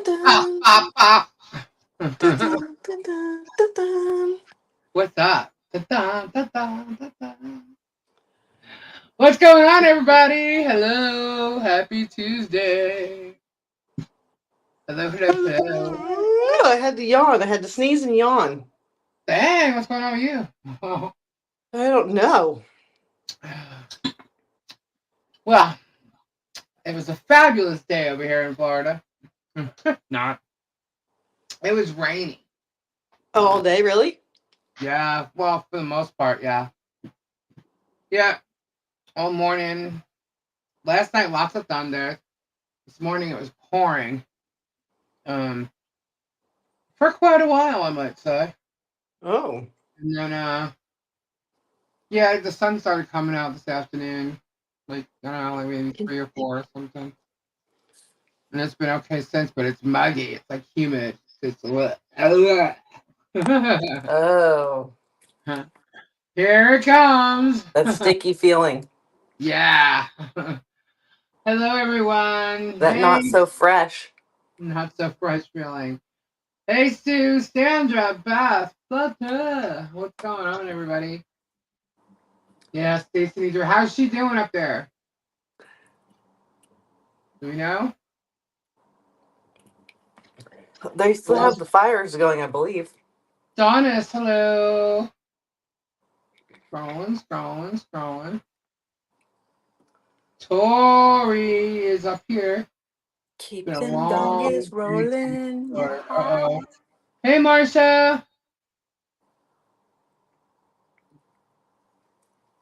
Pop, dun, pop, pop. dun, dun, dun, dun, dun, dun. What's up? Da-da, da-da, da-da. What's going on, everybody? Hello. Happy Tuesday. Hello, hello, hello. I had to yawn. I had to sneeze and yawn. Dang, what's going on with you? I don't know. Well, it was a fabulous day over here in Florida. Not. It was raining. All day, really? Yeah, well, for the most part, yeah. Yeah, all morning. Last night, lots of thunder. This morning, it was pouring. Um, for quite a while, I might say. Oh. And then, yeah, the sun started coming out this afternoon. Like, I don't know, like maybe 3 or 4 or something. And it's been okay since, but it's muggy. It's like humid. It's what? Oh. Here it comes. That sticky feeling. Yeah. Hello, everyone. That Hey, not so fresh. not so fresh feeling. Hey, Sue, Sandra, Beth, Flutter. What's going on, everybody? Yeah, Stacy needs her. How's she doing up there? Do we know? They still Well, have the fires going, I believe. Donis, hello. Scrolling, scrolling, scrolling. Tori is up here. It's Keep been a them long doggies day. rolling. Yeah. Uh-oh. Hey, Marcia.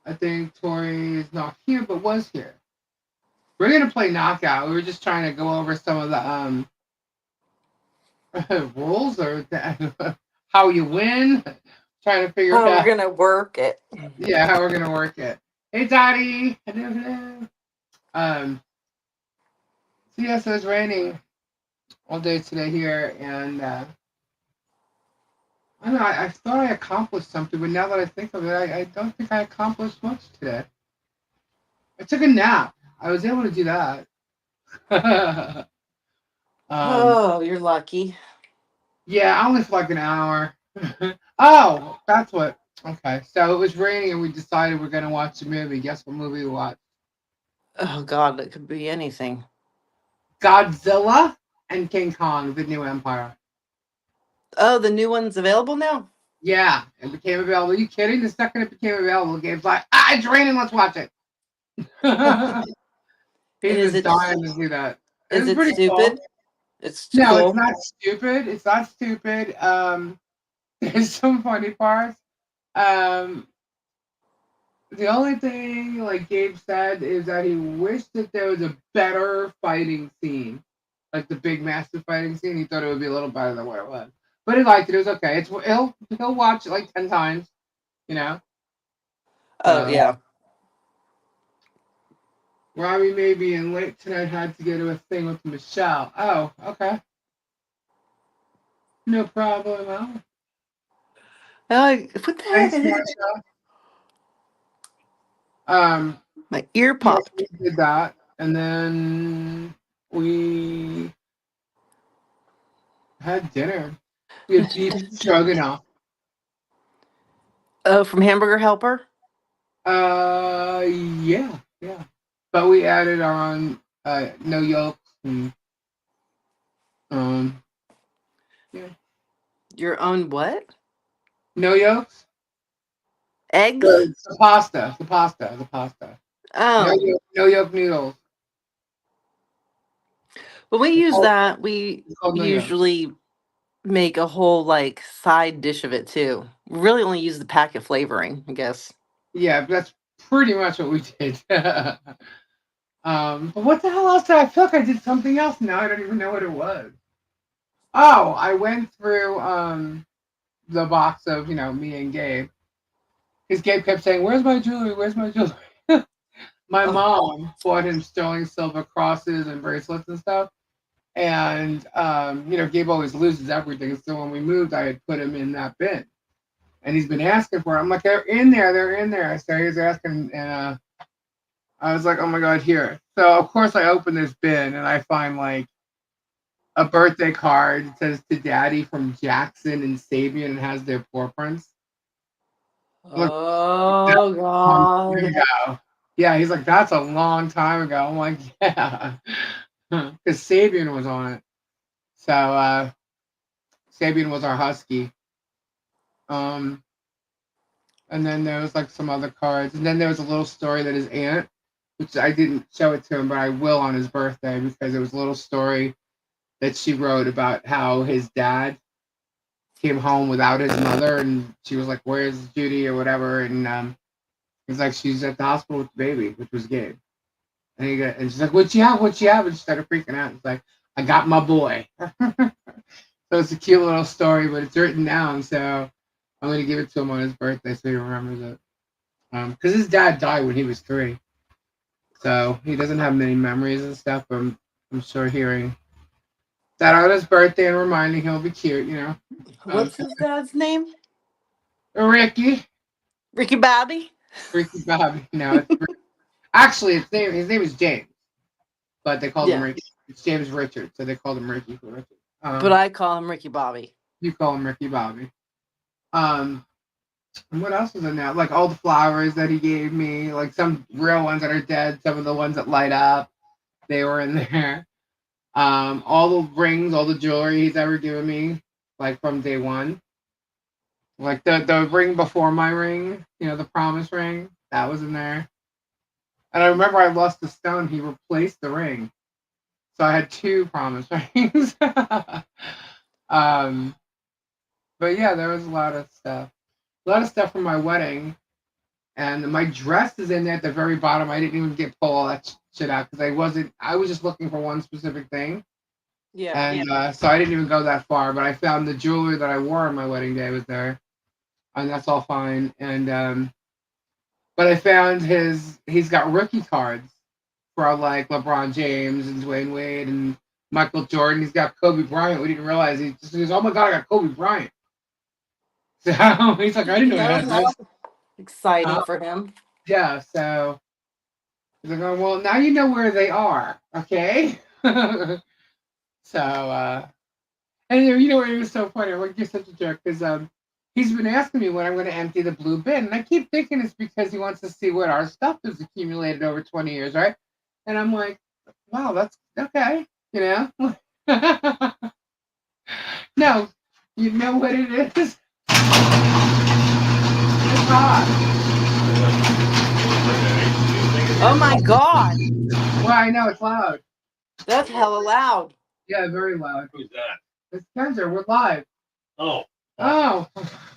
I think Tori is not here, but was here. We're gonna play knockout. We were just trying to go over some of the rules or how you win. Trying to figure Oh, we're out, gonna work it. yeah, how we're gonna work it. Hey, Dottie. Hello, hello. So yes, it's raining all day today here, and I don't know. I thought I accomplished something, but now that I think of it, I don't think I accomplished much today. I took a nap. I was able to do that. um, Oh, you're lucky. yeah, only for like an hour. Oh, that's what. Okay, so it was raining, and we decided we're gonna watch a movie. Guess what movie we watched? Oh God, it could be anything. Godzilla and King Kong: The New Empire. Oh, the new one's available now? Yeah, it became available. Are you kidding? The second it became available, Gabe's like, it's raining. Let's watch it. He And was dying to see that. It is was it pretty cool. stupid? It's No, it's cool. not stupid. It's not stupid. There's some funny parts. Um, the only thing, like Gabe said, is that he wished that there was a better fighting scene, like the big massive fighting scene. He thought it would be a little better than what it was, but he liked it. It was okay. He'll watch it like 10 times, you know. Oh So yeah. Robbie maybe in late tonight had to go to a thing with Michelle. Oh, okay, no problem. What the heck? Thanks, Marsha. Um, My ear yes, popped. we did that, and then we had dinner. We had beef stroganoff. Oh, from Hamburger Helper? Yeah, yeah. But we added on no yolks and um, yeah, Your own what? no yolks. Eggs? The pasta, the pasta. Oh. No yolk noodles. When we use that, we It's called no yolk. usually make a whole like side dish of it too. We really only use the packet flavoring, I guess. Yeah, that's pretty much what we did. But what the hell else did I feel like I did something else now? I don't even know what it was. Oh, I went through the box of me and Gabe. Because Gabe kept saying, "Where's my jewelry? Where's my jewelry?" My Oh, mom bought him sterling silver crosses and bracelets and stuff. And Gabe always loses everything. So when we moved, I had put him in that bin, and he's been asking for it. I'm like, "They're in there. They're in there." So he was asking, and I was like, "Oh my god, here!" So of course I open this bin and I find like a birthday card. It says to Daddy from Jackson and Sabian and has their paw prints. Look, that's Oh a long time God. ago. Yeah, he's like, that's a long time ago. I'm like, yeah. Because Sabian was on it. So Sabian was our husky. Um, and then there was like some other cards. And then there was a little story that his aunt, which I didn't show it to him, but I will on his birthday because it was a little story that she wrote about how his dad came home without his mother, and she was like, "Where's Judy?" or whatever, and he's like, "She's at the hospital with the baby," which was Gabe. And she's like, "What you have? What you have?" And she started freaking out. It's like, "I got my boy." So it's a cute little story, but it's written down. So I'm gonna give it to him on his birthday so he remembers it. Because his dad died when he was 3, so he doesn't have many memories and stuff. But I'm sure hearing that on his birthday and reminding him will be cute, you know. Um, What's his dad's name? Ricky, Ricky Bobby. Ricky Bobby. No, actually his name is James, but they called him Yeah, Ricky. It's James Richard, so they called him Ricky for Richard. but I call him Ricky Bobby. You call him Ricky Bobby. Um, and what else was in there? Like all the flowers that he gave me, like some real ones that are dead, some of the ones that light up, they were in there. All the rings, all the jewelry he's ever given me, like from day one. Like the ring before my ring, you know, the promise ring, that was in there. And I remember I lost the stone, he replaced the ring. So I had 2 promise rings. um, but yeah, there was a lot of stuff. A lot of stuff from my wedding. And my dress is in there at the very bottom. I didn't even get pull all that shit out because I was just looking for one specific thing. Yeah. And so I didn't even go that far. But I found the jewelry that I wore on my wedding day was there. And that's all fine. And but I found he's got rookie cards for like LeBron James and Dwayne Wade and Michael Jordan. He's got Kobe Bryant. We didn't realize he just goes, "Oh my god, I got Kobe Bryant." So he's like, "I didn't know you No, had this." that's exciting Uh, for him. yeah. So he's like, "Oh well, now you know where they are." Okay. So and you know what? It was so funny. I'm like, you're such a jerk because he's been asking me when I'm going to empty the blue bin, and I keep thinking it's because he wants to see what our stuff has accumulated over 20 years, right? And I'm like, wow, that's okay, you know. No, you know what it is? It's hot. Oh my God, Well, I know it's loud. that's hella loud. Yeah, very loud. Who's that? It's Kendra. We're live. Oh, Oh.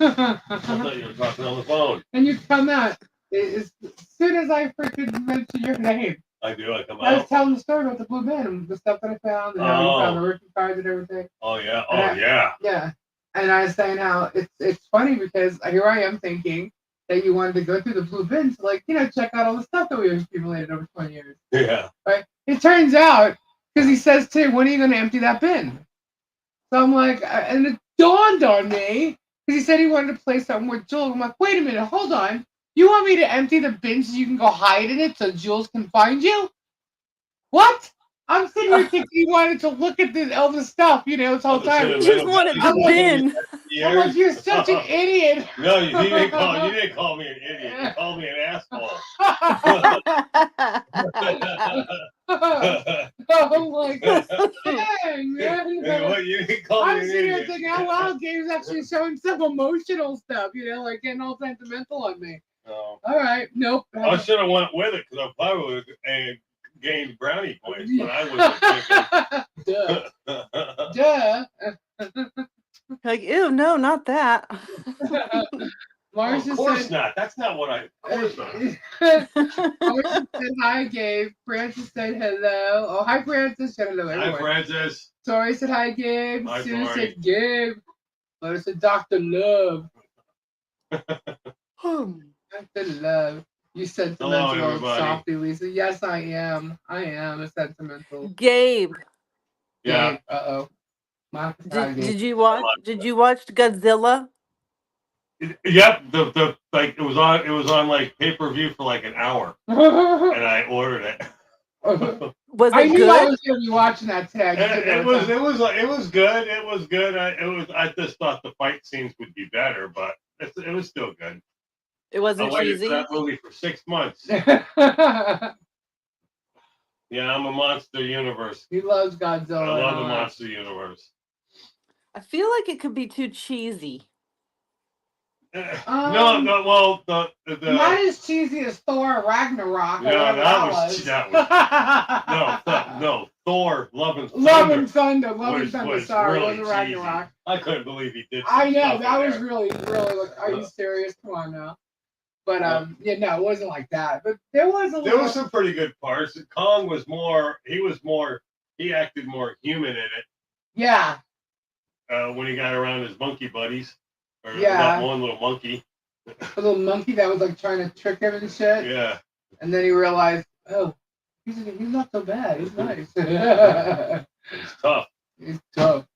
I thought you were talking on the phone. And you come out as soon as I freaking mention your name. I do. I come I was out. telling the story about the blue bin and the stuff that I found and how you found the rookie cards and everything. Oh yeah. Oh And I- yeah. Yeah. And I was saying how it's funny because here I am thinking that you wanted to go through the blue bin to like, you know, check out all the stuff that we accumulated over 20 years. Yeah. Right? It turns out, because he says too, when are you going to empty that bin? So I'm like, and it dawned on me because he said he wanted to play something with Jules. I'm like, wait a minute, hold on. You want me to empty the bin so you can go hide in it so Jules can find you? What? I'm sitting here thinking you wanted to look at all the stuff, you know, this whole time. Just wanted the bin. I'm like, you're such an idiot. No, you didn't call me an idiot. You called me an asshole. I'm like, dang, man. What, you didn't call me I'm an sitting here idiot. thinking, oh wow, Gabe's actually showing some emotional stuff, you know, like getting all sentimental on me. No. All right, nope. I should have went with it because I probably would have gained brownie points, but I wasn't thinking. Duh. Like, ew, no, not that. Marcia Of course said, not. That's not what I. Of course not. Marcia said hi, Gabe. Francis said hello. Oh, hi, Francis. Said hello, everyone. Hi, Francis. Tori said hi, Gabe. Hi, Sue Tori. said Gabe. Lola said Dr. Love. Dr. Love. You sentimental Hello, everybody. softy, Lisa. Yes, I am. I am a sentimental. Gabe, Yeah. Gabe. Uh-oh. Monica said hi, Gabe. did you watch Godzilla? Yep. The like it was on like pay-per-view for like an hour, and I ordered it. Was I it knew I good? was going to be watching that today. I just didn't know what time. It was good. It was good. I just thought the fight scenes would be better, but it was still good. It I wasn't waited for cheesy. that movie for 6 months. Yeah, I'm a Monster Universe. He loves Godzilla. I love the and all that. Monster Universe. I feel like it could be too cheesy. No, well, Not as cheesy as Thor Ragnarok. No, that was no, Thor, Love and Thunder. Love and Thunder. was Sorry, really it wasn't Ragnarok. cheesy. I couldn't believe he did. I know stuff that in was there. really like. Are you serious? Come on now. But yeah, no, it wasn't like that. But there was There was some pretty good parts. Kong was more. He acted more human in it. Yeah. When he got around his monkey buddies, or Yeah. that one little monkey. A little monkey that was like trying to trick him and shit. Yeah. And then he realized, oh, he's not so bad. He's nice. He's tough. He's tough.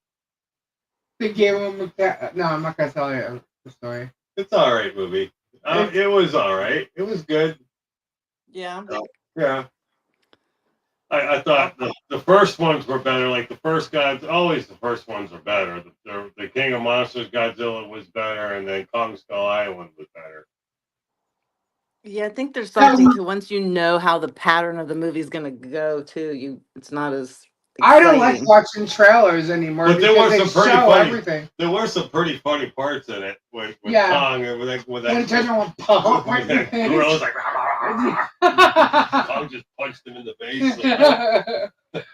They gave him a cat. No, I'm not gonna tell you the story. It's all right movie. It was all right. It was good. Yeah. Yeah. I thought the first ones were better. Like the first Gods, always the first ones are better. The King of Monsters, Godzilla was better, and then Kong Skull Island was better. Yeah, I think there's something to once you know how the pattern of the movie's gonna go too. It's not as exciting. I don't like watching trailers anymore. But there were because some they pretty show funny. everything. There were some pretty funny parts in it with Yeah. Kong and with that. When he turns around and pump right in the face. Gorilla's like, Kong just punched him in the face.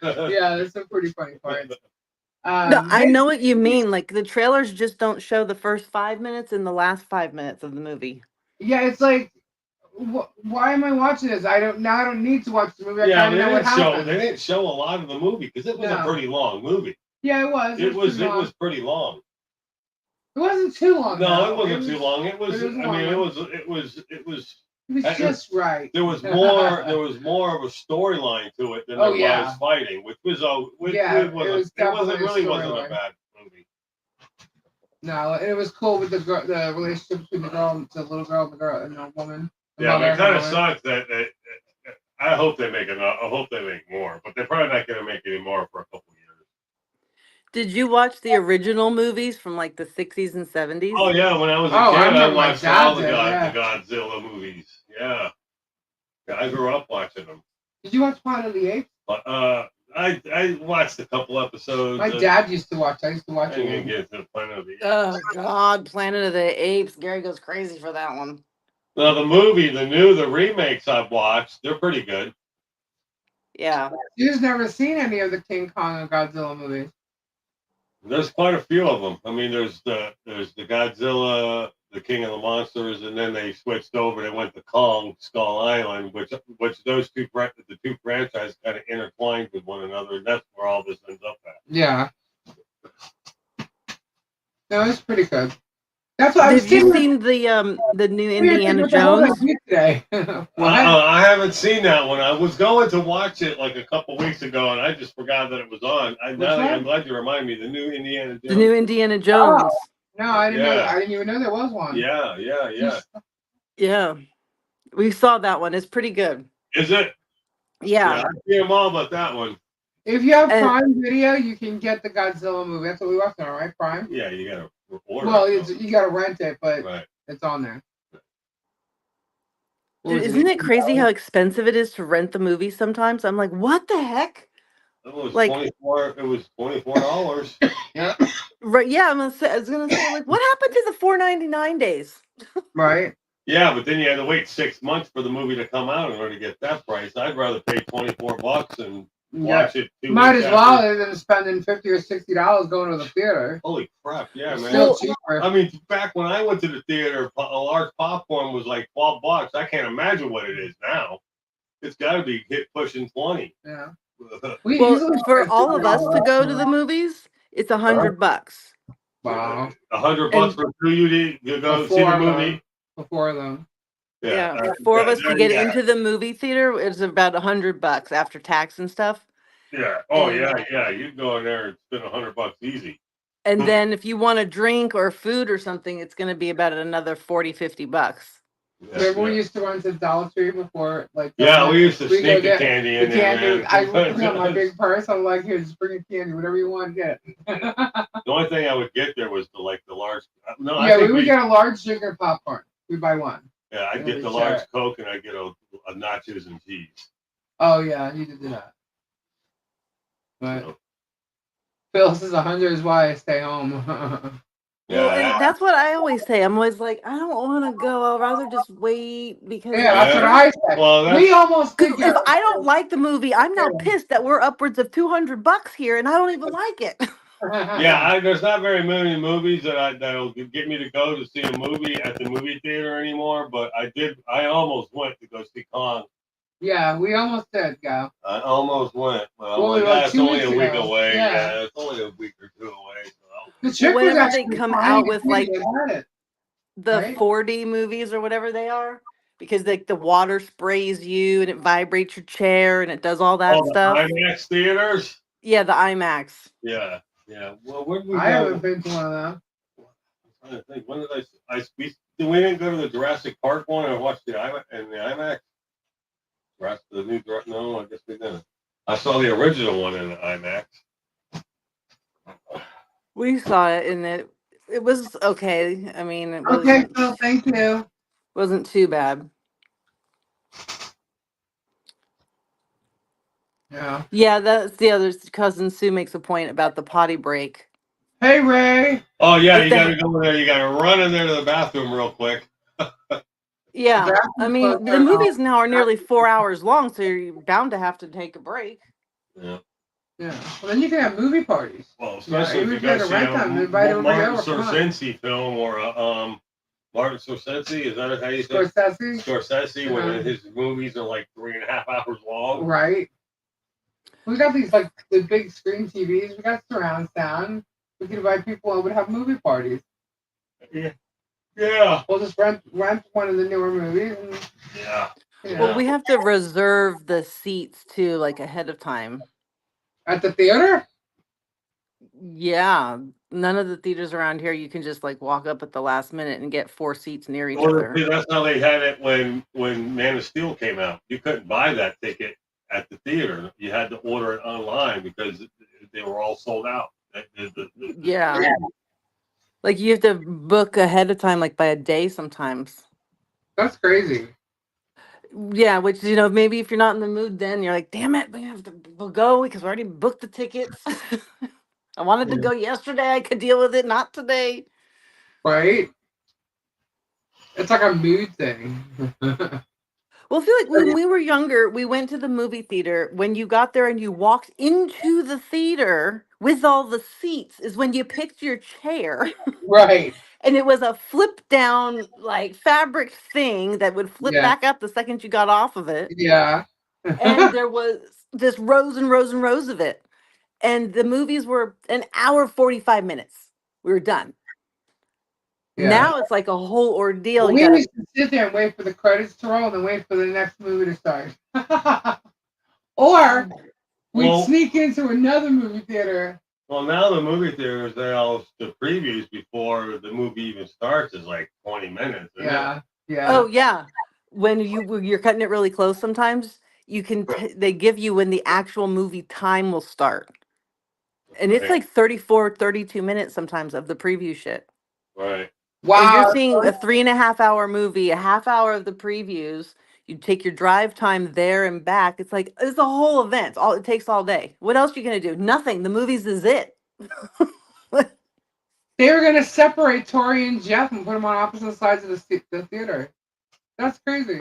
Yeah, there's some pretty funny parts. No, I know what you mean. Like the trailers just don't show the first 5 minutes and the last 5 minutes of the movie. Yeah, it's like, why am I watching this? I don't need to watch the movie. I Yeah, kind of know what happened. They didn't show a lot of the movie because it was a pretty long movie. Yeah, it was. It was pretty long. It wasn't too long. No, it wasn't too long. It was. It was just right. There was more. There was more of a storyline to it than there was fighting, which was it wasn't really a bad movie. No, it was cool with the relationship between the little girl, and the woman. Yeah, but it kind of sucks that I hope they make more, but they're probably not going to make any more for a couple of years. Did you watch the original movies from like the 60s and 70s? Oh yeah, when I was a kid, I watched all the Godzilla movies. Yeah, I grew up watching them. Did you watch Planet of the Apes? I watched a couple episodes. My dad used to watch. I used to watch it. it. Get to Planet of the Apes. Oh God, Planet of the Apes. Gary goes crazy for that one. Well, the remakes I've watched, they're pretty good. Yeah. You've never seen any of the King Kong and Godzilla movies? There's quite a few of them. I mean, there's the Godzilla, the King of the Monsters, and then they switched over. They went to Kong Skull Island, which the two franchises kind of intertwined with one another, and that's where all this ends up at. Yeah. No, it's pretty good. That's what Have you seen the new Indiana Jones? Today. I haven't seen that one. I was going to watch it like a couple weeks ago, and I just forgot that it was on. I'm glad you reminded me. The new Indiana Jones. The new Indiana Jones. Oh, no, I didn't know. I didn't even know there was one. Yeah. Yeah. We saw that one. It's pretty good. Is it? Yeah. I see them all but that one. If you have Prime Video, you can get the Godzilla movie. That's what we watched on, right? Prime? Yeah, you got to order it. Well, you got to rent it, but it's on there. Dude, isn't it crazy how expensive it is to rent the movie sometimes? I'm like, what the heck? It was $24. Yeah. Right. Yeah, I was gonna say, like, what happened to the $4.99 days? Right. Yeah, but then you had to wait 6 months for the movie to come out in order to get that price. I'd rather pay $24 and watch it. Might as well than spending $50 or $60 going to the theater. Holy crap! Yeah, man. Still cheaper. I mean, back when I went to the theater, a large popcorn was like $12. I can't imagine what it is now. It's got to be pushing 20. Yeah. Well, for all of us to go to the movies, it's $100. Wow. $100 for 2 you go see the movie. For 4 of them. Yeah, for 4 of us to get into the movie theater, it's about $100 after tax and stuff. Yeah. Oh, yeah. You'd go in there and spend $100 easy. And then if you want a drink or food or something, it's going to be about another $40-50. Remember we used to run to Dollar Tree before, like Yeah, we used to we go sneak the get candy the in there, candy. man. I would put it on my big purse. I'm like, here, just bring a candy, whatever you want to get. The only thing I would get there was the large. No, I Yeah, we think would get a large sugar popcorn. We buy one. Yeah, I'd And get we the share large it. Coke and I'd get a nachos and cheese. Oh yeah, you did do that. But So, Phil says 100 is why I stay home. Well, yeah, and that's what I always say. I'm always like, I don't want to go. I'd rather just wait because Yeah, that's what yeah. I said. Well, We almost did because get if I don't like the movie, I'm now Yeah. pissed that we're upwards of $200 here and I don't even like it. yeah. There's not very many movies that'll get me to go to see a movie at the movie theater anymore. But I did. I almost went to go see Kong. Yeah, we almost did go. I almost went, but I'm Well, like, like it's 2 only weeks a week ago. away. Yeah. Yeah, it's only a week or two away. So The chick was Whenever they actually come trying out to with get like it about it. the Right? 4D movies or whatever they are, because like the water sprays you and it vibrates your chair and it does all that the stuff. IMAX theaters. Yeah, the IMAX. Yeah, yeah. Well, where did we I go? haven't been to one of them. I'm trying to think. When did we didn't go to the Jurassic Park one and watch the IMAX. The new no, I guess we didn't. I saw the original one in the IMAX. We saw it and it was okay. I mean, it Okay, Phil, thank you. wasn't too bad. Yeah. Yeah, that's the other cousin Sue makes a point about the potty break. Hey, Ray. Oh yeah, If you the got to go in there. You got to run in there to the bathroom real quick. Yeah, I Bathroom mean, the closed movies now are nearly 4 hours long, so you're bound to have to take a break. Yeah. Yeah. Well, then you can have movie parties. Well, especially even if you you had go to see rent a them, invite everybody Martin over. Come on. Scorsese film or a Martin Scorsese. Is that how you say? Scorsese. Scorsese, when his movies are like 3.5 hours long. Right. We got these like the big screen TVs. We got surround sound. We could invite people over to have movie parties. Yeah. Yeah. We'll just rent one of the newer movies. And, Yeah. Well, we have to reserve the seats too, like ahead of time. At the theater? Yeah, none of the theaters around here you can just like walk up at the last minute and get 4 seats near each other. See, that's how they had it when Man of Steel came out. You couldn't buy that ticket at the theater. You had to order it online because they were all sold out. Yeah. Like you have to book ahead of time, like by a day sometimes. That's crazy. Yeah, which maybe if you're not in the mood, then you're like, damn it, we have to go because we already booked the tickets. I wanted to go yesterday. I could deal with it, not today. Right? It's like a mood thing. Well, I feel like when we were younger, we went to the movie theater. When you got there and you walked into the theater with all the seats, is when you picked your chair. Right. And it was a flip down, like fabric thing that would flip back up the second you got off of it. Yeah. And there was just rows and rows and rows of it. And the movies were an hour, 45 minutes. We were done. Yeah. Now it's like a whole ordeal. We used to sit there and wait for the credits to roll and then wait for the next movie to start. Or we'd sneak into another movie theater. Well, now the movie theaters, the previews before the movie even starts is like 20 minutes. Yeah. Yeah. Oh, yeah. When you're cutting it really close sometimes, you can they give you when the actual movie time will start. And it's like 34, 32 minutes sometimes of the preview shit. Right. Wow. And you're seeing a 3.5-hour movie, a half hour of the previews. You take your drive time there and back. It's like it's a whole event. It takes all day. What else are you gonna do? Nothing. The movies is it. They were gonna separate Tori and Jeff and put them on opposite sides of the theater. That's crazy.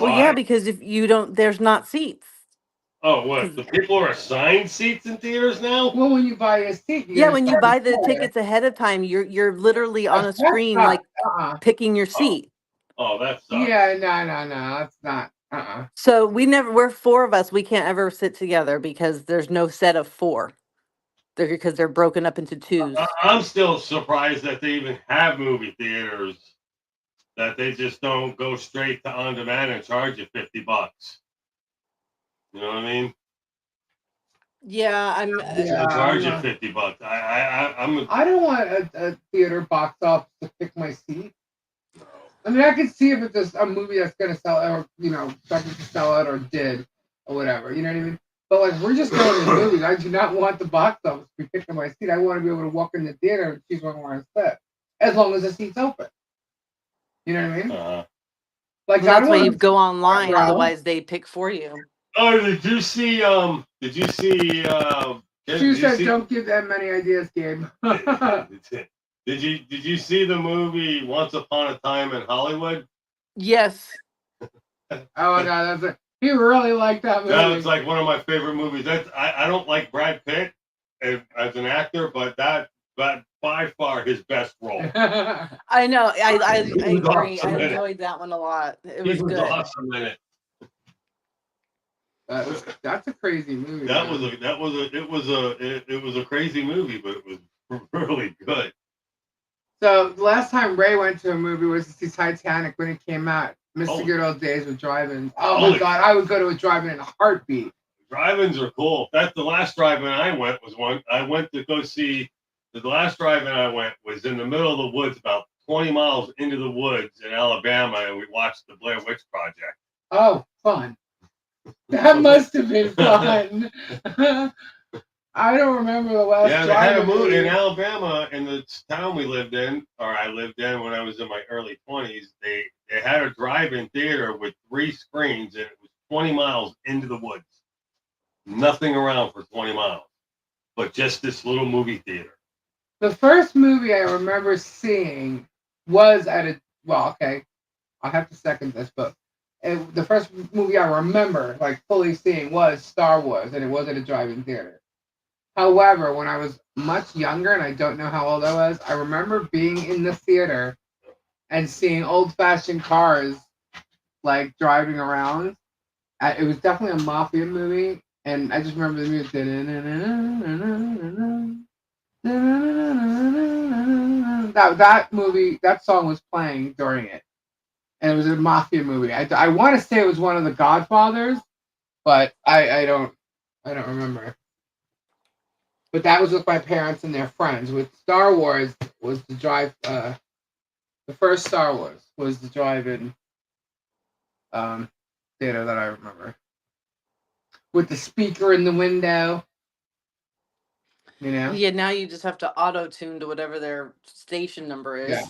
Well, yeah, because if you don't, there's not seats. Oh, what? The people are assigned seats in theaters now? Well, when you buy a seat, when you buy the tickets ahead of time, you're literally on a screen like picking your seat. Oh, that's yeah, no, that's not. So we're 4 of us. We can't ever sit together because there's no set of 4. Because they're broken up into 2s. I'm still surprised that they even have movie theaters. That they just don't go straight to on demand and charge you $50. You know what I mean? Yeah, I'm. Charge you $50. I don't want a theater box office to pick my seat. I mean, I can see if it's just a movie that's gonna sell, or expected to sell out, or did, or whatever. You know what I mean? But like, we're just going to the movies. I do not want the box office to be picked on my seat. I want to be able to walk in the theater and choose where I want to sit, as long as the seat's open. You know what I mean? Like, Well, I that's don't why want you to go front online, row. otherwise they pick for you. Oh, did you see? Did you see? She said, "Don't give that many ideas, Gabe." Did you see the movie Once Upon a Time in Hollywood? Yes. Oh my God, that's it. He really liked that movie. That's like one of my favorite movies. I don't like Brad Pitt as an actor, but that by far his best role. I know. I agree. Awesome I enjoyed that one a lot. It was good. Awesome in it. That's a crazy movie. It was a crazy movie, but it was really good. So the last time Ray went to a movie was to see Titanic when it came out. Mr. Good Old Days with drive-ins. Oh my God, I would go to a drive-in in a heartbeat. Drive-ins are cool. That's the last drive-in I went was one. I went to go see. The last drive-in I went was in the middle of the woods, about 20 miles into the woods in Alabama, and we watched the Blair Witch Project. Oh, fun! That must have been fun. I don't remember the last. Yeah, they had a movie in Alabama in the town we lived in, or I lived in when I was in my early 20s. They had a drive-in theater with 3 screens, and it was 20 miles into the woods. Nothing around for 20 miles, but just this little movie theater. The first movie I remember seeing was at a. Well, okay, I'll have to second this, but the first movie I remember like fully seeing was Star Wars, and it was at a drive-in theater. However, when I was much younger, and I don't know how old I was, I remember being in the theater and seeing old-fashioned cars like driving around. It was definitely a mafia movie, and I just remember the music. That movie, that song was playing during it, and it was a mafia movie. I want to say it was one of the Godfathers, but I don't remember. But that was with my parents and their friends. With Star Wars was the drive. The first Star Wars was the drive-in theater that I remember. With the speaker in the window. You know? Yeah, now you just have to auto-tune to whatever their station number is. Yeah.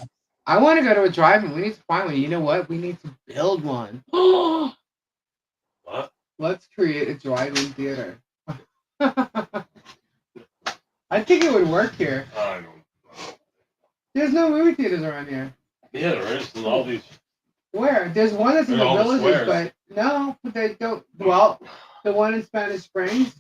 I want to go to a drive-in. We need to find one. You know what? We need to build one. What? Let's create a drive-in theater. I think it would work here. I don't know. There's no movie theaters around here. Yeah, there is. And all these. Where? There's one that's in the villages, but no, but they don't. Well, the one in Spanish Springs,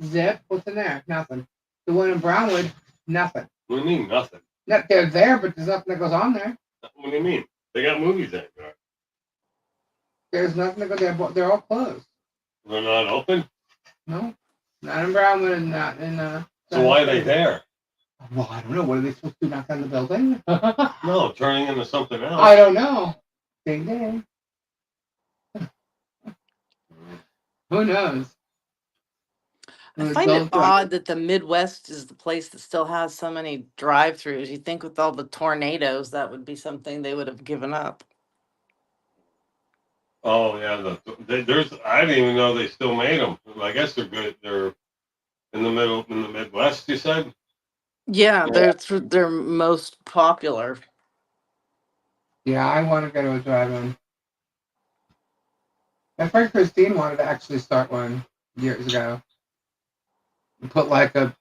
Zip. What's in there? Nothing. The one in Brownwood, nothing. What do you mean nothing? They're there, but there's nothing that goes on there. What do you mean? They got movies in there. There's nothing that goes there. They're all closed. They're not open? No, not in Brownwood and not in. So why are they there? Well, I don't know. What are they supposed to do? Knock on the building? No, turning into something else. I don't know. Ding ding. Who knows? I find it odd that the Midwest is the place that still has so many drive-throughs. You'd think with all the tornadoes, that would be something they would have given up. Oh yeah, there's. I didn't even know they still made them. I guess they're good. They're in the Midwest. You said. Yeah, they're most popular. Yeah, I want to go to a drive-in. My friend Christine wanted to actually start one years ago. Put like a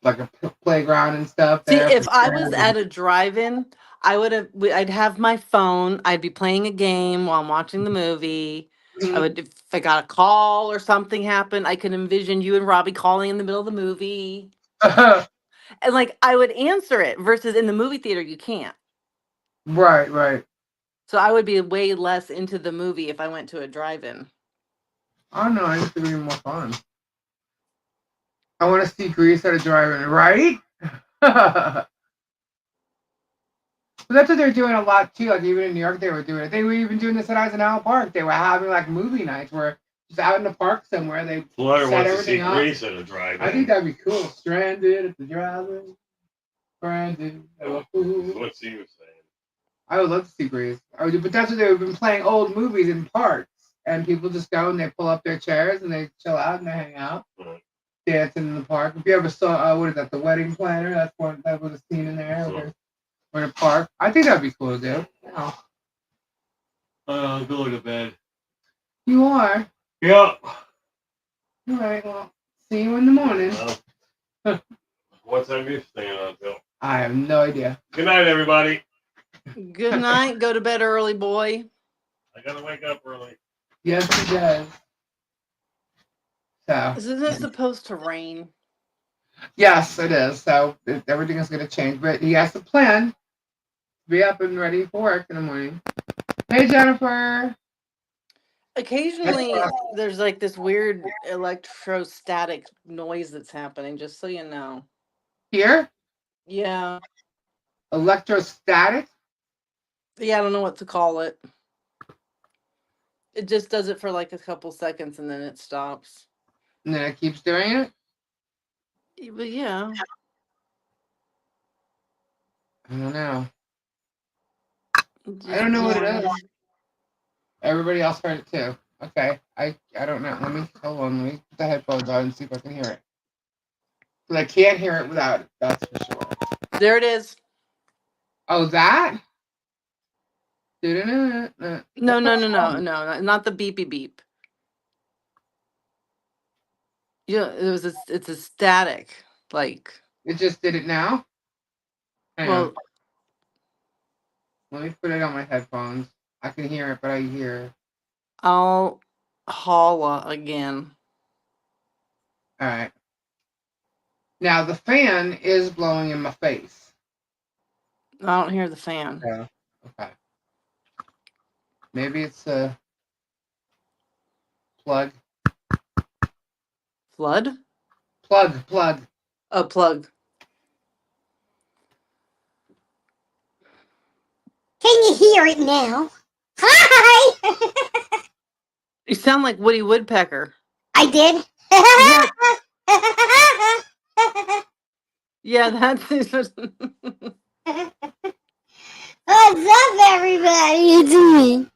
playground and stuff there. See, if I was at a drive-in, I'd have my phone. I'd be playing a game while I'm watching the movie. If I got a call or something happened, I could envision you and Robbie calling in the middle of the movie. And like I would answer it versus in the movie theater, you can't. Right. So I would be way less into the movie if I went to a drive-in. I don't know. I think it would be more fun. I want to see Grease at a drive-in, right? But that's what they're doing a lot too. Like even in New York, they were doing it. They were even doing this at Eisenhower Park. They were having like movie nights where just out in the park somewhere they Florida set wants to everything see up. Grease at a drive-in. I think that'd be cool. Stranded at the drive-in. Stranded. What's he was saying? I would love to see Grease. But that's what they've been playing old movies in parks, and people just go and they pull up their chairs and they chill out and they hang out, dancing in the park. If you ever saw, what is that, The Wedding Planner? That's one that was a scene in there. We're in a park. I think that'd be cool to do. Yeah. I'll go to bed. You are. Yeah. All right. Well, see you in the morning. What time are you staying until? I have no idea. Good night, everybody. Good night. Go to bed early, boy. I gotta wake up early. Yes, he does. So. Isn't it supposed to rain? Yes, it is. So everything is going to change, but he has to plan to be up and ready for work in the morning. Hey, Jennifer. Occasionally, there's like this weird electrostatic noise that's happening, just so you know. Here? Yeah. Electrostatic? Yeah, I don't know what to call it. It just does it for like a couple seconds and then it stops. And then it keeps doing it? But yeah. I don't know. Just, I don't know what it is. Everybody else heard it too. Okay. I don't know. Hold on. Let me put the headphones on and see if I can hear it. Because I can't hear it without it. That's for sure. There it is. Oh, that? No, not the beepy beep. Yeah, it's a static, like. It just did it now? Hang on. Let me put it on my headphones. I can hear it, but I hear. I'll holla again. All right. Now the fan is blowing in my face. I don't hear the fan. Yeah. Okay. Maybe it's a plug. Flood? Plug. A plug. Can you hear it now? Hi! You sound like Woody Woodpecker. I did? Yeah, that's What's up, everybody? It's me,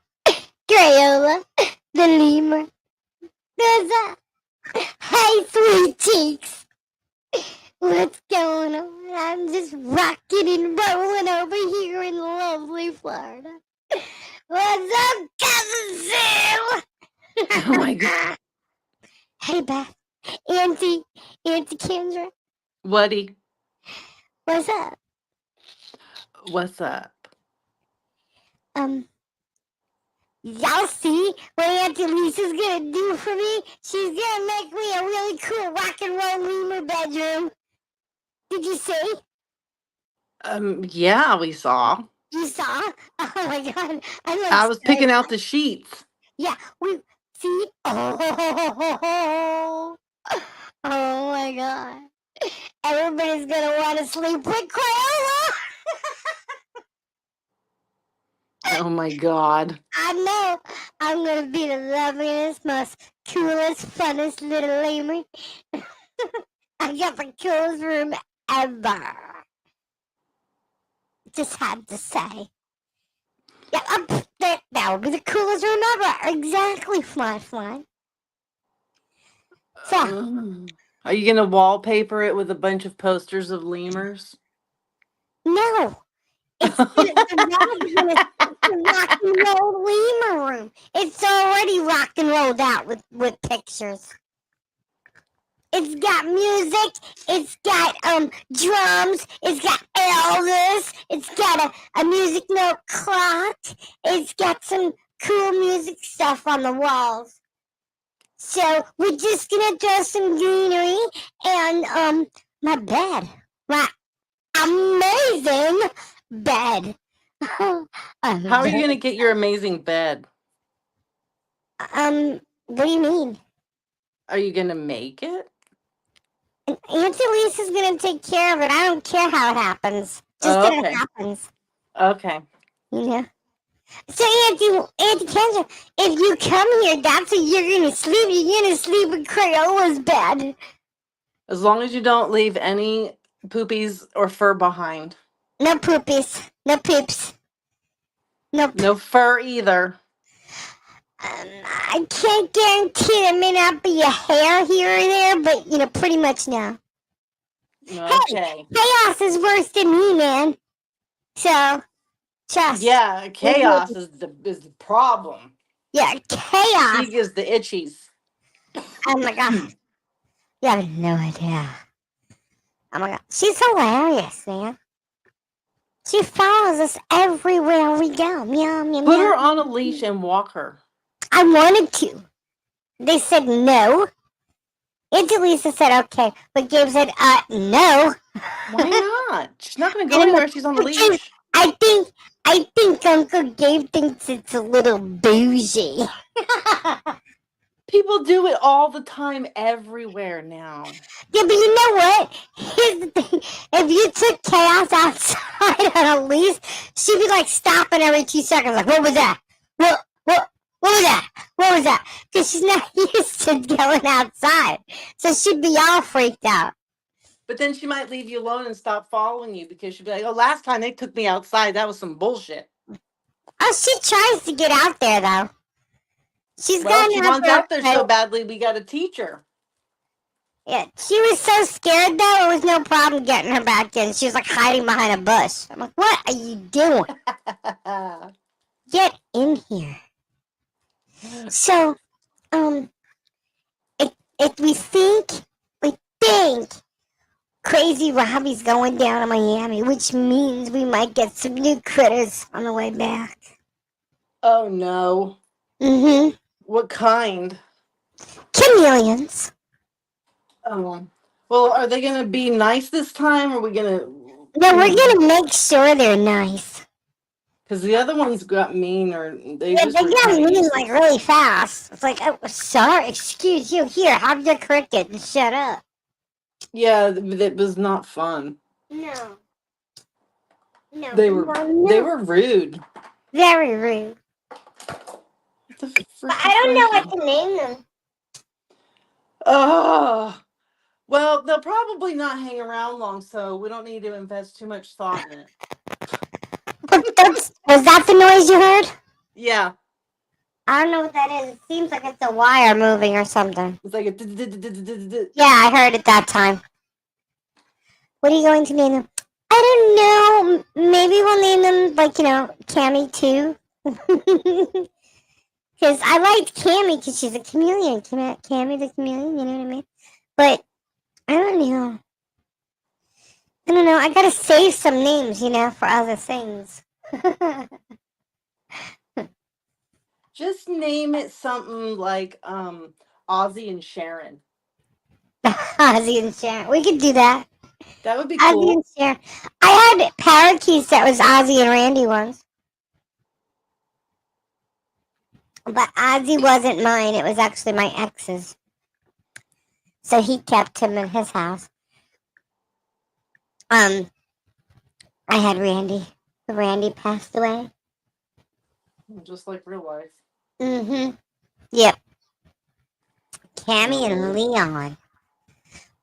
Crayola, the lemur. What's up? Hey, sweet cheeks. What's going on? I'm just rocking and rolling over here in lovely Florida. What's up, Cousin Sue? Oh my God. Hey, Beth. Auntie Kendra. Woody. What's up? What's up? Y'all see what Auntie Lisa's gonna do for me? She's gonna make me a really cool rock and roll lemur bedroom. Did you see? Yeah, we saw. You saw? Oh my God. I was picking out the sheets. Yeah, we see. Oh my God. Everybody's gonna want to sleep with Crayola. Oh my God. I know. I'm gonna be the loveliest, most coolest, funnest little lemur. I got the coolest room ever. Just had to say. Yeah, that would be the coolest room ever. Exactly, Fly. So, are you gonna wallpaper it with a bunch of posters of lemurs? no. It's the rock and roll lemur room. It's already rock and rolled out with pictures. It's got music. It's got drums. It's got Elvis. It's got a music note clock. It's got some cool music stuff on the walls. So we're just gonna throw some greenery and my bed. My amazing bed. How are you gonna get your amazing bed? What do you mean? Are you gonna make it? Auntie Lisa's gonna take care of it. I don't care how it happens. Just that it happens. Okay. Yeah. So Auntie Kendra, if you come here, that's where you're gonna sleep. You're gonna sleep in Crayola's bed. As long as you don't leave any poopies or fur behind. No poopies. No poops. Nope. No fur either. I can't guarantee there may not be a hair here or there, but pretty much no. Okay. Chaos is worse than me, man. So, trust. Yeah, chaos is the problem. Yeah, chaos. She gives the itchies. Oh my god. You have no idea. Oh my god. She's hilarious, man. She follows us everywhere we go. Meow, meow, Put meow. her on a leash and walk her. I wanted to. They said no. Auntie Lisa said okay, but Gabe said, no. Why not? She's not going to go And I'm anywhere like, if she's on a "Okay, leash. I think Uncle Gabe thinks it's a little bougie." People do it all the time everywhere now. Yeah, but you know what? Here's the thing. If you took Chaos outside on a leash, she'd be like stopping every 2 seconds. Like, what was that? What was that? What was that? Because she's not used to going outside. So she'd be all freaked out. But then she might leave you alone and stop following you because she'd be like, oh, last time they took me outside, that was some bullshit. Oh, she tries to get out there, though. She's Well, she gotten wants out there so badly, we got to teach her. Yeah, she was so scared, though, it was no problem getting her back in. She was, like, hiding behind a bush. I'm like, what are you doing? Get in here. So, if we think Crazy Robbie's going down to Miami, which means we might get some new critters on the way back. Oh, no. Mm-hmm. What kind? Chameleons. Oh. Well, are they going to be nice this time? Or are we going to... No, we're going to make sure they're nice. Because the other ones got mean, or they Yeah, just they were got kinda mean, useless. like, really fast. It's like, oh, sorry, excuse you. Here, have your cricket and shut up. Yeah, it was not fun. No. No. They were rude. Very rude. What the frick But I don't know what to name them. Oh. Well, they'll probably not hang around long, so we don't need to invest too much thought in it. Was that the noise you heard? Yeah. I don't know what that is. It seems like it's a wire moving or something. It's like a... Yeah, I heard it that time. What are you going to name them? I don't know. Maybe we'll name them, like, Cammy too. Because I liked Cammy because she's a chameleon. Cammy the chameleon, you know what I mean? But I don't know. I gotta save some names, for other things. Just name it something like Ozzy and Sharon. Ozzy and Sharon. We could do that. That would be Ozzy cool. and Sharon. I had parakeets that was Ozzy and Randy once. But Ozzy wasn't mine. It was actually my ex's. So he kept him in his house. I had Randy. Randy passed away. Just like real life. Mm-hmm. Yep. Cammy and Leon.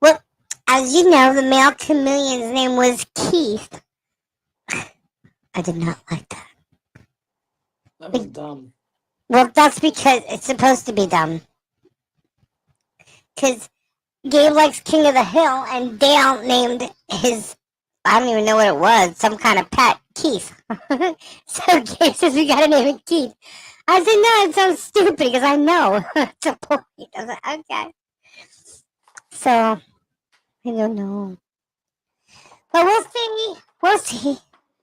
Well, as you know, the male chameleon's name was Keith. I did not like that. That was dumb. Well, that's because it's supposed to be dumb. Because Gabe likes King of the Hill, and Dale named his, I don't even know what it was, some kind of pet, Keith. So Gabe says, we gotta name it Keith. I said, no, it sounds stupid, because I know. It's a point. I was like, okay. So, I don't know. But we'll see. We'll see.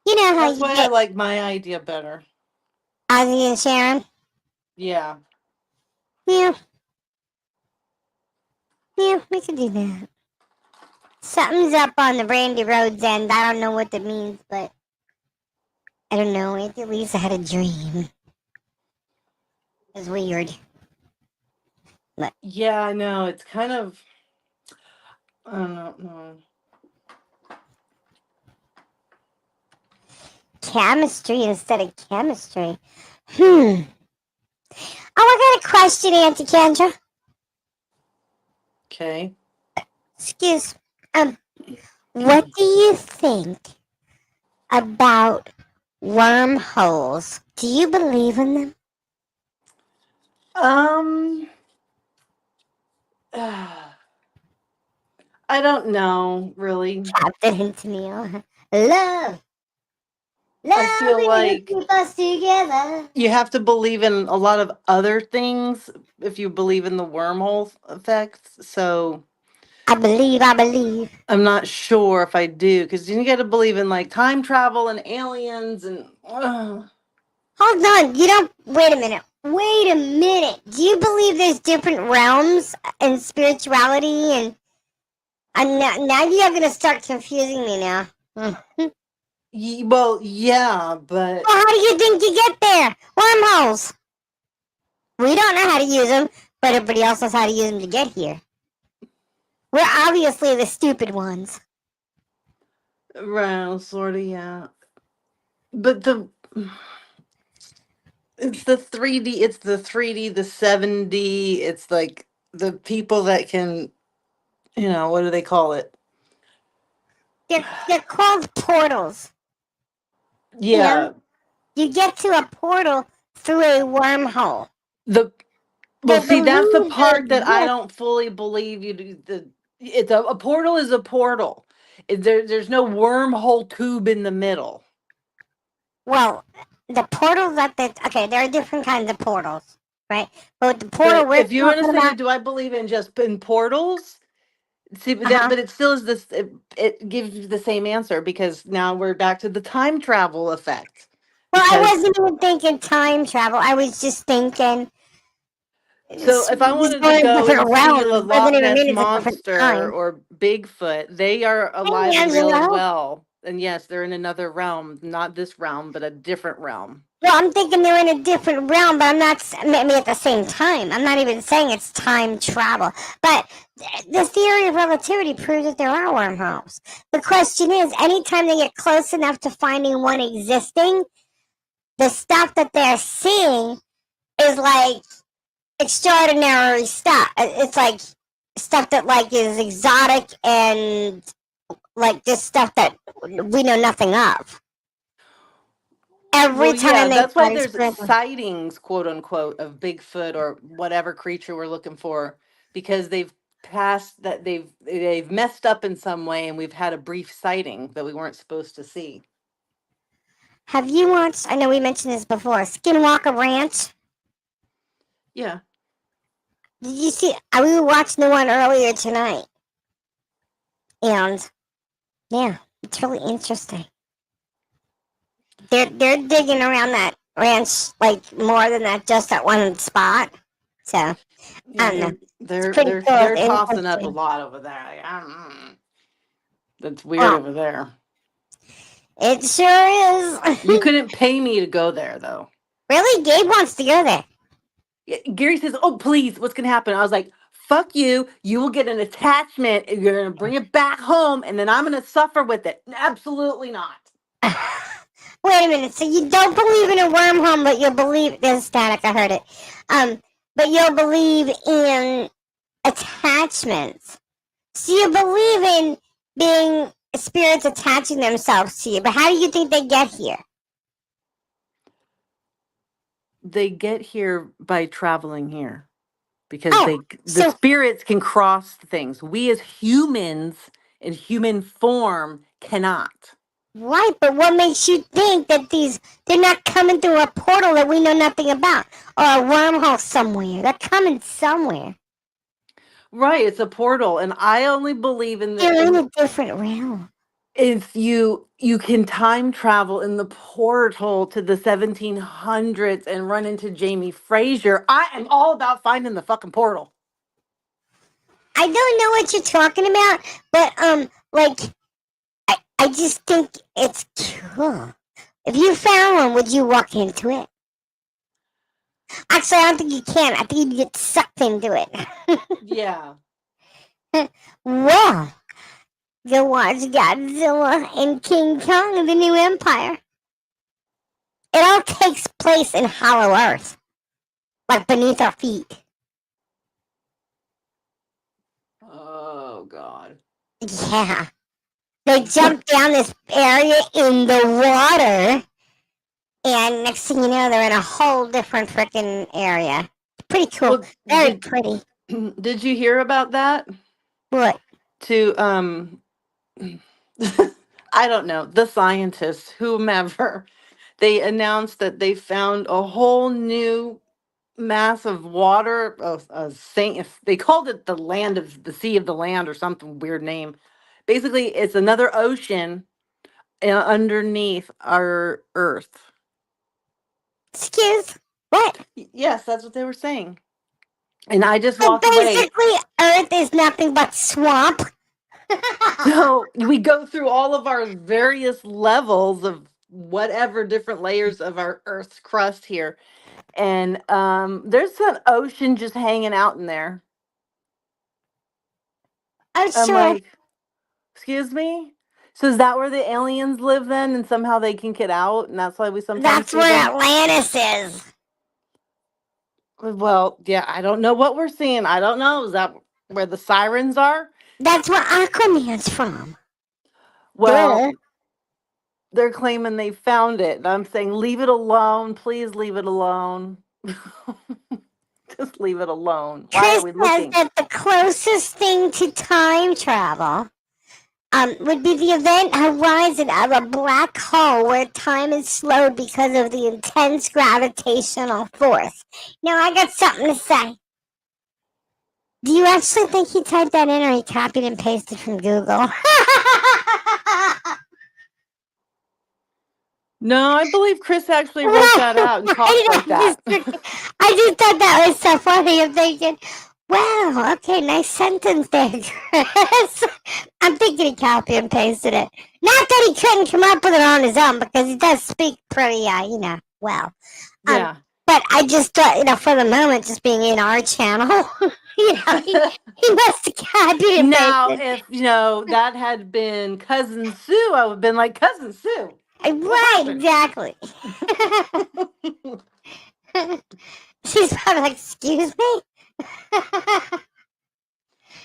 You know how That's you why I get like my idea better. Ozzy and Sharon. Yeah. Yeah. Yeah, we could do that. Something's up on the Randy Road's end. I don't know what that means, but I don't know. Auntie Lisa had a dream. It was weird. But Yeah, I know. It's kind of... I don't know. chemistry instead of chemistry. Oh, I got a question, Auntie Kendra. Okay. Excuse. What do you think about wormholes Do you believe in them? I don't know, really. Captain into me. Love. I Love feel is to like keep us together. you have to believe in a lot of other things if you believe in the wormhole effects. So I believe. I'm not sure if I do, because you got to believe in like time travel and aliens and. Hold on. You don't. Wait a minute. Wait a minute. Do you believe there's different realms in spirituality? And now you're going to start confusing me now. Well, yeah, but Well, how do you think you get there? Wormholes. We don't know how to use them, but everybody else knows how to use them to get here. We're obviously the stupid ones. right, sort of, yeah. But it's the 3D, it's the 3D, the 7D. It's like the people that can, what do they call it? They're called portals. Yeah, You get to a portal through a wormhole. the well, They see, that's the believe they part that I exist. don't fully believe you do. It's a portal is a portal. There's no wormhole tube in the middle. Well, the portals okay, there are different kinds of portals, right? But the portal But we're if you want to talking say, about, do I believe in just in portals? See, uh-huh. but it still is this. It gives you the same answer because now we're back to the time travel effect. Well, I Because wasn't even thinking time travel. I was just thinking so if I just wanted to going to go and different see the realms doesn't Loch even Ness mean it's a different monster time. or Bigfoot, they are Hey, alive and real as Angelo. well. And yes, they're in another realm, not this realm, but a different realm. Well, I'm thinking they're in a different realm, but I'm not. I mean, at the same time, I'm not even saying it's time travel. But the theory of relativity proves that there are wormholes. The question is, anytime they get close enough to finding one existing, the stuff that they're seeing is like extraordinary stuff. It's like stuff that like is exotic and like just stuff that we know nothing of. Every Well, yeah, time they that's why start there's experiencing. sightings, quote unquote, of Bigfoot or whatever creature we're looking for, because they've passed that they've messed up in some way, and we've had a brief sighting that we weren't supposed to see. Have you watched? I know we mentioned this before. Skinwalker Ranch. Yeah. Did you see? We were watching the one earlier tonight, and yeah, it's really interesting. They're digging around that ranch like more than that, just that one spot. So I Yeah, don't know. It's they're pretty they're cool. they're It's tossing up a interesting. lot over there. Like, I don't know. That's weird Well, over there. it sure You is. couldn't pay me to go there though. Really, Gabe wants to go there. Gary says, "Oh, please, what's gonna happen?" I was like, "Fuck you! You will get an attachment, and you're gonna bring it back home, and then I'm gonna suffer with it." Absolutely not. Wait a minute. So you don't believe in a wormhole, but you believe there's static. I heard it. But you'll believe in attachments. So you believe in being spirits attaching themselves to you. But how do you think they get here? They get here by traveling here because Oh, the so spirits can cross things. We as humans in human form cannot. right. But what makes you think that they're not coming through a portal that we know nothing about or a wormhole somewhere? They're coming somewhere. Right, it's a portal, and I only believe in They're in a different realm. if you can time travel in the portal to the 1700s and run into Jamie Fraser. I am all about finding the fucking portal. I don't know what you're talking about, but like I just think it's cool. If you found one, would you walk into it? Actually, I don't think you can. I think you get sucked into it. Yeah. Well, go watch Godzilla and King Kong of the New Empire. It all takes place in Hollow Earth, like beneath our feet. Oh God. Yeah. They jump down this area in the water And next thing you know, they're in a whole different freaking area. Pretty cool. Well, Very pretty. did you hear about that? What? To I don't know, the scientists, whomever, they announced that they found a whole new mass of water, of Saint. They called it the land of the sea of the land or something weird name. Basically, it's another ocean underneath our Earth. Excuse? What? Yes, that's what they were saying. And I just So walked away. basically, Earth is nothing but swamp. So we go through all of our various levels of whatever different layers of our Earth's crust here. And there's an ocean just hanging out in there. I'm I'm sure. like, excuse me? So is that where the aliens live then? And somehow they can get out? And that's why we sometimes That's see where them? Atlantis is. Well, yeah, I don't know what we're seeing. I don't know. Is that where the sirens are? That's where Aquaman's from. Well, Duh. they're claiming they found it. And I'm saying, leave it alone. Please leave it alone. Just leave it alone. Why Chris are we says looking? that the closest thing to time travel would be the event horizon of a black hole where time is slowed because of the intense gravitational force. Now, I got something to say. Do you actually think he typed that in or he copied and pasted from Google? No, I believe Chris actually wrote that out and talks like that. I just thought that was so funny. I'm thinking, wow, okay, nice sentence there, Chris. I'm thinking he copied and pasted it. Not that he couldn't come up with it on his own, because he does speak pretty, well. Yeah. But I just thought, for the moment, just being in our channel, he must have copied and Now, pasted. if, that had been Cousin Sue, I would have been like, Cousin Sue. Right, exactly. She's probably like, excuse me?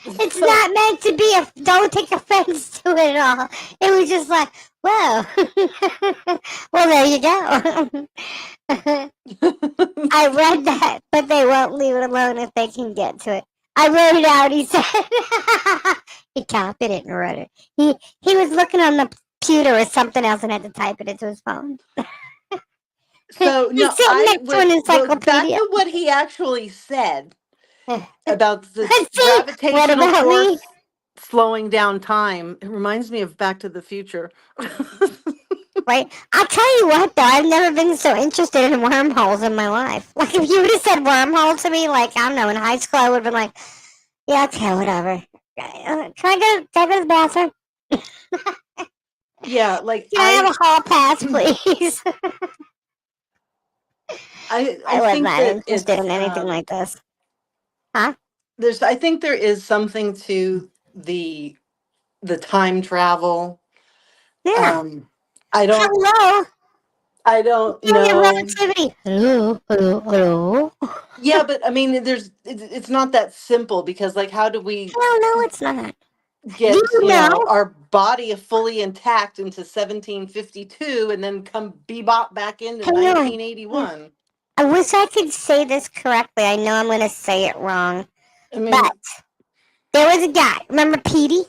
It's not meant to be don't take offense to it at all. It was just like, well, well, there you go. I read that, but they won't leave it alone if they can get to it. I wrote it out, he said. He copied it and wrote it. He was looking on the computer or something else and had to type it into his phone. So, no, He's sitting next to an back encyclopedia. to what he actually said about the Let's see, what gravitational about me? force slowing down time. It reminds me of Back to the Future. Right? I'll tell you what, though, I've never been so interested in wormholes in my life. Like, if you would have said wormhole to me, like, I don't know, in high school, I would have been like, yeah, okay, whatever. Can I go to the bathroom? Yeah, like Can I have a hall pass, please? I was think not that interested in anything like this. Huh? I think there is something to the time travel. Yeah. I don't Hello. know. Relativity. Hello. Yeah, but I mean, it's not that simple because, like, how do we No, it's not. get You know? our body fully intact into 1752 and then come bebop back into Hang on. 1981? I wish I could say this correctly. I know I'm going to say it wrong. I mean, But there was a guy. Remember Petey?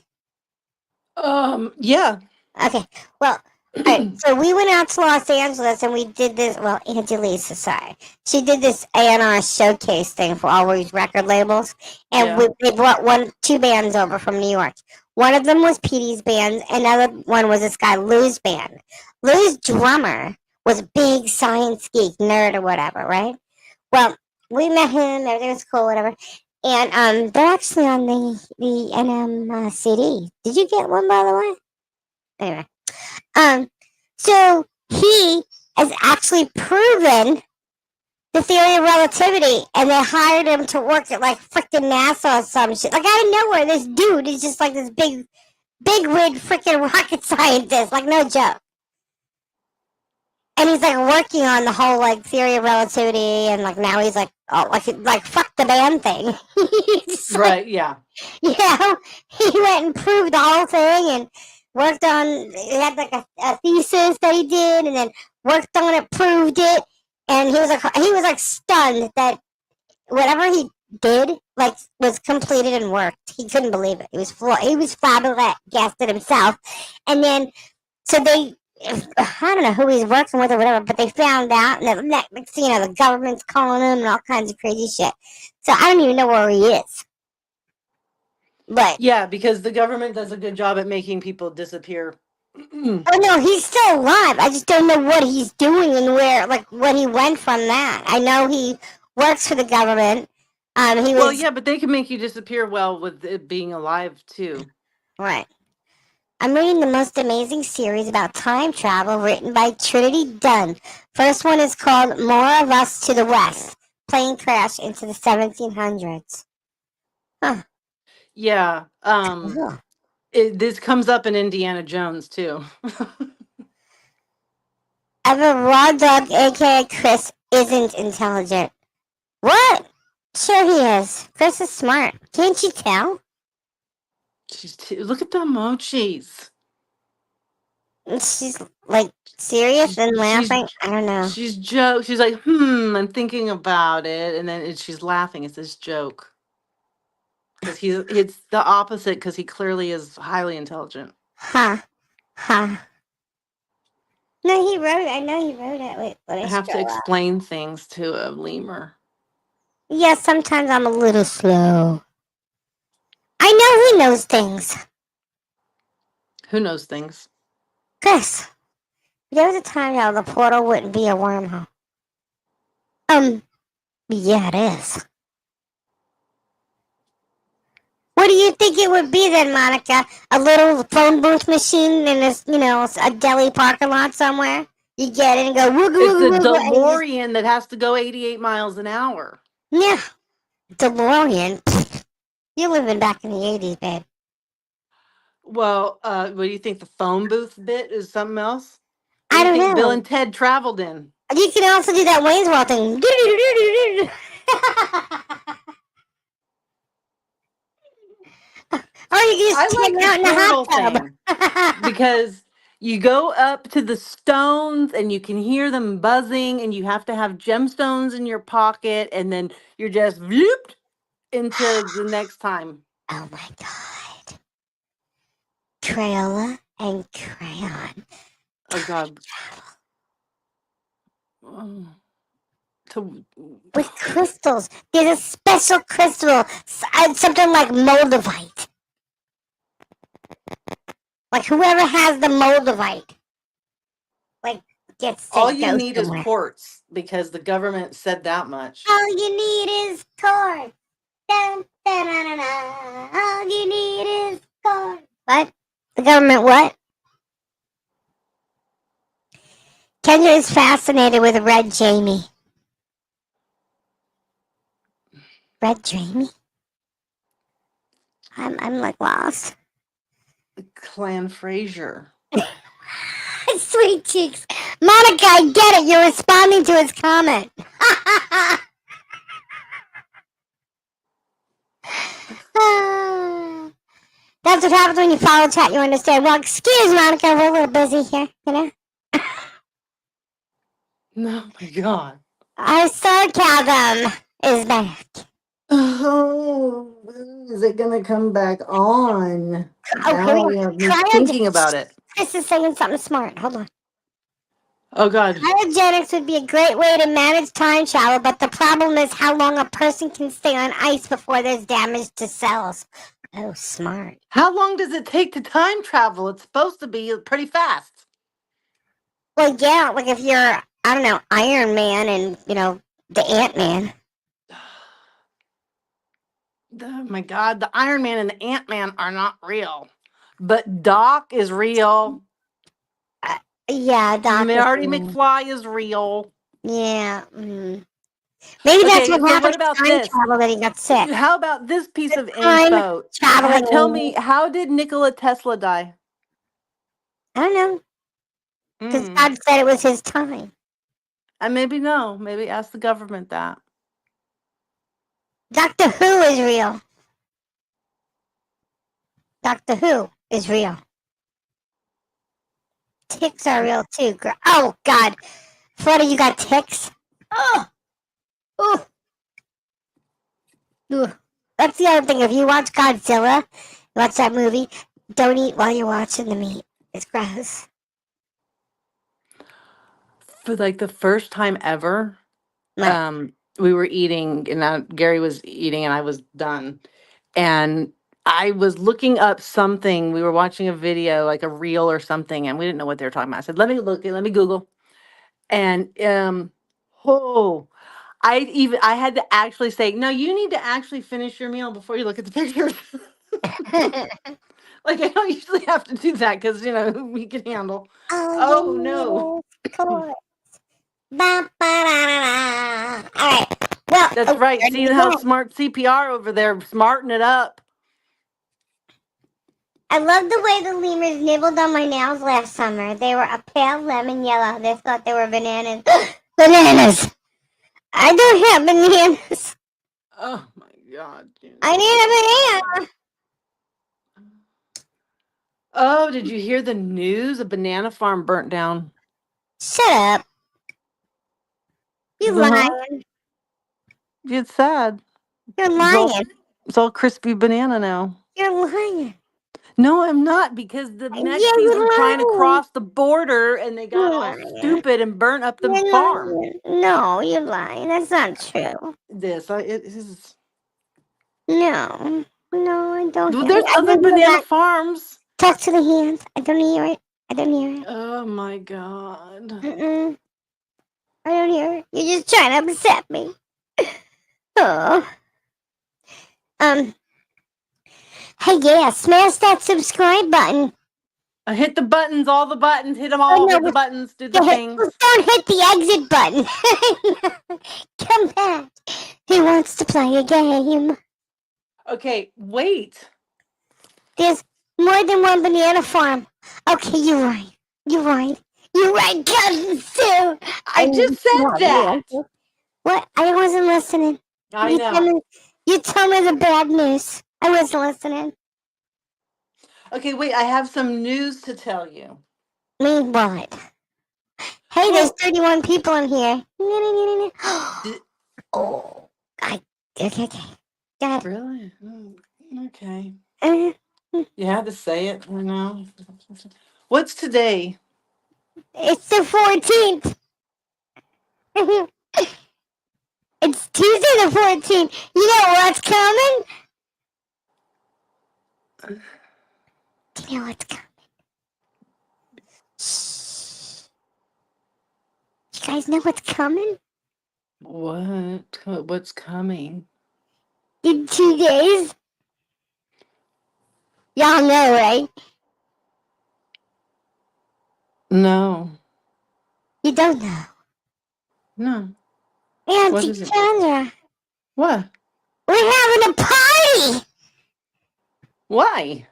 yeah. Okay. Well, all right. So we went out to Los Angeles and we did this. Well, Angelisa, sorry. She did this A&R showcase thing for all these record labels. And they brought two bands over from New York. One of them was Petey's band. Another one was this guy, Lou's band. Lou's drummer was a big science geek, nerd or whatever, right? Well, we met him. Everything was cool, whatever. And they're actually on the NM CD. Did you get one, by the way? Anyway. So he has actually proven the theory of relativity, and they hired him to work at like freaking NASA or some shit. Like out of nowhere, this dude is just like this big wig freaking rocket scientist. Like no joke. And he's like working on the whole like theory of relativity, and like now he's like, oh, like fuck the band thing. Right? Yeah. He went and proved the whole thing, and worked on. He had like a thesis that he did, and then worked on it, proved it, and he was like stunned that whatever he did like was completed and worked. He couldn't believe it. He was flabbergasted himself, and then so they. I don't know who he's working with or whatever, but they found out, and the government's calling him and all kinds of crazy shit. So I don't even know where he is. But Yeah, because the government does a good job at making people disappear. oh no, he's still alive. I just don't know what he's doing and where, like, what he went from that. I know he works for the government. He Well, was yeah, but they can make you disappear well with it being alive too. right. I'm reading the most amazing series about time travel written by Trinity Dunn. First one is called More of Us to the West. Plane crash into the 1700s. Huh. Yeah. Cool. This comes up in Indiana Jones too. I have a raw dog, aka Chris, isn't intelligent. What? Sure he is. Chris is smart. Can't you tell? Look at the emojis. She's like serious and She's laughing. I don't know. She's like, I'm thinking about it, and then she's laughing. It's this joke because it's the opposite because he clearly is highly intelligent. Huh. Huh. No, he wrote it. I know he wrote it. Wait, let I me have to scroll up. explain things to a lemur. Yeah, sometimes I'm a little slow. I know he knows things. Who knows things? Chris, there was a time how the portal wouldn't be a wormhole. Yeah, it is. What do you think it would be then, Monica? A little phone booth machine in a deli parking lot somewhere? You get it and go wooga It's a wooga wooga. And you just, DeLorean that has to go 88 miles an hour. yeah, DeLorean. You're living back in the 80s, babe. Well, what do you think? The phone booth bit is something else? What I do you don't think Bill know. and Ted traveled in? You can also do that Wayne's World thing. Or you can just I camp like the out in the portal hot thing tub. because you go up to the stones and you can hear them buzzing, and you have to have gemstones in your pocket, and then you're just whooped into the next time. Oh my god. Crayola and crayon. Oh God. Oh, With crystals. There's a special crystal. Something like moldavite. Like whoever has the moldavite. Like gets to all you go need is somewhere. quartz because the government said that much. All you need is corn. Dun, dun, dun, dun, dun. All you need is corn. What? The government what? Kendra is fascinated with Red Jamie. Red Jamie? I'm like lost. Clan Fraser. Sweet cheeks. Monica, I get it. You're responding to his comment. That's what happens when you follow chat, you understand. Well, excuse Monica, we're a little busy here, you know? Oh my God. Our sarcasm is back. Oh, is it gonna come back on? Oh, here we Now go. we have me thinking about it. Chris is saying something smart. Hold on. Oh God. Cryogenics would be a great way to manage time travel, but the problem is how long a person can stay on ice before there's damage to cells. Oh, smart. How long does it take to time travel? It's supposed to be pretty fast. Well, yeah, like if you're, I don't know, Iron Man and, the Ant-Man. Oh my God, the Iron Man and the Ant-Man are not real. But Doc is real. Yeah, Doc. Marty McFly is real. Yeah. Maybe that's Okay, what so what happened to about time this? travel that he got sick. How about this piece of Time info? Tell me, traveling. how did Nikola Tesla die? I don't know. Because Hmm. God said it was his time. And maybe no. Maybe ask the government that. Doctor Who is real. Doctor Who is real. Ticks are real too, girl. Oh God, Florida, you got ticks? Oh, oh, that's the other thing. If you watch Godzilla, watch that movie. Don't eat while you're watching the meat. It's gross. For like the first time ever, What? we were eating, and Gary was eating, and I was done. And I was looking up something. We were watching a video, like a reel or something, and we didn't know what they were talking about. I said, let me Google. And oh, I had to actually say, no, you need to actually finish your meal before you look at the pictures. Like I don't usually have to do that because we can handle. Oh no. Oh, yes, of course. Ba-ba-da-da-da. All right. Well, That's right. ready See to how go. smart CPR over there, smarting it up. I love the way the lemurs nibbled on my nails last summer. They were a pale lemon yellow. They thought they were bananas. Bananas! I don't have bananas. Oh my God. Dude. I need a banana. Oh, did you hear the news? A banana farm burnt down. Shut up. You Uh-huh. lying. It's sad. You're It's all, lying. it's all crispy banana now. You're lying. No, I'm not, because the Yeah, Mexicans were you're trying to lying. cross the border and they got You're all lying. stupid and burnt up the You're farm. lying. No, you're lying. That's not true. It is. No. No, I don't Well, hear it. there's I other don't hear banana that. farms. Talk to the hands. I don't hear it. I don't hear it. Oh my God. Mm-mm. I don't hear it. You're just trying to upset me. Oh. Hey, yeah, smash that subscribe button. I hit the buttons, all the buttons, hit them Oh, all, no, hit the buttons, do the things. don't hit the exit button. Come back. He wants to play a game. Okay, wait. There's more than one banana farm. Okay, you're right. You're right. You're right, cousin Sue. I just said that. What? I wasn't listening. I know. You told me the bad news. I wasn't listening. Okay, wait, I have some news to tell you. Me what? Hey, there's 31 people in here. Oh, okay. Go ahead. Really? Okay. Uh, You had to say it, I know. What's today? It's the 14th. It's Tuesday the 14th. You know what's coming? Do you know what's coming? Shh. You guys know what's coming? What? What's coming? In 2 days? Y'all know, right? No. You don't know. No. What Auntie is it? Sandra, What? we're having a party! Why?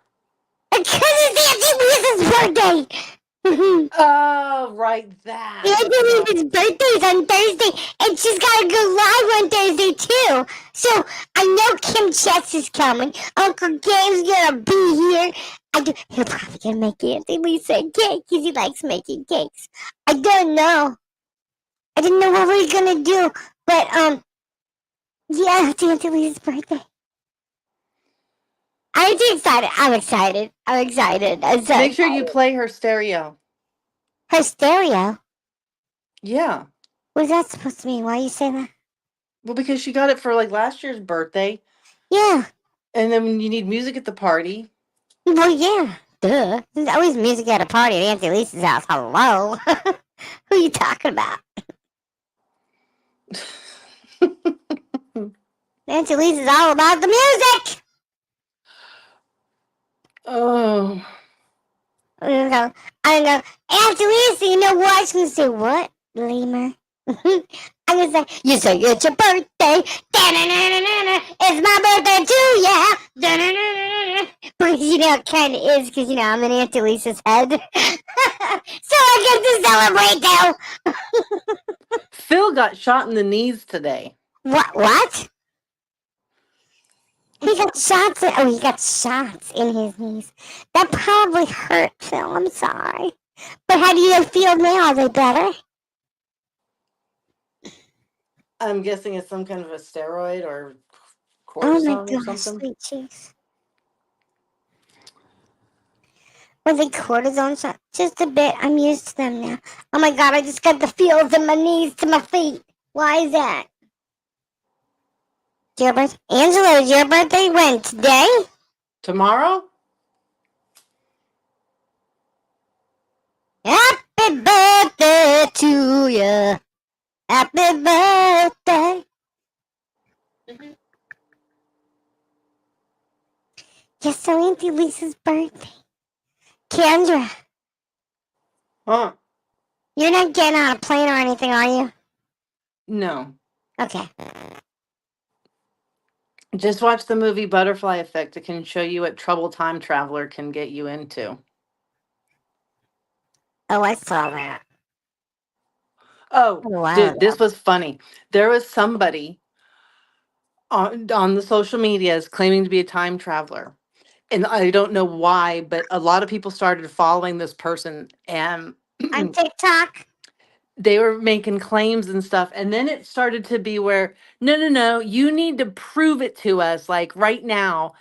Because it's Auntie Lisa's birthday! Oh, right, that. Auntie Lisa's birthday's on Thursday, and she's gotta go live on Thursday too. So I know Kim Chess is coming. Uncle Gabe's gonna be here. He'll probably gonna make Auntie Lisa a cake because he likes making cakes. I don't know. I didn't know what we were gonna do, but yeah, it's Auntie Lisa's birthday. I'm excited. I'm excited. I'm excited. I'm so Make sure you excited. play her stereo. Her stereo. Yeah. What's that supposed to mean? Why you say that? Well, because she got it for like last year's birthday. Yeah. And then you need music at the party. Well, yeah. Duh. There's always music at a party at Auntie Lisa's house. Hello. Who are you talking about? Auntie Lisa's all about the music. Oh. I'm gonna go, Auntie Lisa, you know what? She's gonna say, what? Lemur. I'm gonna say, you say it's your birthday. Da-na-na-na-na-na. It's my birthday too, yeah. Da-na-na-na-na-na. Because you know it kind of is, because you know I'm in Auntie Lisa's head. So I get to celebrate though. Phil got shot in the knees today. What? He got shots. He got shots in his knees. That probably hurt, Phil. I'm sorry. But how do you feel now? Are they better? I'm guessing it's some kind of a steroid or Oh my cortisone or gosh, something. sweet cheeks. Were they cortisone shots? Just a bit. I'm used to them now. Oh my god, I just got the feels in my knees to my feet. Why is that? Angela, is your birthday when? Today? Tomorrow? Happy birthday to you. Happy birthday. Yes, so Auntie Lisa's birthday. Kendra, Huh? you're not getting on a plane or anything, are you? No. Okay. Just watch the movie Butterfly Effect. It can show you what trouble time traveler can get you into. Oh, I saw that. Oh, A while dude, this ago. was funny. There was somebody on the social medias claiming to be a time traveler. And I don't know why, but a lot of people started following this person and On TikTok? they were making claims and stuff. And then it started to be where, no, you need to prove it to us, like right now.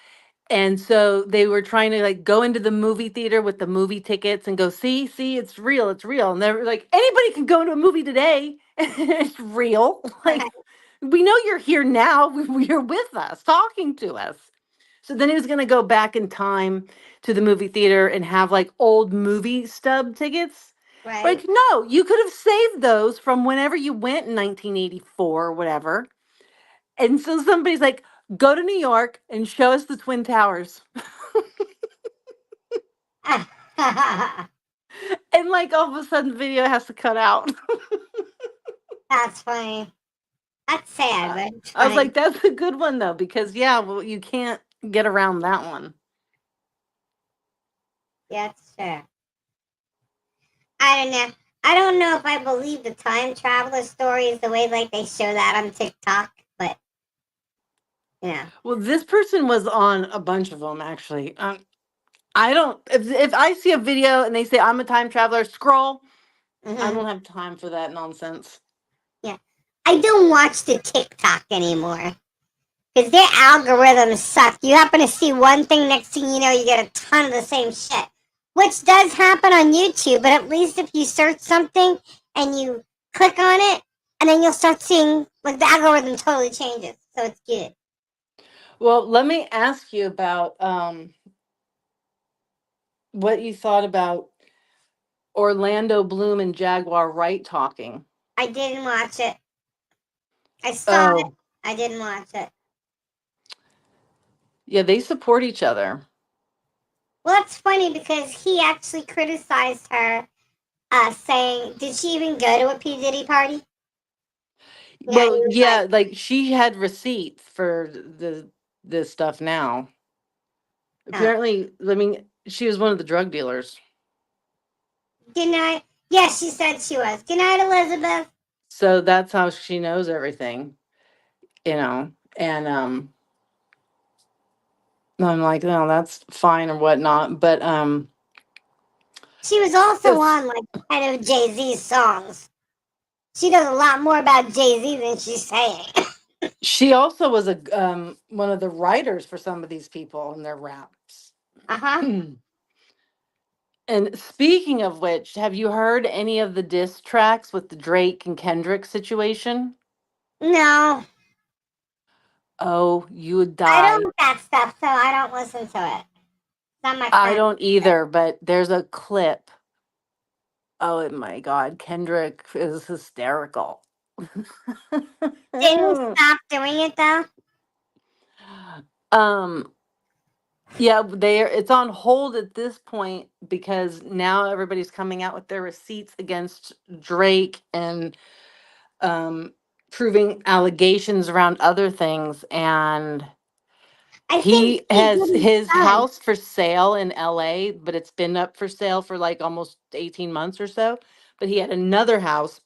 And so they were trying to like go into the movie theater with the movie tickets and go, see, it's real, it's real. And they're like, anybody can go to a movie today. It's real. Like, we know you're here now. You're with us, talking to us. So then he was going to go back in time to the movie theater and have like old movie stub tickets. Right. Like, no, you could have saved those from whenever you went in 1984 or whatever. And so somebody's like, go to New York and show us the Twin Towers. And like all of a sudden, video has to cut out. That's funny. That's sad, but it's I was funny. like, that's a good one though, because yeah, well, you can't get around that one. Yeah, it's true. I don't know. I don't know if I believe the time traveler stories the way like they show that on TikTok, but yeah. Well, this person was on a bunch of them actually. I don't. If I see a video and they say I'm a time traveler, scroll. I don't have time for that nonsense. Yeah. I don't watch the TikTok anymore because their algorithms suck. You happen to see one thing, next thing you know, you get a ton of the same shit, which does happen on YouTube. But at least if you search something and you click on it, and then you'll start seeing like the algorithm totally changes. So it's good. Well, let me ask you about what you thought about Orlando Bloom and Jaguar Wright talking. I didn't watch it. I saw it. Oh, I didn't watch it. yeah, they support each other. Well, it's funny because he actually criticized her, saying, "Did she even go to a P Diddy party?" Yeah, Well, he was like, yeah, like she had receipts for this stuff now. "Oh, Apparently, I mean, she was one of the drug dealers. good night." Yeah, she said she was. Good night, Elizabeth. So that's how she knows everything, you know. And I'm like, no, that's fine or whatnot. But She was also it's on like kind of Jay Z's songs. She does a lot more about Jay Z than she's saying. she also was a one of the writers for some of these people in their raps. Uh-huh. And speaking of which, have you heard any of the diss tracks with the Drake and Kendrick situation? No, Oh, you would I die. don't that stuff, so I don't listen to it. It's not my I friend. don't either, but there's a clip. Oh my God, Kendrick is hysterical. Didn't stop doing it though. um, yeah, it's on hold at this point because now everybody's coming out with their receipts against Drake and um proving allegations around other things. And I think he P has Diddy's his son. house for sale in LA, but it's been up for sale for like almost 18 months or so. But he had another house,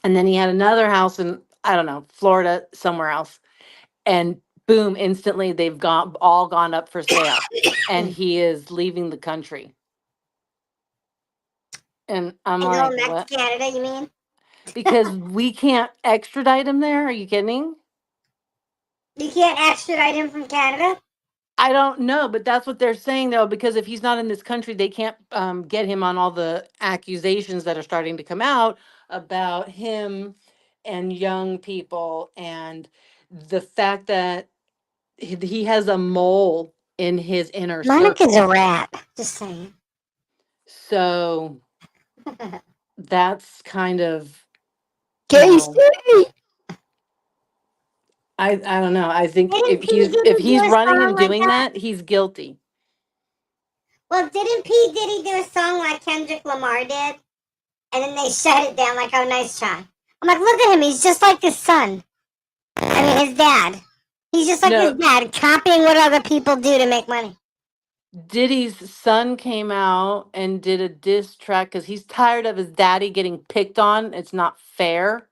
and then he had another house in, I don't know, Florida, somewhere else. And boom, instantly they've all gone up for sale. And he is leaving the country. And I'm And going like, back what? to Canada, you mean? Because we can't extradite him there? Are you kidding? You can't extradite him from Canada? I don't know, but that's what they're saying though. Because if he's not in this country, they can't get him on all the accusations that are starting to come out about him and young people, and the fact that he has a mole in his inner Monica's a circle. rat. Just saying. So that's kind of, you Casey! know, I don't know. I think Didn't P. if Diddy do he's a running song and like doing that? that, he's guilty. Well, didn't P. Diddy do a song like Kendrick Lamar did? And then they shut it down like, oh, nice try. I'm like, look at him. He's just like his son. I mean, his dad. He's just like his No, dad, copying what other people do to make money. Diddy's son came out and did a diss track because he's tired of his daddy getting picked on. It's not fair,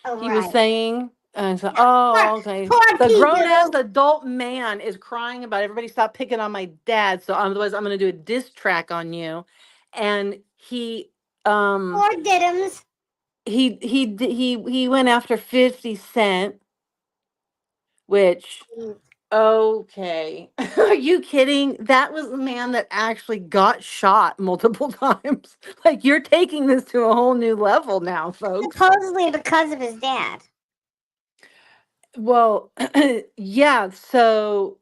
Oh, he was right. saying. And so, Poor, oh, okay. poor The P. grown ass Doodle. adult man is crying about everybody stop picking on my dad. So otherwise, I'm going to do a diss track on you. And um Poor Diddums. he went after 50 Cent, which, okay. Are you kidding? That was a man that actually got shot multiple times. Like, you're taking this to a whole new level now, folks. Supposedly because of his dad. Well, yeah, so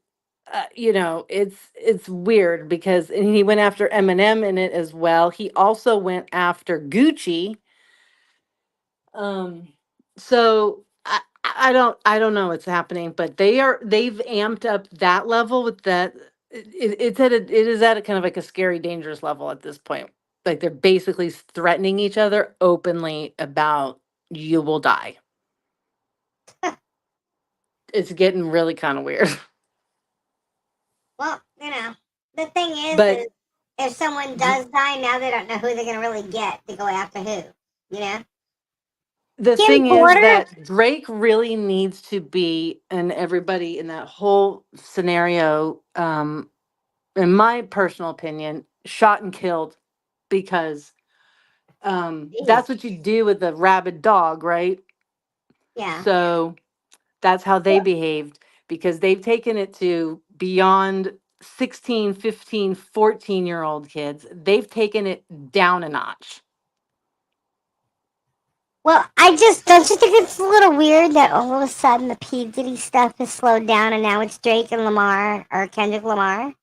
it's weird because and he went after Eminem in it as well. He also went after Gucci. Um, so I don't know what's happening, but they've amped up that level with that. It is at a kind of like a scary, dangerous level at this point. Like they're basically threatening each other openly about you will die. It's getting really kind of weird. Well, the thing is But if someone th- does die, now they don't know who they're going to really get to go after who. You know? the Kim thing is Porter? that Drake really needs to be, and everybody in that whole scenario, in my personal opinion, shot and killed because Jeez. that's what you do with a rabid dog, right? Yeah. So that's how they behaved because they've taken it to beyond 16, 15, 14-year-old kids. They've taken it down a notch. Well, I just don't you think it's a little weird that all of a sudden the P Diddy stuff has slowed down and now it's Drake and Lamar or Kendrick Lamar?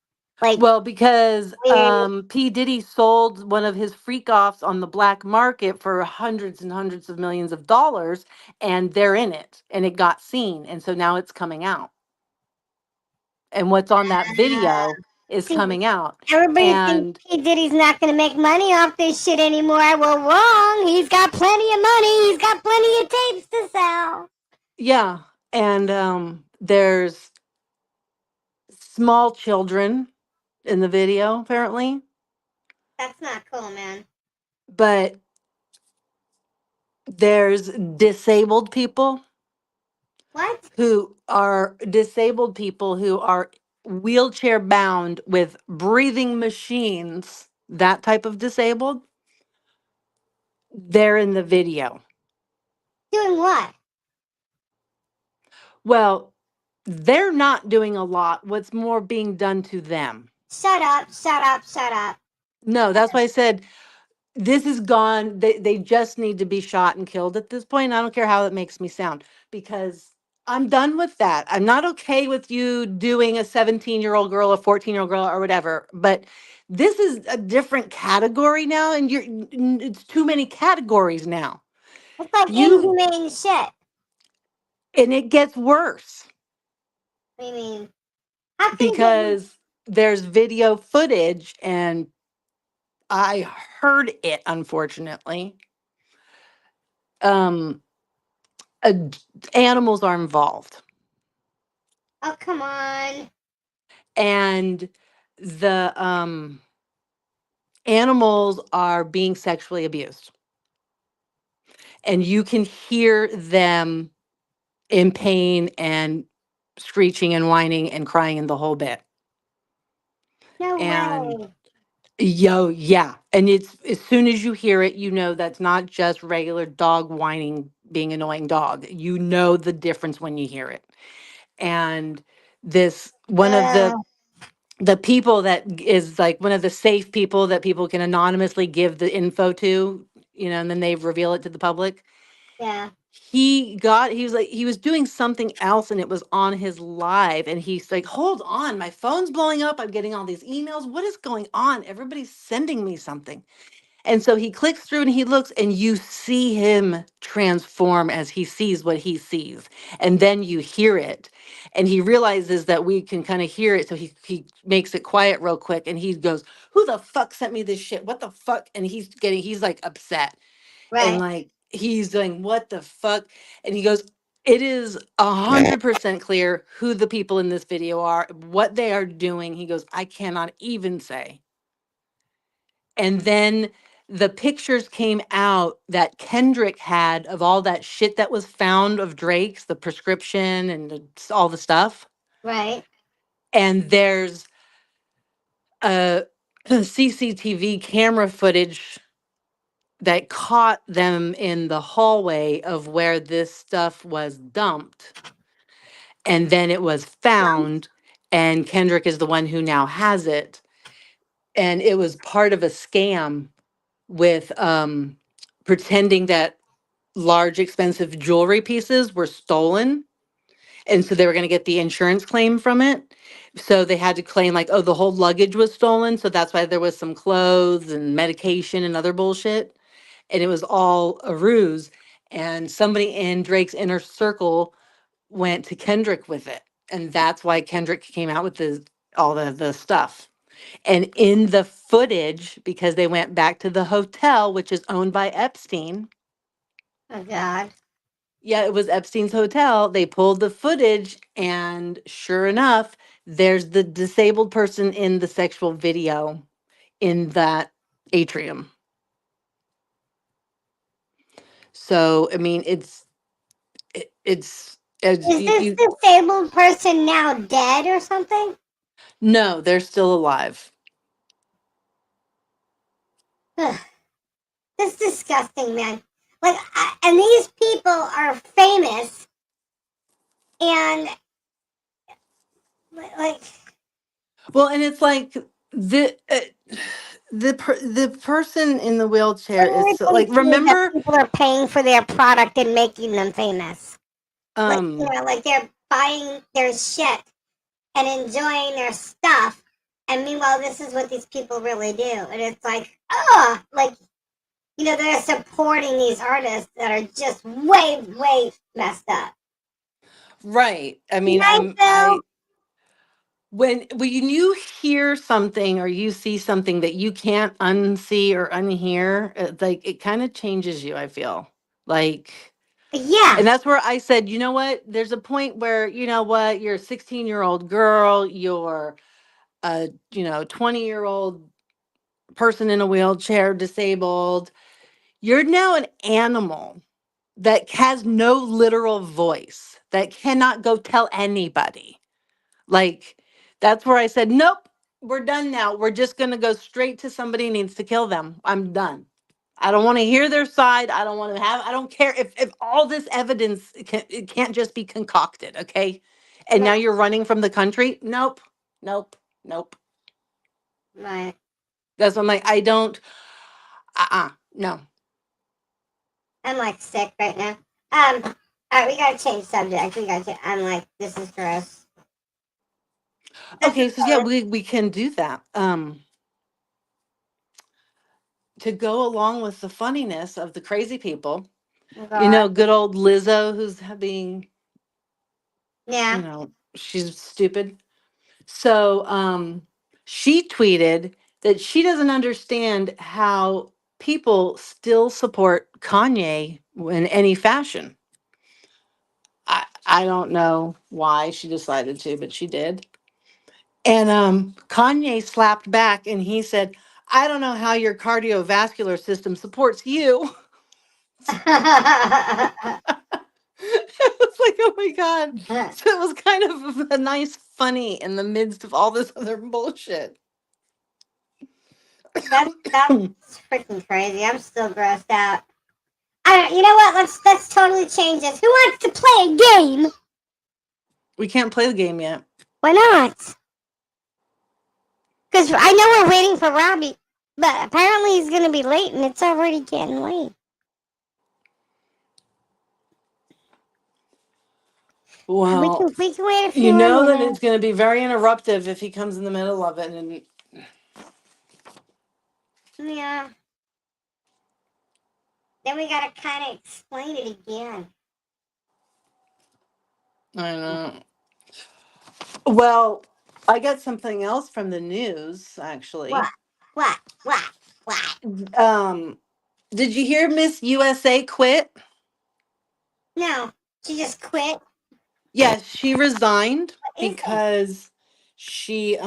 Like Well, because weird. P. Diddy sold one of his freak offs on the black market for hundreds and hundreds of millions of dollars, and they're in it, and it got seen. And so now it's coming out. And what's on that video is See, coming out. everybody thinks And P Diddy's not going to make money off this shit anymore. Well, wrong. He's got plenty of money. He's got plenty of tapes to sell. yeah, and there's small children in the video, apparently, That's not cool, man. but there's disabled people What? who are wheelchair bound with breathing machines, that type of disabled. They're in the video. Doing what? Well, they're not doing a lot. What's more being done to them? Shut up, shut up, shut up. No, that's why I said this is gone. They just need to be shot and killed at this point. I don't care how it makes me sound because I'm done with that. I'm not okay with you doing a 17-year-old girl, a 14-year-old girl, or whatever. But this is a different category now, and it's too many categories now. It's like You inhumane shit. and it gets worse I mean, how can you because there's video footage, and I heard it, unfortunately. Um, uh, Animals are involved, Oh, come on. and the animals are being sexually abused, and you can hear them in pain and screeching and whining and crying and the whole bit. No And way. Yeah. And it's as soon as you hear it, you know that's not just regular dog whining, being annoying dog. You know the difference when you hear it. And this one of Uh, the people that is like one of the safe people that people can anonymously give the info to, and then they reveal it to the public. yeah. He was doing something else and it was on his live and he's like, hold on, my phone's blowing up. I'm getting all these emails. What is going on? Everybody's sending me something. And so he clicks through and he looks and you see him transform as he sees what he sees. And then you hear it. And he realizes that we can kind of hear it. So he makes it quiet real quick and he goes, who the fuck sent me this shit? What the fuck? And he's like upset and Right. like he's doing what the fuck, and he goes, it is 100% clear who the people in this video are, what they are doing. He goes, I cannot even say. And then the pictures came out that Kendrick had of all that shit that was found of Drake's, the prescription and all the stuff. Right. And there's a CCTV camera footage that caught them in the hallway of where this stuff was dumped. And then it was found, and Kendrick is the one who now has it. And it was part of a scam with pretending that large, expensive jewelry pieces were stolen. And so they were going to get the insurance claim from it. So they had to claim, like, oh, the whole luggage was stolen. So that's why there was some clothes and medication and other bullshit, and it was all a ruse. And somebody in Drake's inner circle went to Kendrick with it. And that's why Kendrick came out with all the stuff. And in the footage, because they went back to the hotel, which is owned by Epstein. Oh God. Yeah, it was Epstein's hotel. They pulled the footage, and sure enough, there's the disabled person in the sexual video in that atrium. So, I mean, it's Is this disabled person now dead or something? no, they're still alive. Ugh, this is disgusting, man. Like, and these people are famous, and like, Well, and it's like the person in the wheelchair is so, everything like, to me that remember, people are paying for their product and making them famous. Like, um like they're buying their shit and enjoying their stuff. And meanwhile, this is what these people really do. And it's like, like, they're supporting these artists that are just way, way messed up. right. I mean, Right, Bill? when you hear something or you see something that you can't unsee or unhear, like it kind of changes you, I feel. Like, Yeah. and that's where I said, you know what? There's a point where, you know what, you're a 16-year-old girl, you're a 20-year-old person in a wheelchair, disabled. You're now an animal that has no literal voice, that cannot go tell anybody. Like, that's where I said, nope, we're done now. We're just going to go straight to somebody who needs to kill them. I'm done. I don't want to hear their side. I don't care if all this evidence it can't just be concocted. Okay. And now Right. you're running from the country. Nope, nope, nope. Right. That's what I'm like, I don't, no. I'm like sick right now. All right, we gotta change subject. I'm like, this is gross. This is Okay. So yeah, we can do that. To go along with the funniness of the crazy people, God. good old Lizzo, who's being, Yeah. she's stupid. So she tweeted that she doesn't understand how people still support Kanye in any fashion. I don't know why she decided to, but she did. And Kanye slapped back and he said, I don't know how your cardiovascular system supports you. It was like, oh my God. So it was kind of a nice funny in the midst of all this other bullshit. That's freaking crazy. I'm still grossed out. You know what? Let's totally change this. Who wants to play a game? We can't play the game yet. Why not? Because I know we're waiting for Robbie, but apparently he's gonna be late, and it's already getting late. Well, we can wait a few you more know that minutes. it's going to be very interruptive if he comes in the middle of it. And Yeah. Then we gotta kind of explain it again. I know. Well, I got something else from the news, actually. What? Did you hear Miss USA quit? No, she just quit. Yes, she resigned What is that? because she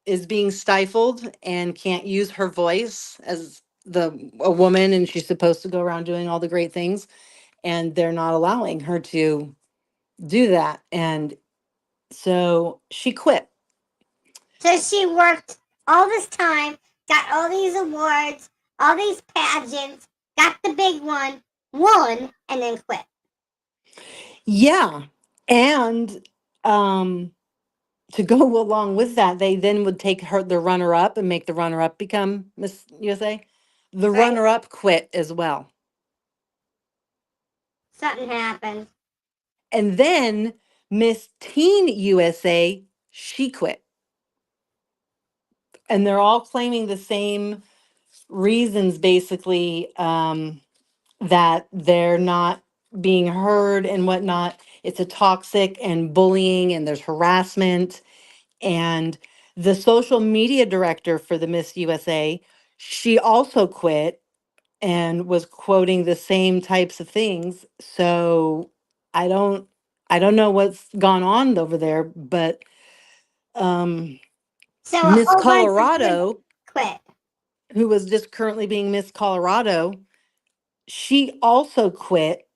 is being stifled and can't use her voice as a woman, and she's supposed to go around doing all the great things, and they're not allowing her to do that. And so she quit. So she worked all this time, got all these awards, all these pageants, got the big one, won, and then quit. Yeah. And to go along with that, they then would take her the runner up and make the runner up become Miss USA. The Right? runner up quit as well. Something happened. And then Miss Teen USA, she quit. And they're all claiming the same reasons, basically, that they're not being heard and whatnot. It's a toxic and bullying, and there's harassment. And the social media director for the Miss USA, she also quit and was quoting the same types of things. So I don't I don't know what's gone on over there, but um So a Miss whole bunch of women Colorado, quit. who was just currently being Miss Colorado, she also quit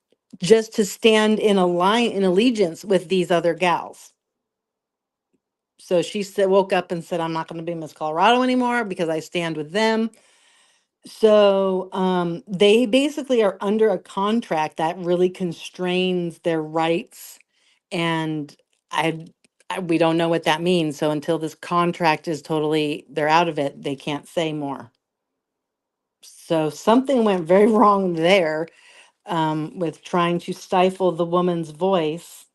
just to stand in a line in allegiance with these other gals. So she said, woke up and said, I'm not going to be Miss Colorado anymore because I stand with them. So they basically are under a contract that really constrains their rights. And I, we don't know what that means. So until this contract is totally, they're out of it, they can't say more. So something went very wrong there with trying to stifle the woman's voice.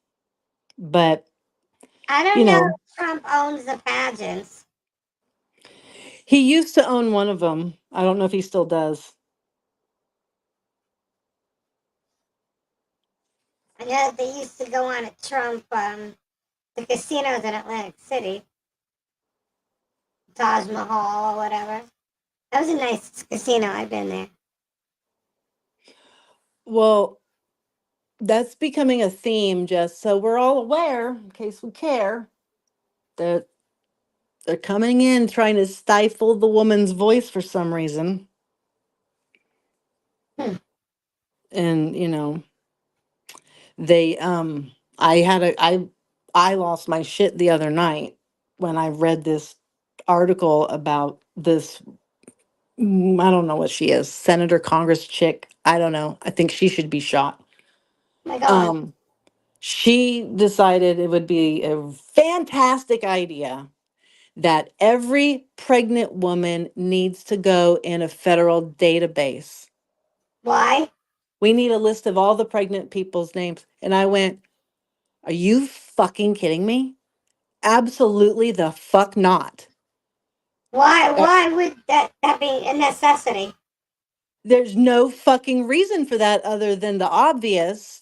But, I don't you know know, if Trump owns the pageants. he used to own one of them. I don't know if he still does. I know that they used to go on at Trump, the casinos in Atlantic City, Taj Mahal or whatever. That was a nice casino. I've been there. Well, that's becoming a theme, just so we're all aware, in case we care, that they're coming in trying to stifle the woman's voice for some reason. Hmm. And, you know, they I lost my shit the other night when I read this article about this I don't know what she is, Senator Congress chick. I don't know. I think she should be shot. My God. Um she decided it would be a fantastic idea that every pregnant woman needs to go in a federal database. Why? We need a list of all the pregnant people's names. And I went, are you fucking kidding me? Absolutely the fuck not. Why? Uh, Why would that be a necessity? There's no fucking reason for that other than the obvious,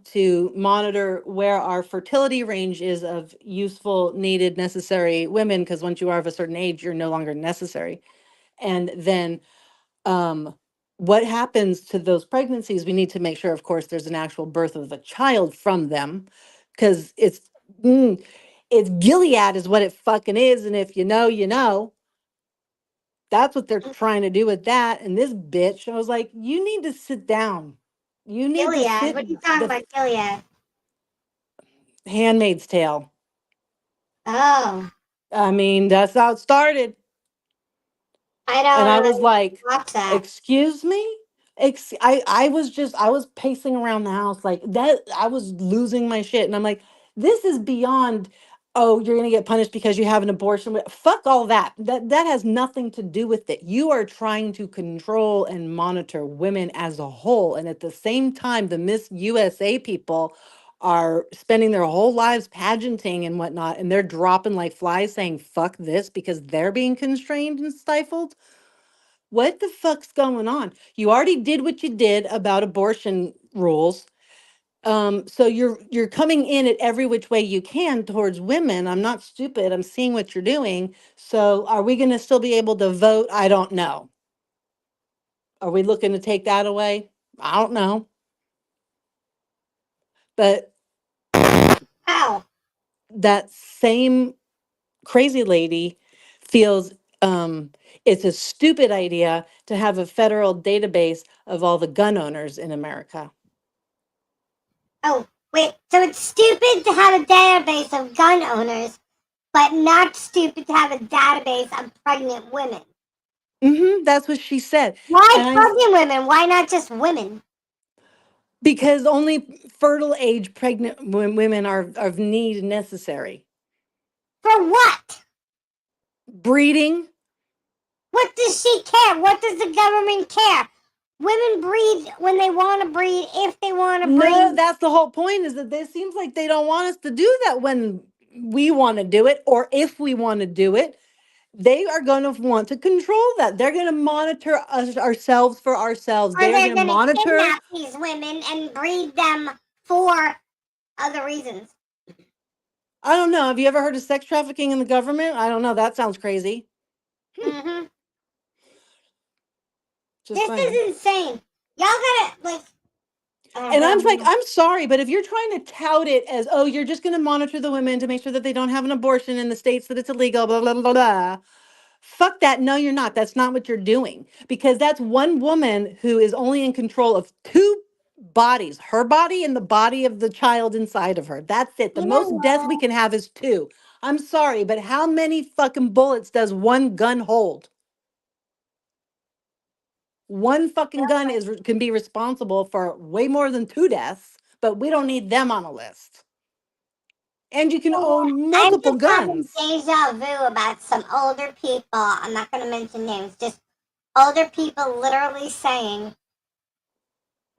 to monitor where our fertility range is of useful, needed, necessary women, because once you are of a certain age, you're no longer necessary. And then what happens to those pregnancies? We need to make sure, of course, there's an actual birth of a child from them, because it's Gilead is what it fucking is, and if you know, you know. That's what they're trying to do with that. And this bitch, I was like, you need to sit down. You need to Gilead. sit What are you talking the about, Gilead? Handmaid's Tale. Oh. I mean, that's how it started. I And I don't was like, watch that. excuse me? I was pacing around the house like that. I was losing my shit. And I'm like, this is beyond, oh, you're gonna get punished because you have an abortion. Fuck all that. That has nothing to do with it. You are trying to control and monitor women as a whole. And at the same time, the Miss USA people are spending their whole lives pageanting and whatnot, and they're dropping like flies saying fuck this because they're being constrained and stifled. What the fuck's going on? You already did what you did about abortion rules. So you're coming in at every which way you can towards women. I'm not stupid. I'm seeing what you're doing. So are we going to still be able to vote? I don't know. Are we looking to take that away? I don't know. But How? that same crazy lady feels it's a stupid idea to have a federal database of all the gun owners in America. Oh, wait. So it's stupid to have a database of gun owners, but not stupid to have a database of pregnant women. That's what she said. Why And pregnant women? Why not just women? because only fertile age pregnant women are of need and necessary. For what? Breeding? What does she care? What does the government care? Women breed when they want to breed, if they want to No, breed. that's the whole point is that it seems like they don't want us to do that when we want to do it or if we want to do it. They are going to want to control that. They're going to monitor us ourselves for ourselves. Or They're they're going to going to monitor. kidnap these women and breed them for other reasons. I don't know. Have you ever heard of sex trafficking in the government? I don't know. That sounds crazy. Mm-hmm. Just This saying. is insane. Y'all gotta, like... And I'm like, I'm sorry, but if you're trying to tout it as, oh, you're just going to monitor the women to make sure that they don't have an abortion in the states that it's illegal, blah, blah, blah, blah. Fuck that. No, you're not. That's not what you're doing. Because that's one woman who is only in control of two bodies, her body and the body of the child inside of her. That's it. The You know most death we what? can have is two. I'm sorry, but how many fucking bullets does one gun hold? One fucking gun can be responsible for way more than two deaths, but we don't need them on a list. And you can own I'm multiple just having guns. deja vu about some older people. I'm not going to mention names. Just older people literally saying,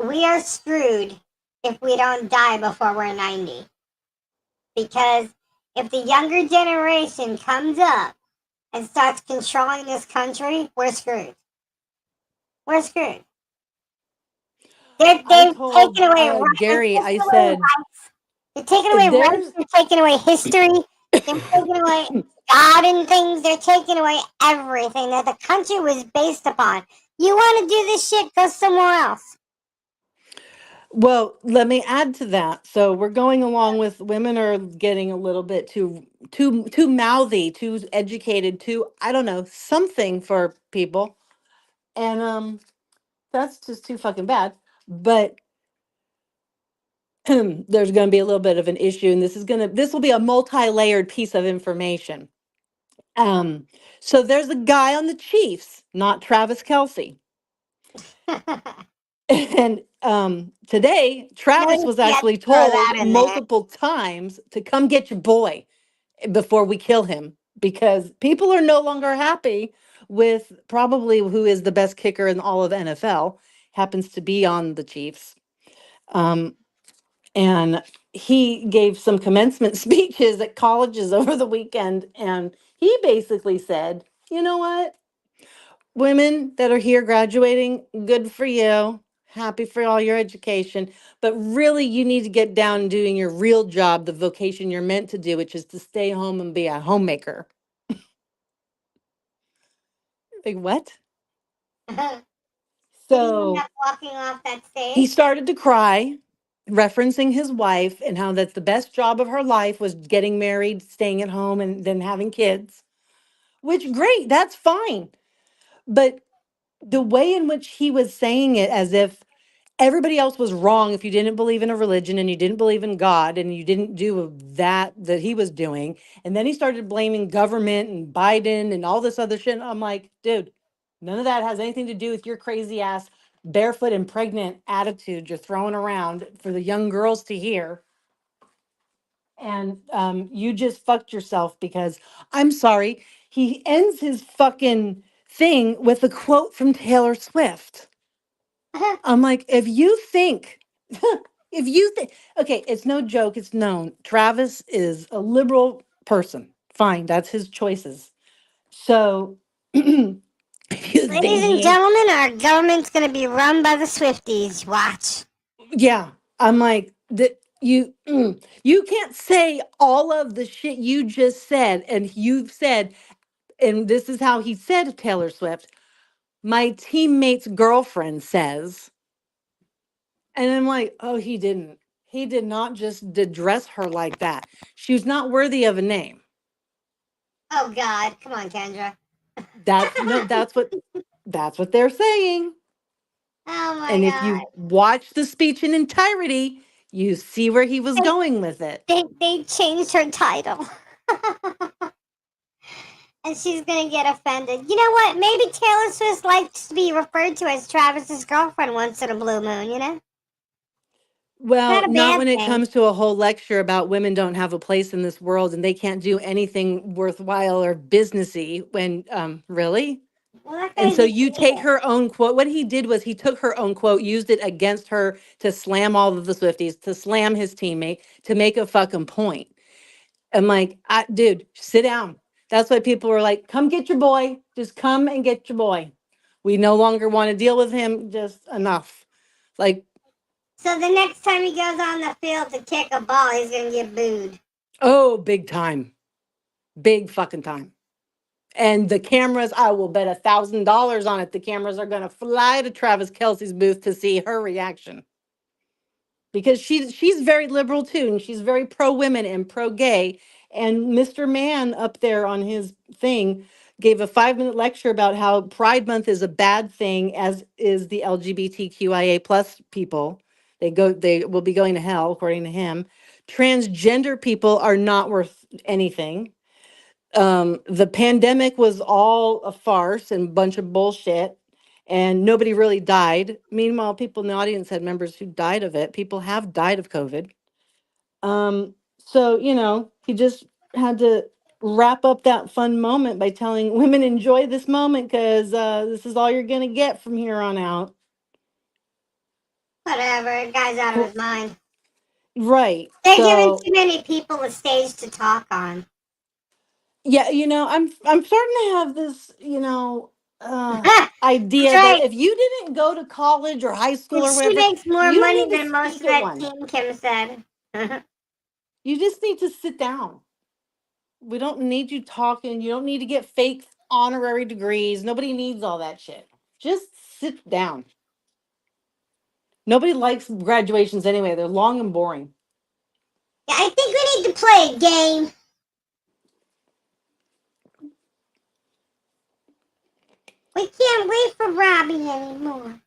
we are screwed if we don't die before we're 90. Because if the younger generation comes up and starts controlling this country, we're screwed. We're screwed. I They're told taking away Gary, I said, they're taking away rights. there's, They're taking away history. They're taking away God and things. They're taking away everything that the country was based upon. You want to do this shit? Go somewhere else. well, let me add to that. So we're going along with women are getting a little bit too mouthy, too educated, too, I don't know, something for people. And that's just too fucking bad. But there's going to be a little bit of an issue, and this will be a multi-layered piece of information. Um, so there's a guy on the Chiefs, not Travis Kelsey. And today, Travis Notice was you had actually to throw that told in there. multiple times to come get your boy before we kill him because people are no longer happy with probably who is the best kicker in all of NFL, happens to be on the Chiefs. Um, and he gave some commencement speeches at colleges over the weekend. And he basically said, you know what? Women that are here graduating, good for you. Happy for all your education. But really, you need to get down and doing your real job, the vocation you're meant to do, which is to stay home and be a homemaker. Like, what? Did he end So up walking off that he stage? started to cry, referencing his wife and how that's the best job of her life was getting married, staying at home, and then having kids. Which, great, that's fine. But the way in which he was saying it as if everybody else was wrong if you didn't believe in a religion and you didn't believe in God and you didn't do that he was doing. And then he started blaming government and Biden and all this other shit. I'm like, dude, None of that has anything to do with your crazy ass barefoot and pregnant attitude you're throwing around for the young girls to hear. And you just fucked yourself because I'm sorry. He ends his fucking thing with a quote from Taylor Swift. I'm like, if you think, okay, it's no joke, it's known. Travis is a liberal person. Fine, that's his choices. So, if you think Ladies and he ain't, gentlemen, our government's going to be run by the Swifties. Watch. yeah, I'm like, that you can't say all of the shit you just said, and you've said, and this is how he said Taylor Swift, my teammate's girlfriend says. And I'm like, oh, he didn't. He did not just address her like that. She was not worthy of a name. Oh, God. Come on, Kendra. That's that's what they're saying. Oh, my And if God. you watch the speech in entirety, you see where he was going with it. They changed her title. And she's going to get offended. You know what? Maybe Taylor Swift likes to be referred to as Travis's girlfriend once in a blue moon, you know? Well, Not a not bad when it thing. comes to a whole lecture about women don't have a place in this world and they can't do anything worthwhile or businessy when really? Well, that And guy's so an you take idiot. her own quote. What he did was he took her own quote, used it against her to slam all of the Swifties, to slam his teammate, to make a fucking point. I'm like, dude, sit down. That's why people were like, come get your boy. Just come and get your boy. We no longer want to deal with him. Just enough. Like, So the next time he goes on the field to kick a ball, he's going to get booed. oh, big time. Big fucking time. And the cameras, I will bet $1,000 on it. The cameras are going to fly to Travis Kelsey's booth to see her reaction. Because she's very liberal too, and she's very pro women and pro gay. And Mr. Man up there on his thing gave a 5-minute lecture about how Pride Month is a bad thing, as is the LGBTQIA plus people. They will be going to hell, according to him. Transgender people are not worth anything. The pandemic was all a farce and a bunch of bullshit, and nobody really died. Meanwhile, people in the audience had members who died of it. People have died of COVID. So, he just had to wrap up that fun moment by telling women, enjoy this moment because this is all you're going to get from here on out. Whatever. The guy's out of his mind. Right. They're giving So, too many people a stage to talk on. yeah, I'm starting to have this, That's idea that right. if you didn't go to college or high school And or she whatever, makes more you don't money need to than most speak of at that one. team, Kim said. You just need to sit down. We don't need you talking. You don't need to get fake honorary degrees. Nobody needs all that shit. Just sit down. Nobody likes graduations anyway. They're long and boring. Yeah, I think we need to play a game. We can't wait for Robbie anymore.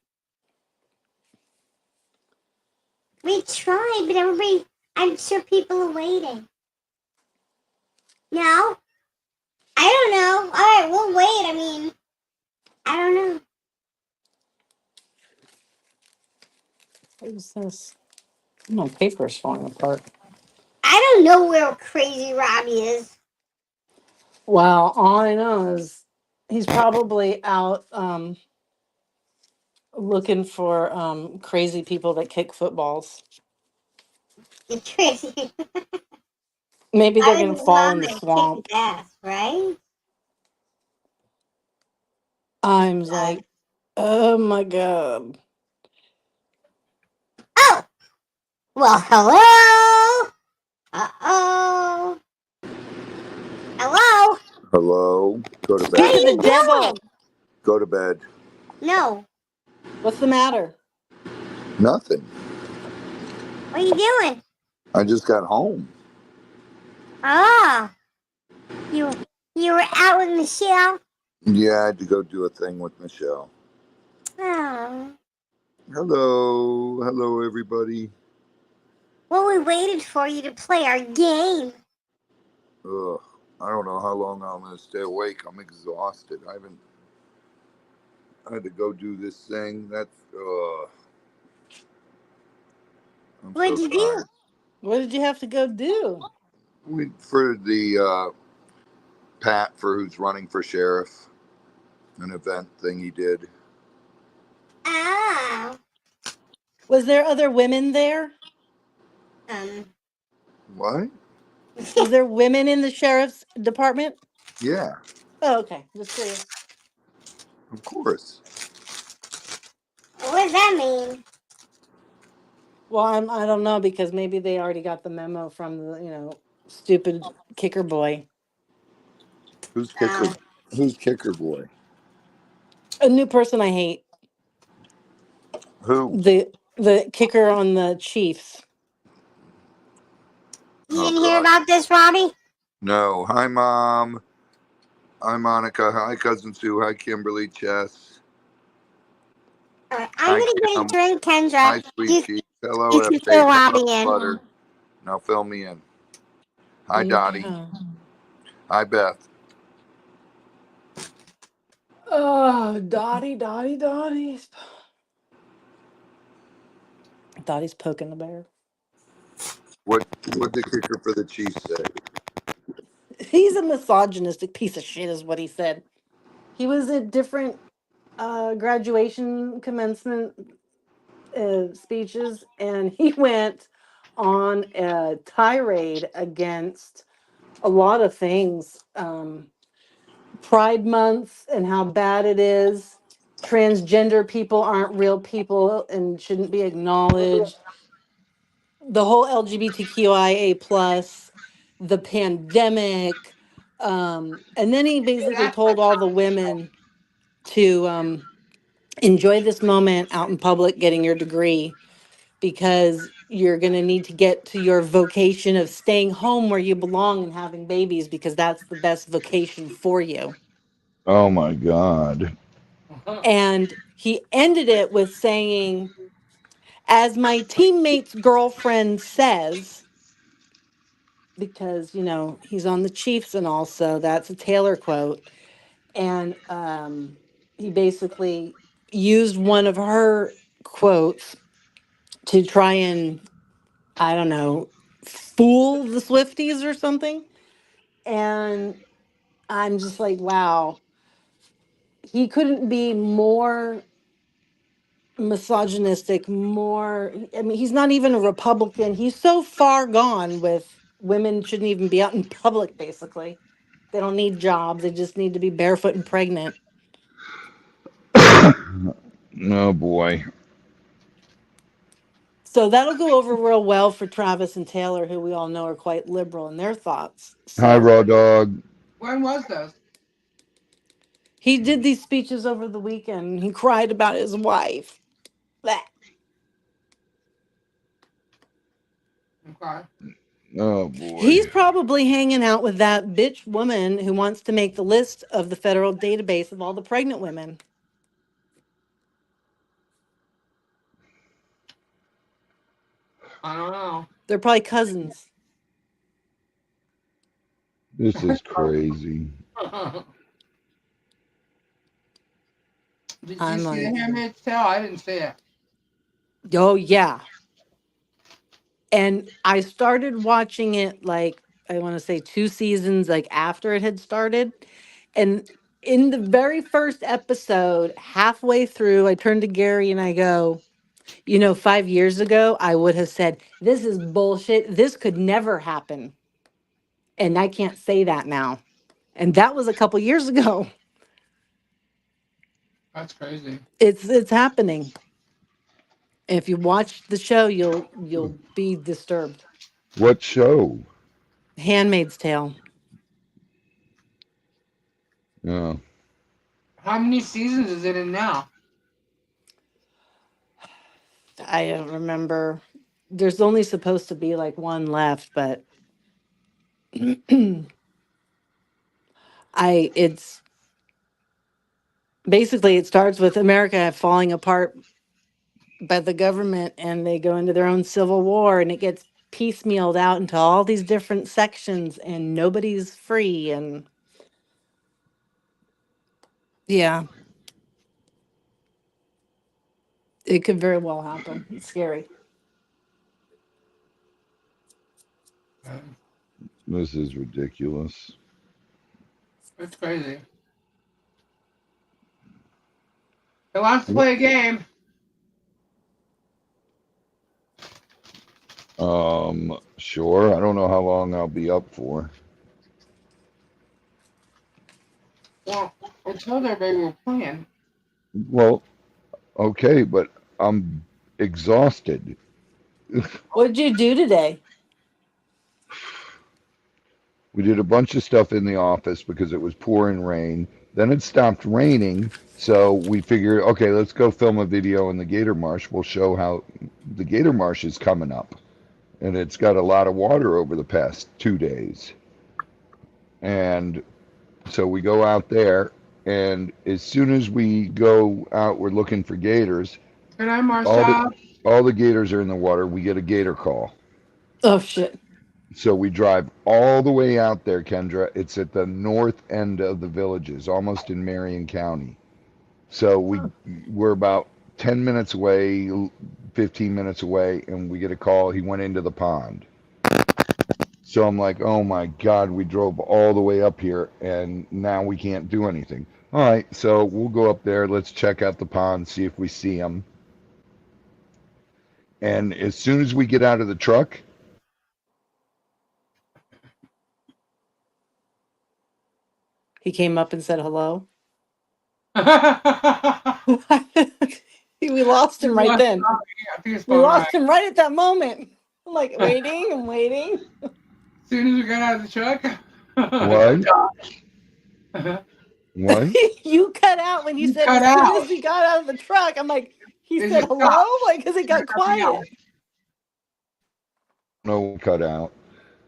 We tried, but I'm sure people are waiting. No? I don't know. All right, we'll wait. I mean, I don't know. What is this? My paper's falling apart. I don't know where Crazy Robbie is. Well, all I know is he's probably out looking for crazy people that kick footballs. You're crazy. Maybe they're I gonna was his fall mom in the and kick his swamp. ass, right? I'm like, oh my god. Oh! Well, hello? Uh-oh. Hello? Hello. Go to What Speak are bed. of the you doing? devil. Go to bed. No. What's the matter? Nothing. What are you doing? I just got home. Oh. You you were out with Michelle? Yeah, I had to go do a thing with Michelle. Oh. Hello. Hello, everybody. Well, we waited for you to play our game. Ugh. I don't know how long I'm going to stay awake. I'm exhausted. I had to go do this thing. That's I'm so What'd you do? tired. What did you have to go do? We for the Pat for who's running for sheriff, an event thing he did. Oh. Was there other women there? What? Was there women in the sheriff's department? Yeah, Oh, okay. Just curious. of course. What does that mean? Well, I don't know because maybe they already got the memo from the, stupid kicker boy. Who's kicker? Who's kicker boy? A new person I hate. Who? The kicker on the Chiefs. You Oh didn't hear God. about this, Robbie? No. Hi, Mom. Hi, Monica. Hi, Cousin Sue. Hi, Kimberly. Chess. Alright, Hi, I'm gonna get a Kim. drink, Kendra. Hi, Sweet You, Cheeks. Hello, you can F. fill Hello, Robbie in. Butter. Now fill me in. Hi, Dottie. Okay. Hi, Beth. Oh, Dottie. Dottie's poking the bear. What the kicker for the Chiefs say? He's a misogynistic piece of shit, is what he said. He was at different graduation commencement speeches, and he went on a tirade against a lot of things. Pride Month and how bad it is. Transgender people aren't real people and shouldn't be acknowledged. The whole LGBTQIA plus, the pandemic, and then he basically told all the women to enjoy this moment out in public getting your degree because you're going to need to get to your vocation of staying home where you belong and having babies because that's the best vocation for you. Oh my God. And he ended it with saying, as my teammate's girlfriend says, because, he's on the Chiefs and all, so that's a Taylor quote. And he basically used one of her quotes to try and, I don't know, fool the Swifties or something. And I'm just like, wow, he couldn't be more misogynistic, more. I mean, he's not even a Republican. He's so far gone with women shouldn't even be out in public, basically. They don't need jobs, they just need to be barefoot and pregnant. Oh boy. So that'll go over real well for Travis and Taylor, who we all know are quite liberal in their thoughts. Hi, So Raw Dog. When was this? he did these speeches over the weekend. He cried about his wife. Blech. Okay. Oh boy. He's probably hanging out with that bitch woman who wants to make the list of the federal database of all the pregnant women. I don't know. They're probably cousins. This is crazy. Did you I'm see The like, Handmaid's Tale? I didn't see it. oh, yeah. And I started watching it like, I want to say 2 seasons, like after it had started. And in the very first episode, halfway through, I turned to Gary and I go, 5 years ago, I would have said, this is bullshit. This could never happen. And I can't say that now. And that was a couple years ago. That's crazy. It's happening. If you watch the show, you'll be disturbed. What show? Handmaid's Tale. Oh. How many seasons is it in now? I don't remember. There's only supposed to be like one left, but it's basically it starts with America falling apart by the government and they go into their own civil war and it gets piecemealed out into all these different sections and nobody's free and yeah. It could very well happen. It's scary. This is ridiculous. It's crazy. Who wants to play a game? Sure. I don't know how long I'll be up for. Well, I told everybody we were playing. Well, okay, but I'm exhausted. What did you do today? We did a bunch of stuff in the office because it was pouring rain. Then it stopped raining, so we figured, okay, let's go film a video in the Gator Marsh. We'll show how the Gator Marsh is coming up. And it's got a lot of water over the past 2 days. And so we go out there, and as soon as we go out, we're looking for gators. Good night, All Marcia. the gators are in the water. We get a gator call. Oh shit. So we drive all the way out there, Kendra. It's at the north end of the villages, almost in Marion County. So we're about 10 minutes away, 15 minutes away, and we get a call. He went into the pond. So I'm like, oh my God, we drove all the way up here, and now we can't do anything. All right, so we'll go up there. Let's check out the pond, see if we see him. And as soon as we get out of the truck, He came up and said hello. As We lost him right then. We soon lost him right at that moment. I'm like waiting and waiting. as we got out of the truck. what? What? You cut out when you You said cut as soon out. as we got out of the truck. I'm like, he It said just hello? stopped. Like, because it got quiet. No, cut out.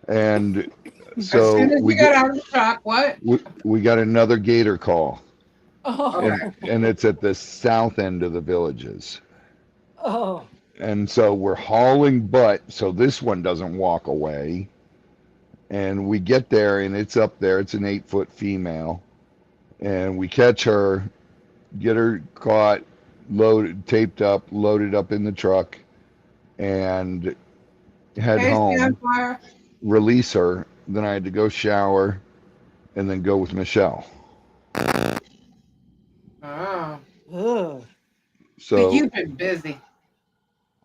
And As so soon as we get- got out of the truck, what? we got another gator call, Oh. and it's at the south end of the villages. Oh. And so we're hauling butt so this one doesn't walk away. And we get there, and it's up there. It's an 8-foot female. And we catch her, get her caught, loaded, taped up, loaded up in the truck, and head Hey, home, Sandfire. release her. Then I had to go shower and then go with Michelle. Oh. Ugh. So So you've been busy.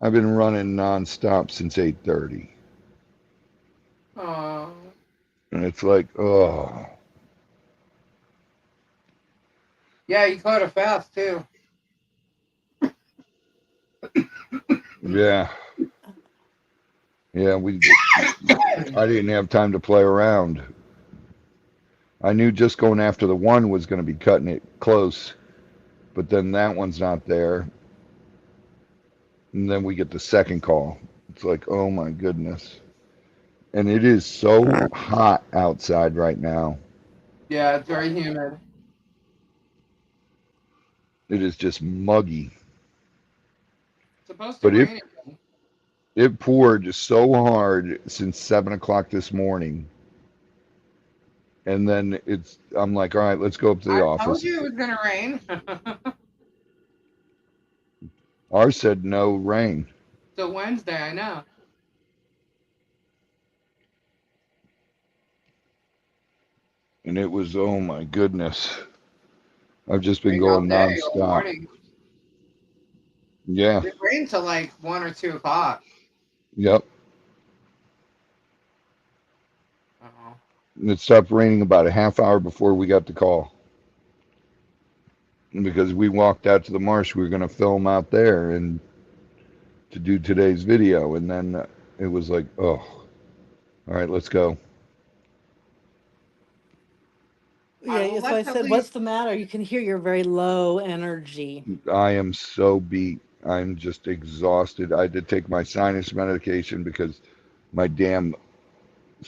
I've been running nonstop since 8:30. Oh. And it's like, oh, Yeah, you caught it fast too. yeah. Yeah, I didn't have time to play around. I knew just going after the one was going to be cutting it close, but then that one's not there. And then we get the second call. It's like, oh my goodness. And it is so hot outside right now. Yeah, it's very humid. It is just muggy. It's supposed to But rain. it poured so hard since 7 o'clock this morning. And then I'm like, all right, let's go up to the I office. told you it was gonna rain. Ours said no rain. So Wednesday, I know. And it was, oh my goodness. I've just been Rain all going day, all nonstop. morning. Yeah, It rained till like 1 or 2 o'clock. yep. Uh-oh. And it stopped raining about a half hour before we got the call. Because we walked out to the marsh, we were going to film out there and to do today's video. And then it was like, oh, all right, let's go. Yeah, well, that's why I let's at said, least- what's the matter? You can hear you're very low energy. I am so beat. I'm just exhausted. I had to take my sinus medication because my damn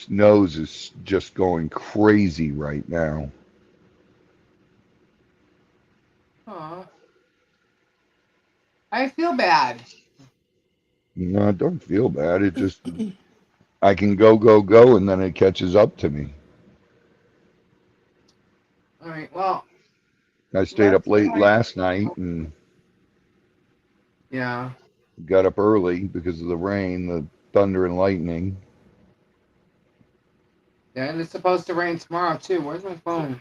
nose is just going crazy right now. Aw. I feel bad. No, I don't feel bad. It just, I can go, and then it catches up to me. All right, well, I stayed up Let's late try- last night, and Yeah. Got up early because of the rain, the thunder and lightning. Yeah, and it's supposed to rain tomorrow too. Where's my phone?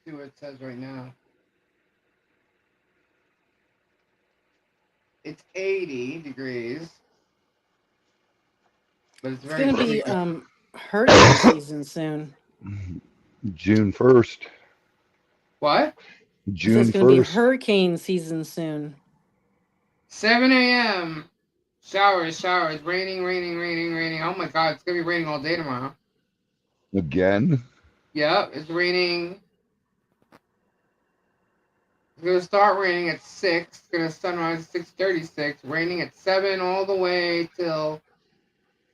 See what it says right now. It's 80 degrees, but it's It's very gonna be breezy. hurricane season soon. June 1st. What? I said it's June gonna be 1st. hurricane season soon. 7 a.m. Showers, showers, raining, raining, raining, raining. Oh my God, it's gonna be raining all day tomorrow. Again? Yep, it's raining. It's gonna start raining at 6. It's gonna sunrise at 6:36. Raining at 7 all the way till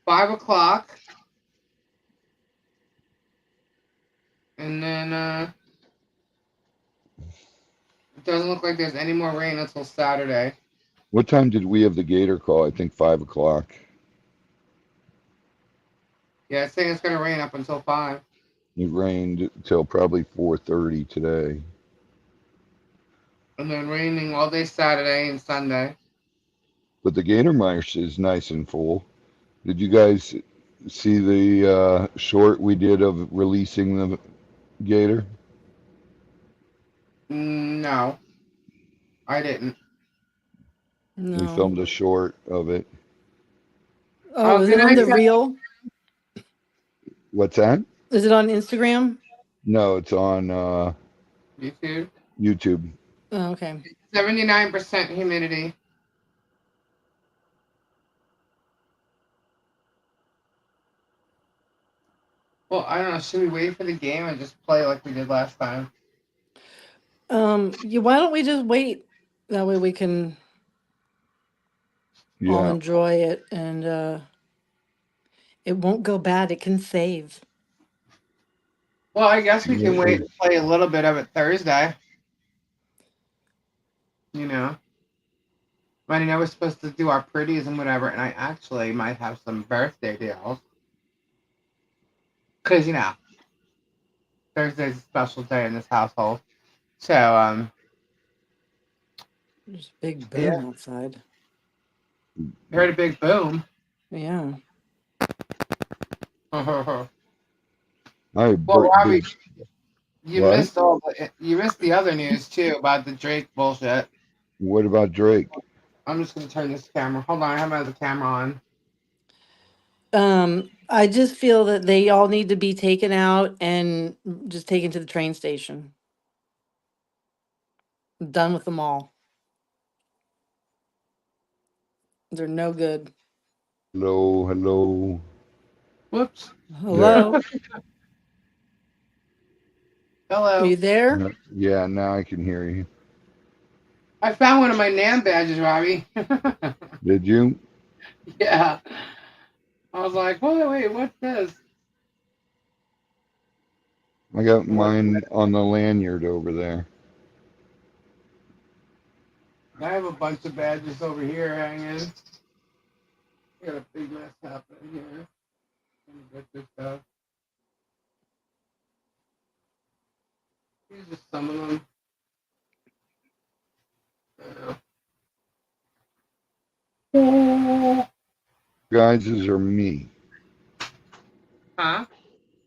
5 o'clock, and then it doesn't look like there's any more rain until Saturday. What time did we have the gator call? I think 5 o'clock. Yeah, it's saying it's gonna rain up until 5. It rained till probably 4:30 today. And then raining all day Saturday and Sunday. But the gator marsh is nice and full. Did you guys see the short we did of releasing the gator? No, I didn't. We No. filmed a short of it. Oh, Oh, is good it on night, the guys. reel? What's that? Is it on Instagram? No, it's on YouTube. YouTube. Oh, okay. 79% humidity. Well, I don't know. Should we wait for the game and just play like we did last time? Yeah, why don't we just wait? That way we can all Yeah. enjoy it and it won't go bad. It can save. Well, I guess we can wait Absolutely. and play a little bit of it Thursday. You know, I mean, I was supposed to do our pretties and whatever, and I actually might have some birthday deals. Because, Thursday's a special day in this household. So, There's a big yeah, boom outside. you heard a big boom. Yeah. Well, I Robbie, did you what? missed you missed the other news too about the Drake bullshit. What about Drake? I'm just gonna turn this camera. Hold on, I have my other camera on. I just feel that they all need to be taken out and just taken to the train station. I'm done with them all. They're no good. Hello, hello. Whoops. There. Hello? Are Hello. you there? Yeah, now I can hear you. I found one of my NAM badges, Robbie. Did you? Yeah. I was like, wait, what's this? I got mine on the lanyard over there. I have a bunch of badges over here hanging. Got a big mess happening here. Let me get this stuff. These are some of them. Guys, these are me. Huh?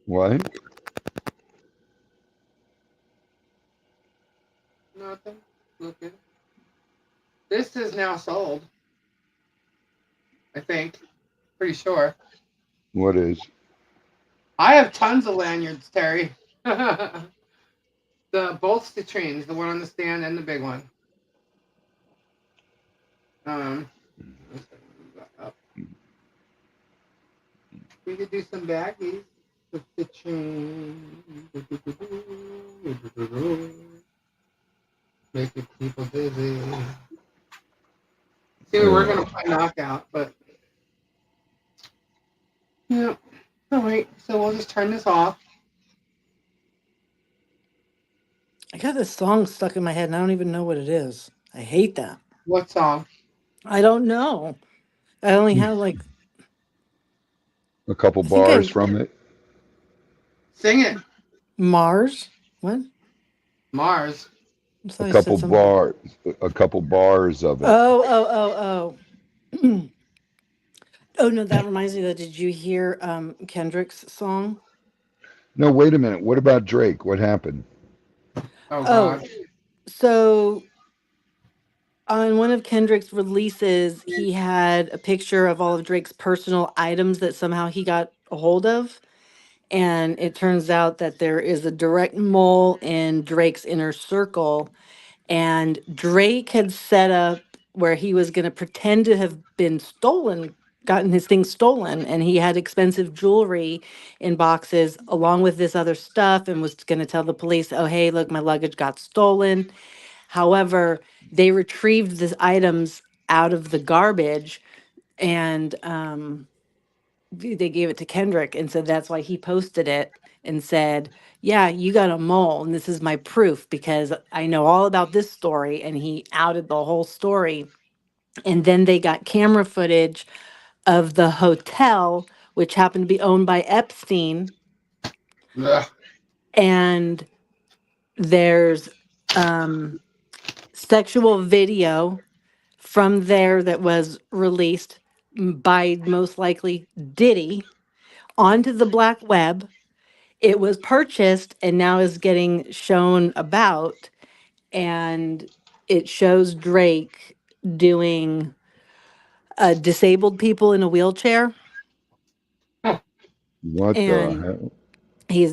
What? Nothing. Looking. This is now sold. I think. Pretty sure. What is? I have tons of lanyards, Terry. Both citrines, the one on the stand and the big one. Up. We could do some baggies with citrine. Making people dizzy. See, we were gonna play knockout, but yeah. All right, so we'll just turn this off. I got this song stuck in my head and I don't even know what it is. I hate that. What song? I don't know. I only have like, A couple I think bars I, from it. Sing it, Mars. What? Mars. So A I said couple something. bar, a couple bars of it. Oh. Oh no, that reminds me though. Did you hear Kendrick's song? No, wait a minute. What about Drake? What happened? Oh Oh, God. so on one of Kendrick's releases, he had a picture of all of Drake's personal items that somehow he got a hold of. And it turns out that there is a direct mole in Drake's inner circle. And Drake had set up where he was going to pretend to have been stolen, gotten his things stolen. And he had expensive jewelry in boxes along with this other stuff and was going to tell the police, oh, hey, look, my luggage got stolen. However, they retrieved the items out of the garbage and they gave it to Kendrick. And so that's why he posted it and said, yeah, you got a mole. And this is my proof because I know all about this story. And he outed the whole story. And then they got camera footage of the hotel, which happened to be owned by Epstein. Ugh. And there's um, sexual video from there that was released by most likely Diddy onto the black web. It was purchased and now is getting shown about, and it shows Drake doing disabled people in a wheelchair, What the and hell?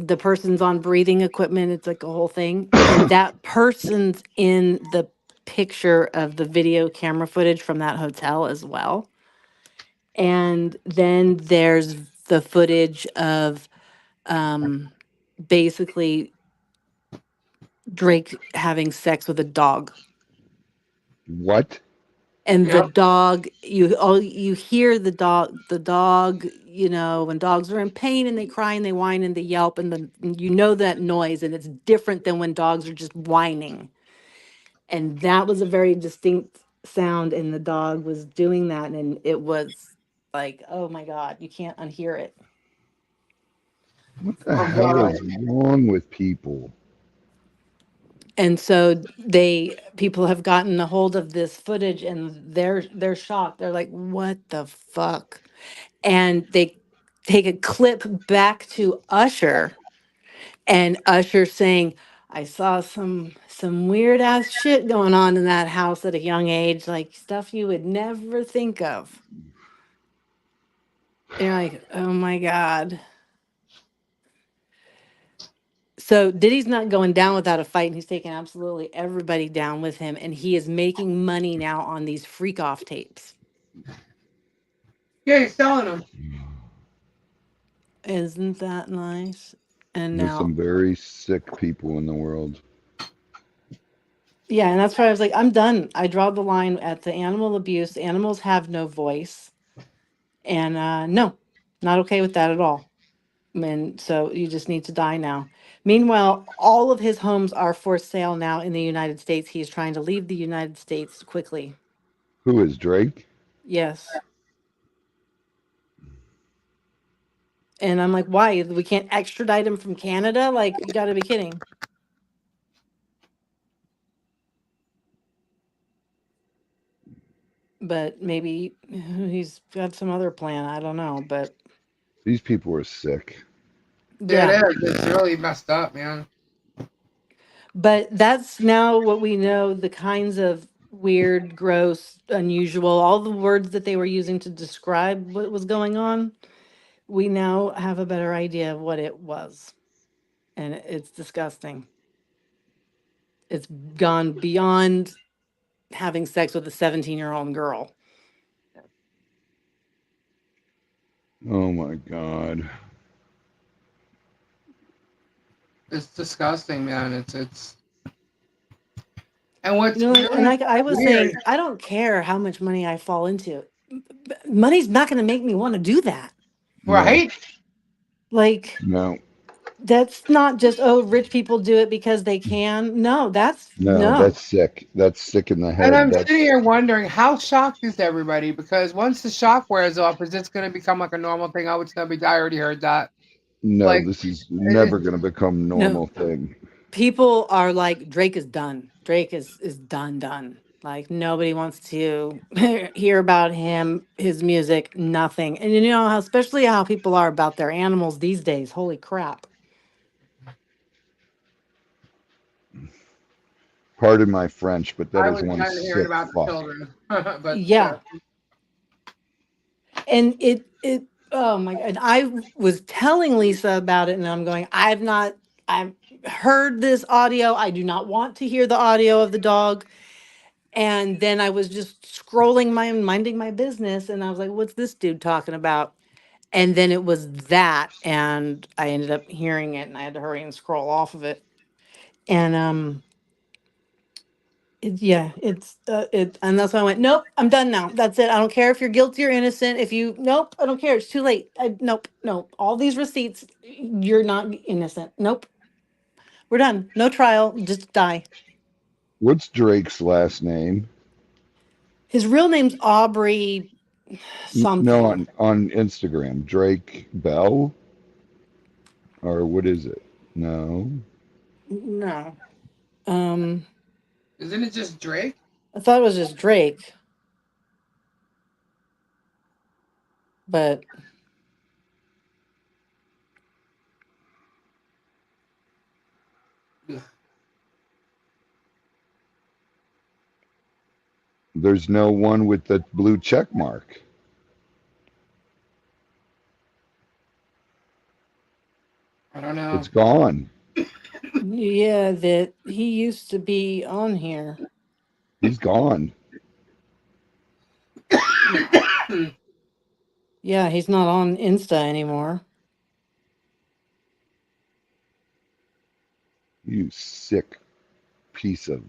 the person's on breathing equipment. It's like a whole thing, and that person's in the picture of the video camera footage from that hotel as well. And then there's the footage of um, basically Drake having sex with a dog. What? And the Yep. dog, you hear the dog, when dogs are in pain and they cry and they whine and they yelp and you know that noise, and it's different than when dogs are just whining. And that was a very distinct sound, and the dog was doing that, and it was like, oh my God, you can't unhear it. What the Oh hell God. is wrong with people? And so people have gotten a hold of this footage and they're shocked. They're like, what the fuck? And they take a clip back to Usher, and Usher saying, I saw some weird ass shit going on in that house at a young age, like stuff you would never think of. And you're like, oh my God. So Diddy's not going down without a fight, and he's taking absolutely everybody down with him, and he is making money now on these freak off tapes. Yeah, he's selling them. Isn't that nice? And There's now, some very sick people in the world. yeah, and that's why I was like, I'm done. I draw the line at the animal abuse. Animals have no voice. And no, not okay with that at all. And so you just need to die now. Meanwhile, all of his homes are for sale now in the United States. He's trying to leave the United States quickly. Who is Drake? Yes. And I'm like, why? We can't extradite him from Canada? Like, you got to be kidding. But maybe he's got some other plan. I don't know. But These people are sick. Yeah, yeah. it is. It's really messed up, man. But that's now what we know, the kinds of weird, gross, unusual, all the words that they were using to describe what was going on. We now have a better idea of what it was. And it's disgusting. It's gone beyond having sex with a 17-year-old girl. Oh my God. It's disgusting, man. It's and what's And really I was weird, saying, I don't care how much money I fall into. Money's not going to make me want to do that. No, right? Like, no, that's not just, oh, rich people do it because they can. No, that's no. no. That's sick. That's sick in the And head. I'm sitting That's here wondering how shocked is everybody? Because once the shock wears off, is this going to become like a normal thing? Oh, it's going to be. I already heard that. no. Like This is it is. never going to become No. normal thing. People are like, Drake is done. Drake is done. Like nobody wants to hear about him, his music, nothing. And you know how, especially how people are about their animals these days. Holy crap. Pardon my French, but that I is was one kind of hearing sick about the fuck. children, but Yeah. And it oh my god, I was telling Lisa about it and I'm going, I've heard this audio. I do not want to hear the audio of the dog. And then I was just scrolling minding my business and I was like, what's this dude talking about? And then it was that and I ended up hearing it and I had to hurry and scroll off of it. And yeah, and that's why I went, nope, I'm done now. That's it. I don't care if you're guilty or innocent. If you, nope, I don't care. It's too late. Nope. All these receipts, you're not innocent. Nope. We're done. No trial. Just die. What's Drake's last name? His real name's Aubrey No, something. on Instagram, Drake Bell, or what is it? No, No. Um, isn't it just Drake? I thought it was just Drake, but Ugh, there's no one with the blue check mark. I don't know. It's gone. yeah, that he used to be on here. He's gone. Yeah, he's not on Insta anymore. You sick piece of.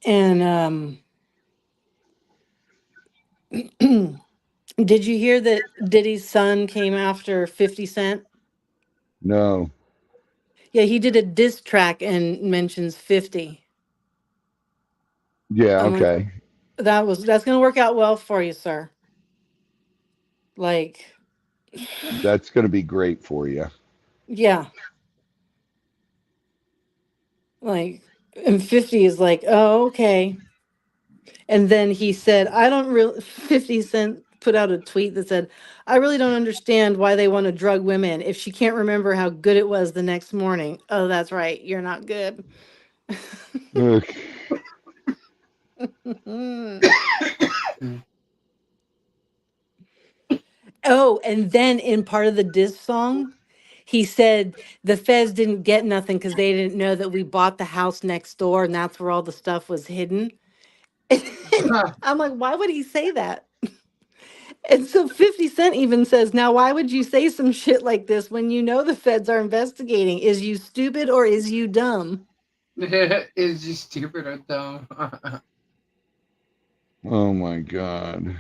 And did you hear that Diddy's son came after 50 Cent? No. Yeah, he did a diss track and mentions 50. Yeah. I'm like, Okay. that's gonna work out well for you, sir. Like, That's gonna be great for you. yeah, like, and 50 is like, oh, okay. And then he said, I don't really, 50 Cent put out a tweet that said, I really don't understand why they want to drug women if she can't remember how good it was the next morning. Oh, that's right. You're not good. Ugh. Oh, and then in part of the diss song, he said the feds didn't get nothing because they didn't know that we bought the house next door and that's where all the stuff was hidden. I'm like, why would he say that? And so 50 Cent even says, now, why would you say some shit like this when you know the feds are investigating? Is you stupid or is you dumb? Is you stupid or dumb? Oh my God.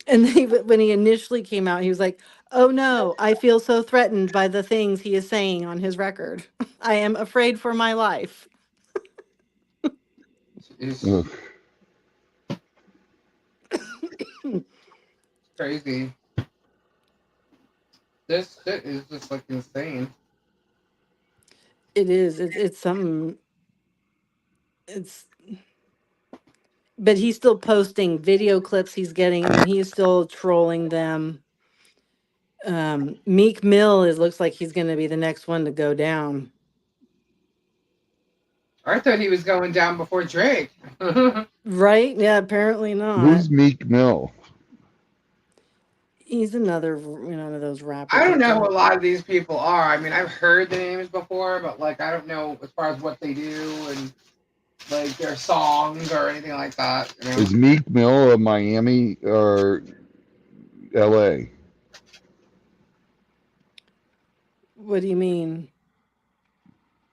And when he initially came out, he was like, oh no, I feel so threatened by the things he is saying on his record. I am afraid for my life. It's Ugh. crazy. This shit is just like insane. It is. It's something. It's. But he's still posting video clips he's getting, and he's still trolling them. Meek Mill looks like he's going to be the next one to go down. I thought he was going down before Drake. Right? Yeah. Apparently not. Who's Meek Mill? He's another, one of those rapper I don't know who people. a lot of these people are. I mean, I've heard the names before, but like I don't know as far as what they do and like their songs or anything like that. You know? Is Meek Mill of Miami or L.A.? What do you mean?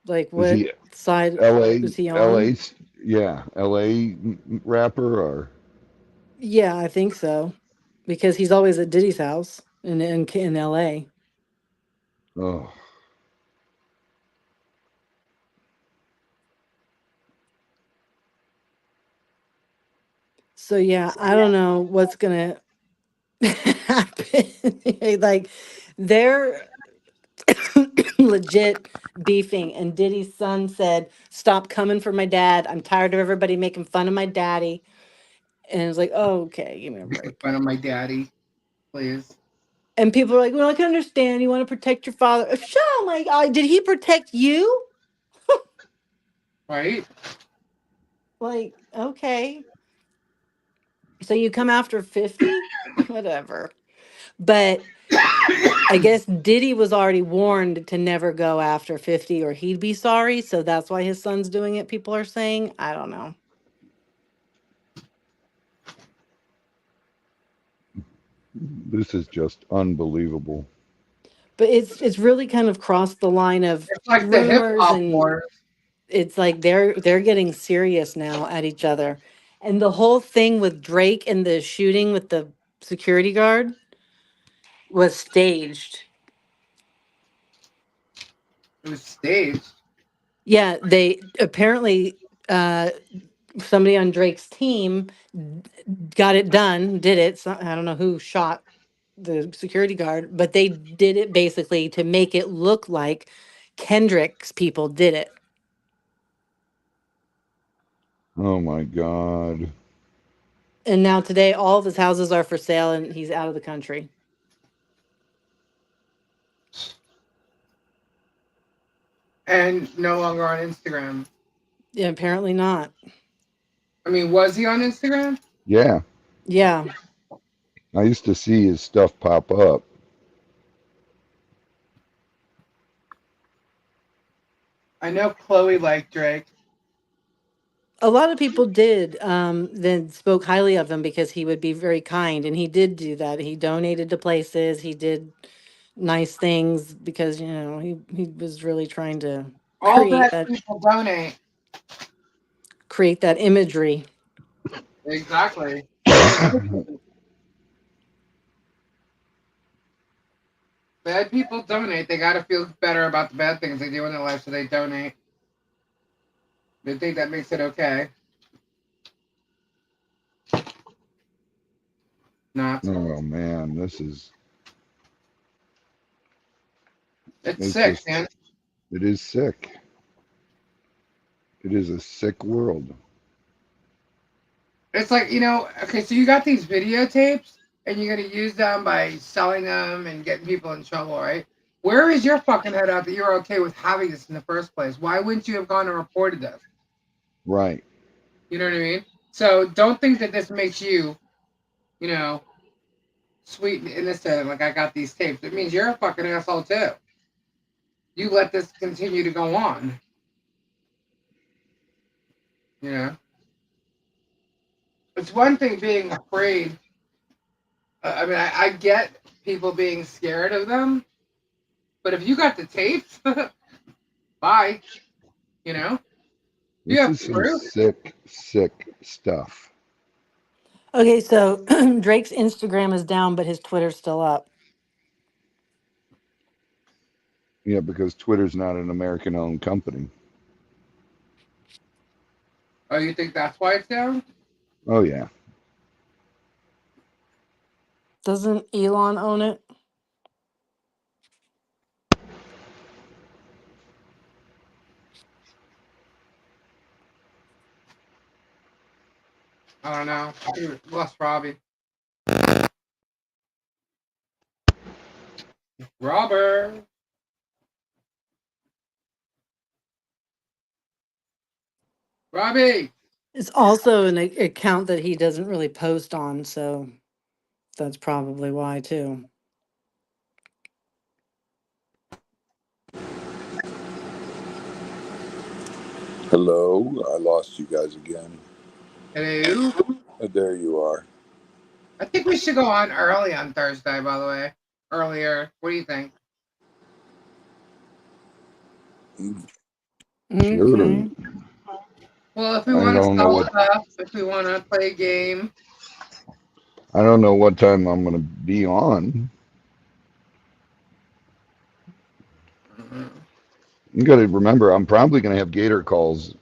Like, Is what he side L.A. is he on? L.A. Yeah, L.A. rapper or? Yeah, I think so. Because he's always at Diddy's house in LA. Oh, So yeah, I don't know what's gonna happen. Like They're legit beefing, and Diddy's son said, "Stop coming for my dad. I'm tired of everybody making fun of my daddy." And it's like, oh, okay, give me a Make break. fun of my daddy, please. And people are like, "Well, I can understand. You want to protect your father." Oh my God, did he protect you? Right? Like, okay, so you come after 50, whatever. But I guess Diddy was already warned to never go after 50 or he'd be sorry. So that's why his son's doing it, people are saying. I don't know. This is just unbelievable. But it's really kind of crossed the line of It's like the hip rumors, hop and wars. it's like they're getting serious now at each other. And the whole thing with Drake and the shooting with the security guard was staged. It was staged. Yeah, they apparently uh somebody on Drake's team got it done, did it. So, I don't know who shot the security guard, but they did it basically to make it look like Kendrick's people did it. Oh my God. And now today, all of his houses are for sale and he's out of the country. And no longer on Instagram. Yeah, apparently not. I mean, was he on Instagram? Yeah, Yeah. I used to see his stuff pop up. I know Chloe liked Drake. A lot of people did then spoke highly of him because he would be very kind, and he did do that. He donated to places, he did nice things because, he was really trying to All create bad that people donate. create that imagery. Exactly. Bad people donate. They got to feel better about the bad things they do in their life, so they donate. They think that makes it okay. Not. Oh man, this is It's it's sick, just man. it is sick. It is a sick world. It's like, okay, so you got these videotapes and you're going to use them by selling them and getting people in trouble, right? Where is your fucking head out that you're okay with having this in the first place? Why wouldn't you have gone and reported this? Right. You know what I mean? So don't think that this makes you, you know, sweet and innocent. Like, I got these tapes. It means you're a fucking asshole too. You let this continue to go on. You know? It's one thing being afraid. I mean, I get people being scared of them, but if you got the tapes, bye. You know? You This have is some proof. sick, sick stuff. Okay, so Drake's Instagram is down, but his Twitter's still up. Yeah, because Twitter's not an American-owned company. Oh, you think that's why it's down? Oh yeah. Doesn't Elon own it? I don't know. Lost Robbie. Robert. Robbie. It's also an account that he doesn't really post on, so that's probably why too. Hello, I lost you guys again. Hello. There you are. I think we should go on early on Thursday, by the way. Earlier. What do you think? Sure. Okay. Well, if we I want to don't know sell what stuff, if we want to play a game. I don't know what time I'm going to be on. You got to remember, I'm probably going to have Gator calls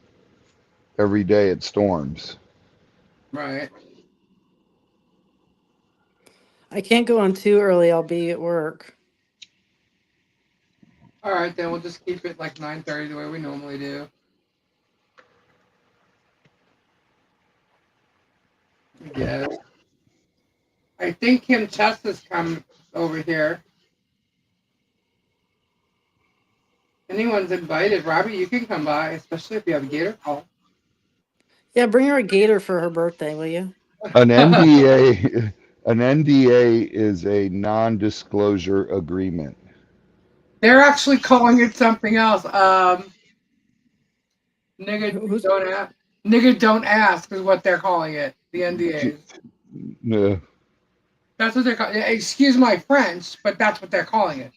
every day at Storms. Right. I can't go on too early. I'll be at work. All right, then we'll just keep it like 9:30 the way we normally do. Yeah. I think Kim Chess has come over here. Anyone's invited. Robbie, you can come by, especially if you have a gator call. Yeah, bring her a gator for her birthday, will you? An NDA, an NDA is a non-disclosure agreement. They're actually calling it something else. Who's Don't ask. Nigga, don't ask is what they're calling it. The NDAs. That's what they're calling. Excuse my French, but that's what they're calling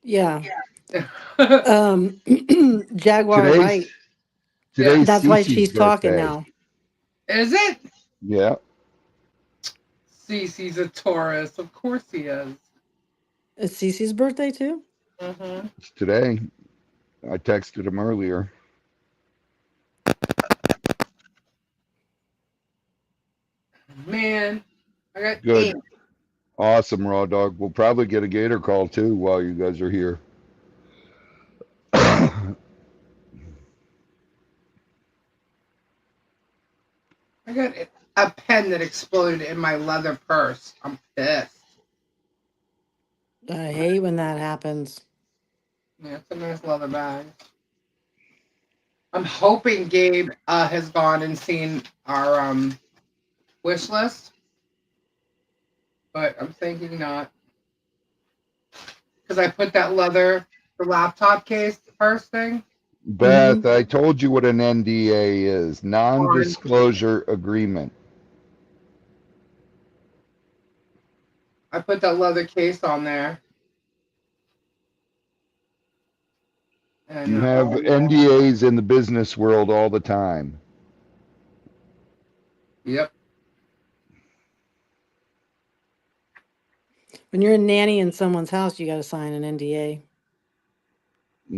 yeah. it. Jaguar Today's Wright. Yeah. today's That's why Cece's she's talking birthday. now. Is it? Yeah, Cece's a Taurus. Of course he is. It's Cece's birthday too? Mm-hmm. it's today. I texted him earlier. Man, I got Good. 8. Awesome, Raw Dog. We'll probably get a gator call too while you guys are here. I got a pen that exploded in my leather purse. I'm pissed. I hate when that happens. Yeah, it's a nice leather bag. I'm hoping Gabe has gone and seen our wish list, but I'm thinking not because I put that the laptop case first thing Beth, I told you what an NDA is, on. non-disclosure agreement. I put that leather case on there. And You have NDAs in the business world all the time. Yep. When you're a nanny in someone's house, you got to sign an NDA.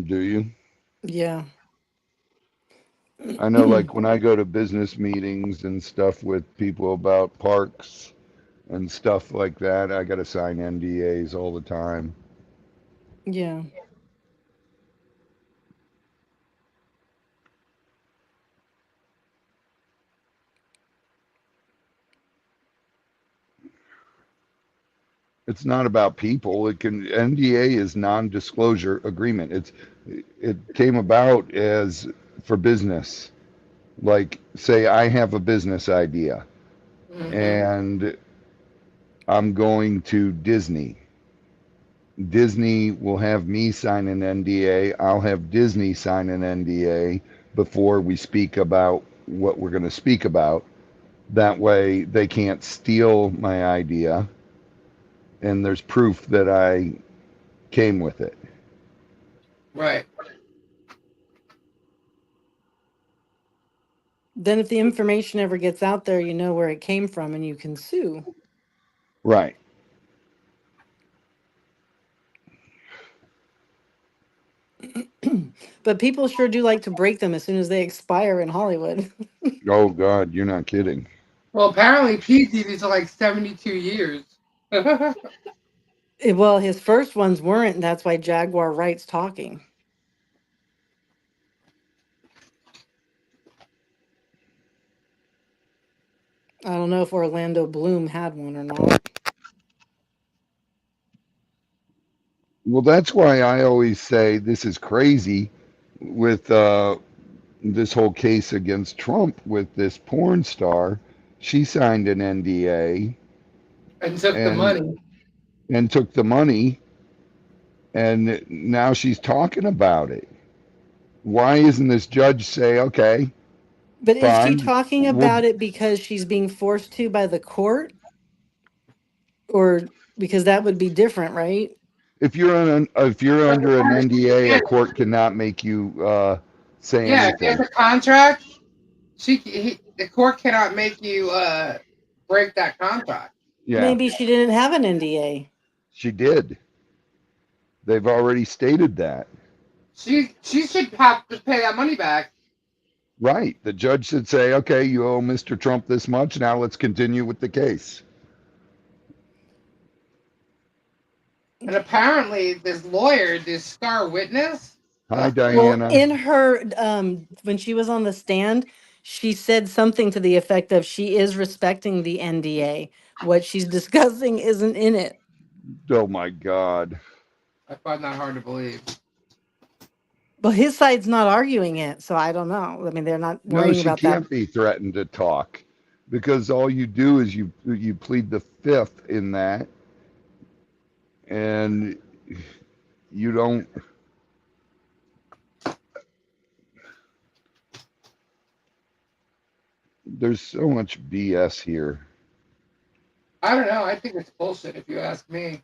Do you? Yeah. I know, like when I go to business meetings and stuff with people about parks and stuff like that, I got to sign NDAs all the time. Yeah. It's not about people. NDA is non-disclosure agreement. It came about as for business. Like say I have a business idea and I'm going to Disney. Disney will have me sign an NDA. I'll have Disney sign an NDA before we speak about what we're going to speak about. That way they can't steal my idea and there's proof that I came with it. Right. Then if the information ever gets out there, you know where it came from and you can sue. Right. But people sure do like to break them as soon as they expire in Hollywood. Oh God, you're not kidding. Well, apparently PTVs are like 72 years. Well, his first ones weren't, and that's why Jaguar Wright's talking. I don't know if Orlando Bloom had one or not. Well, that's why I always say this is crazy with this whole case against Trump with this porn star. She signed an NDA And took the and money. and took the money, and now she's talking about it. Why isn't this judge say, okay, But is she fine, talking we'll about it because she's being forced to by the court? Or because that would be different, right? if you're under an NDA, Yeah, a court cannot make you say yeah. If there's anything. a contract, the court cannot make you break that contract. Yeah, Maybe she didn't have an NDA. she did. They've already stated that. She should have to pay that money back. Right. The judge should say, okay, you owe Mr. Trump this much. Now let's continue with the case. And apparently, this lawyer, this star witness, Hi, Well, Diana. in her when she was on the stand, she said something to the effect of she is respecting the NDA. What she's discussing isn't in it. Oh my God. I find that hard to believe. Well, his side's not arguing it, so I don't know. I mean, they're not No, worrying she about that. can't be threatened to talk because all you do is you plead the fifth in that, and you don't. There's so much BS here. I don't know. I think it's bullshit if you ask me,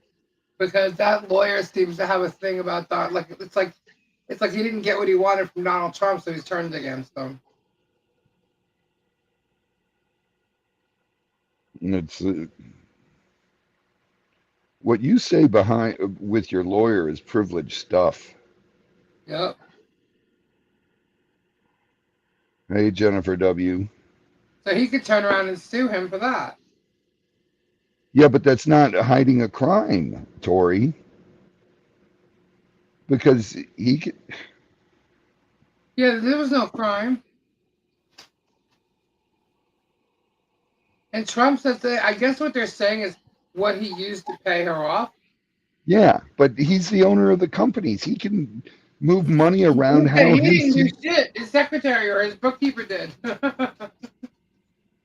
because that lawyer seems to have a thing about that. Like it's like he didn't get what he wanted from Donald Trump, so he's turned against him. And it's what you say behind with your lawyer is privileged stuff. Yep. Hey, Jennifer W. So he could turn around and sue him for that. Yeah, but that's not hiding a crime, Tori, because he could. Yeah, there was no crime. And Trump says that I guess what they're saying is what he used to pay her off. Yeah, but he's the owner of the companies. He can move money around Yeah, how he he didn't do sees. shit. His secretary or his bookkeeper did.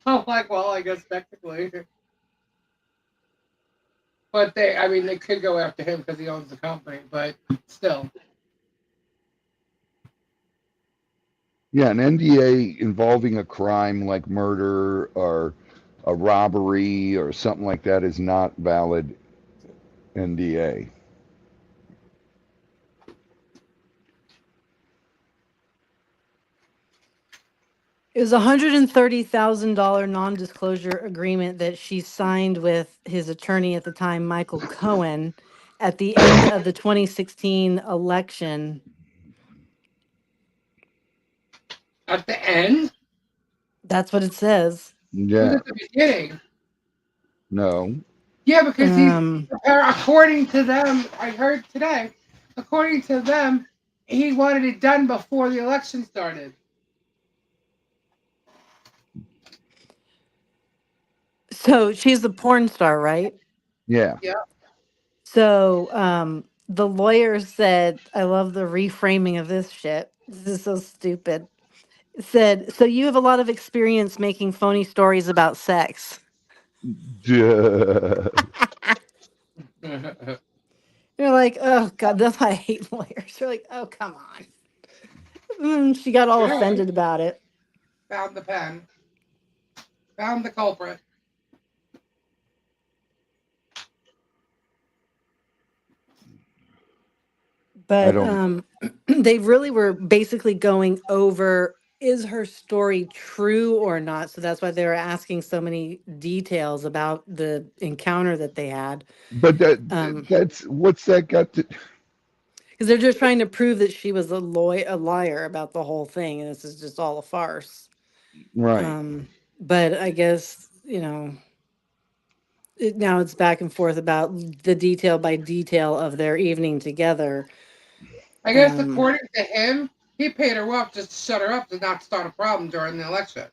I'm like, well, I guess technically. But I mean, they could go after him because he owns the company, but still. Yeah, an NDA involving a crime like murder or a robbery or something like that is not valid NDA. It was a $130,000 non-disclosure agreement that she signed with his attorney at the time, Michael Cohen, at the end of the 2016 election. At the end, That's what it says. it was Yeah, at the beginning. no. Yeah, because Um, according to them, I heard today, according to them, he wanted it done before the election started. so she's a porn star, right? Yeah. Yeah. So the lawyer said, I love the reframing of this shit. This is so stupid. Said, so you have a lot of experience making phony stories about sex. Duh. You're like, oh God, that's why I hate lawyers. You're like, oh, come on. She got all Yeah, offended about it. found the pen, found the culprit. I But don't. they really were basically going over, is her story true or not? So that's why they were asking so many details about the encounter that they had. But Um, that's what's that got to? because they're just trying to prove that she was a liar about the whole thing, and this is just all a farce. Right. But I guess, now it's back and forth about the detail by detail of their evening together. I guess Um, according to him, he paid her off just to shut her up to not start a problem during the election.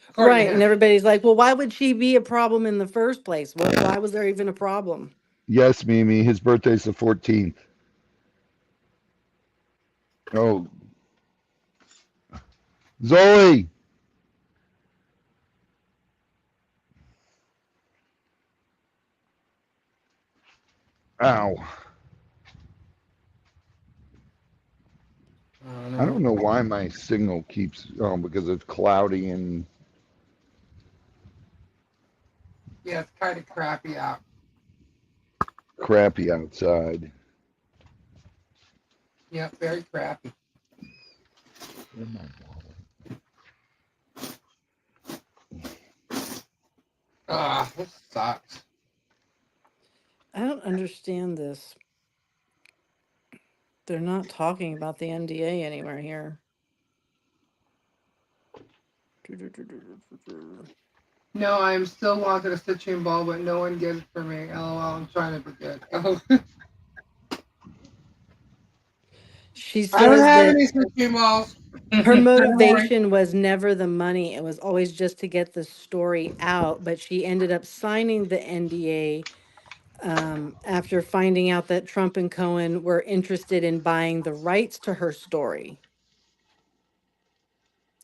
According to right, him. and everybody's like, "Well, why would she be a problem in the first place? Why was there even a problem?" Yes, Mimi. His birthday's the 14th. Oh, Zoe. Ow. I don't I know. don't know why my signal keeps because it's cloudy and Yeah, it's kind of crappy out. crappy outside. Yeah, very crappy. Ah, this sucks. I don't understand this. They're not talking about the NDA anywhere here. No, I'm still wanting a citrine ball, but no one gets it for me. LOL, I'm trying to be good. Oh, She I don't said have that any citrine balls. her Don't worry. motivation was never the money. It was always just to get the story out. But she ended up signing the NDA after finding out that Trump and Cohen were interested in buying the rights to her story.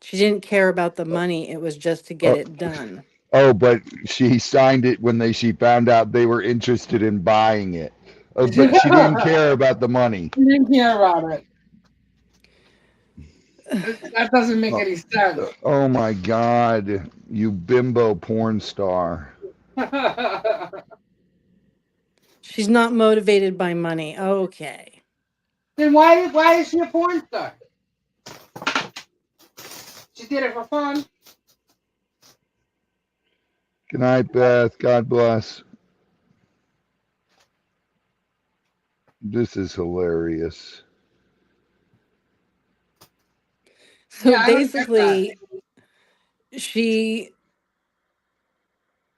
She didn't care about the money. It was just to get Oh, it done. oh, but she signed it when she found out they were interested in buying it. But she didn't care about the money. You didn't care about it. That doesn't make Oh, any sense. oh my God, you bimbo porn star. She's not motivated by money. Okay. Then why is she a porn star? She did it for fun. Good night, Beth. God bless. This is hilarious. So Yeah, I don't get that. basically, she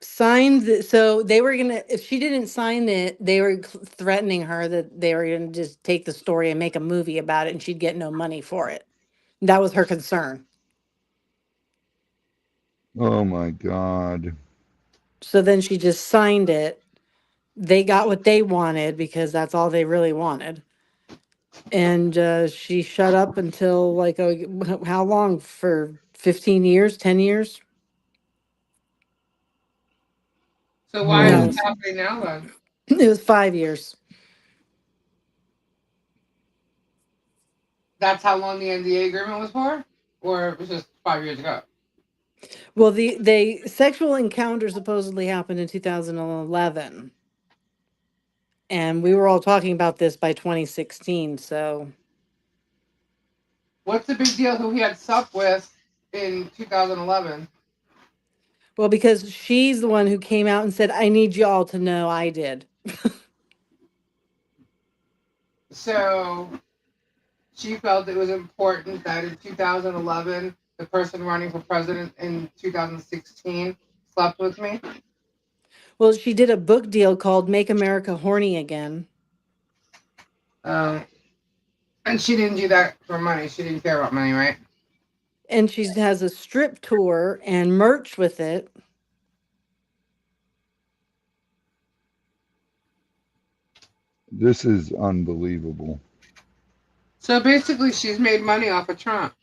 signed so they were gonna, if she didn't sign it, they were threatening her that they were gonna just take the story and make a movie about it and she'd get no money for it. That was her concern. Oh my God. So then she just signed it. They got what they wanted because that's all they really wanted. And she shut up until like, how long? For 15 years, 10 years? So why is No, Oh, this happening now then? it was 5 years. That's how long the NDA agreement was for? Or it was just 5 years ago? Well, the sexual encounter supposedly happened in 2011. And we were all talking about this by 2016. So, What's the big deal who he had sup with in 2011? well, because she's the one who came out and said, I need y'all to know I did. So she felt it was important that in 2011, the person running for president in 2016 slept with me. Well, she did a book deal called Make America Horny Again. Um, and she didn't do that for money. She didn't care about money, right? And she has a strip tour and merch with it. this is unbelievable. So basically, she's made money off of Trump.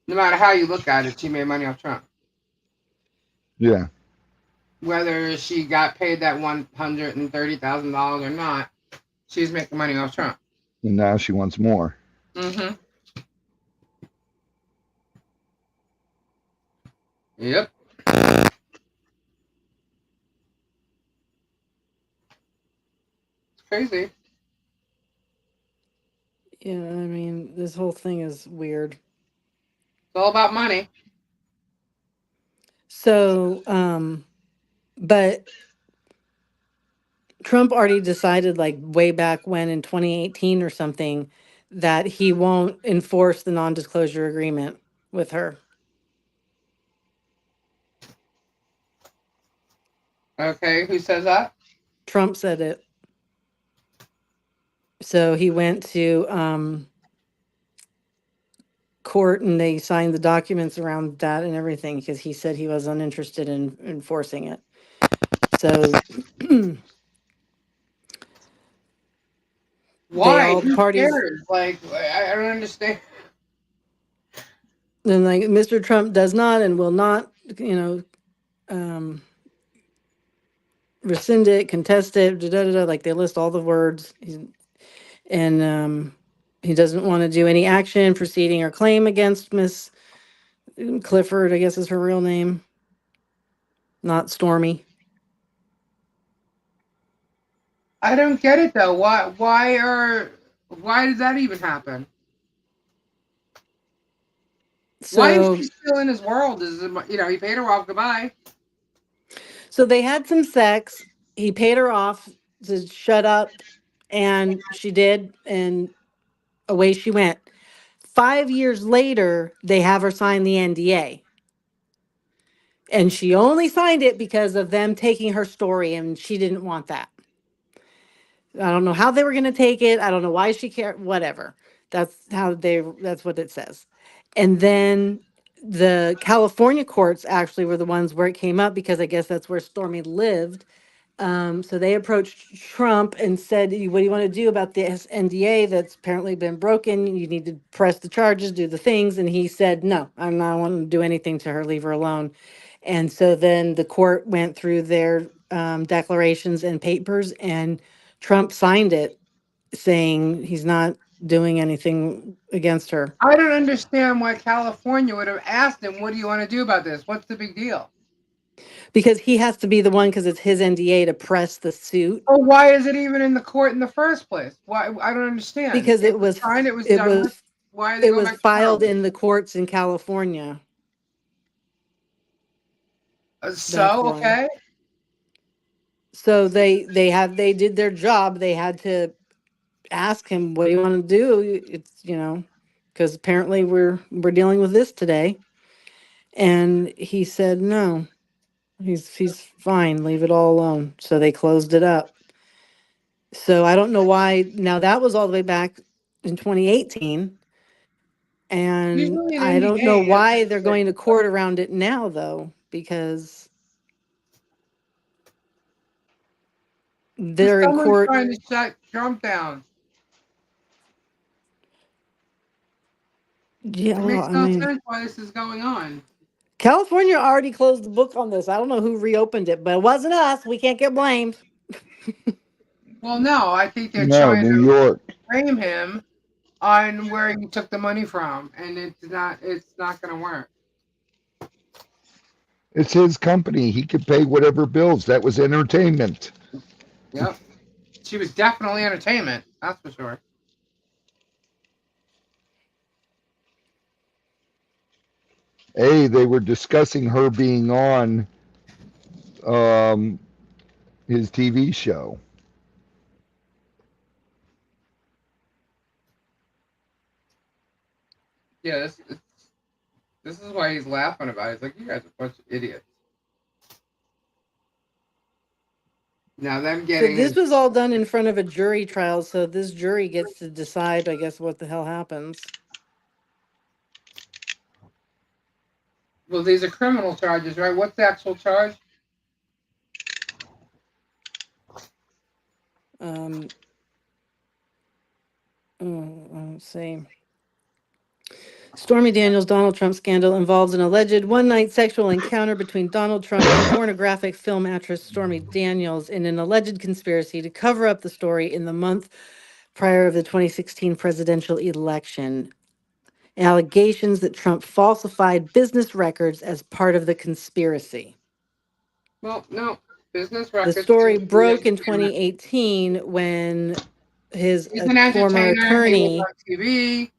No matter how you look at it, she made money off Trump. Yeah. Whether she got paid that $130,000 or not, she's making money off Trump. And now she wants more. Mm-hmm. Yep. It's crazy. It's Yeah, I mean, this whole thing is weird. all about money. So, but Trump already decided, like way back when in 2018 or something, that he won't enforce the non disclosure agreement with her. Okay, who says that? Trump said it. So he went to court and they signed the documents around that and everything because he said he was uninterested in enforcing it. So they Why? all, the Who parties, cares? Like, I don't understand. then like Mr. Trump does not and will not, you know, um, rescind it, contest it, da, da, da, da, like they list all the words. And he doesn't want to do any action, proceeding, or claim against Miss Clifford, I guess is her real name, not Stormy. I don't get it though. Why does that even happen? Why is So, she still in his world? He paid her off. Goodbye. so they had some sex. He paid her off to shut up, and she did, and away she went. 5 years later, they have her sign the NDA. And she only signed it because of them taking her story, and she didn't want that. I don't know how they were going to take it. I don't know why she cared. Whatever. That's what it says. And then the California courts actually were the ones where it came up because I guess that's where Stormy lived. So they approached Trump and said, what do you want to do about this NDA that's apparently been broken? You need to press the charges, do the things. And he said, no, I'm not wanting to do anything to her, leave her alone. And so then the court went through their declarations and papers, and Trump signed it saying he's not doing anything against her I don't understand why California would have asked him, "What do you want to do about this? What's the big deal?" because he has to be the one because it's his NDA to press the suit Or why is it even in the court in the first place? Why I don't understand. because It was signed. It was done with. Why are they it going was back to filed Maryland? in the courts in California. That's So why. okay. So they did their job. They had to ask him, "What do you want to do?" It's because apparently we're dealing with this today, and he said no. He's fine. Leave it all alone. So they closed it up. So I don't know why. Now that was all the way back in 2018, and Usually an I don't know NDA why they're is going to court around it now though, because they're in someone's court. trying to shut Trump down. Yeah, It well, makes I no mean, sense why this is going on. California already closed the book on this. I don't know who reopened it, but it wasn't us. We can't get blamed. Well, no, I think they're No, trying New to York. blame him on where he took the money from, and it's not. It's not going to work. It's his company. He could pay whatever bills. That was entertainment. Yep. She was definitely entertainment. That's for sure. Hey, they were discussing her being on um, his TV show. Yeah, this is why he's laughing about it. He's like, you guys are a bunch of idiots. Now them So getting this his was all done in front of a jury trial. So this jury gets to decide, I guess, what the hell happens. well, these are criminal charges, right? What's the actual charge? Um, let's see. Stormy Daniels' Donald Trump scandal involves an alleged one-night sexual encounter between Donald Trump and pornographic film actress Stormy Daniels in an alleged conspiracy to cover up the story in the month prior of the 2016 presidential election. Allegations that Trump falsified business records as part of the conspiracy. Well, no. Business The records can story include broke in entertainment. 2018 when his He's an former entertainer. He was attorney. on TV.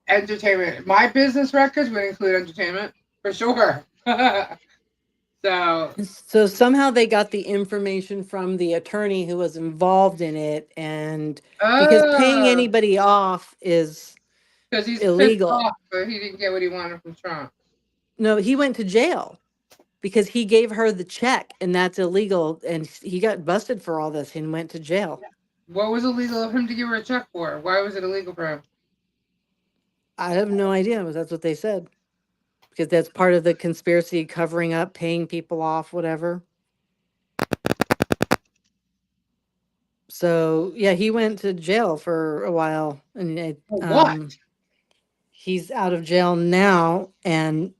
Entertainment. My business records would include entertainment for sure. So, So somehow they got the information from the attorney who was involved in it, and because paying oh, anybody off is because he's pissed illegal. off, but he didn't get what he wanted from Trump. No, he went to jail because he gave her the check, and that's illegal. And he got busted for all this and went to jail. What was illegal of him to give her a check for? Why was it illegal for him? I have no idea, but that's what they said. Because that's part of the conspiracy, covering up, paying people off, whatever. So yeah, he went to jail for a while, and For what? he's out of jail now. And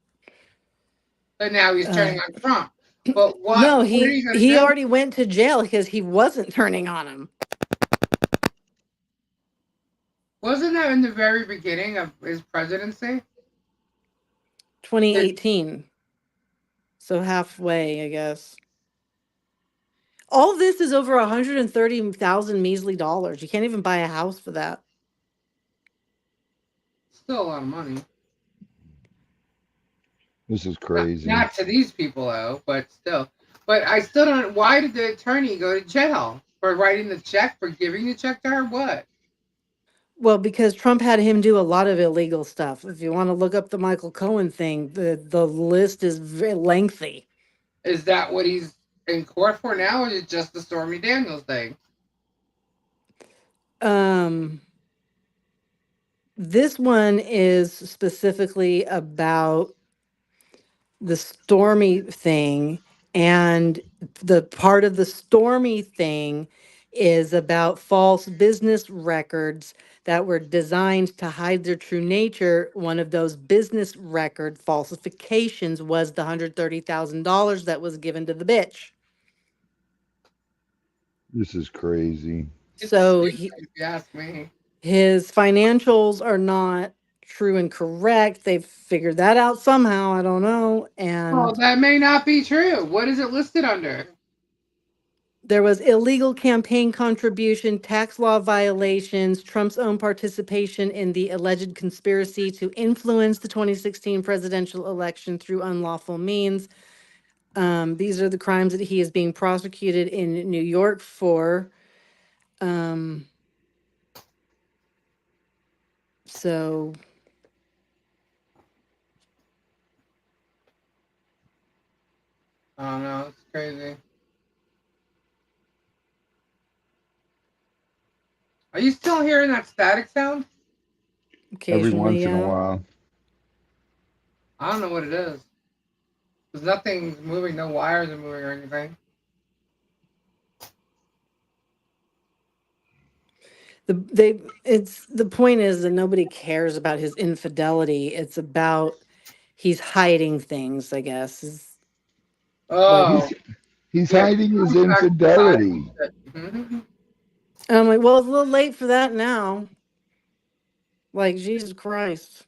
But now he's uh, turning on Trump. But what? no, What are he you going to he do? already went to jail because he wasn't turning on him. Wasn't that in the very beginning of his presidency? 2018, so halfway, I guess. All this is over 130,000 measly dollars. You can't even buy a house for that. Still a lot of money. This is Not, crazy. not to these people though, but still. But I still don't. Why did the attorney go to jail for writing the check, for giving the check to her? What? Well, because Trump had him do a lot of illegal stuff. If you want to look up the Michael Cohen thing, the list is very lengthy. Is that what he's in court for now, or is it just the Stormy Daniels thing? This one is specifically about the Stormy thing, and the part of the Stormy thing is about false business records that were designed to hide their true nature. One of those business record falsifications was the $130,000 that was given to the bitch. This is crazy. It's So stupid, if you ask me. his financials are not true and correct. They've figured that out somehow. I don't know. Well, And that may not be true. What is it listed under? there was illegal campaign contribution, tax law violations, Trump's own participation in the alleged conspiracy to influence the 2016 presidential election through unlawful means. These are the crimes that he is being prosecuted in New York for. So I don't know. It's crazy. Are you still hearing that static sound? Every occasionally, once in a yeah. while. I don't know what it is. There's nothing moving, no wires are moving or anything. The point is that nobody cares about his infidelity. It's about he's hiding things, I guess. Oh, He's yeah. hiding his Trump's actually hiding infidelity. shit. Mhm. And I'm like, well, it's a little late for that now. Like, Jesus Christ.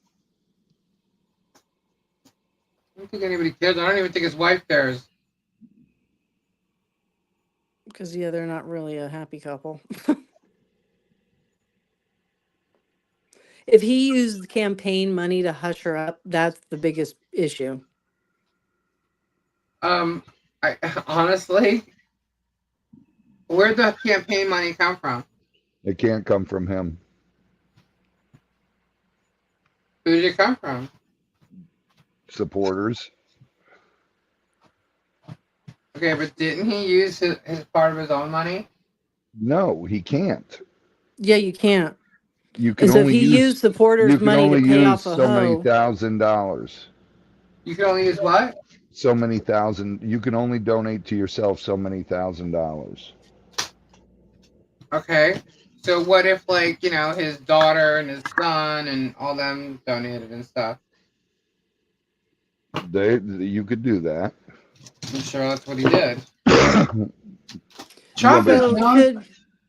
I don't think anybody cares. I don't even think his wife cares. Because, yeah, they're not really a happy couple. If he used campaign money to hush her up, that's the biggest issue. I honestly, where'd the campaign money come from? It can't come from him. Who did it come from? Supporters. Okay, but didn't he use his part of his own money? No, he can't. Yeah, you can't. You can And so if only he used use supporters' money to pay off a so many hoe, $1,000. You can only use what? So many thousand. You can only donate to yourself so many $1,000. Okay. So what if, like, his daughter and his son and all them donated and stuff? You could do that. I'm sure that's what he did. Yeah, Trump is but so known. should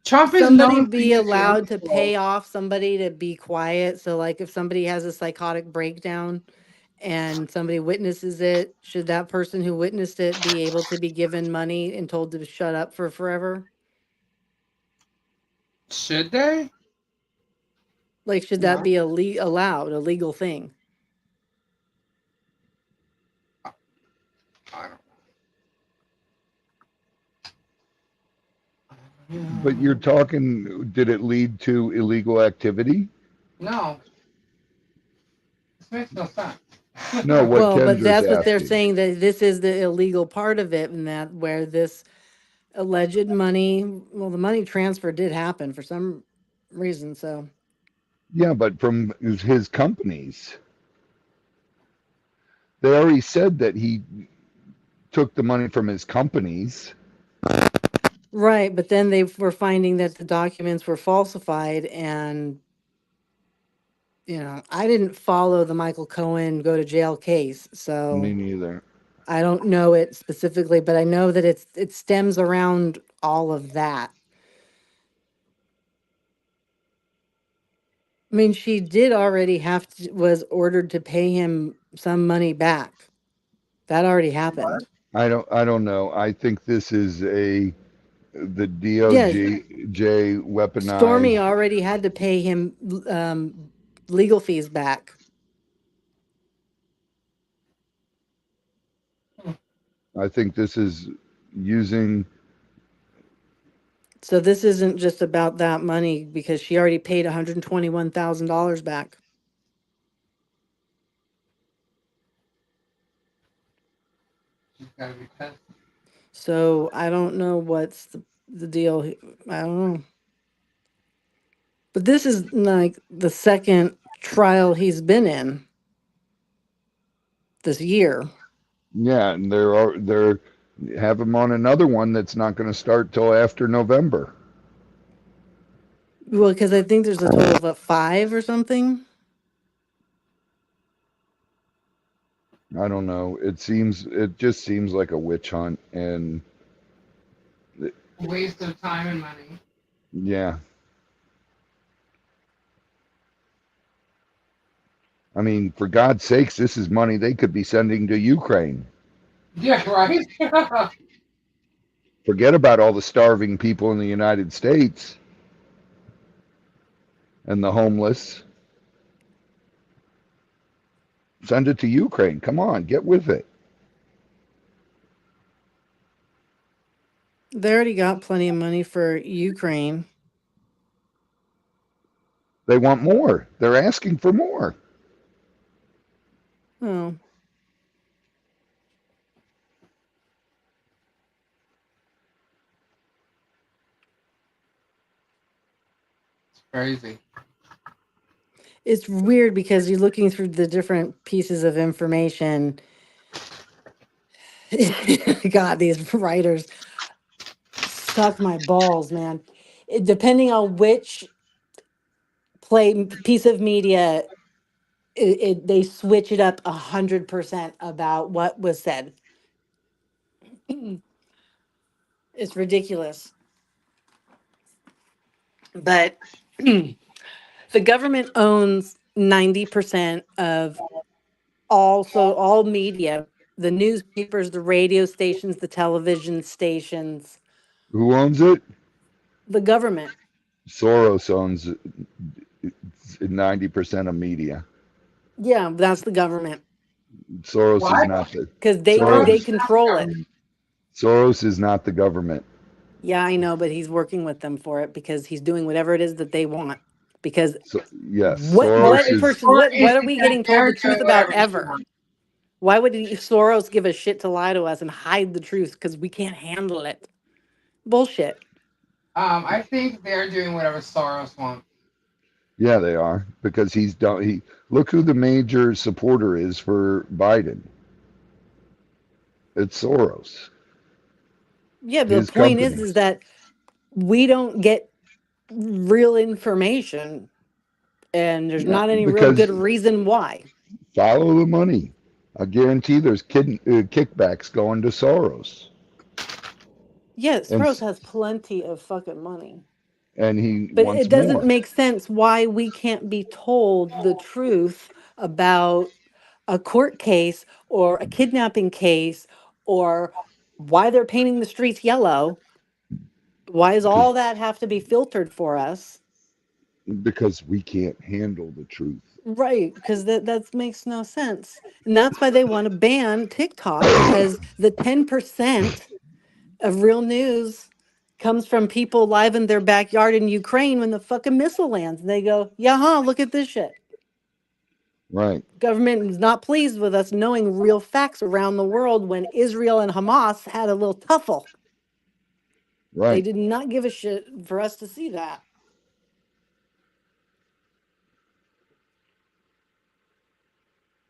Trump is somebody known for be using allowed to loopholes. pay off somebody to be quiet? So, like, if somebody has a psychotic breakdown and somebody witnesses it, should that person who witnessed it be able to be given money and told to shut up for forever? Should they? Like, should No, that be allowed, a legal thing? I don't but you're talking, did it lead to illegal activity? No, this makes no sense. No, what Well, but Kendra's that's what they're asking. saying, that this is the illegal part of it, and that where this alleged money, well, the money transfer did happen for some reason. So Yeah, but from his companies. They already said that he took the money from his companies. right, but then they were finding that the documents were falsified, and I didn't follow the Michael Cohen go to jail case, so Me neither. I don't know it specifically, but I know that it stems around all of that. I mean, she did already was ordered to pay him some money back. That already happened. I don't know. I think this is the Yes, DOJ Stormy weaponized. already had to pay him legal fees back. I think this is using. So this isn't just about that money, because she already paid $121,000 back. gotta be pissed. So I don't know what's the deal. I don't know. But this is like the second trial he's been in this year. Yeah, and they're have him on another one that's not going to start till after November. Well, because I think there's a total of 5 or something. I don't know. It just seems like a witch hunt, and Waste of time and money. yeah. I mean, for God's sakes, this is money they could be sending to Ukraine. Yeah, right? Forget about all the starving people in the United States and the homeless. Send it to Ukraine. Come on, get with it. They already got plenty of money for Ukraine. They want more. They're asking for more. Oh, It's crazy. it's weird because you're looking through the different pieces of information. God, these writers suck my balls, man. Depending on which piece of media, they switch it up 100% about what was said. It's ridiculous. But the government owns 90% of all media, the newspapers, the radio stations, the television stations, Who owns it? the government. Soros owns 90% of media. Yeah, that's the government Soros is What? not the because they Soros is Soros. not the control it. government. Soros is not the government. Yeah, I know, but he's working with them for it because he's doing whatever it is that they want. Because So yes, Or Soros is, is or what is are it we that getting told they're the doing truth about whatever they ever? want? Why would Soros give a shit to lie to us and hide the truth? Because we can't handle it. Bullshit. I think they're doing whatever Soros wants. yeah, they are because he's done. He look who the major supporter is for Biden. It's Soros, Yeah, but the his point is companies. that we don't get real information, and there's Yeah, not any real good because reason why. follow the money. I guarantee there's kickbacks going to Soros, Yeah, and Soros has plenty of fucking money. and he But it wants doesn't more make sense why we can't be told the truth about a court case or a kidnapping case or why they're painting the streets yellow. Why does because all that have to be filtered for us? we can't handle the truth. Right, because that makes no sense. And that's why they want to ban TikTok because the 10% of real news comes from people live in their backyard in Ukraine when the fucking missile lands. And they go, yeah, huh, look at this shit. Right, Government is not pleased with us knowing real facts around the world when Israel and Hamas had a little tuffle. They right. did not give a shit for us to see that.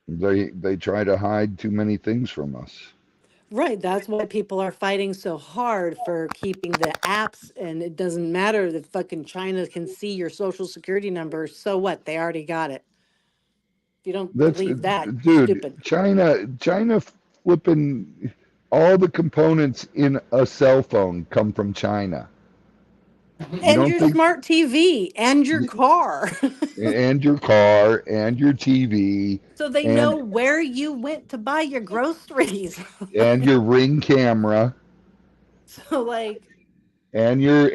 They try to hide too many things from us. Right. That's why people are fighting so hard for keeping the apps. And it doesn't matter that fucking China can see your social security number. So what? They already got it. If you don't That's believe that, you're dude. stupid. China flipping all the components in a cell phone come from China. You And don't your think, smart TV and your car. and your car and your TV So they know and where you went to buy your groceries. your Ring camera So, like, and your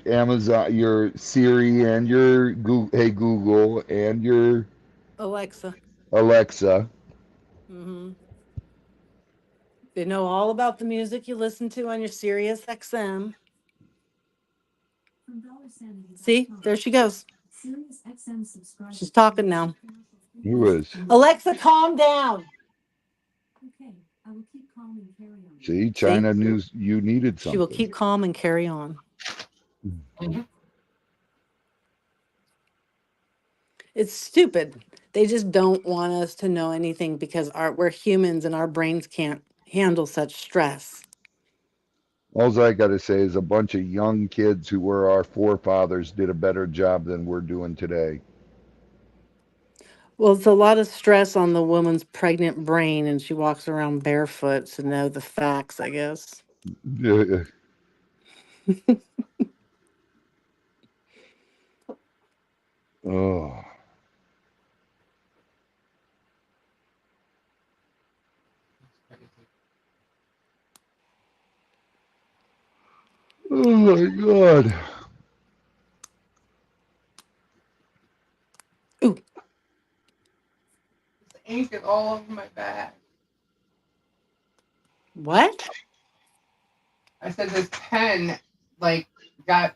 Amazon, your Siri and your Google, Hey Google and your Alexa. Alexa. Hmm. They know all about the music you listen to on your Sirius XM. See, there she goes. She's talking now. Who is? Alexa, calm down. See, China knew you needed something. She will keep calm and carry on. Mhm. It's stupid. They just don't want us to know anything because we're humans and our brains can't handle such stress. All I got to say is a bunch of young kids who were our forefathers did a better job than we're doing today. Well, it's a lot of stress on the woman's pregnant brain, and she walks around barefoot to know the facts, I guess. Oh. Oh my God. Ooh, The ink is all over my bag. what? I said this pen like got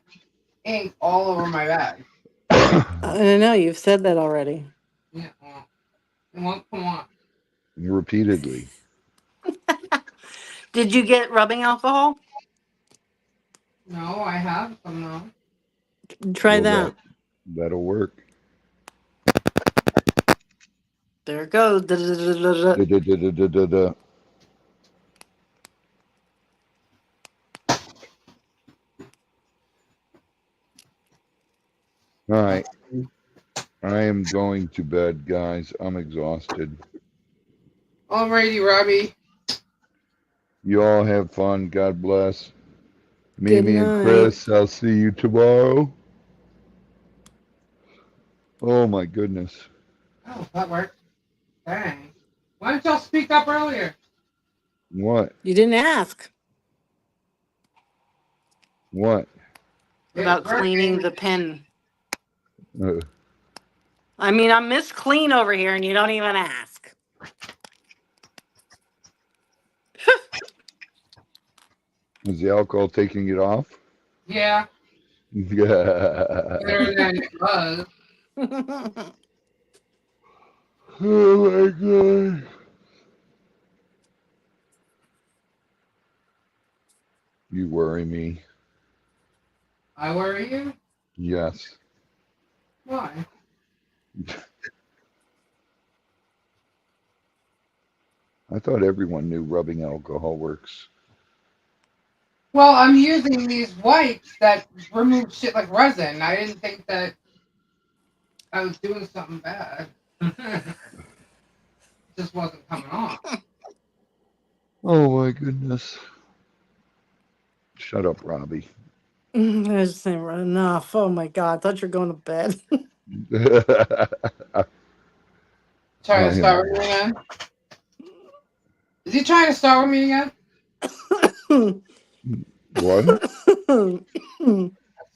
ink all over my bag. I know, you've said that already. Yeah, it won't come on. Repeatedly. Did you get rubbing alcohol? No, I have some now. Try Well, that. that'll work. There it goes. Da-da-da-da-da. Da-da-da-da-da-da. All right. I am going to bed, guys. I'm exhausted. Alrighty, Robbie. You all have fun. God bless. Good Mimi and night. Chris, I'll see you tomorrow. Oh my goodness. Oh, that worked. Dang. Why didn't y'all speak up earlier? What? You didn't ask What? about It's cleaning working. the pen. Uh, I mean, I'm Miss Clean over here, and you don't even ask. is the alcohol taking it off? Yeah, better than it was. Oh my God. You worry me. I worry you? Yes. Why? I thought everyone knew rubbing alcohol works. Well, I'm using these wipes that remove shit like resin. I didn't think that I was doing something bad. It just wasn't coming off. Oh my goodness. Shut up, Robbie. I just saying enough. Oh my God, I thought you were going to bed. Trying to start with me again? Is he trying to start with me again? What? I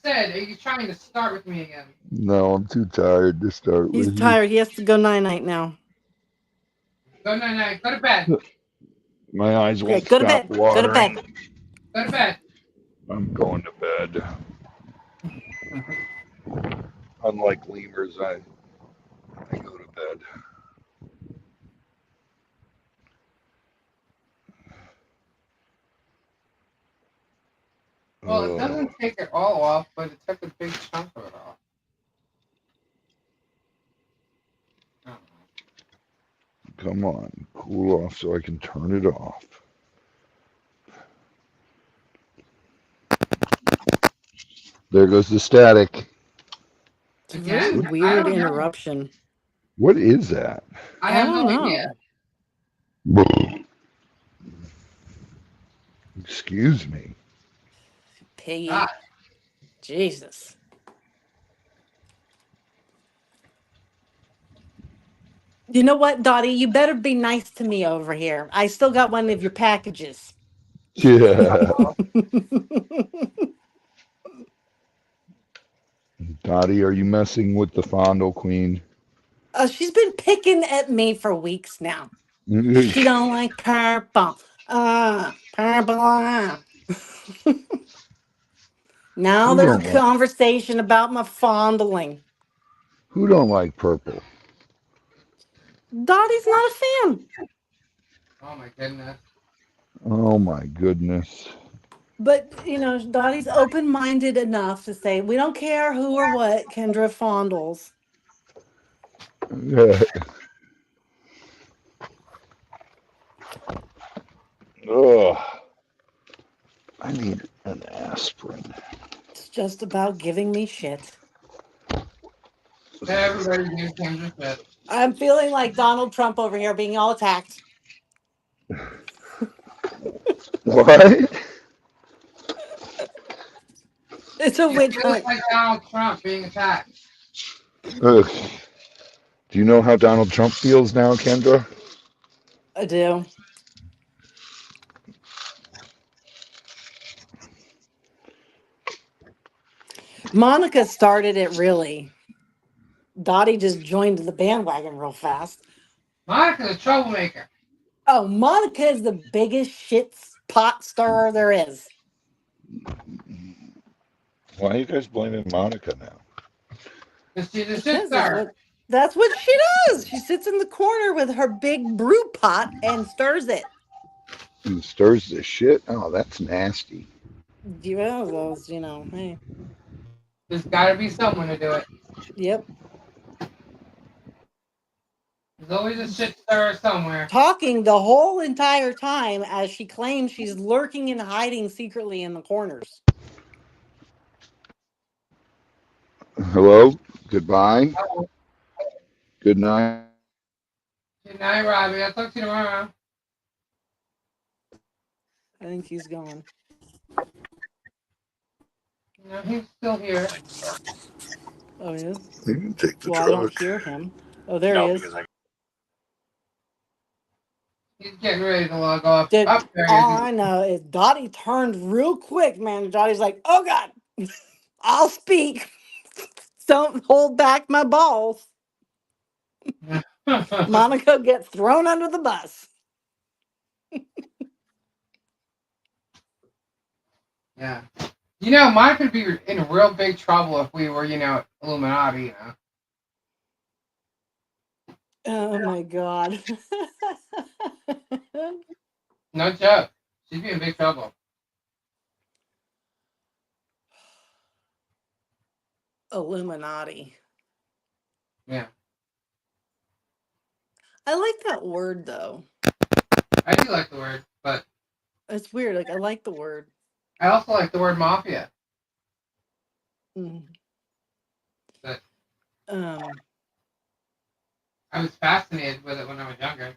said, are you trying to start with me again? No, I'm too tired to start He's with you. tired. He has to go night-night now. Go night night. Go to bed. My eyes Okay, won't go to stop bed. Go to bed. watering. Go to bed. I'm going to bed. Unlike lemurs, I go to bed. Well, it Oh, doesn't take it all off, but it took a big chunk of it off. I don't know. come on. Cool off so I can turn it off. There goes the static. It's a very Again? I weird don't know. interruption. What is that? I I have don't no know. idea. Excuse me. Piggy. God. Jesus. You know what, Dottie? You better be nice to me over here. I still got one of your packages. Yeah. Dottie, are you messing with the fondle queen? She's been picking at me for weeks now. She don't like purple. Purple. Now Who there's don't like, conversation about my fondling. who don't like purple? Dottie's not a fan. Oh my goodness. Oh my goodness. But Dottie's open-minded enough to say we don't care who or what Kendra fondles. Ugh. I need an aspirin. It's just about giving me shit. Everybody gives him the shit. I'm feeling like Donald Trump over here being all attacked. What? It's a You witch feel hunt. like Donald Trump being attacked. Ugh. Do you know how Donald Trump feels now, Kendra? I do. Monica started it really. Dottie just joined the bandwagon real fast. Monica's a troublemaker. Oh, Monica is the biggest shit pot stirrer there is. Why are you guys blaming Monica now? Because she's a shit Because that's star. what she does. She sits in the corner with her big brew pot and stirs it. And stirs the shit? Oh, that's nasty. You know those, hey. There's got to be someone to do it. Yep. There's always a shit stirrer somewhere. Talking the whole entire time as she claims she's lurking and hiding secretly in the corners. Hello? Goodbye? Oh, Good night? good night, Robbie. I'll talk to you tomorrow. I think he's gone. No, he's still here. Oh, he is? You can take the Well, I don't truck. hear him. Oh, there he is. He's getting ready to log off. Did Up there he all is. I know is Dottie turned real quick, man. Dottie's like, oh God, I'll speak. Don't hold back my balls. Monica gets thrown under the bus. Yeah. Mine could be in real big trouble if we were, Illuminati, Oh my God. No joke. She'd be in big trouble. Illuminati. Yeah. I like that word though. I do like the word, but It's weird. Like I like the word. I also like the word mafia. Mm. But Um, I was fascinated with it when I was younger.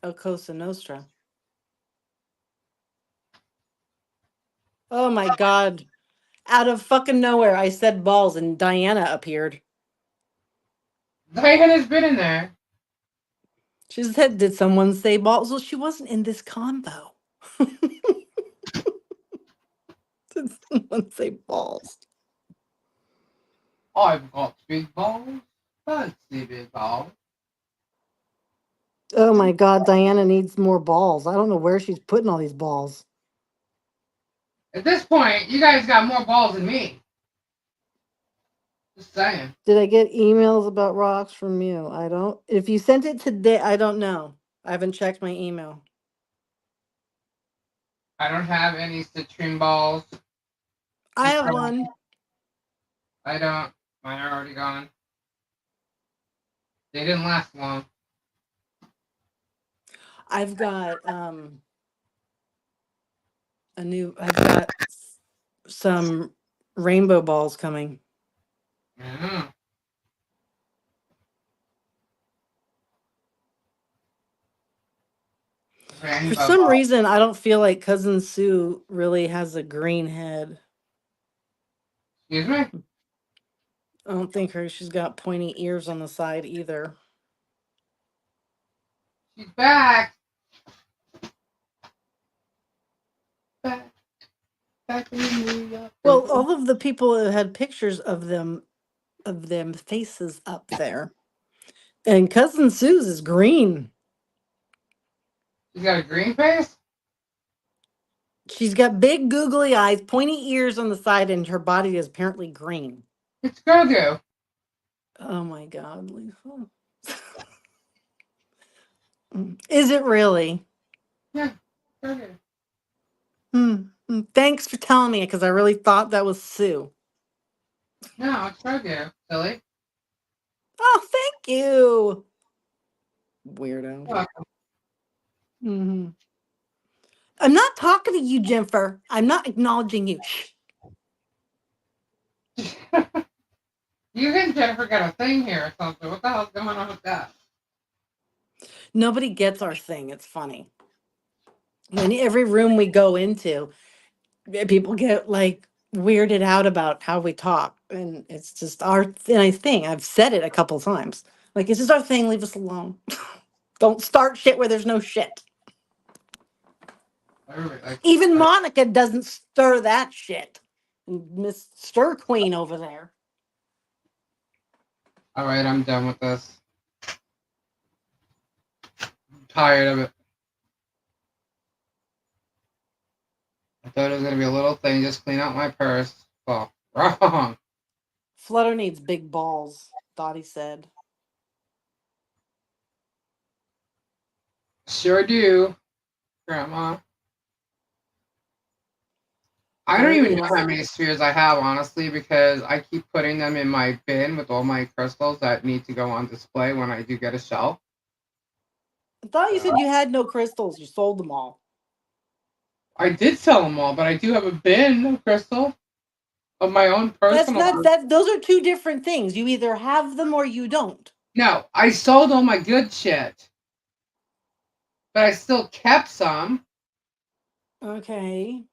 O Cosa Nostra. Oh my God. Out of fucking nowhere, I said balls and Diana appeared. Diana's been in there. She said, did someone say balls? Well, she wasn't in this combo. Did someone say balls? I've got big balls. Fancy big balls. Oh my God, Diana needs more balls. I don't know where she's putting all these balls. At this point, you guys got more balls than me. Just saying. Did I get emails about rocks from you? I don't. If you sent it today, I don't know. I haven't checked my email. I don't have any citrine balls. I have one. I don't. Mine are already gone. They didn't last long. I've got some rainbow balls coming. Mm. For Rainbow some balls. reason, I don't feel like Cousin Sue really has a green head. Excuse me? I don't think she's got pointy ears on the side either. She's back. Back. Back in New York. Well, all of the people that had pictures of them faces up there. And Cousin Sue's is green. She's got a green face? She's got big googly eyes, pointy ears on the side, and her body is apparently green. It's Grogu. Oh my God, Lisa. Is it really? Yeah, sure do. Thanks for telling me because I really thought that was Sue. No, it's Grogu, silly. Oh, thank you. Weirdo. Welcome. hmm I'm not talking to you, Jennifer. I'm not acknowledging you. Shh. You and Jennifer got a thing here or something. What the hell's going on with that? Nobody gets our thing. It's funny. When every room we go into, people get like weirded out about how we talk, and it's just our thing. I've said it a couple times. Like, it's just our thing. Leave us alone. Don't start shit where there's no shit. Everybody likes Even that. Monica doesn't stir that shit. Miss Stir Queen over there. All right, I'm done with this. I'm tired of it. I thought it was gonna be a little thing, just clean out my purse. Well, wrong. Flutter needs big balls, Dottie said. Sure do, Grandma. I don't There even know is. how many spheres I have, honestly, because I keep putting them in my bin with all my crystals that need to go on display when I do get a shelf. I thought you said you had no crystals. You sold them all. I did sell them all, but I do have a bin of crystal of my own That's personal. not that. Those are two different things. You either have them or you don't. No, I sold all my good shit, but I still kept some. Okay.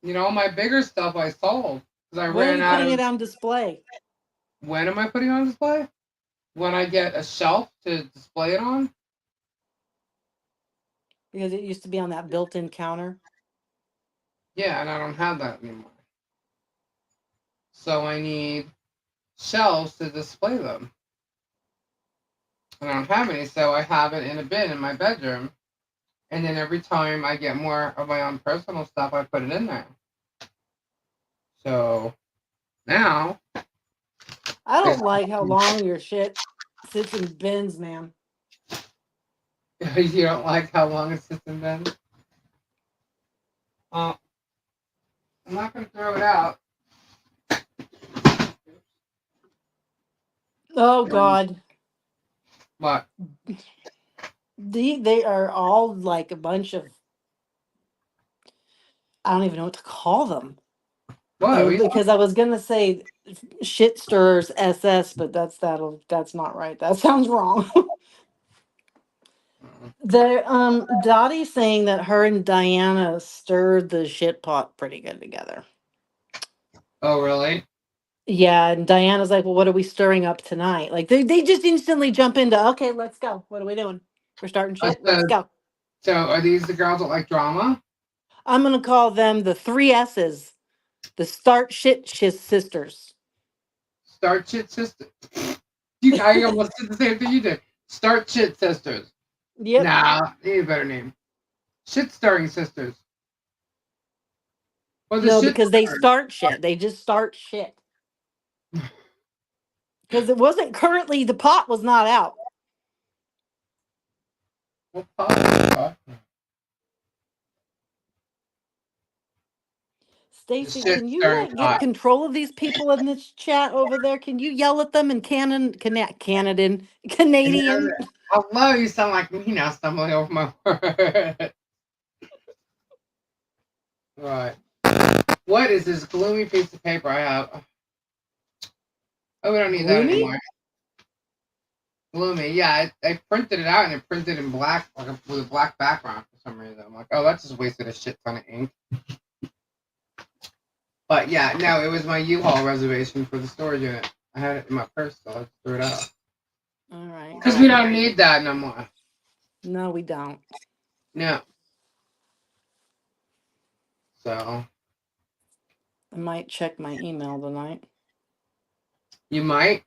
You know, my bigger stuff I sold because I When are ran you out putting of. it on display? When am I putting on display? When I get a shelf to display it on? Because it used to be on that built-in counter. Yeah, and I don't have that anymore. So I need shelves to display them. And I don't have any, so I have it in a bin in my bedroom. And then every time I get more of my own personal stuff, I put it in there. So now, I don't like how long your shit sits in bins, man. you don't like how long it sits in bins? I'm not going to throw it out. Oh God. But They are all like a bunch of, I don't even know what to call them. what? Because I was gonna say shit stirrers SS, but that's not right. That sounds wrong. Dottie's saying that her and Diana stirred the shit pot pretty good together. Oh, really? Yeah, and Diana's like, well, what are we stirring up tonight? Like they just instantly jump into, okay, let's go. What are we doing? We're starting shit. Let's go. So are these the girls that like drama? I'm gonna call them the three S's, the start shit sisters. Start shit sisters. I almost did the same thing you did. Start shit sisters. Yep. Nah, they need a better name. Shit stirring sisters. Well, the No, shit because they stirring. start shit. They just start shit. Because it wasn't currently, the pot was not out. What pot? Stacy, Shit can you stirring like get pot. control of these people in this chat over there? Can you yell at them in Canadian? Hello, you sound like me now, stumbling over my word. Right. What is this gloomy piece of paper I have? Oh, we don't need that Gloomy? anymore. Gloomy, yeah. I printed it out and it printed in black, like with a black background for some reason. I'm like, oh, that just wasted a shit ton of ink. But yeah, no, it was my U-Haul reservation for the storage unit. I had it in my purse, so I just threw it out. All right. Because we don't need that no more. No, we don't. No. So I might check my email tonight. you might.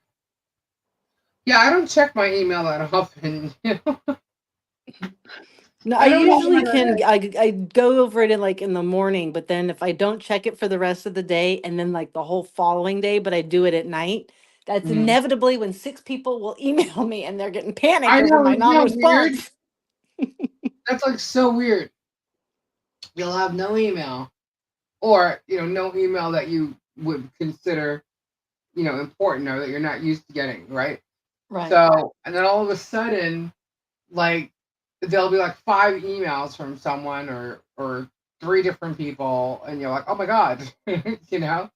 Yeah, I don't check my email that often. You know? No, I I don't know usually what it can. I go over it in the morning, but then if I don't check it for the rest of the day, and then like the whole following day, but I do it at night, that's Mhm. inevitably when 6 people will email me and they're getting panicked I over know, my isn't that weird? non-response. That's like so weird. You'll have no email, or no email that you would consider important or that you're not used to getting, right? Right. So, and then all of a sudden, like there'll be like 5 emails from someone or 3 different people, and you're like, oh my god, you know.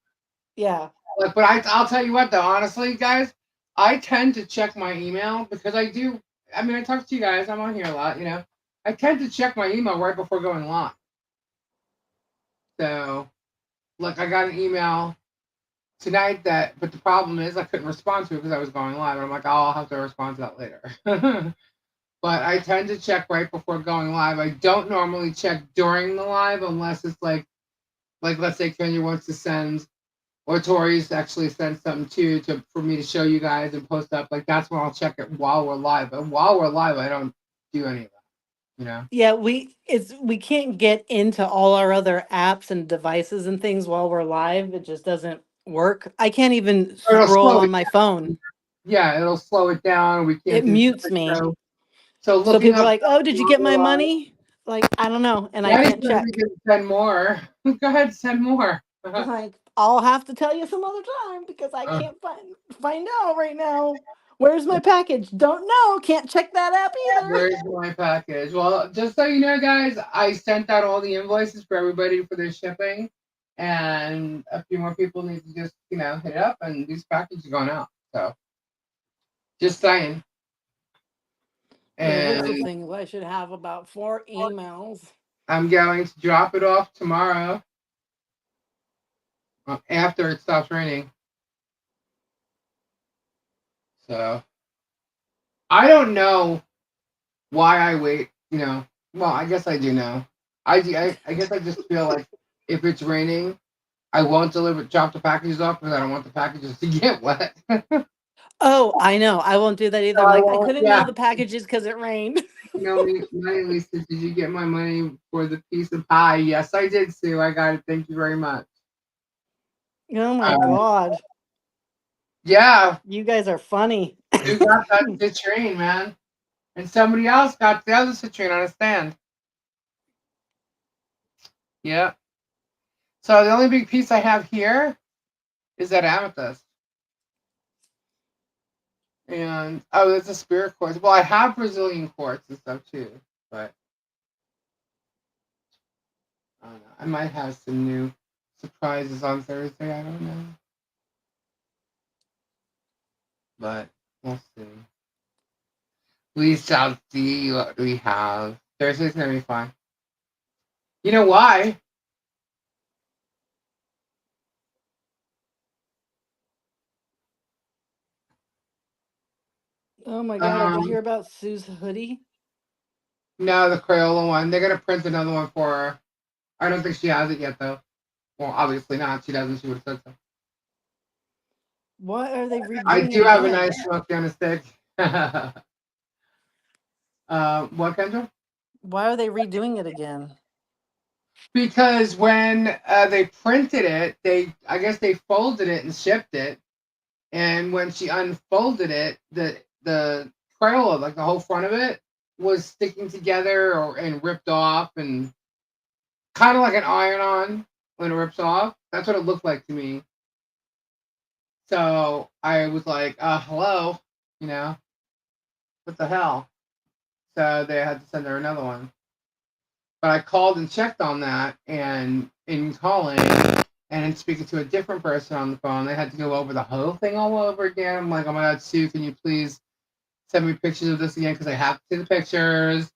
Yeah. Like, but I'll tell you what though, honestly, guys, I tend to check my email because I do. I mean, I talk to you guys. I'm on here a lot, you know. I tend to check my email right before going live. So, like, I got an email tonight but the problem is I couldn't respond to it because I was going live. I'm like, oh, I'll have to respond to that later. But I tend to check right before going live. I don't normally check during the live unless it's like let's say Kenya wants to send or Tori's actually send something for me to show you guys and post up. Like that's when I'll check it while we're live. But while we're live, I don't do any of that. You know. Yeah, we can't get into all our other apps and devices and things while we're live. It just doesn't work. I can't even Or it'll scroll slow on it. my phone. Yeah, it'll slow it down. We It can't do mutes something. me. So So looking people are up like, "Oh, did you while get we're my live. money?" Like, I don't know, and I Daddy's can't gonna be check. good to send more. Go ahead, send more. Like, I'll have to tell you some other time because I can't find out right now. Where's my package? Don't know. Can't check that app either. Where's my package? Well, just so you know, guys, I sent out all the invoices for everybody for their shipping, and a few more people need to just hit it up, and these packages are going out. So, just saying. The Hazel And thing, I should have about 4 emails. I'm going to drop it off tomorrow after it stops raining. So, I don't know why I wait. Well, I guess I do know. I guess I just feel like if it's raining, I won't drop the packages off because I don't want the packages to get wet. Oh, I know. I won't do that either. So I'm I like, I won't. couldn't mail Yeah. the packages because it rained. Money, Lisa, did you get my money for the piece of pie? Yes, I did, Sue. I got it. Thank you very much. Oh my Um, God. yeah, You guys are funny. Sue got that citrine, man. And somebody else got the other citrine on a stand. Yeah. So the only big piece I have here is that amethyst. And there's a spirit quartz. Well, I have Brazilian quartz and stuff too, but I don't know. I might have some new surprises on Thursday. I don't know, but we'll see. We shall see what we have. Thursday's gonna be fun. You know why? Oh my God. Did you hear about Sue's hoodie? No, the Crayola one. They're gonna print another one for her. I don't think she has it yet, though. Well, obviously not. She doesn't. She would have said so. Why are they I redoing it do have a again? nice smoky on a stick. What, Kendra? Why are they redoing it again? Because when they printed it, I guess they folded it and shipped it. And when she unfolded it, the Crayola, like the whole front of it, was sticking together and ripped off, and kind of like an iron-on when it rips off. That's what it looked like to me. So I was like, hello, what the hell? So they had to send her another one. But I called and checked on that, and in calling and in speaking to a different person on the phone, they had to go over the whole thing all over again. I'm like, oh my God, Sue, can you please send me pictures of this again? Because I have to see the pictures.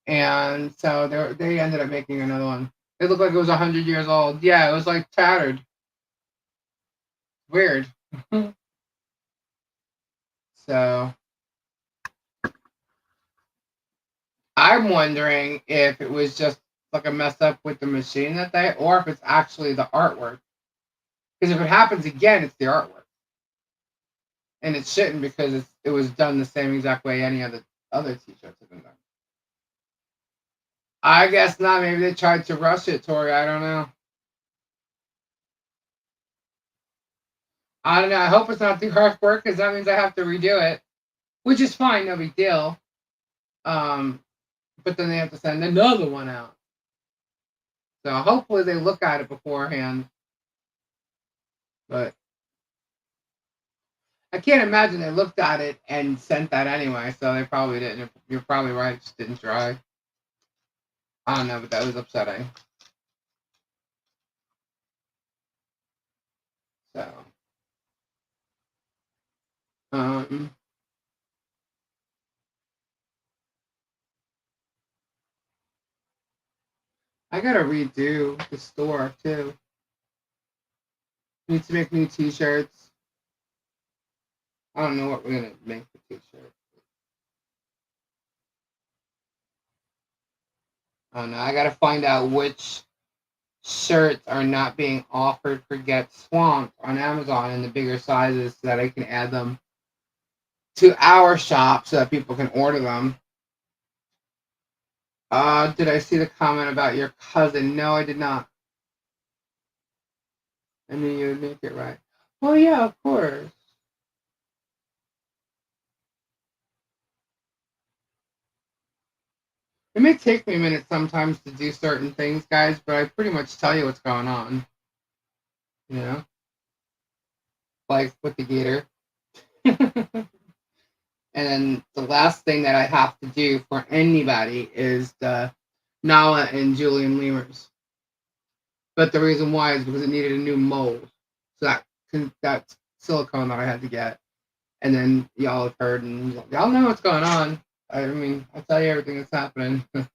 And so they ended up making another one. It looked like it was 100 years old. Yeah, it was like tattered. Weird. So I'm wondering if it was just like a mess up with the machine or if it's actually the artwork. Because if it happens again, it's the artwork, and it shouldn't because it was done the same exact way any other t-shirts have been done. I guess not. Maybe they tried to rush it, Tori. I don't know. I don't know. I hope it's not the artwork because that means I have to redo it, which is fine. No big deal. but then they have to send another one out. So hopefully they look at it beforehand. But I can't imagine they looked at it and sent that anyway, so they probably didn't. You're probably right, just didn't try. I don't know, but that was upsetting. So, um, I gotta redo the store too. Need to make new T-shirts. I don't know what we're gonna make for T-shirts. I don't know. I gotta find out which shirts are not being offered for Get Swamped on Amazon in the bigger sizes so that I can add them to our shop so that people can order them. Did I see the comment about your cousin? No, I did not. I knew you would make it right. Well, yeah, of course. It may take me a minute sometimes to do certain things, guys, but I pretty much tell you what's going on. You know? Like with the gator. And then the last thing that I have to do for anybody is the Nala and Julian lemurs. But the reason why is because it needed a new mold. So that's silicone that I had to get. And then y'all have heard and y'all know what's going on. I mean, I'll tell you everything that's happening. So,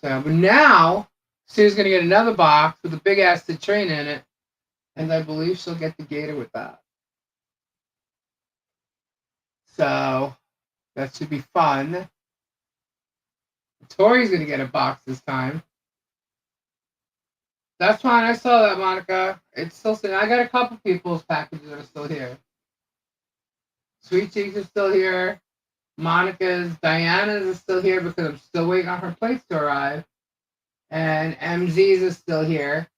but now Sue's gonna get another box with a big ass citrine in it, and I believe she'll get the gator with that. So that should be fun. Tori's gonna get a box this time. That's fine. I saw that, Monica. It's still sitting. I got a couple people's packages that are still here. Sweet Cheeks is still here. Monica's, Diana's is still here because I'm still waiting on her plates to arrive. And MZ's is still here.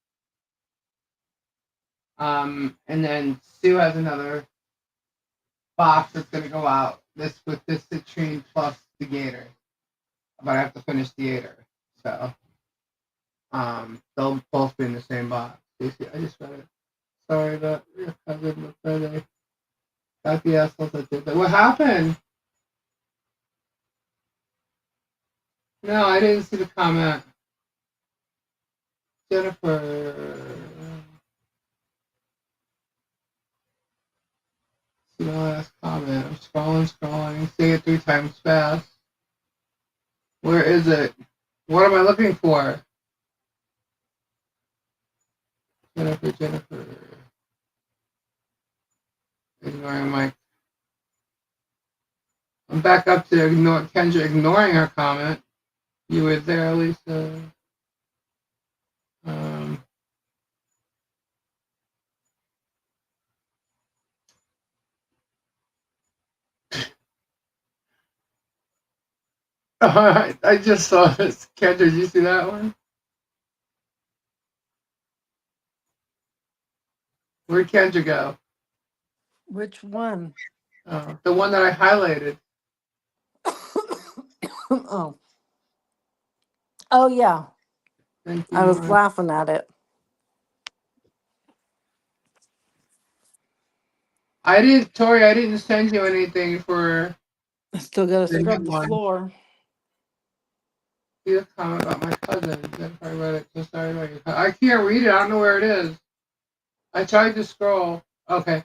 And then Sue has another box that's gonna go out. This with this citrine plus the gator. But I have to finish the gator. So they'll both be in the same box. I just read it. Sorry about your cousin with Friday. Got the assholes that did that. What happened? No, I didn't see the comment. Jennifer. See the last comment. I'm scrolling. Say it 3 times fast. Where is it? What am I looking for? Jennifer. Ignoring my. I'm back up to Kendra ignoring her comment. You were there, Lisa. I just saw this. Kendra, did you see that one? Where'd Kendra go? Which one? The one that I highlighted. Oh. Oh yeah. Thank you, I was Mark. laughing at it. Tori, I didn't send you anything for I still gotta the scrub new the one. floor. See a comment about my cousin. Jennifer, I read it. So sorry about your I can't read it. I don't know where it is. I tried to scroll. Okay.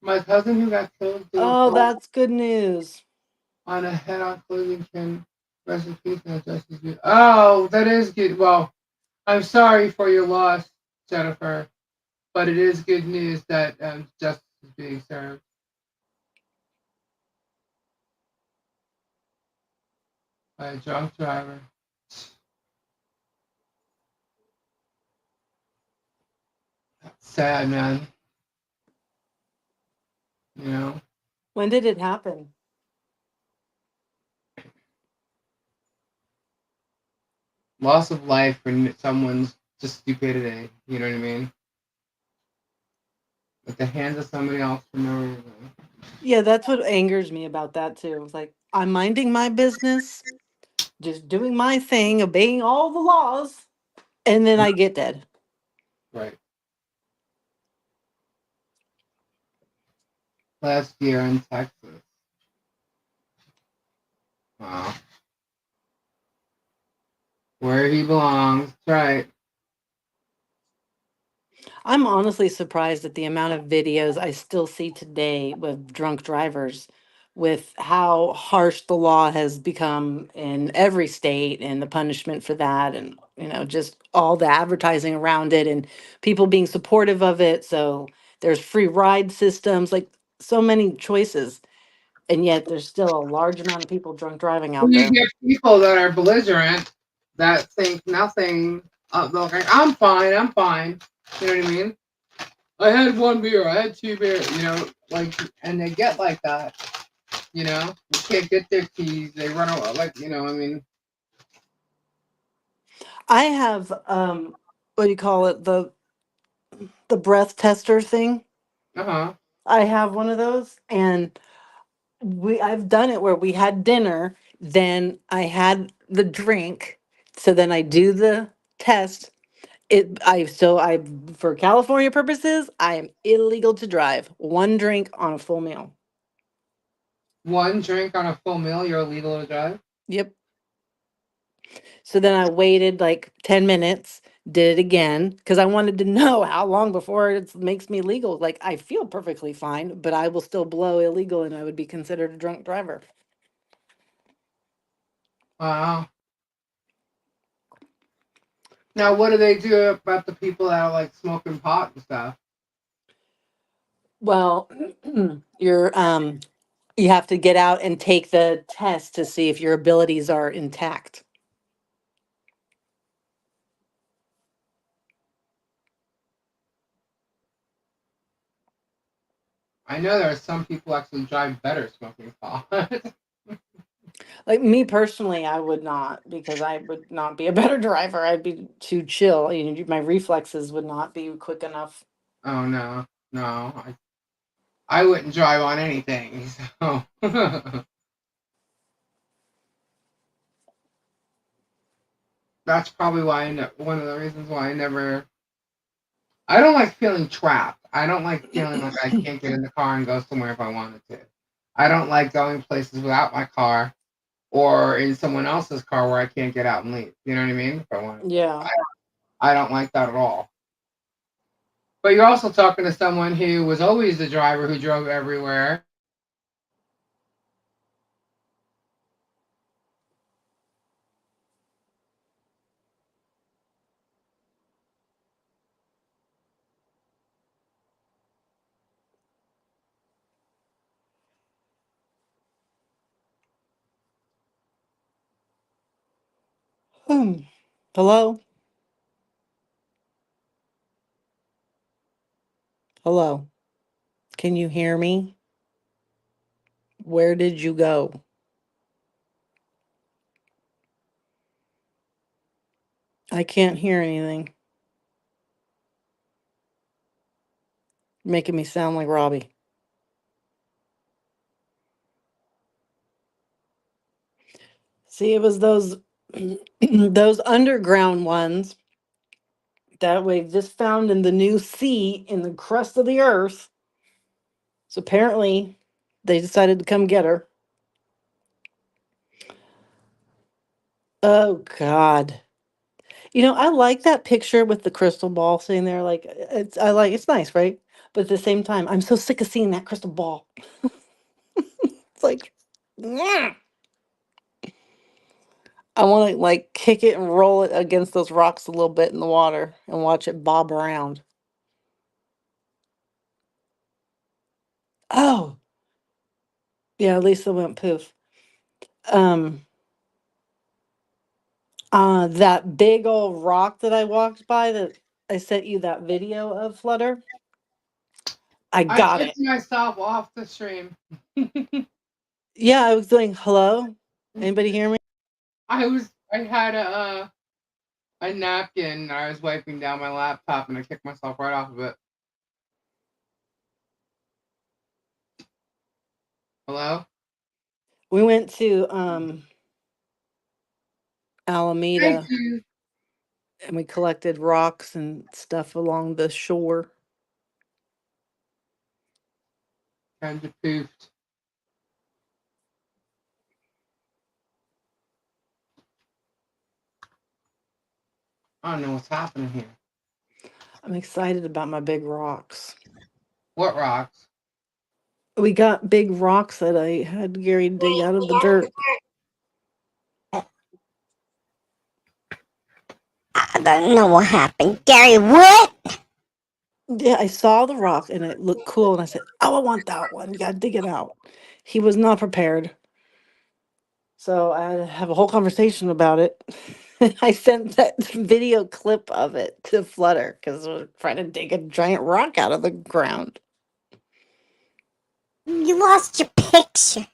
My cousin who got killed Oh, that's good news. on a head-on collision can rest in peace and justice be. Oh, that is good. Well, I'm sorry for your loss, Jennifer, but it is good news that justice is being served. By a drunk driver. That's sad, man. You know? When did it happen? Loss of life for someone's just stupidity. You know what I mean? At the hands of somebody else for no reason. Yeah, that's what angers me about that too. It's like I'm minding my business, just doing my thing, obeying all the laws, and then I get dead. Right. Last year in Texas. Wow. Where he belongs. Right. I'm honestly surprised at the amount of videos I still see today with drunk drivers, with how harsh the law has become in every state and the punishment for that, and just all the advertising around it and people being supportive of it. So there's free ride systems, like so many choices, and yet there's still a large amount of people drunk driving Well, out you there. get people that are belligerent that think nothing. They're like, I'm fine. I'm fine. You know what I mean? I had one beer. I had two beers. Like, and they get like that. They can't get their keys. They run away. Like, I mean, I have what do you call it, the breath tester thing. uh huh. I have one of those, and I've done it where we had dinner, then I had the drink, so then I do the test. I for California purposes, I am illegal to drive. One drink on a full meal. One drink on a full meal, you're illegal to drive. Yep. So then I waited like 10 minutes, did it again because I wanted to know how long before it makes me legal. Like I feel perfectly fine, but I will still blow illegal and I would be considered a drunk driver. Wow. Now, what do they do about the people that are like smoking pot and stuff? Well, you have to get out and take the test to see if your abilities are intact. I know there are some people actually drive better smoking pot. Like me personally, I would not because I would not be a better driver. I'd be too chill. My reflexes would not be quick enough. Oh no, no, I wouldn't drive on anything. So that's probably why one of the reasons why I never. I don't like feeling trapped. I don't like feeling like I can't get in the car and go somewhere if I wanted to. I don't like going places without my car or in someone else's car where I can't get out and leave. You know what I mean? If I wanted to. Yeah. I don't like that at all. But you're also talking to someone who was always the driver who drove everywhere. Hmm. Hello? Hello. Can you hear me? Where did you go? I can't hear anything. Making me sound like Robbie. See, it was those those underground ones that we just found in the new sea in the crust of the earth. So apparently they decided to come get her. Oh God. I like that picture with the crystal ball sitting there. Like it's nice, right? But at the same time, I'm so sick of seeing that crystal ball. It's like, yeah. I want to like kick it and roll it against those rocks a little bit in the water and watch it bob around. Oh, yeah, Lisa went poof. Um, that big old rock that I walked by that I sent you that video of, Flutter. I I got kicked it. myself off the stream. Yeah, I was doing hello. Anybody hear me? I had a napkin. I was wiping down my laptop and I kicked myself right off of it. Hello? We went to Thank Alameda you. and we collected rocks and stuff along the shore. Kind of poofed. I don't know what's happening here. I'm excited about my big rocks. What rocks? We got big rocks that I had Gary dig out of the dirt. I don't know what happened. Gary, what? Yeah, I saw the rock and it looked cool, and I said, "Oh, I want that one. You gotta dig it out." He was not prepared, so I had to have a whole conversation about it. I sent that video clip of it to Flutter because we're trying to dig a giant rock out of the ground. You lost your picture.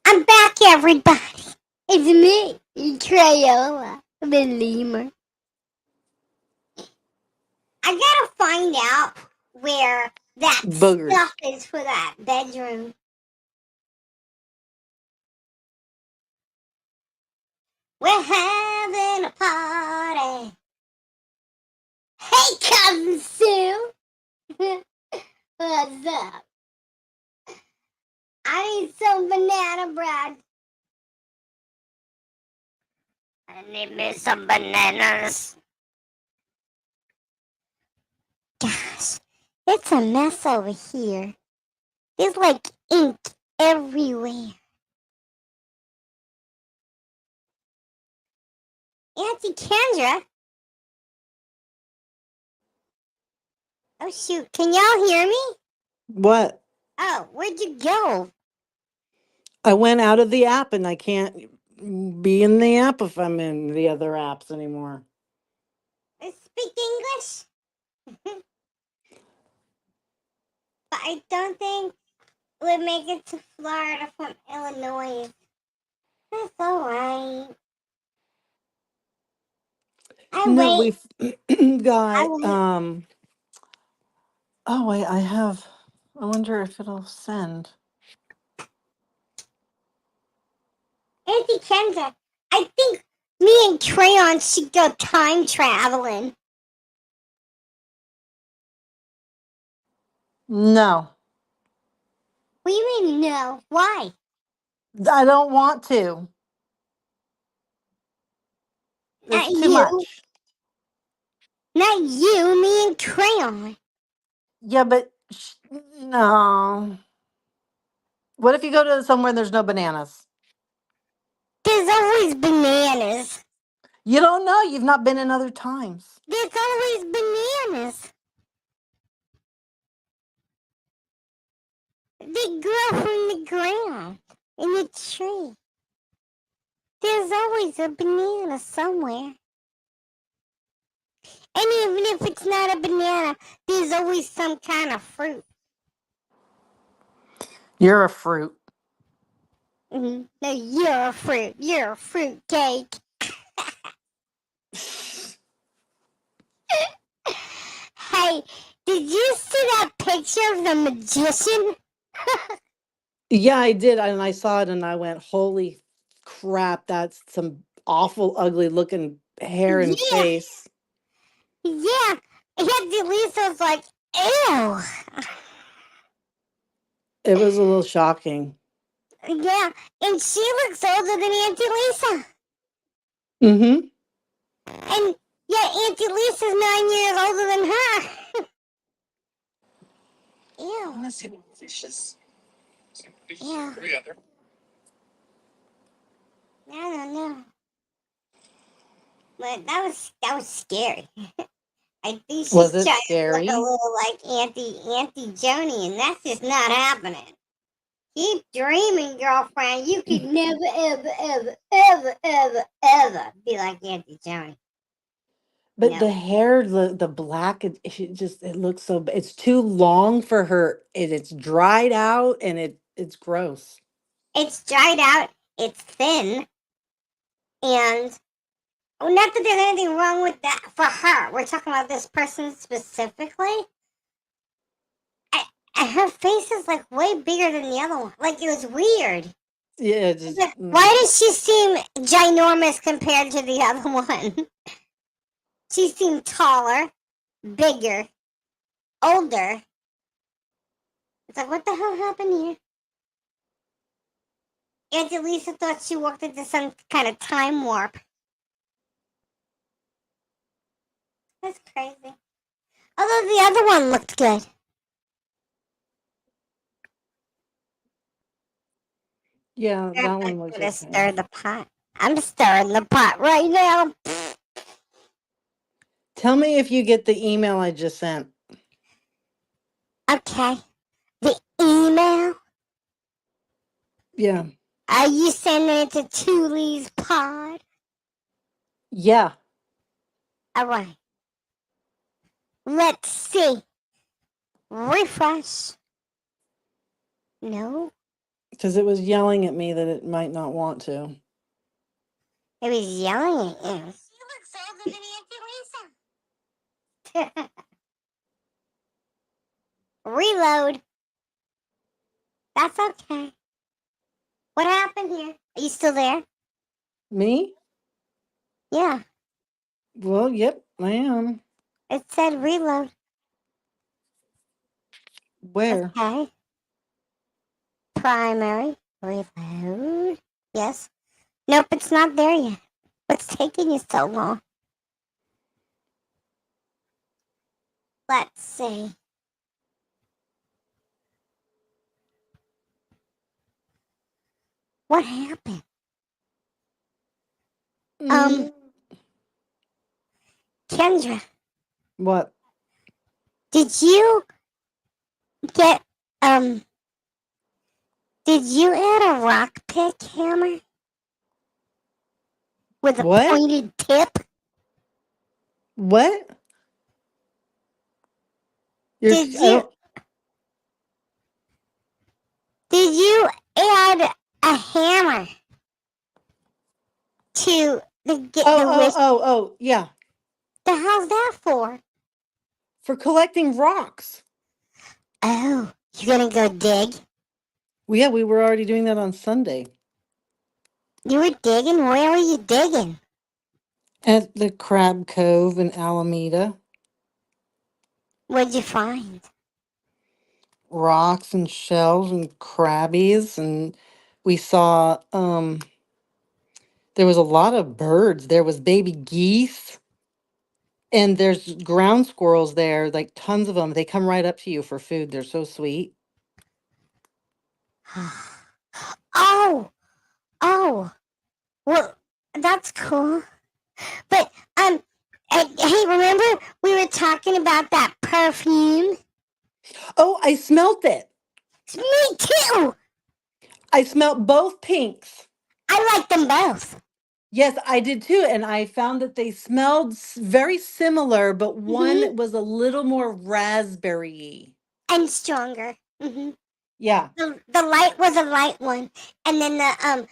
I'm back, everybody. It's me, Crayola, the lemur. I gotta find out where that Boogers. stuff is for that bedroom. We're having a party. Hey, cousin Sue. What's up? I need some banana bread. I need me some bananas. Gosh, it's a mess over here. There's like ink everywhere. Auntie Kendra. Oh shoot, can y'all hear me? What? Oh, where'd you go? I went out of the app and I can't be in the app if I'm in the other apps anymore. Speak English? But I don't think we'll make it to Florida from Illinois. That's alright. No, Wait. we've got wait. oh, I have. I wonder if it'll send. Auntie Kendra, I think me and Crayon should go time traveling. No, What do you mean no? Why? I don't want to. Not It's too you. much. Not you, me and Crayon. Yeah, but no. What if you go to somewhere and there's no bananas? There's always bananas. You don't know. You've not been in other times. There's always bananas. They grow from the ground in the tree. There's always a banana somewhere. And even if it's not a banana, there's always some kind of fruit. You're a fruit. Mm-hmm. No, you're a fruit. You're a fruit cake. Hey, did you see that picture of the magician? Yeah, I did, and I saw it, and I went, "Holy crap! That's some awful, ugly looking hair and Yeah, face." yeah. Auntie Lisa was like, ew. It was a little shocking. Yeah, and she looks older than Auntie Lisa. Mm-hmm. And yeah, Auntie Lisa's 9 years older than her. Ew. Yeah. I don't know. But that was scary. I think she's Was it trying to look a scary? little like Auntie Joni, and that's just not happening. Keep dreaming, girlfriend. You could never, ever, ever, ever, ever, ever be like Auntie Joni. But the No. hair, the black, it looks so. It's too long for her, and it's dried out, and it's gross. It's dried out, it's thin, and not that there's anything wrong with that for her. We're talking about this person specifically. her face is like way bigger than the other one. Like it was weird. Yeah, It's just like, why does she seem ginormous compared to the other one? She seemed taller, bigger, older. It's like, what the hell happened here? Auntie Lisa thought she walked into some kind of time warp. That's crazy. Although the other one looked good. yeah, I'm that not one was gonna okay. stir the pot. I'm stirring the pot right now. Tell me if you get the email I just sent. Okay. The email. Yeah. Are you sending it to Thule's pod? Yeah. All right. Let's see. Refresh. No. Because it was yelling at me that it might not want to. It was yelling at you. You look sadder than Auntie Lisa. Reload. That's okay. What happened here? Are you still there? Me? Yeah. Well, yep, I am. It said reload. Where? Okay. Primary. Reload. Yes. Nope, it's not there yet. What's taking you so long? Let's see. What happened? Mm, Kendra, what? did you get did you add a rock pick hammer with a What? pointed tip? What? You're, Did I don't, you add a hammer to the wish? yeah. The hell's that for? For collecting rocks. Oh, you gonna go dig? Well, yeah, we were already doing that on Sunday. You were digging? Where were you digging? At the Crab Cove in Alameda. What'd you find? Rocks and shells and crabbies, and we saw there was a lot of birds. There was baby geese, and there's ground squirrels there, like tons of them. They come right up to you for food. They're so sweet. Oh, oh, well, that's cool. But hey, remember we were talking about that perfume? Oh, I smelt it. Me too. I smelt both pinks. I like them both. Yes, I did too. And I found that they smelled very similar, but Hmm. one was a little more raspberry. And stronger. Hmm. Yeah, The light was a light one, and then the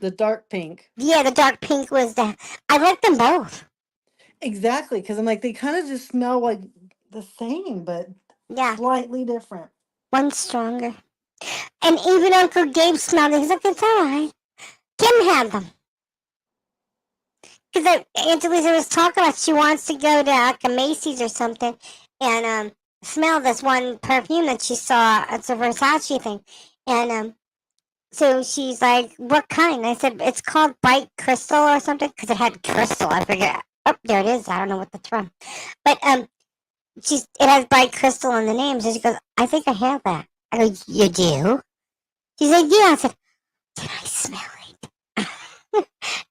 the dark pink. yeah, the dark pink was the. I like them both. Exactly, because I'm like, they kind of just smell like the same, but Yeah, slightly different. one's stronger. And even Uncle Gabe smelled it. He's like, it's all right. Kim had them. Because Aunt Lisa was talking about she wants to go to like a Macy's or something and smell this one perfume that she saw. It's a Versace thing. And so she's like, what kind? I said, it's called Bright Crystal or something because it had crystal. I forget. Oh, there it is. I don't know what that's from. But it has Bright Crystal in the name. So she goes, I think I have that. I go, you do? She's like, yeah. I said, did I smell it?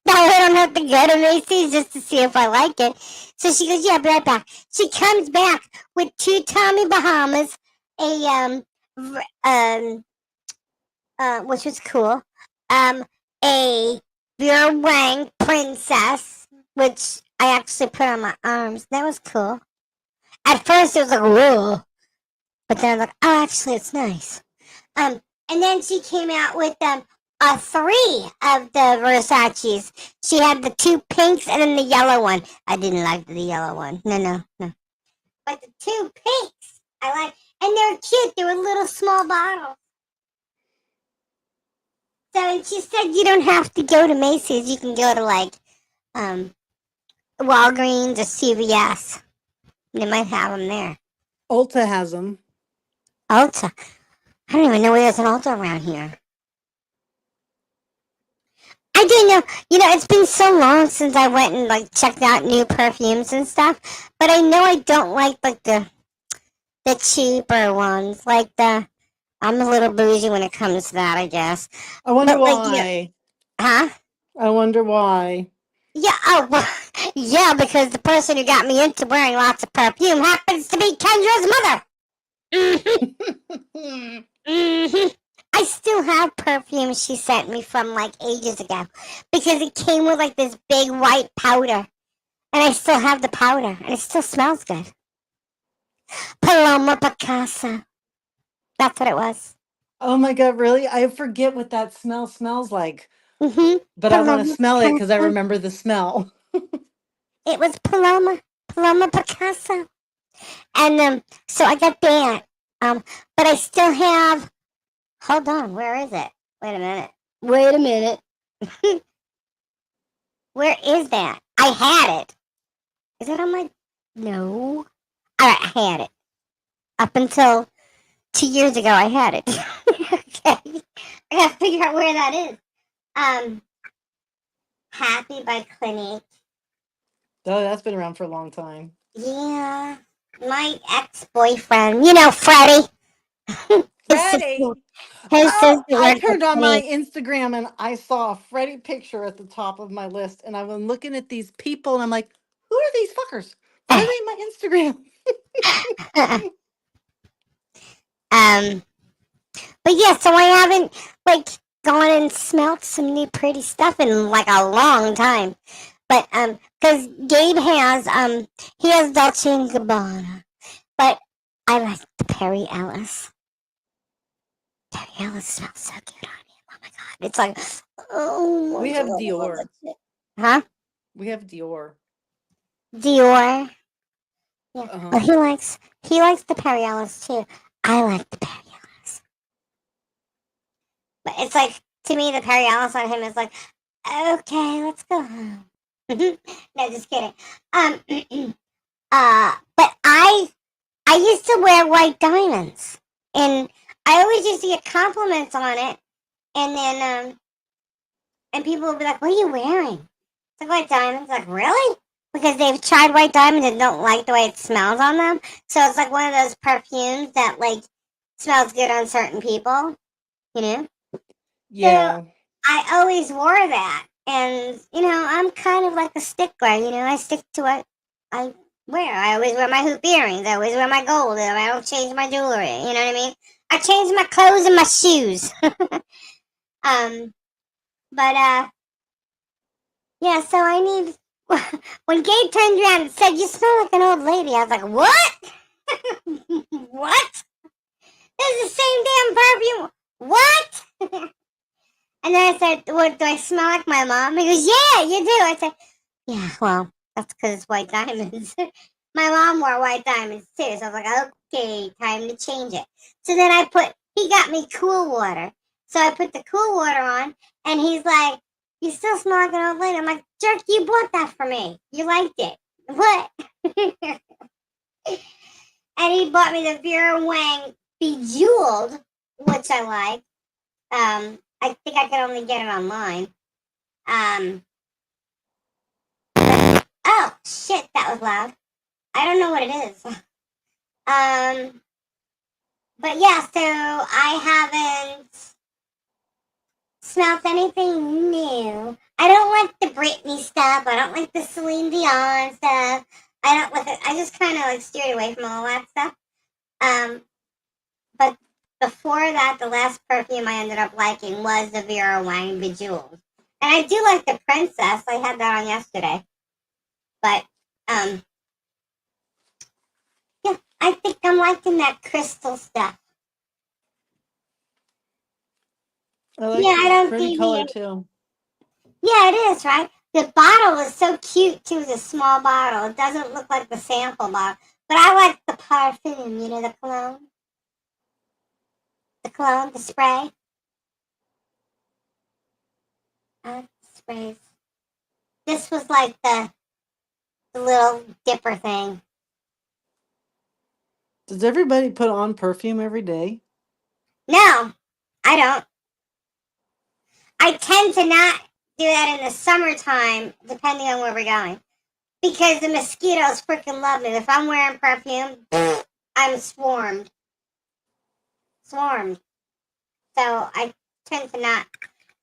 Now I don't have to go to Macy's just to see if I like it. So she goes, yeah, be right back. She comes back with 2 Tommy Bahamas, a which was cool, a Vera Wang princess, which I actually put on my arms. That was cool. At first it was like, whoa, but then I was like, oh, actually it's nice. And then she came out with 3 of the Versace's. She had the 2 pinks and then the yellow one. I didn't like the yellow one. No. But the 2 pinks, I like. And little small bottles. So, and she said you don't have to go to Macy's. You can go to like Walgreens or CVS. They might have them there. Ulta has them. Ulta. I don't even know where there's an Ulta around here. I do know. It's been so long since I went and like checked out new perfumes and stuff. But I know I don't like the cheaper ones. Like I'm a little bougie when it comes to that, I guess. I wonder But like, why. huh? I wonder why. Yeah, oh, well, yeah, because the person who got me into wearing lots of perfume happens to be Kendra's mother. I still have perfume she sent me from like ages ago because it came with like this big white powder, and I still have the powder, and it still smells good. Paloma Picasso. That's what it was. Oh my God, really? I forget what that smell smells like. Mm-hmm. But I want to smell it because I remember the smell. It was Paloma Picasso. And so I got that. But I still have. Hold on, where is it? Wait a minute. Where is that? I had it. Is it on my? No. I had it up until 2 years ago. I had it. Okay, I gotta figure out where that is. Happy by Clinique. Oh, that's been around for a long time. Yeah, my ex-boyfriend. Freddie. Freddie! His sister I worked at turned on my Clinique. Instagram and I saw a Freddie picture at the top of my list. And I've been looking at these people and I'm like, who are these fuckers? Why are they in my Instagram? But yeah, so I haven't like gone and smelt some new pretty stuff in like a long time. But because Gabe he has Dolce and Gabbana, but I like the Perry Ellis. Perry Ellis smells so good on him. Oh my god, it's like oh my We have god, Dior. huh? We have Dior. Dior. Yeah. Uh-huh. Well, he likes the Perry Ellis too. I like the Perry Ellis, but it's like to me the Perry Ellis on him is like okay, let's go home. No, just kidding. But I used to wear white diamonds, and I always used to get compliments on it, and then and people would be like, "What are you wearing?" It's like white diamonds. Like really? Because they've tried white diamonds and don't like the way it smells on them. So it's like one of those perfumes that like smells good on certain people, you know. Yeah. So I always wore that, and I'm kind of like a stickler. I stick to what I wear. I always wear my hoop earrings. I always wear my gold. I don't change my jewelry. You know what I mean? I change my clothes and my shoes. But yeah. So I need. When Gabe turned around and said, "You smell like an old lady," I was like, "What? What? This is the same damn perfume. What?" And then I said, "What, do I smell like my mom?" He goes, "Yeah, you do." I said, "Yeah, well, that's because it's white diamonds." My mom wore white diamonds too, so I was like, "Okay, time to change it." So then he got me cool water. So I put the cool water on, and he's like, "You still smell like an old lady." I'm like, "Jerk, you bought that for me. You liked it. What?" And he bought me the Vera Wang Bejeweled, which I like. I think I could only get it online. Oh shit, that was loud. I don't know what it is. But yeah, so I haven't smelt anything new. I don't like the Britney stuff. I don't like the Celine Dion stuff. I don't like it. I just kind of like steered away from all that stuff. But before that, the last perfume I ended up liking was the Vera Wang Bejeweled. And I do like the Princess. I had that on yesterday. But, yeah, I think I'm liking that crystal stuff. I like Yeah, I don't pretty color too. Yeah, it is, right? The bottle is so cute, too. It's a small bottle. It doesn't look like the sample bottle. But I like the parfum, the cologne. The cologne, the spray. Sprays. This was like the little dipper thing. Does everybody put on perfume every day? No, I don't. I tend to not do that in the summertime, depending on where we're going. Because the mosquitoes freaking love me. If I'm wearing perfume, I'm swarmed. Swarmed. So I tend to not.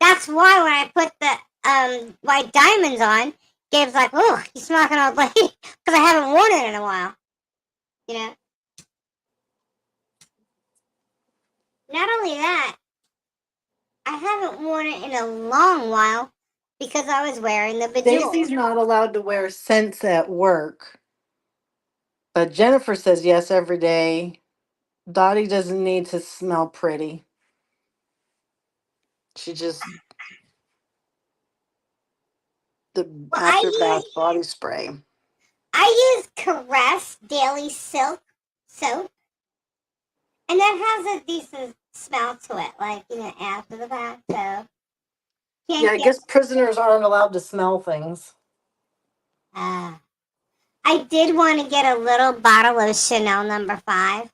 That's why when I put the white diamonds on, Gabe's like, "Oh, you smell like an old lady," because I haven't worn it in a while. You know. Not only that, I haven't worn it in a long while because I was wearing the Stacy's bejeweled. not allowed to wear scents at work, but Jennifer says yes every day. Dottie doesn't need to smell pretty. She just the Well, after bath body spray. I use Caress Daily Silk soap, and that has a decent smell to it, like after the bath. So Yeah, can't I get. guess prisoners aren't allowed to smell things. I did want to get a little bottle of Chanel No. 5,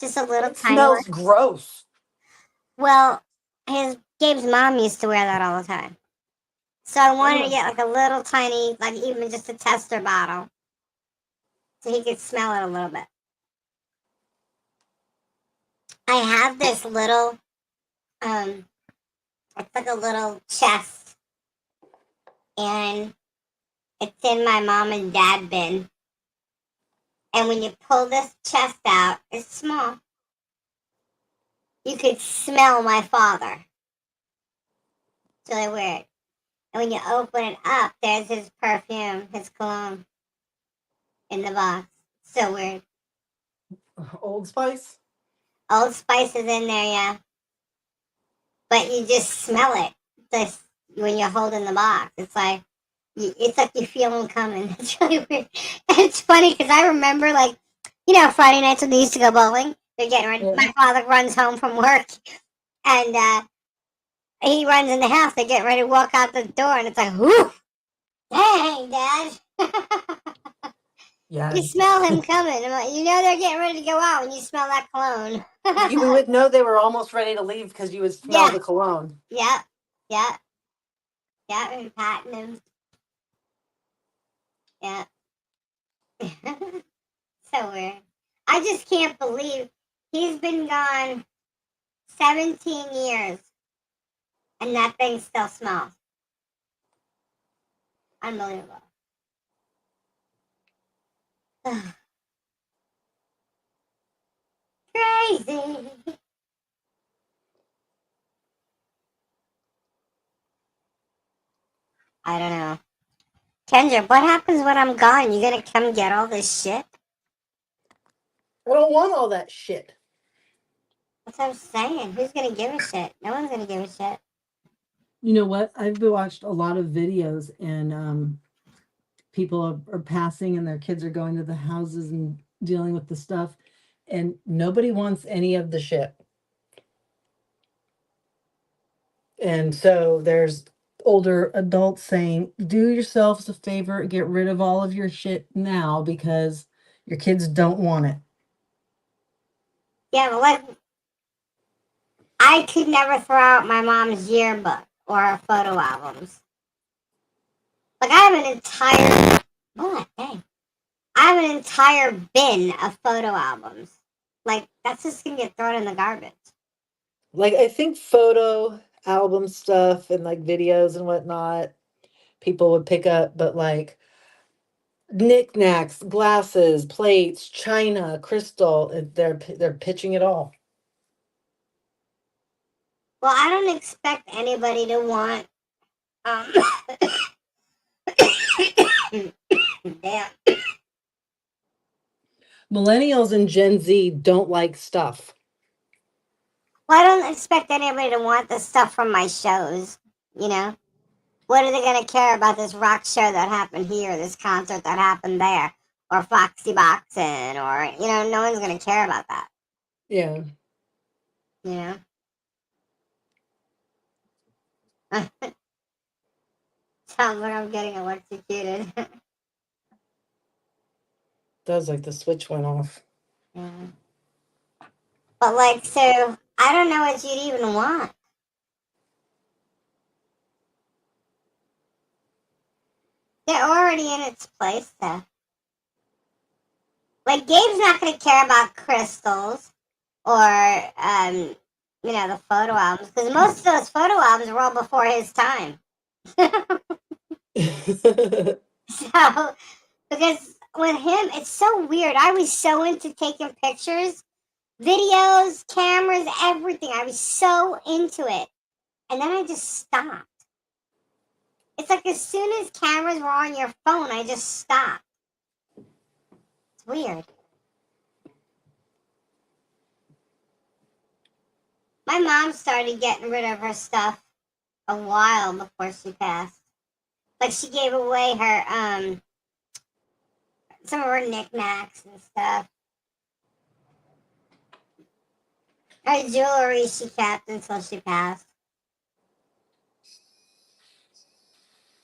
just a little It tiny one. smells gross. Well, his Gabe's mom used to wear that all the time, so I wanted to get like a little tiny, like even just a tester bottle, so he could smell it a little bit. I have this little, it's like a little chest, and it's in my mom and dad bin. And when you pull this chest out, it's small. You could smell my father. It's really weird. And when you open it up, there's his perfume, his cologne in the box. So weird. Old Spice? Old Spice is in there, yeah. But you just smell it just when you're holding the box. It's like you feel them coming. It's really weird. It's funny because I remember, like, Friday nights when they used to go bowling. They're getting ready. Yeah. My father runs home from work, and he runs in the house. They get ready to walk out the door, and it's like, whoo, dang, Dad. Yeah. You smell him coming. I'm like, they're getting ready to go out when you smell that cologne. You would know they were almost ready to leave because you would smell Yeah. the cologne. Yeah, yeah, yeah, and patting him. Yeah. So weird. I just can't believe he's been gone 17 years and that thing still smells. Unbelievable. Crazy. I don't know. Kendra, what happens when I'm gone? You gonna come get all this shit? I don't want all that shit. That's what I'm saying. Who's gonna give a shit? No one's gonna give a shit. You know what? I've watched a lot of videos, and people are passing, and their kids are going to the houses and dealing with the stuff, and nobody wants any of the shit. And so there's older adults saying, do yourselves a favor, get rid of all of your shit now because your kids don't want it. Yeah, but like, I could never throw out my mom's yearbook or her photo albums. Like, I have an entire, dang. I have an entire bin of photo albums. Like, that's just gonna get thrown in the garbage. Like, I think photo album stuff and like videos and whatnot, people would pick up, but like knickknacks, glasses, plates, china, crystal, they're pitching it all. Well, I don't expect anybody to want, damn. Millennials and Gen Z don't like stuff. Well, I don't expect anybody to want the stuff from my shows, What are they going to care about this rock show that happened here, this concert that happened there, or Foxy Boxing, or, no one's going to care about that. Yeah. You know? Sounds like I'm getting electrocuted. Does like the switch went off. Yeah. But like, so I don't know what you'd even want. They're already in its place, though. Like, Gabe's not going to care about crystals or, the photo albums, because most of those photo albums were all before his time. So, because with him, it's so weird. I was so into taking pictures, videos, cameras, everything. I was so into it. And then I just stopped. It's like as soon as cameras were on your phone, I just stopped. It's weird. My mom started getting rid of her stuff a while before she passed. Like she gave away her some of her knickknacks and stuff. Her jewelry she kept until she passed.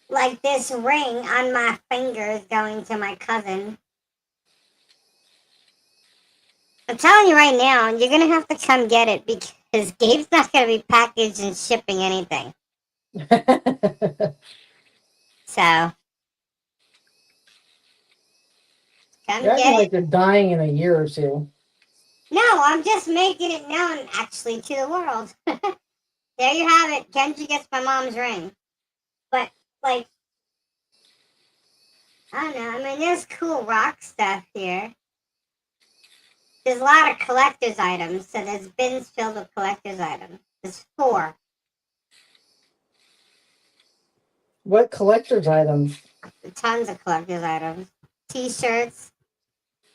Like this ring on my finger is going to my cousin. I'm telling you right now, you're gonna have to come get it because Gabe's not gonna be packaged and shipping anything. So come You're acting get it. like you're dying in a year or two. No, I'm just making it known actually to the world. There you have it. Kenji gets my mom's ring. But like I don't know, I mean there's cool rock stuff here. There's a lot of collector's items, so there's bins filled with collector's items. There's 4. What collector's items? Tons of collector's items. T-shirts.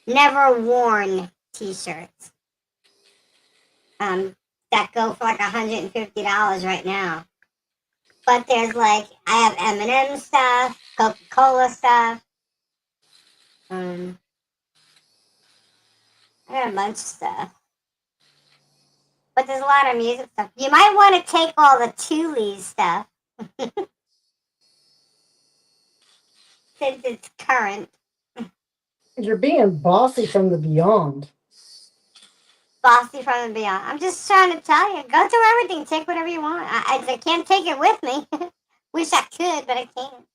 Never worn T-shirts. That go for like $150 right now. But there's like I have M&M stuff, Coca-Cola stuff. I got a bunch of stuff. But there's a lot of music stuff. You might want to take all the Thule stuff. Since it's current. You're being bossy from the beyond. Bossy from the beyond. I'm just trying to tell you. Go through everything. Take whatever you want. I can't take it with me. Wish I could, but I can't.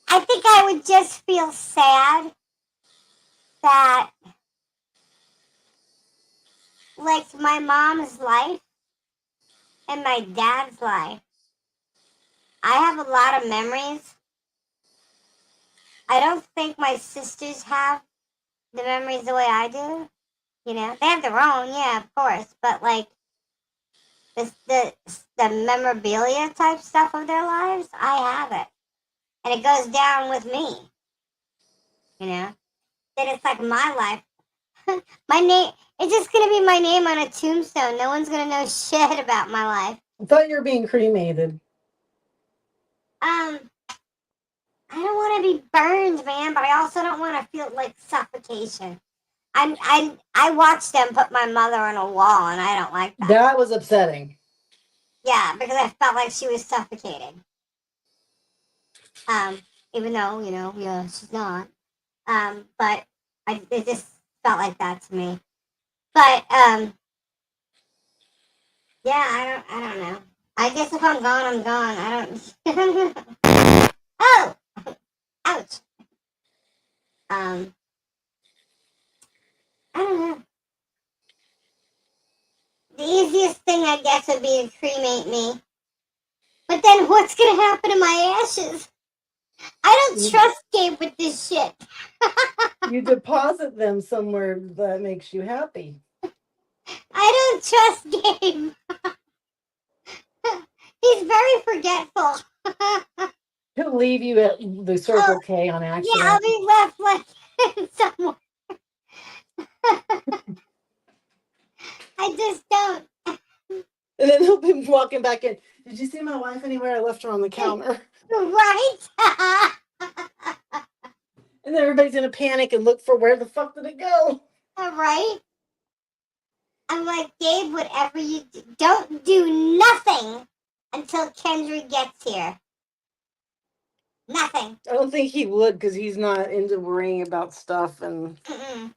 I think I would just feel sad that, like, my mom's life and my dad's life, I have a lot of memories. I don't think my sisters have the memories the way I do. You know, they have their own, yeah, of course, but like the memorabilia type stuff of their lives, I have it, and it goes down with me. You know, that it's like my life. My name, it's just gonna be my name on a tombstone. No one's gonna know shit about my life. I thought you were being cremated. I don't want to be burned, man, but I also don't want to feel like suffocation. I watched them put my mother on a wall, and I don't like that. That was upsetting. Yeah, because I felt like she was suffocating. Even though yeah, she's not. But it just felt like that to me. But yeah, I don't know. I guess if I'm gone, I'm gone. I don't. Oh, ouch. I don't know. The easiest thing, I guess, would be to cremate me. But then what's gonna happen to my ashes? I don't trust Gabe with this shit. You deposit them somewhere that makes you happy. I don't trust Gabe. He's very forgetful. He'll leave you at the Circle K on accident. Yeah, I'll be left like somewhere. I just don't. And then he'll be walking back in. Did you see my wife anywhere? I left her on the counter. Right? And then everybody's gonna panic and look for where the fuck did it go? Right? I'm like, Gabe, whatever you do, don't do nothing until Kendra gets here. Nothing. I don't think he would because he's not into worrying about stuff and. Mm-mm.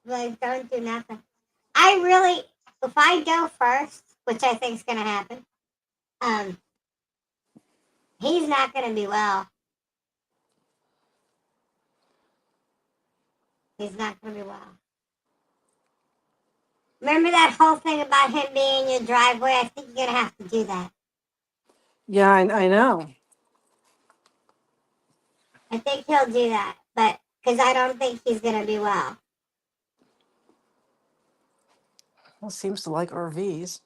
Like, don't do nothing. I really, if I go first, which I think is gonna happen, he's not gonna be well. He's not gonna be well. Remember that whole thing about him being in your driveway? I think you're gonna have to do that. Yeah, I know. I think he'll do that, but because I don't think he's gonna be well. Well, seems to like RVs.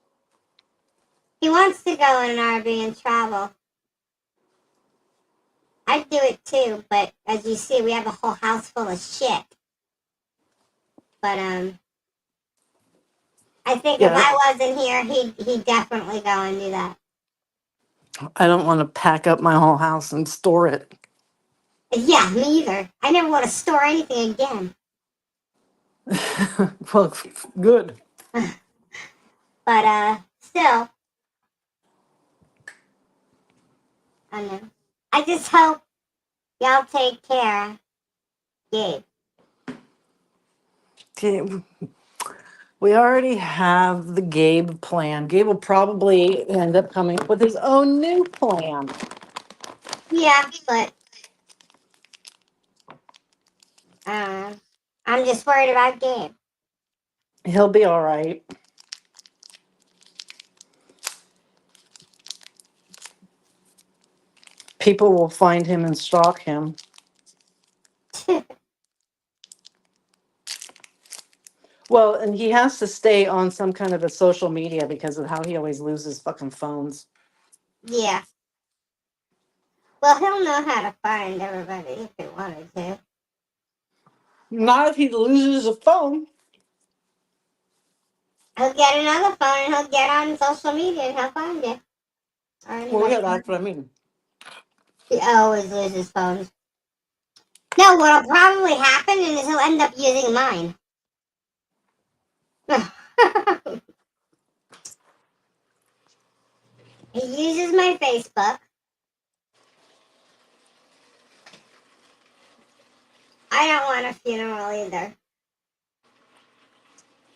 He wants to go in an RV and travel. I'd do it too, but as you see, we have a whole house full of shit. But I think if Yeah, I wasn't here, he'd definitely go and do that. I don't want to pack up my whole house and store it. Yeah, me either. I never want to store anything again. Well, good. But still, I know. I just hope y'all take care, Gabe. Okay, we already have the Gabe plan. Gabe will probably end up coming up with his own new plan. Yeah, but I'm just worried about Gabe. He'll be all right. People will find him and stalk him. Well, and he has to stay on some kind of a social media because of how he always loses fucking phones. Yeah. Well, he'll know how to find everybody if he wanted to. Not if he loses a phone. He'll get another phone and he'll get on social media and he'll find you. Or Well, anybody. yeah, that's what I mean. He always loses phones. No, what'll probably happen is he'll end up using mine. He uses my Facebook. I don't want a funeral either.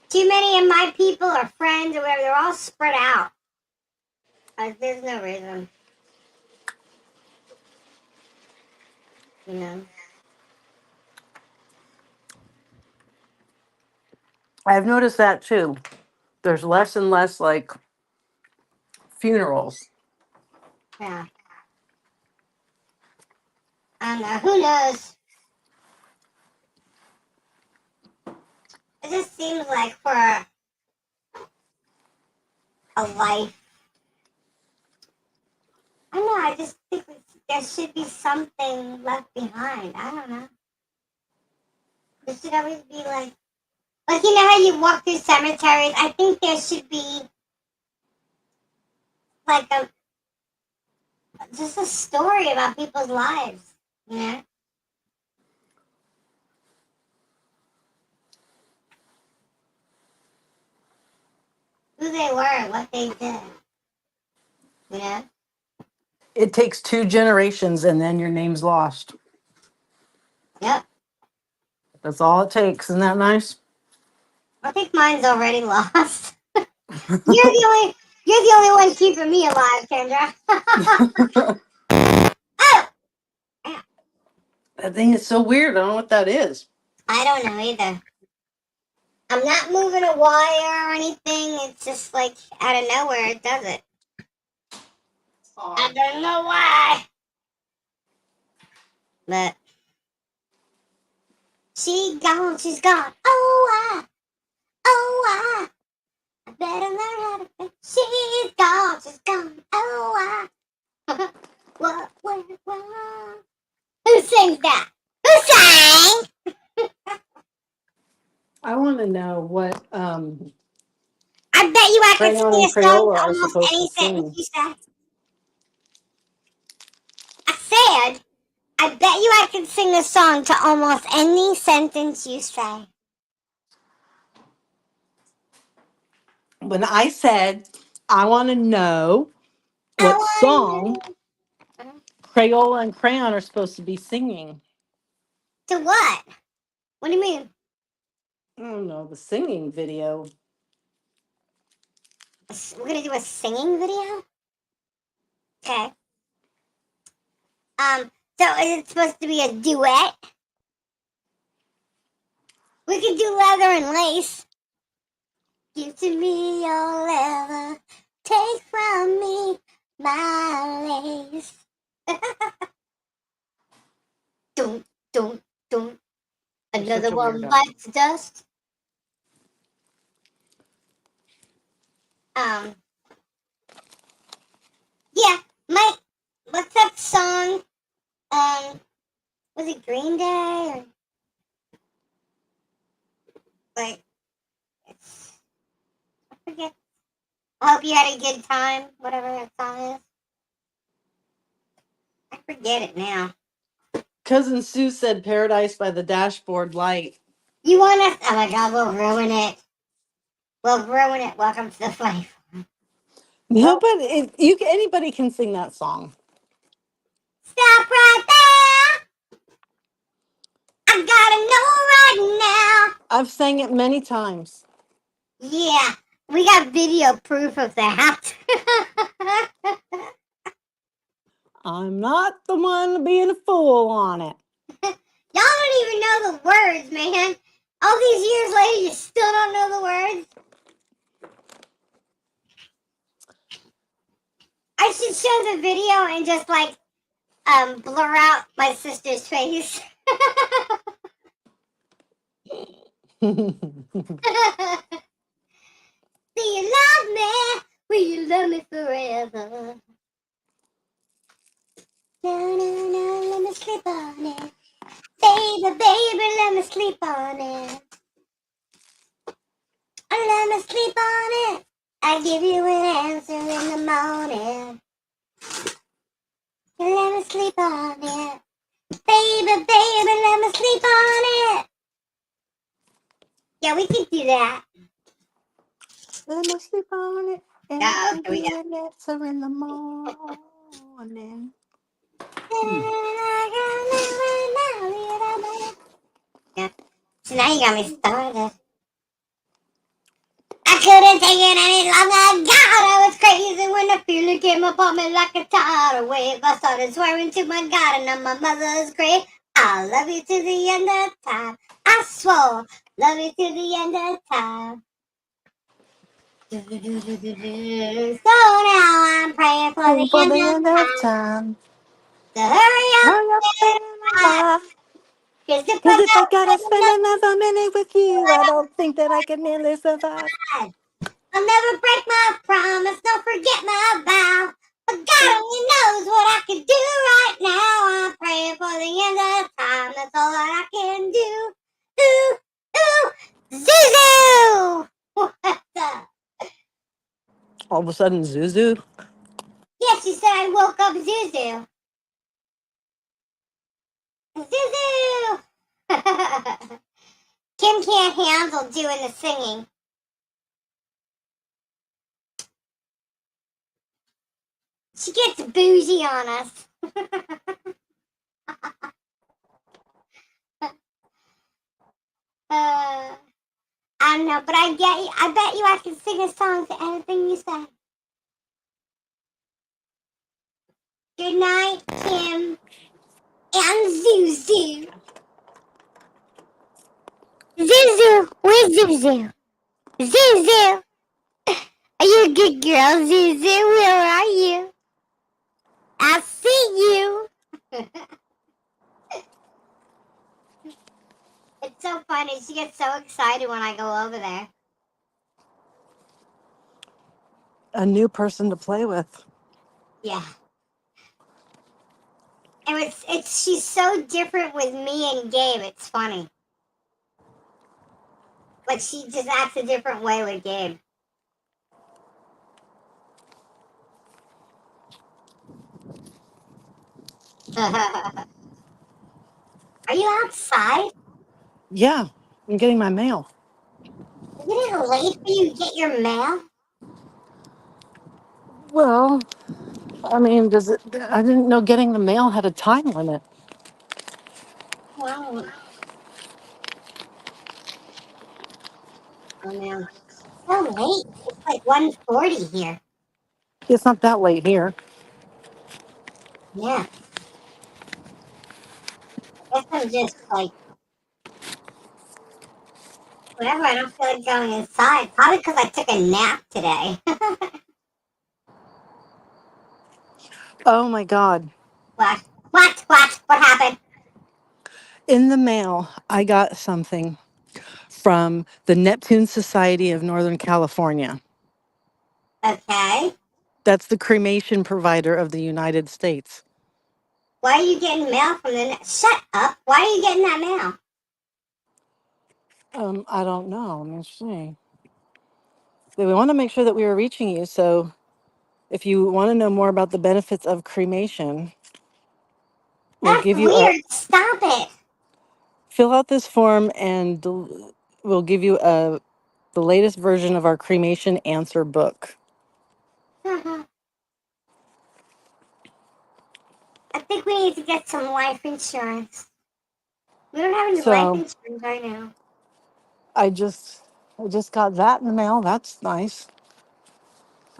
Too many of my people or friends or whatever, they're all spread out. There's no reason. You know? I've noticed that too. There's less and less like funerals. Yeah. I don't know. Who knows? It just seems like for a life. I don't know. I just think there should be something left behind. I don't know. There should always be like you know how you walk through cemeteries. I think there should be like just a story about people's lives. You know, who they were, what they did. You know. It takes 2 generations and then your name's lost. Yep. That's all it takes. Isn't that nice? I think mine's already lost. You're the only one keeping me alive, Kendra. Oh! That thing is so weird. I don't know what that is. I don't know either. I'm not moving a wire or anything. It's just like out of nowhere it does it. I don't know why. But she's gone. Oh, I better learn how to think. She's gone. Oh, what? Who sings that? Who sang? I want to know what I bet you I could Crayon sing and a song Crayola to are almost supposed to any sentence sing. you say. I said, I bet you I could sing a song to almost any sentence you say. When I said I want to know I what song want to. Crayola and Crayon are supposed to be singing. To what? What do you mean? I don't know, the singing video. We're gonna do a singing video? Okay. So is it supposed to be a duet? We could do leather and lace. Give to me your leather, take from me my lace. Don't, don't. You're such Another a one weirdo. bites the dust. Um, yeah, what's that song? Was it Green Day or like? I forget. I hope you had a good time. Whatever that song is. I forget it now. Cousin Sue said Paradise by the Dashboard Light. You want us? Oh my God, we'll ruin it. We'll ruin it. Welcome to the fight. No, but anybody can sing that song. Stop right there. I gotta know right I've sang it many times. now. Yeah, we got video proof of that. I'm not the one being a fool on it. Y'all don't even know the words, man. All these years later, you still don't know the words. I should show the video and just like blur out my sister's face. Do you love me? Will you love me forever? No, no, no, let me sleep on it. Baby, let me sleep on it. Let me sleep on it. I give you an answer in the morning. Let me sleep on it. Baby, let me sleep on it. Yeah, we could do that. Let me sleep on it and Yeah, give okay, we you got an answer in the morning. yeah. So now you got me started. I couldn't take it any longer. God, I was crazy when the feeling came upon me like a tidal wave. I started swearing to my God and on my mother's grave. I'll love you to the end of time. I swore, love you to the end of time. So now I'm praying for the For end the of end of time. time. So hurry up, Hurry up baby, and alive. cause if Cause I if I don't gotta spend spend another minute with you, I another don't think that I can nearly survive. life, I'll never break my promise, don't forget my vow. But God only knows what I can do right now. I'm praying for the end of time. That's all that I can do. Ooh, ooh, Zuzu! What the? All of a sudden, Zuzu. Yes, she said I woke up Zuzu. Zuzu! Kim can't handle doing the singing. She gets bougie on us. I don't know, but I bet you I can sing a song to anything you say. Good night, Kim and Zuzu. Zuzu, where's Zuzu? Zuzu, are you a good girl, Zuzu? Where are you? I see you. It's so funny. She gets so excited when I go over there. A new person to play with. Yeah. And she's so different with me and Gabe. It's funny. Like she just acts a different way with Gabe. Are you outside? Yeah, I'm getting my mail. Isn't it late for you to get your mail? Well, I mean, does it? I didn't know getting the mail had a time limit. Wow. Oh no. So late. It's like 1:40 here. It's not that late here. Yeah. I guess I'm just like whatever. I don't feel like going inside. Probably because I took a nap today. Oh my God! What? What happened? In the mail, I got something from the Neptune Society of Northern California. Okay. That's the cremation provider of the United States. Why are you getting mail from the? Shut up! Why are you getting that mail? I don't know. Let me see. We want to make sure that we were reaching you. So, if you want to know more about the benefits of cremation, we'll That's give you a weird. Stop it. fill out this form, and we'll give you the latest version of our cremation answer book. I think we need to get some life insurance. We don't have any life So, insurance right now. I just I just got that in the mail. That's nice.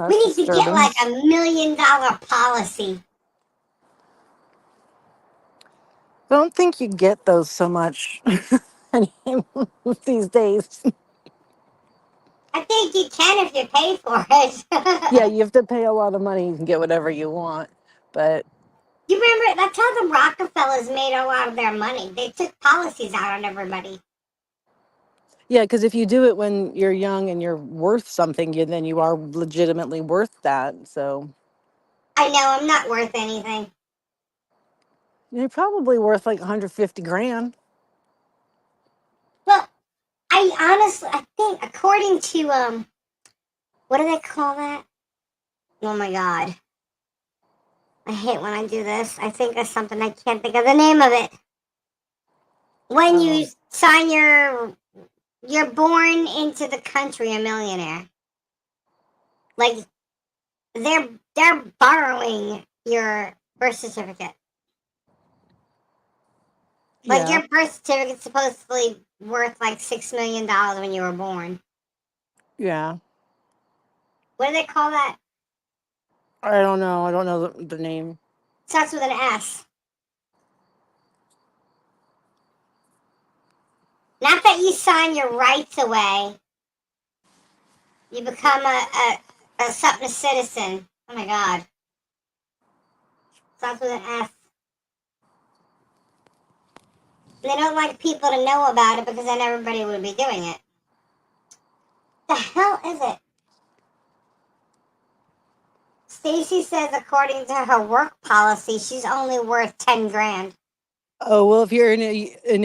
We That's need to get disturbing. like $1 million policy. Don't think you get those so much these days. I think you can if you pay for it. Yeah, you have to pay a lot of money. You can get whatever you want, but You remember that's how the Rockefellers made a lot of their money. They took policies out on everybody. yeah, because if you do it when you're young and you're worth something, then you are legitimately worth that. So I know I'm not worth anything. you're probably worth like 150 grand. Well, I think according to what do they call that? Oh my god. I hate when I do this. I think of something I can't think of the name of it. When you Oh, sign you're born into the country a millionaire. Like they're borrowing your birth certificate. Like yeah, your birth certificate's supposedly worth like $6 million when you were born. yeah. What do they call that? I don't know. I don't know the name. Starts with an S. Not that you sign your rights away. You become a something citizen. Oh my god. Starts with an S. They don't like people to know about it because then everybody would be doing it. The hell is it? Stacy says according to her work policy, she's only worth 10 grand. Oh well, if you're in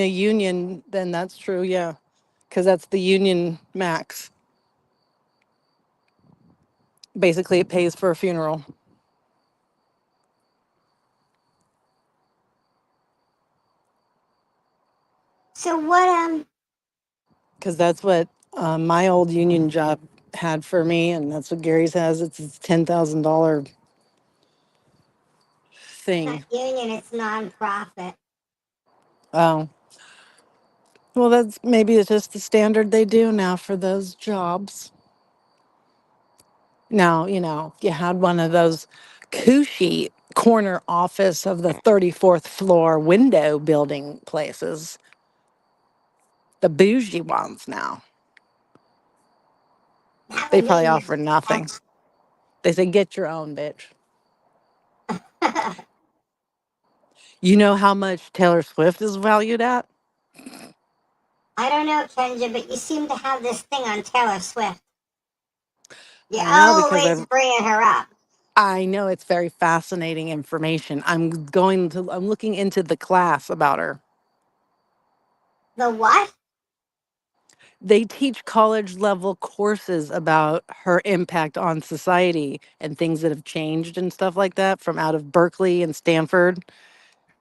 a union, then that's true. Yeah, because that's the union max. Basically, it pays for a funeral. So what Because that's what my old union job had for me, and that's what Gary's has. It's a $10,000 not thing. union, it's non-profit. Oh, well, that's maybe it's just the standard they do now for those jobs. Now, you had one of those cushy corner office of the 34th floor window building places, the bougie ones now. That They would probably mean offer nothing. They say, get your own, bitch. I You know how much Taylor Swift is valued at? don't know, Kendra, but you seem to have this thing on Taylor Swift. You're I know because always bringing her up. I know it's very fascinating information. I'm looking into the class about her. The what? They teach college level courses about her impact on society and things that have changed and stuff like that from out of Berkeley and Stanford,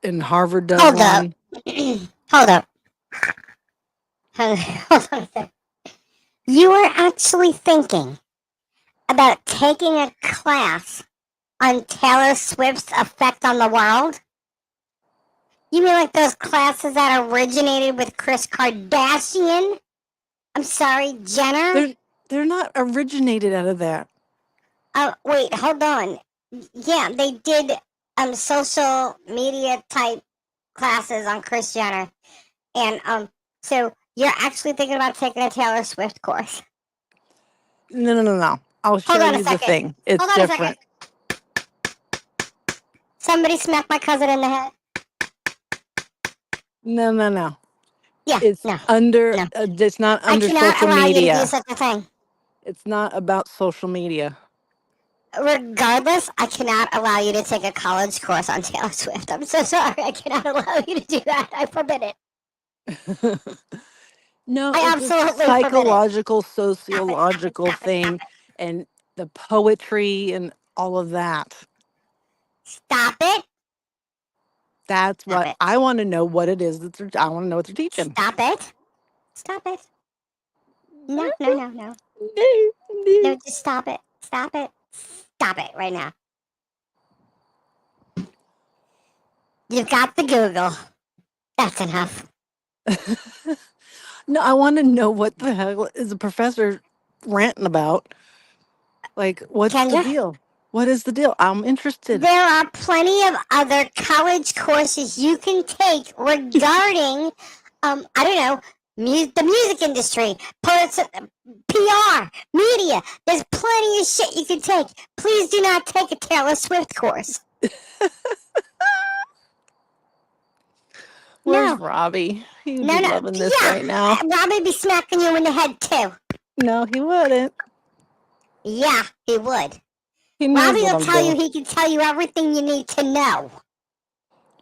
and Harvard does Hold up. one. Hold up. Hold on a second. You were actually thinking about taking a class on Taylor Swift's effect on the world? You mean like those classes that originated with Kris Kardashian? I'm sorry, Jenner? They're not originated out of that. Oh, wait, hold on. Yeah, they did social media type classes on Kris Jenner. And so you're actually thinking about taking a Taylor Swift course. No. I'll Hold show on a you the second. thing. It's Hold on a second. different. Somebody smacked my cousin in the head. No. Yeah, It's no. under. No. It's not I under cannot social allow you to do media. such a thing. It's not about social media. Regardless, I cannot allow you to take a college course on Taylor Swift. I'm so sorry. I cannot allow you to do that. I forbid it. No, I it's a absolutely forbid it. psychological, Stop it, sociological stop it, stop thing, it. and the poetry and all of that. Stop it. That's Stop what it. I want to know. What it is that I want to know what they're teaching. Stop it. Stop it. No. No. No, just stop it. Stop it. Stop it right now. You've got the Google. That's enough. No, I want to know what the hell is the professor ranting about. Like, what's the Kendra? deal? What is the deal? I'm interested. There are plenty of other college courses you can take regarding, I don't know, the music industry, PR, media. There's plenty of shit you can take. Please do not take a Taylor Swift course. Where's No. Robbie? He'd No, be no. loving this Yeah. right now. Robbie be smacking you in the head, too. No, he wouldn't. Yeah, he would. He knows Robbie what will I'm tell you doing. he can tell you everything you need to know.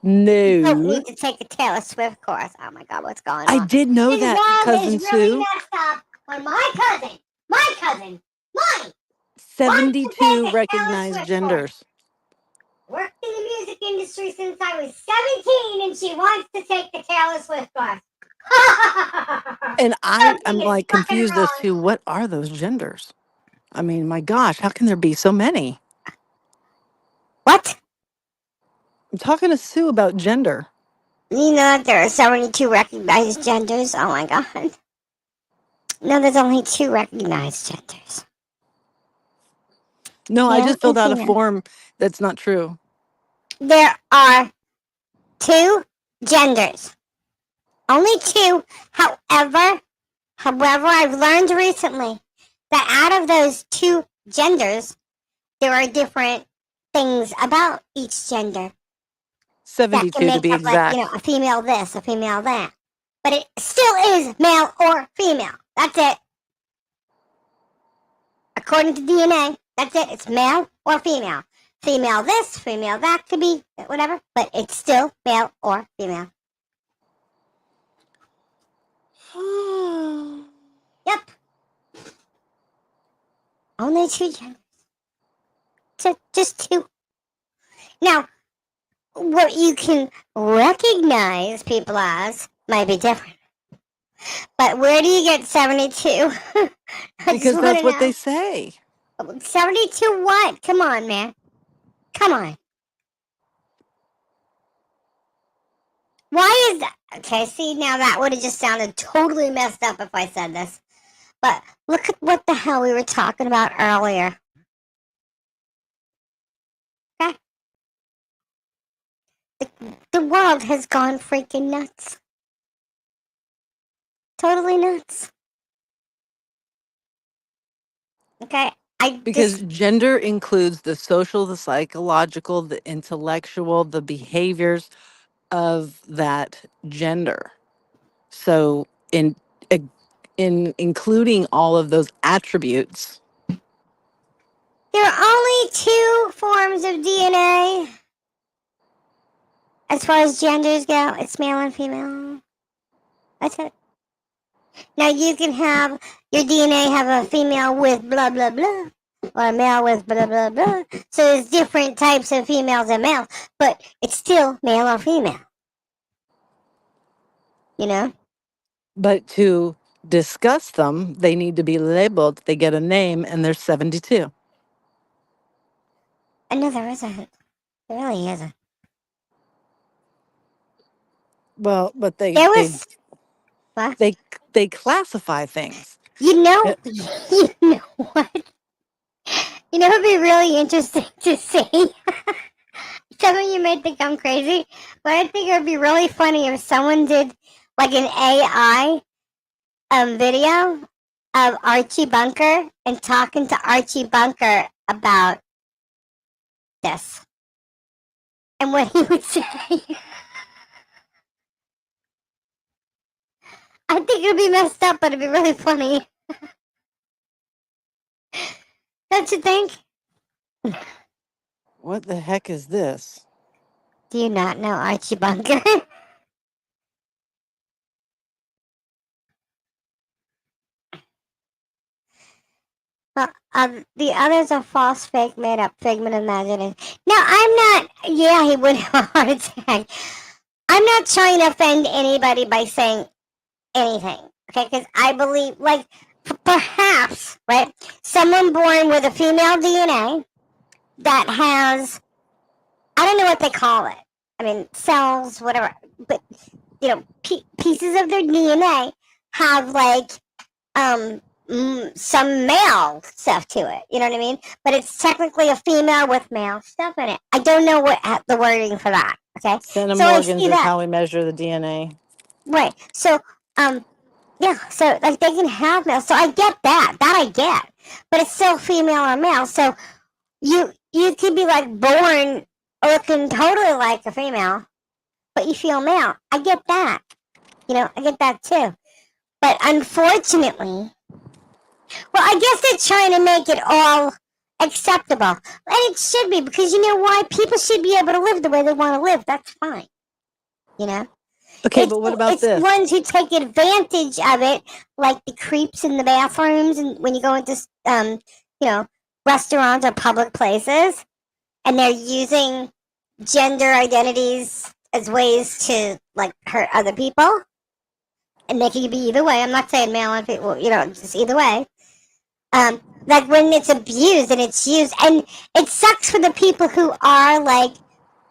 You don't No. need to take a Taylor Swift course. Oh my God, what's going I on? did know His that, mom cousin is really Sue. messed up when my cousin, mine, wants to 72 take a Taylor recognized Swift course. genders. Worked in the music industry since I was 17, and she wants to take the Taylor Swift course. And I'm Something is like fucking confused as wrong. to what are those genders? I mean, my gosh, how can there be so many? What? I'm talking to Sue about gender. You know, there are 72 recognized genders. Oh my God. No, there's only 2 recognized genders. No, I Male just filled and out a female. form that's not true. There are 2 genders. Only 2. However, I've learned recently that out of those 2 genders, there are different things about each gender that can 72 to make be up, like, exact. a female this, a female that. But it still is male or female. That's it. According to DNA, that's it. It's male or female. Female this, female that, could be whatever, but it's still male or female. Yep. Only 2 genders. Just 2. Now, what you can recognize people as might be different. But where do you get 72? Because that's what they say. 72 what? Come on, man. Come on. Why is that? Okay, see, now that would have just sounded totally messed up if I said this. But look at what the hell we were talking about earlier. Okay? The world has gone freaking nuts. Totally nuts. Okay? Because gender includes the social, the psychological, the intellectual, the behaviors of that gender. So in including all of those attributes, there are only 2 forms of DNA. As far as genders go, it's male and female. That's it. Now you can have your DNA have a female with blah blah blah, or a male with blah blah blah. So there's different types of females and males, but it's still male or female. You know? but to discuss them, they need to be labeled. They get a name, and there's 72. I know there isn't. There really isn't. Well, but There was what? they classify things. You know, It- you know what? You know, it'd be really interesting to see. Some of you may think I'm crazy, but I think it would be really funny if someone did like an AI video of Archie Bunker and talking to Archie Bunker about this and what he would say. I think it would be messed up, but it'd be really funny. Don't you think? What the heck is this? Do you not know Archie Bunker? Well, the others are false, fake, made up, figment of imagination. No, I'm not. Yeah, he would have a heart attack. I'm not trying to offend anybody by saying anything, okay? Because I believe, like, perhaps, right? Someone born with a female DNA that has, I don't know what they call it. I mean, cells, whatever. But, you know, pieces of their DNA have, like, some male stuff to it. You know what I mean? But it's technically a female with male stuff in it. I don't know what the wording for that. Okay, so I Centimorgans see is that. how we measure the DNA. Right. So yeah. So like they can have male. So I get that. That I get. But it's still female or male. So you could be like born looking totally like a female, but you feel male. I get that. You know, I get that too. But unfortunately, well, I guess they're trying to make it all acceptable. And it should be, because you know why? People should be able to live the way they want to live. That's fine. You know? Okay, but what about It's this? ones who take advantage of it, like the creeps in the bathrooms and when you go into, you know, restaurants or public places, and they're using gender identities as ways to, like, hurt other people. And they can be either way. I'm not saying male and female, you know, just either way. Like when it's abused and it's used, and it sucks for the people who are like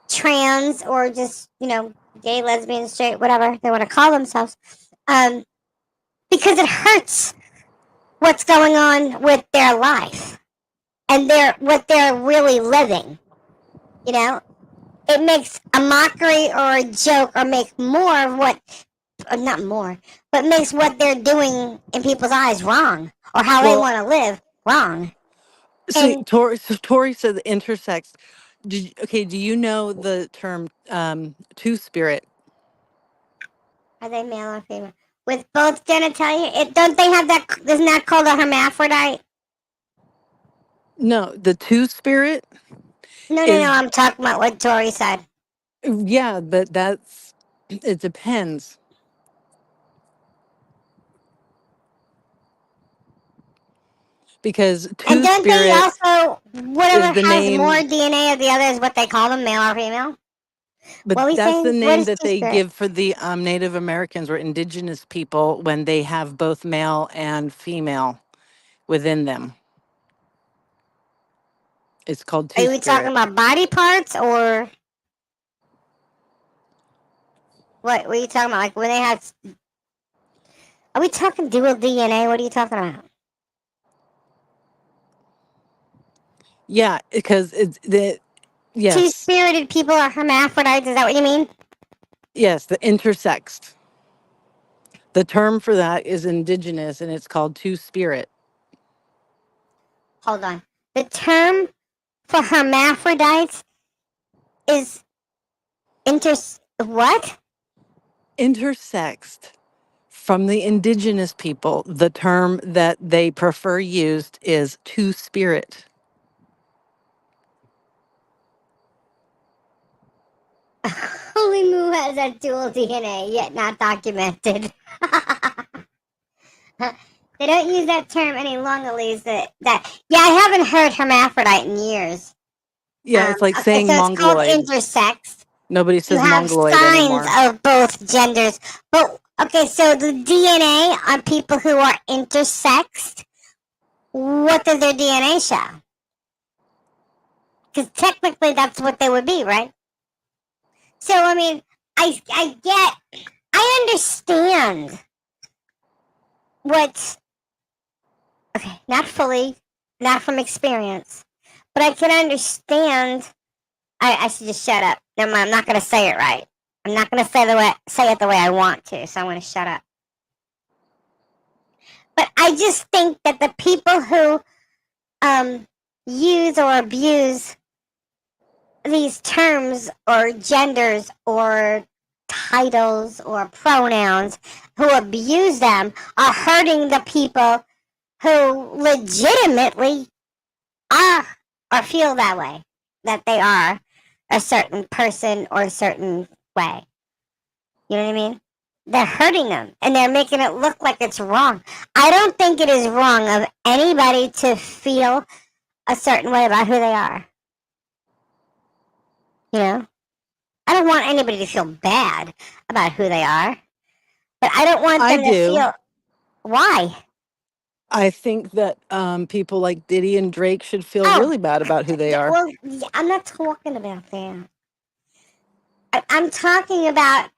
trans or just, you know, gay, lesbian, straight, whatever they want to call themselves, because it hurts what's going on with their life and what they're really living. You know, it makes a mockery or a joke or make more of what, or not more, but makes what they're doing in people's eyes wrong, or how they want to live wrong. See, And Tori said intersex. Okay, do you know the term two-spirit? are they male or female? With both genitalia? Don't they have that? Isn't that called a hermaphrodite? No, the two-spirit No, is, I'm talking about what Tori said. yeah, but it depends. Because And don't they two-spirit also, is whatever the has more name, DNA of the other is what they call them, male or female? but What are we that's the saying? What name is that two they spirit? give for the Native Americans or indigenous people when they have both male and female within them. It's called Are we talking two-spirit. about body parts or what? What are you talking about? Like when they have? Are we talking dual DNA? What are you talking about? Yeah, because it's the Two yes, spirited people are hermaphrodites. Is that what you mean? yes, the intersexed. The term for that is indigenous, and it's called two-spirit. Hold on. The term for hermaphrodites is what? Intersexed. From the indigenous people, the term that they prefer used is two-spirit. Holy Moo has a dual DNA, yet not documented. They don't use that term any longer, Lisa. Yeah, I haven't heard hermaphrodite in years. Yeah, it's like Okay, saying so it's called mongoloid. intersex. Nobody You says have mongoloid signs anymore. of both genders, but Okay, so the DNA on people who are intersexed, what does their DNA show? Because technically that's what they would be, right? So, I mean, I understand what, okay, not fully, not from experience, but I can understand. I should just shut up. Never mind, I'm not going to say it right. I'm not going to say it the way I want to, so I'm going to shut up. But I just think that the people who use or abuse these terms or genders or titles or pronouns, who abuse them, are hurting the people who legitimately are or feel that way, that they are a certain person or a certain way. You know what I mean? They're hurting them and they're making it look like it's wrong. I don't think it is wrong of anybody to feel a certain way about who they are. You know? I don't want anybody to feel bad about who they are, but I don't want I them to do. feel. Why? I think that people like Diddy and Drake should feel Oh, really bad about who they are. well, I'm not talking about that. I'm talking about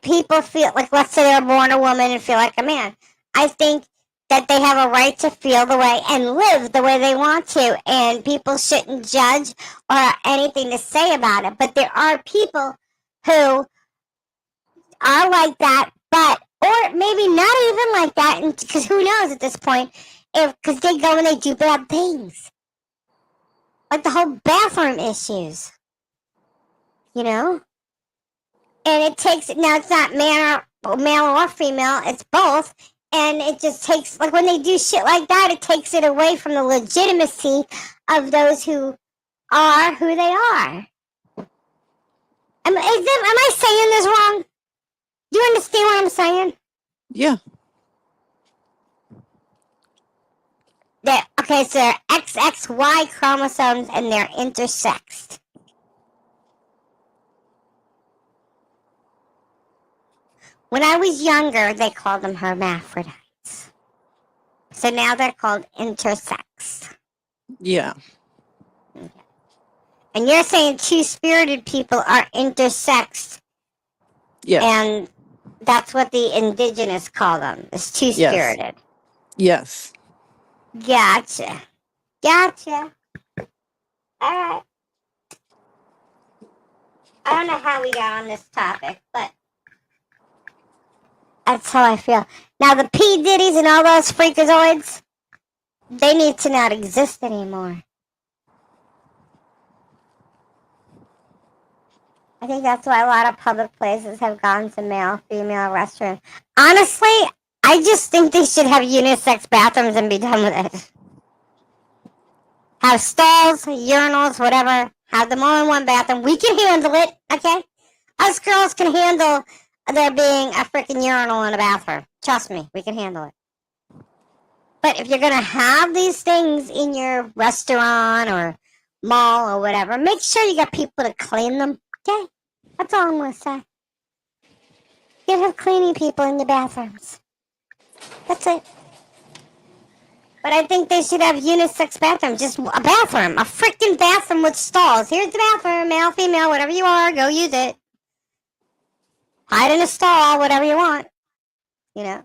people feel like, let's say they're born a woman and feel like a man. I think that they have a right to feel the way and live the way they want to, and people shouldn't judge or have anything to say about it. But there are people who are like that, but or maybe not even like that, because who knows at this point? Because they go and they do bad things, like the whole bathroom issues, you know. And it takes, now it's not male or female, it's both. And it just takes, like when they do shit like that, it takes it away from the legitimacy of those who are who they are. Am I saying this wrong? Do you understand what I'm saying? Yeah. Okay, so they're XXY chromosomes and they're intersexed. When I was younger, they called them hermaphrodites. So now they're called intersex. Yeah. And you're saying two-spirited people are intersexed, Yes. and that's what the indigenous call them, is two-spirited. Yes. Gotcha. All right. I don't know how we got on this topic, but that's how I feel. Now, the P. Diddies and all those freakazoids, they need to not exist anymore. I think that's why a lot of public places have gone to male-female restrooms. Honestly, I just think they should have unisex bathrooms and be done with it. Have stalls, urinals, whatever. Have them all in one bathroom. We can handle it, okay? Us girls can handle there being a freaking urinal in a bathroom. Trust me, we can handle it. But if you're going to have these things in your restaurant or mall or whatever, make sure you got people to clean them, okay? That's all I'm going to say. You have cleaning people in the bathrooms. That's it. But I think they should have unisex bathrooms. Just a bathroom. A freaking bathroom with stalls. Here's the bathroom. Male, female, whatever you are. Go use it. Hide in a stall. Whatever you want. You know.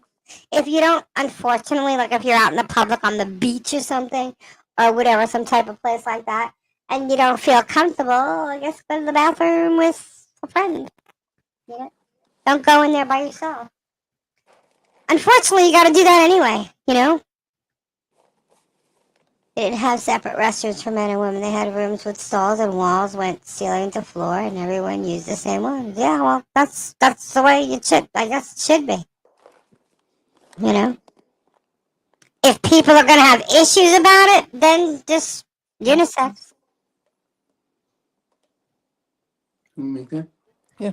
If you don't, unfortunately, like if you're out in the public on the beach or something, or whatever, some type of place like that, and you don't feel comfortable, I guess go to the bathroom with a friend. You know? Don't go in there by yourself. Unfortunately, you got to do that anyway. You know. They didn't have separate restrooms for men and women. They had rooms with stalls and walls went ceiling to floor, and everyone used the same ones. Yeah, well, that's the way it should. I guess it should be. You know, if people are gonna have issues about it, then just unisex. Yeah.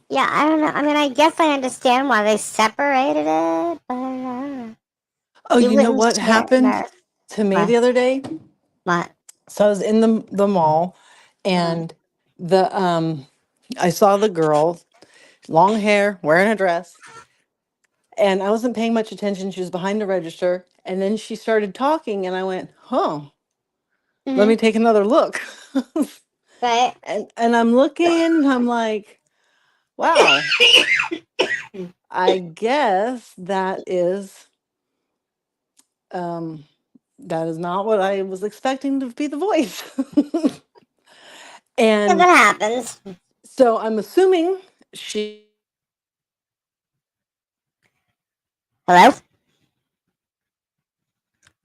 Yeah, I don't know. I mean, I guess I understand why they separated it, but I don't know. Oh, you know wouldn't what share happened that. to me What? the other day? What? So I was in the mall, and the I saw the girl, long hair, wearing a dress, and I wasn't paying much attention. She was behind the register, and then she started talking, and I went, "Huh, let Mm-hmm. me take another look." Right. And I'm looking, and I'm like, "Wow, I guess um that is not what I was expecting to be the voice." Yeah, And that happens. so I'm assuming she Hello?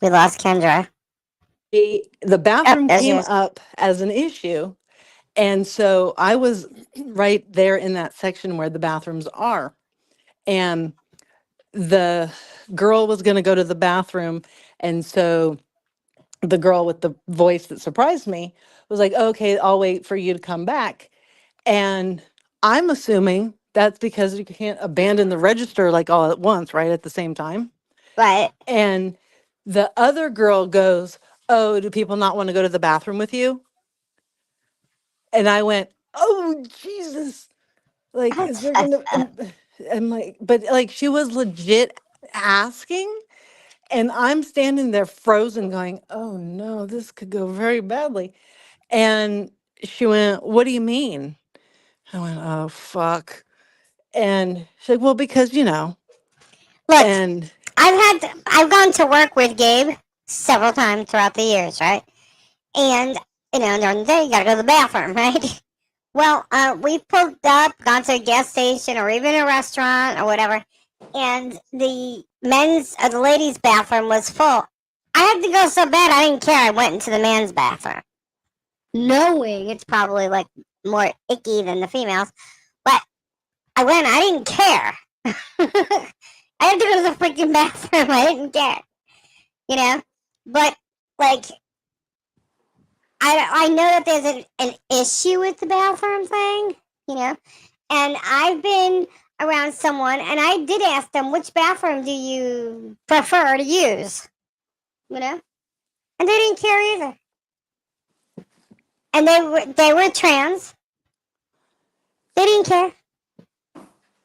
We lost Kendra. the Oh, bathroom there she came is. up as an issue. And so I was right there in that section where the bathrooms are. And the girl was going to go to the bathroom. And so the girl with the voice that surprised me was like, "Okay, I'll wait for you to come back." And I'm assuming that's because you can't abandon the register like all at once, right? At the same time. Right. And the other girl goes, "Oh, do people not want to go to the bathroom with you?" And I went, "Oh, Jesus. Like, is there gonna?" I'm like, but like, she was legit asking, and I'm standing there frozen, going, "Oh no, this could go very badly." And she went, "What do you mean?" I went, "Oh fuck." And she's like, "Well, because Look, and I've gone to work with Gabe several times throughout the years, right? And during the day you gotta go to the bathroom, right? Well, we pulled up, gone to a gas station or even a restaurant or whatever, and the ladies' bathroom was full. I had to go so bad I didn't care. I went into the men's bathroom, knowing it's probably like more icky than the females, but I went. I didn't care. I had to go to the freaking bathroom. I didn't care, you know. But like, I know that there's an issue with the bathroom thing, you know. And I've been around someone, and I did ask them, which bathroom do you prefer to use, you know, and they didn't care either. And they were trans. They didn't care.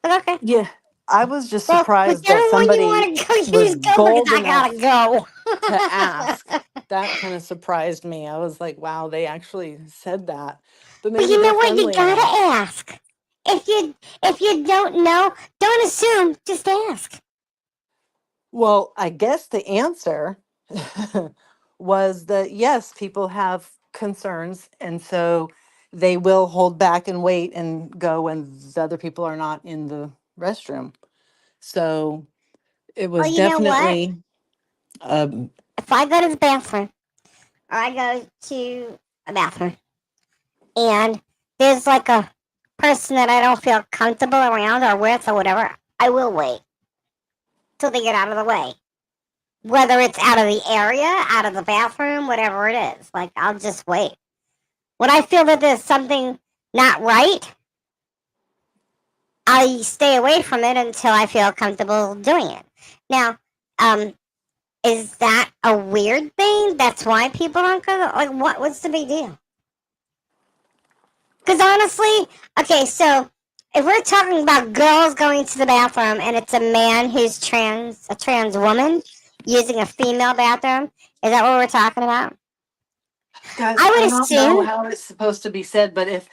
But okay. yeah, I was just Well, surprised that whichever one you somebody want to go was use, go because bold I enough gotta go. to ask. That kind of surprised me. I was like, wow, they actually said that. But But maybe you they're know what? You friendly gotta enough. ask. If you don't know, don't assume. Just ask. Well, I guess the answer was that yes, people have concerns. And so they will hold back and wait and go when the other people are not in the restroom. So it Oh, was you know what? definitely, um, If I go to the bathroom or I go to a bathroom and there's like a person that I don't feel comfortable around or with or whatever, I will wait till they get out of the way. Whether it's out of the area, out of the bathroom, whatever it is. Like, I'll just wait. When I feel that there's something not right, I stay away from it until I feel comfortable doing it. Now, um, is that a weird thing? That's why people don't go. Like, what's the big deal? Because honestly, okay, so if we're talking about girls going to the bathroom and it's a man who's a trans woman using a female bathroom, is that what we're talking about? guys, I I would don't know assume. how it's supposed to be said, but if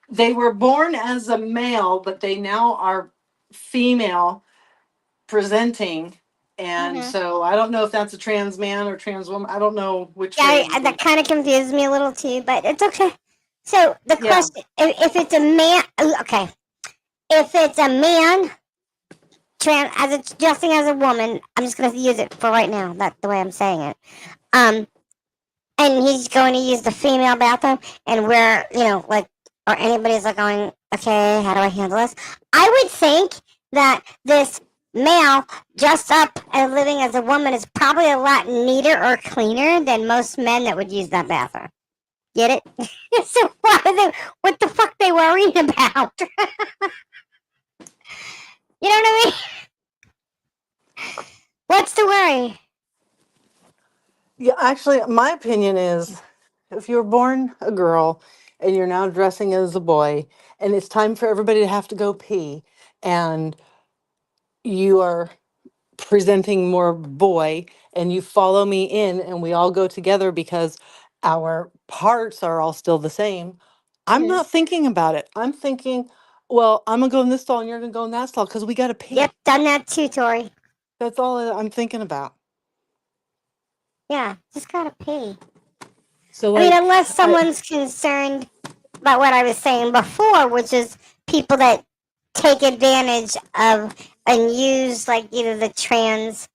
they were born as a male, but they now are female presenting. And Mhm. so I don't know if that's a trans man or trans woman. I don't know which way Yeah, it would that be. kind of confused me a little too, but it's okay. So the Yeah. question, if it's a man, okay, if it's a man as it's dressing as a woman, I'm just gonna use it for right now. That's the way I'm saying it. Um, and he's going to use the female bathroom, and we're, like, or anybody's like going, okay, how do I handle this? I would think that this male dressed up and living as a woman is probably a lot neater or cleaner than most men that would use that bathroom. Get it? So what the fuck they worrying about? You know what I mean? What's the worry? Yeah, actually, my opinion is if you were born a girl and you're now dressing as a boy, and it's time for everybody to have to go pee, and you are presenting more boy, and you follow me in, and we all go together because our parts are all still the same. I'm Mhm. not thinking about it. I'm thinking, well, I'm gonna go in this stall and you're gonna go in that stall because we gotta pee. Yep, done that too, Tori. That's all I'm thinking about. Yeah, just gotta pee. So I mean, like, unless someone's concerned about what I was saying before, which is people that take advantage of and use like either the trans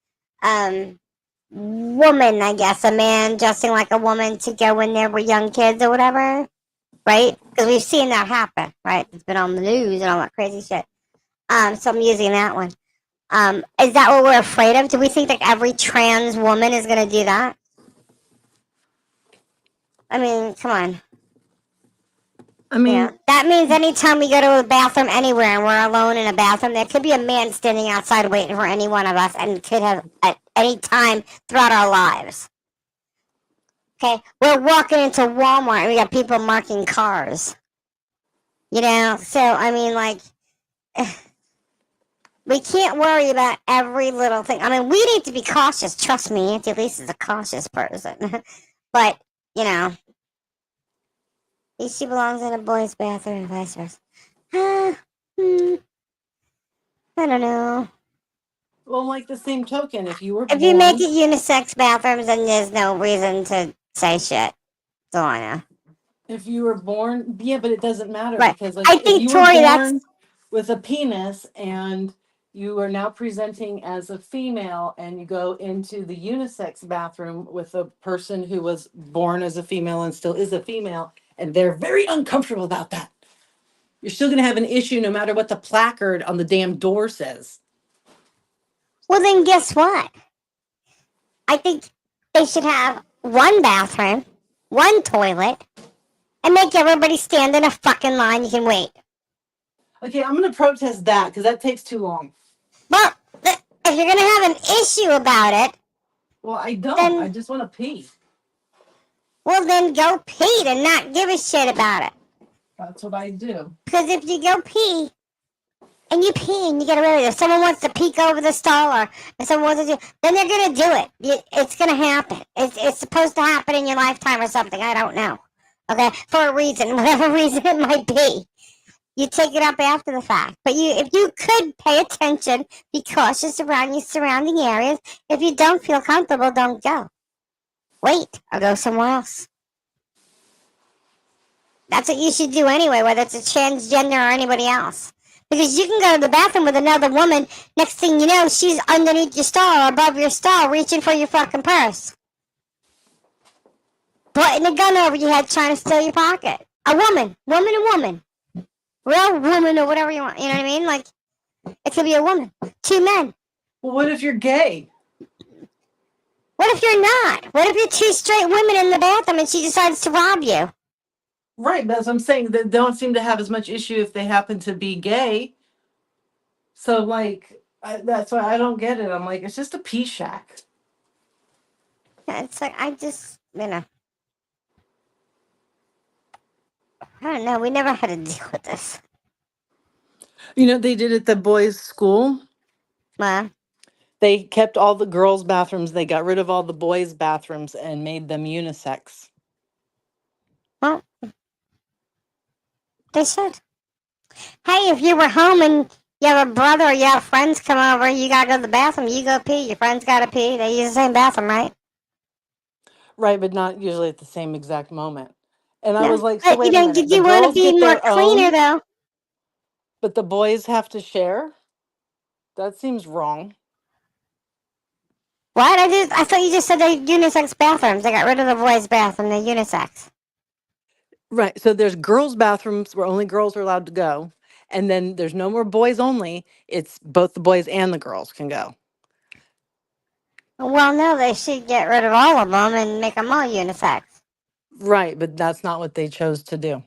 woman, I guess, a man dressing like a woman to go in there with young kids or whatever, right? Because we've seen that happen, right? It's been on the news and all that crazy shit. So I'm using that one. Is that what we're afraid of? Do we think that every trans woman is going to do that? I mean, come on. I mean, That means anytime we go to a bathroom anywhere and we're alone in a bathroom, there could be a man standing outside waiting for any one of us and could have at any time throughout our lives. Okay? We're walking into Walmart and we got people marking cars. So, I mean, like, we can't worry about every little thing. I mean, we need to be cautious. Trust me, Auntie Lisa's a cautious person. But, you know, at least she belongs in a boy's bathroom and vice versa. I don't know. well, like the same token, if you were If you make born, it unisex bathrooms, then there's no reason to say shit. That's all I know. yeah, but it doesn't matter Right. because I like if think, you were Tori, that's. born with a penis and you are now presenting as a female and you go into the unisex bathroom with a person who was born as a female and still is a female and they're very uncomfortable about that. You're still going to have an issue no matter what the placard on the damn door says. Well, then guess what? I think they should have one bathroom, one toilet, and make everybody stand in a fucking line. You can wait. Okay, I'm going to protest that because that takes too long. Well, if you're going to have an issue about it, Well, I don't. then I just want to pee. well, then go pee and not give a shit about it. That's what I do. Because if you go pee and you pee and you get away with it, if someone wants to peek over the stall or if someone wants to do, then they're gonna do it. It's gonna happen. It's supposed to happen in your lifetime or something. I don't know. Okay, for a reason, whatever reason it might be. You take it up after the fact. But if you could pay attention, be cautious around your surrounding areas. If you don't feel comfortable, don't go. Wait or go somewhere else. That's what you should do anyway, whether it's a transgender or anybody else. Because you can go to the bathroom with another woman, next thing you know, she's underneath your stall or above your stall reaching for your fucking purse. Pointing a gun over your head trying to steal your pocket. A woman. Woman and woman. Real woman or whatever you want. You know what I mean? Like, it could be a woman. Two men. Well, what if you're gay? What if you're not? What if you're two straight women in the bathroom and she decides to rob you? Right, that's what I'm saying. They don't seem to have as much issue if they happen to be gay. So, like, that's why I don't get it. I'm like, it's just a pee shack. It's like, I just, I don't know. We never had to deal with this. You know, they did at the boys' school. Well, They kept all the girls' bathrooms. They got rid of all the boys' bathrooms and made them unisex. well, they should. Hey, if you were home and you have a brother or you have friends come over, you gotta go to the bathroom, you go pee, your friends gotta pee, they use the same bathroom, right? Right, but not usually at the same exact moment. And I was Yeah. like, so But, wait a you minute. The do want to girls be get more their cleaner, own, though. but the boys have to share? That seems wrong. What? I thought you just said they unisex bathrooms. They got rid of the boys' bathroom, they're unisex. Right. So there's girls' bathrooms where only girls are allowed to go. And then there's no more boys only. It's both the boys and the girls can go. Well, no, they should get rid of all of them and make them all unisex. Right, but that's not what they chose to do.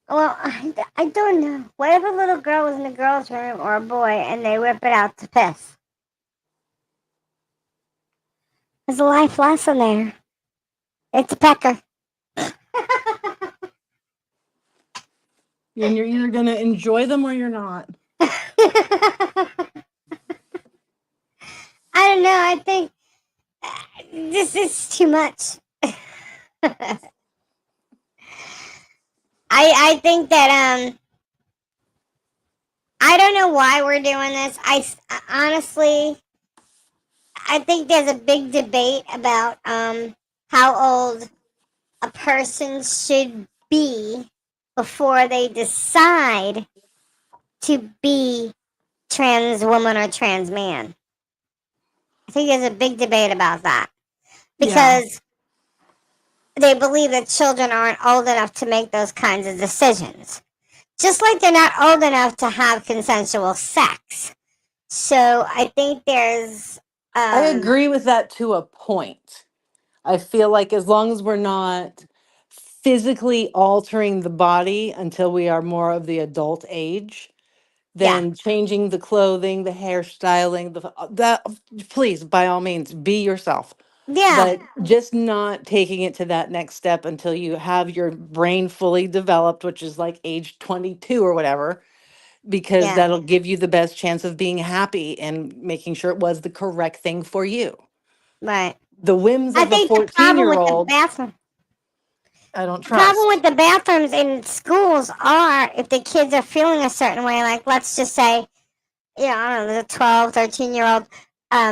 Well, I don't know. What if a little girl was in a girl's room or a boy and they whip it out to piss? There's a life lesson there. It's a pecker. And you're either going to enjoy them or you're not. I don't know. I think this is too much. I think that I don't know why we're doing this. Honestly, I think there's a big debate about how old a person should be before they decide to be trans woman or trans man. I think there's a big debate about that because they believe that children aren't old enough to make those kinds of decisions. Just like they're not old enough to have consensual sex. So I think there's. I agree with that to a point. I feel like as long as we're not physically altering the body until we are more of the adult age, Yeah. then changing the clothing, the hairstyling, that please by all means be yourself. Yeah. But just not taking it to that next step until you have your brain fully developed, which is like age 22 or whatever, because Yeah. that'll give you the best chance of being happy and making sure it was the correct thing for you. Right. The whims I of a think the problem with the 14-year-old, bathroom. I don't The problem with trust. the bathrooms in schools are if the kids are feeling a certain way, like let's just say, I don't know, the 12, 13-year-old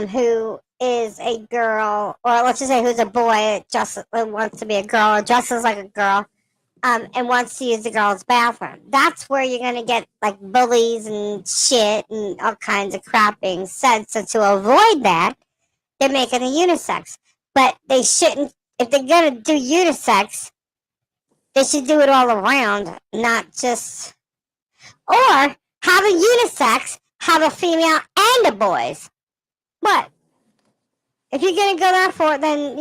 who is a girl, or let's just say who's a boy, just wants to be a girl or dresses like a girl, and wants to use the girl's bathroom. That's where you're going to get like bullies and shit and all kinds of crap being said. So to avoid that, they're making it unisex. But they shouldn't, if they're going to do unisex, they should do it all around, not just, or have a unisex, have a female and a boys. But if you're going to go that for it, then,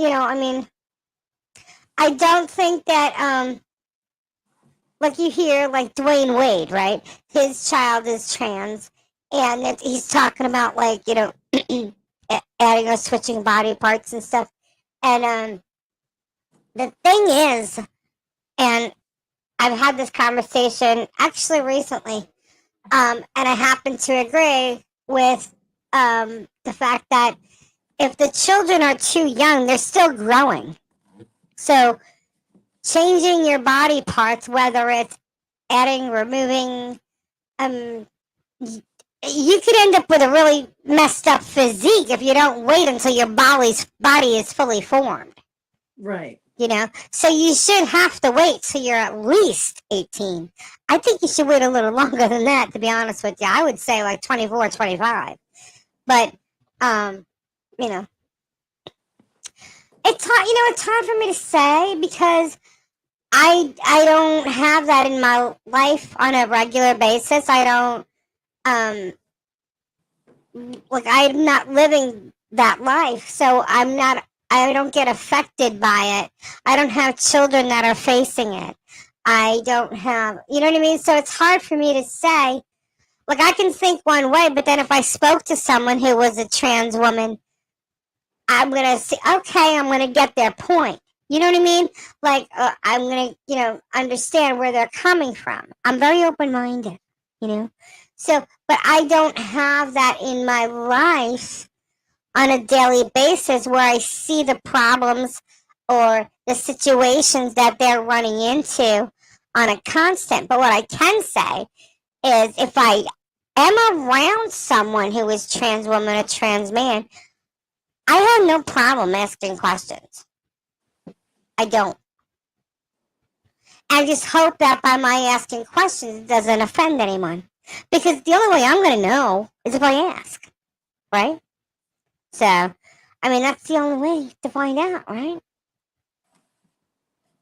I don't think that, like you hear, like Dwayne Wade, right? His child is trans, and he's talking about, like, adding or switching body parts and stuff. And the thing is, and I've had this conversation actually recently, and I happen to agree with the fact that if the children are too young, they're still growing. So changing your body parts, whether it's adding, removing, you could end up with a really messed up physique if you don't wait until your body is fully formed. Right. So you should have to wait till you're at least 18. I think you should wait a little longer than that, to be honest with you. I would say like 24, 25. But, you know, it's hard, it's hard for me to say because I don't have that in my life on a regular basis. I don't, I'm not living that life. So I don't get affected by it. I don't have children that are facing it. I don't have, you know what I mean? So it's hard for me to say. Like, I can think one way, but then if I spoke to someone who was a trans woman, I'm going to say, okay, I'm going to get their point. You know what I mean? Like, I'm going to, understand where they're coming from. I'm very open-minded, So, but I don't have that in my life on a daily basis where I see the problems or the situations that they're running into on a constant. But what I can say is if I am around someone who is trans woman or trans man, I have no problem asking questions. I don't. I just hope that by my asking questions, it doesn't offend anyone. Because the only way I'm going to know is if I ask, right? So, that's the only way to find out, right?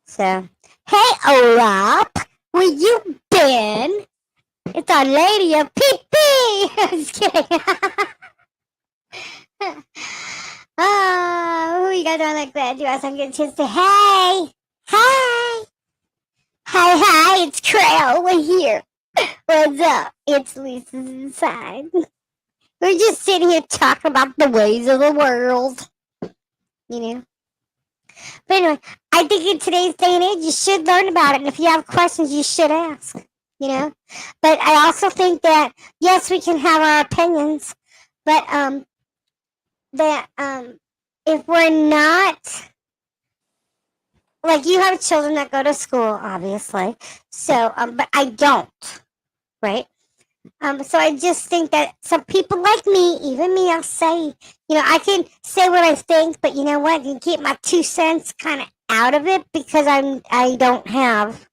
So, hey, Olap, where you been? It's our lady of pee-pee. I'm just kidding. Oh, who you guys on like that? Do you guys want to get a chance to hey? Hey! Hi, it's Trail. We're here. What's up? It's Lisa's inside. We're just sitting here talking about the ways of the world. But anyway, I think in today's day and age, you should learn about it. And if you have questions, you should ask. You know. But I also think that yes, we can have our opinions, but that if we're not like you have children that go to school, obviously. So but I don't, right? So I just think that some people like me, even me, I'll say, I can say what I think, but you know what? You keep my 2 cents kind of out of it because I don't have.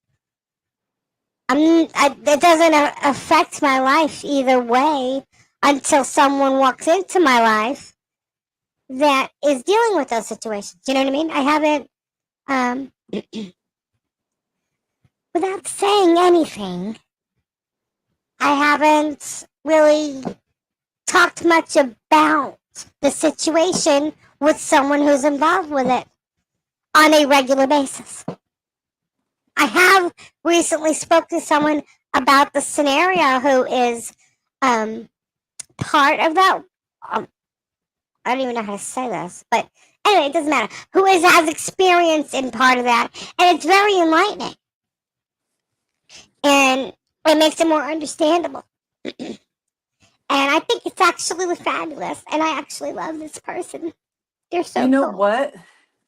It doesn't affect my life either way until someone walks into my life that is dealing with those situations. You know what I mean? I haven't, without saying anything, I haven't really talked much about the situation with someone who's involved with it on a regular basis. I have recently spoken to someone about the scenario who is part of that. I don't even know how to say this, but anyway, it doesn't matter. Who has experience in part of that, and it's very enlightening, and it makes it more understandable. And I think it's actually fabulous, and I actually love this person. They're so You know cool. what?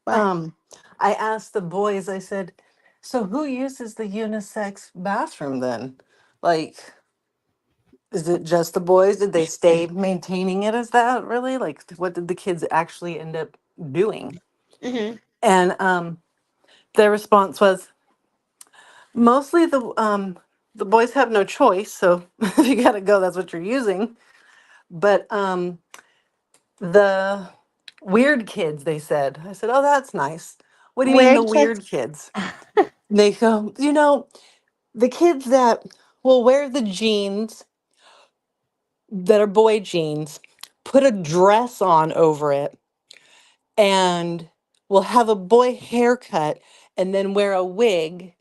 What? I asked the boys, I said, so who uses the unisex bathroom then? Like, is it just the boys? Did they stay maintaining it as that really? Like, what did the kids actually end up doing? Mm-hmm. And their response was mostly the boys have no choice, so if you gotta go, that's what you're using. But the weird kids, they said. I said, oh, that's nice. What do you mean the Weird kids. weird kids? They go, the kids that will wear the jeans that are boy jeans, put a dress on over it, and will have a boy haircut and then wear a wig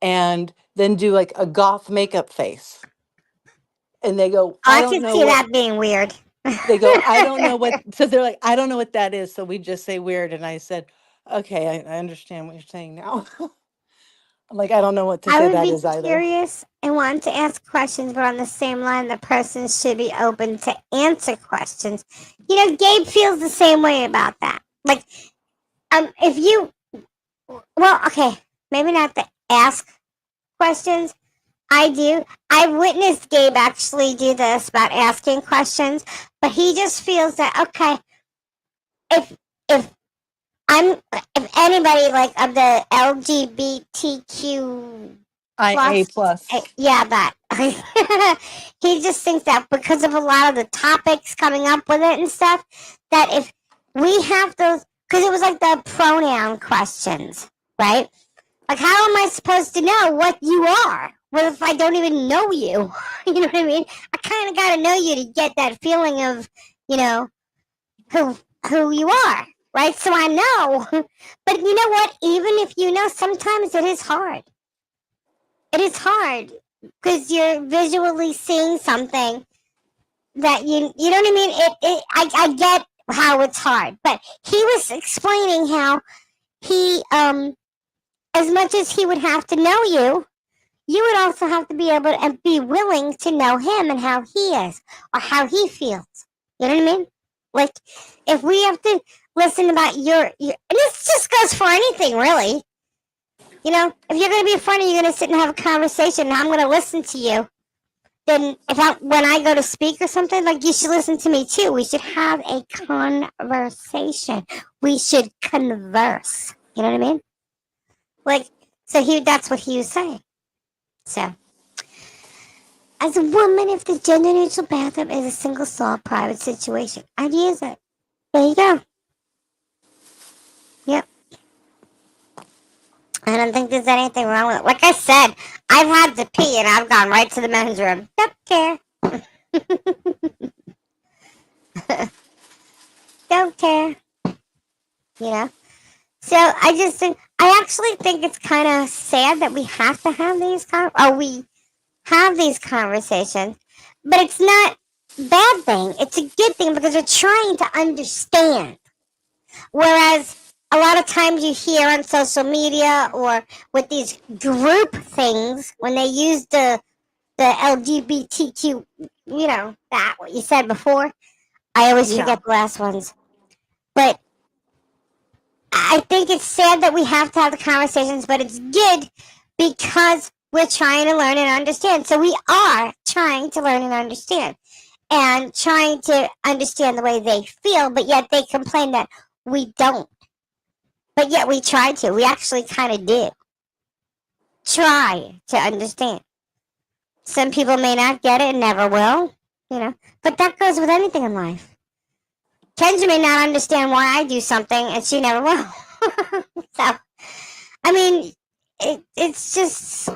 and then do like a goth makeup face. And they go, I I don't can know see what that being weird. they go, I don't know what, so they're like, I don't know what that is. So we just say weird. And I said, okay, I understand what you're saying now. I'm like, I don't know what to I say would that be is either. curious and want to ask questions, but on the same line, the person should be open to answer questions. Gabe feels the same way about that. Like, if you, well, okay, maybe not to ask questions. I do. I've witnessed Gabe actually do this about asking questions, but he just feels that okay, if if I'm if anybody like of the LGBTQ IA plus, plus. yeah, that he just thinks that because of a lot of the topics coming up with it and stuff, that if we have those, because it was like the pronoun questions, right? Like, how am I supposed to know what you are? What if I don't even know you? You know what I mean? I kind of got to know you to get that feeling of, you know, who who you are, right? So I know. But you know what? Even if you know, sometimes it is hard. It is hard because you're visually seeing something that you know what I mean. I get how it's hard, but he was explaining how he as much as he would have to know you, you would also have to be able to be willing to know him and how he is or how he feels. You know what I mean? Like, if we have to listen about and this just goes for anything, really. If you're going to be a friend and you're going to sit and have a conversation and I'm going to listen to you, then when I go to speak or something, like, you should listen to me too. We should have a conversation. We should converse. You know what I mean? Like, so that's what he was saying. So, as a woman, if the gender neutral bathroom is a single stall private situation, I'd use it. There you go. Yep. I don't think there's anything wrong with it. Like I said, I've had to pee and I've gone right to the men's room. Don't care. Don't care. You know? So I actually think it's kind of sad that we have to have we have these conversations, but it's not a bad thing. It's a good thing because we're trying to understand. Whereas a lot of times you hear on social media or with these group things when they use the LGBTQ, that what you said before. I always Yeah. forget the last ones. But I think it's sad that we have to have the conversations, but it's good because we're trying to learn and understand. So we are trying to learn and understand and trying to understand the way they feel, but yet they complain that we don't. But yet we try to. We actually kind of did try to understand. Some people may not get it and never will, but that goes with anything in life. Kendra may not understand why I do something and she never will. So, I mean, it's just,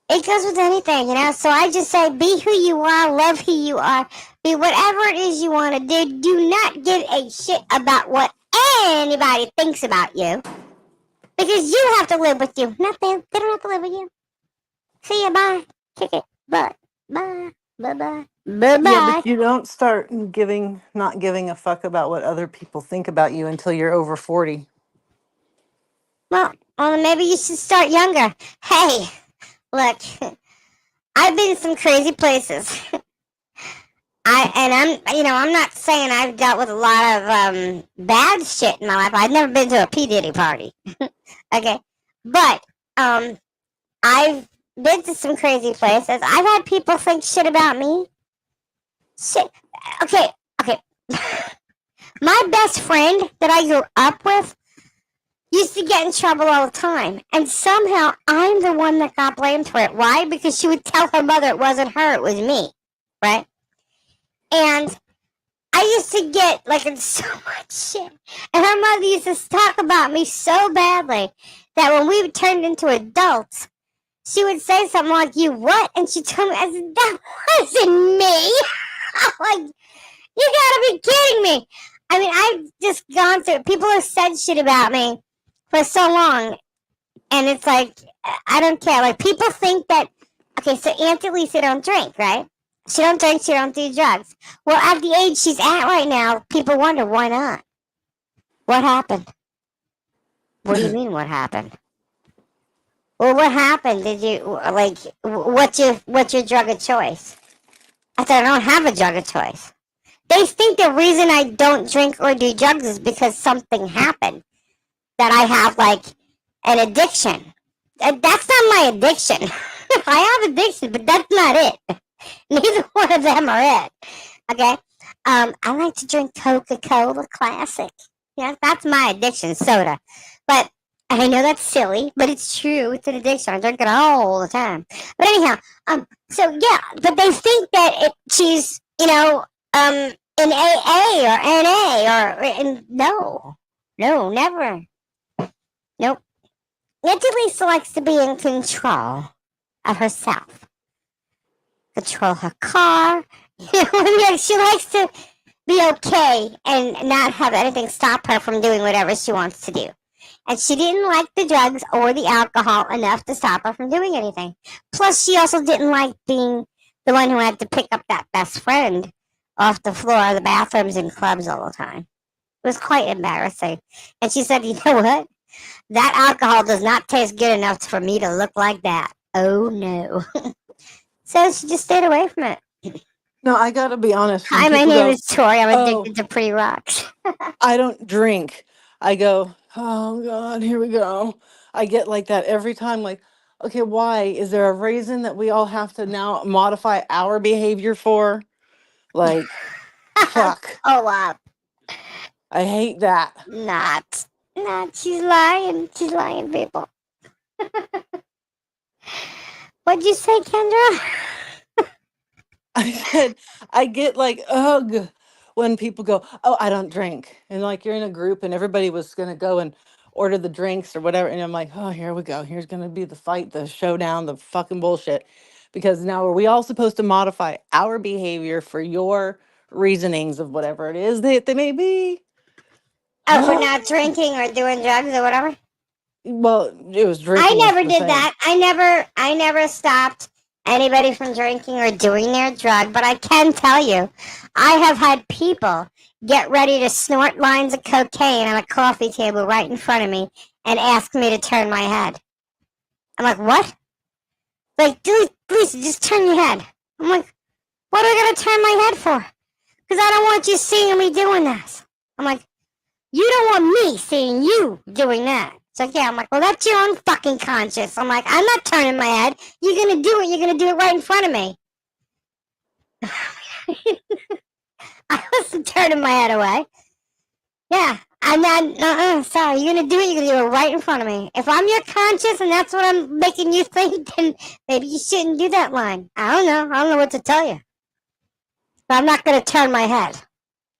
it goes with anything, So I just say be who you are, love who you are, be whatever it is you want to do. Do not give a shit about what anybody thinks about you because you have to live with you, not them. They don't have to live with you. See you, bye. Kick it, butt. Bye. Bye-bye. Yeah, Bye-bye. but you don't start not giving a fuck about what other people think about you until you're over 40. Well, maybe you should start younger. Hey, look, I've been to some crazy places. I'm not saying I've dealt with a lot of bad shit in my life. I've never been to a P Diddy party. Okay, but I've been to some crazy places. I've had people think shit about me. Shit. Okay. My best friend that I grew up with used to get in trouble all the time. And somehow I'm the one that got blamed for it. Why? Because she would tell her mother it wasn't her, it was me. Right? And I used to get like in so much shit. And her mother used to talk about me so badly that when we turned into adults, she would say something like, "You what?" And she told me, I said, "That wasn't me." I'm like, you gotta be kidding me. I mean, I've just gone through, people have said shit about me for so long. And it's like, I don't care. Like, people think that, okay, so Auntie Lisa don't drink, right? She don't drink, she don't do drugs. Well, at the age she's at right now, people wonder, why not? What happened? What do you mean, what happened? Well, what happened? Did you, like, what's your drug of choice? I said, I don't have a drug of choice. They think the reason I don't drink or do drugs is because something happened. That I have, like, an addiction. That's not my addiction. I have addiction, but that's not it. Neither one of them are it. Okay? I like to drink Coca-Cola Classic. Yeah, that's my addiction, soda. But I know that's silly, but it's true. It's an addiction. I drink it all the time. But anyhow, so yeah, but they think that she's, in AA or NA no, never. Nope. Auntie Lisa likes to be in control of herself. Control her car. She likes to be okay and not have anything stop her from doing whatever she wants to do. And she didn't like the drugs or the alcohol enough to stop her from doing anything. Plus, she also didn't like being the one who had to pick up that best friend off the floor of the bathrooms and clubs all the time. It was quite embarrassing. And she said, you know what? That alcohol does not taste good enough for me to look like that. Oh, no. So she just stayed away from it. No, I gotta be honest. When Hi, my people name go, is Tori. I'm "Oh, addicted to pretty rocks. I don't drink," I go, "Oh God, here we go." I get like that every time. Like, okay, why? Is there a reason that we all have to now modify our behavior for? Like, fuck. Oh, up. I hate that. Not. She's lying. She's lying, people. What'd you say, Kendra? I said, I get like, ugh, when people go, "Oh, I don't drink." And like you're in a group and everybody was going to go and order the drinks or whatever. And I'm like, oh, here we go. Here's going to be the fight, the showdown, the fucking bullshit. Because now are we all supposed to modify our behavior for your reasonings of whatever it is that they may be? Oh, for not drinking or doing drugs or whatever? Well, it was I drinking was never the did same. that. I never stopped anybody from drinking or doing their drug, but I can tell you, I have had people get ready to snort lines of cocaine on a coffee table right in front of me and ask me to turn my head. I'm like, what? Like, dude, please just turn your head. I'm like, what are I gonna turn my head for? Because I don't want you seeing me doing this. I'm like, you don't want me seeing you doing that. So yeah, I'm like, well, that's your own fucking conscience. I'm like, I'm not turning my head. You're gonna do it. You're gonna do it right in front of me. I wasn't turning my head away. Yeah, I'm not. Sorry, you're gonna do it. You're gonna do it right in front of me. If I'm your conscience and that's what I'm making you think, then maybe you shouldn't do that line. I don't know. I don't know what to tell you. But I'm not gonna turn my head.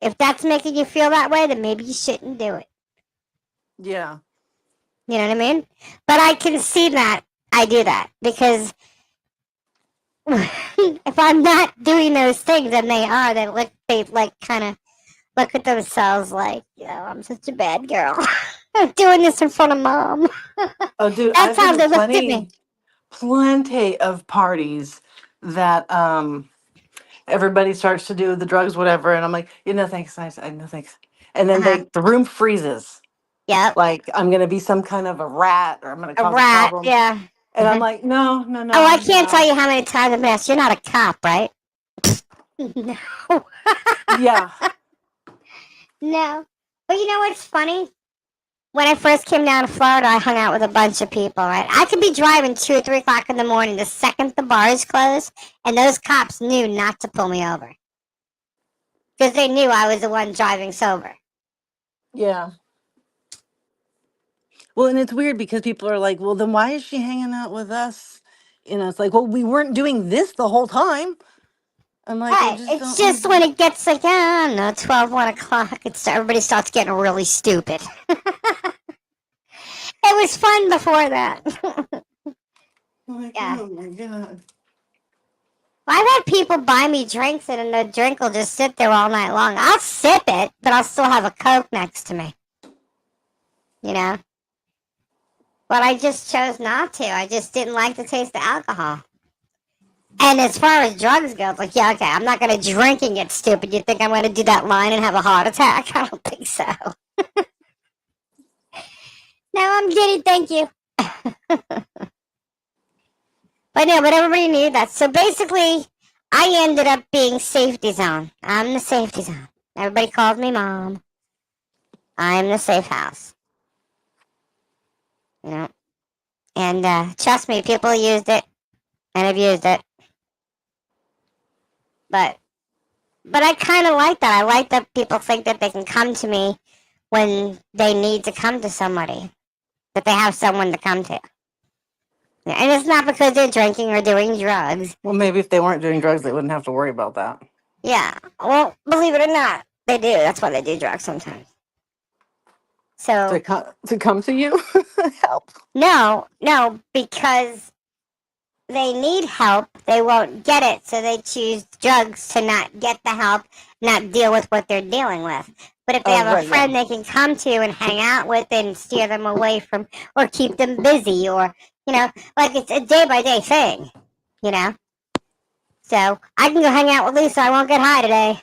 If that's making you feel that way, then maybe you shouldn't do it. Yeah. You know what I mean? But I can see that I do that because if I'm not doing those things and they are, they like kind of look at themselves like, I'm such a bad girl. I'm doing this in front of mom. Oh, dude, That's I've been how to they looked at me. plenty of parties that everybody starts to do the drugs, whatever, and I'm like, thanks, no thanks. And then Uh-huh. the room freezes. Yep. Like I'm gonna be some kind of a rat or I'm gonna A cause a rat. problem. Yeah. And I'm like, no, no, Oh, I no, can't tell no. you how many times I've been asked. You're not a cop, right? No. Yeah. No. But you know what's funny? When I first came down to Florida, I hung out with a bunch of people, right? I could be driving 2 or 3 o'clock in the morning the second the bars closed, and those cops knew not to pull me over. Because they knew I was the one driving sober. Yeah. Well, and it's weird because people are like, well, then why is she hanging out with us? It's like, well, we weren't doing this the whole time. I'm like, I Hey, just it's don't just when understand. it gets like, I don't know, 12, 1 o'clock, everybody starts getting really stupid. It was fun before that. I'm like, Yeah. oh my God. I've had people buy me drinks and the drink will just sit there all night long. I'll sip it, but I'll still have a Coke next to me. You know? But I just chose not to. I just didn't like the taste of alcohol. And as far as drugs go, it's like, yeah, okay, I'm not going to drink and get stupid. You think I'm going to do that line and have a heart attack? I don't think so. No, I'm giddy, thank you. But no, but everybody knew that. So basically, I ended up being safety zone. I'm the safety zone. Everybody calls me mom. I'm the safe house. You know? And trust me, people used it and have used it. But I kind of like that. I like that people think that they can come to me when they need to come to somebody, that they have someone to come to. And it's not because they're drinking or doing drugs. Well, maybe if they weren't doing drugs, they wouldn't have to worry about that. Yeah. Well, believe it or not, they do. That's why they do drugs sometimes. So, To come to you, help. no, because they need help, they won't get it, so they choose drugs to not get the help, not deal with what they're dealing with. But if they Oh, have a right, yeah. friend they can come to and hang out with and steer them away from, or keep them busy, or, like it's a day by day thing, you know? So I can go hang out with Lisa, I won't get high today,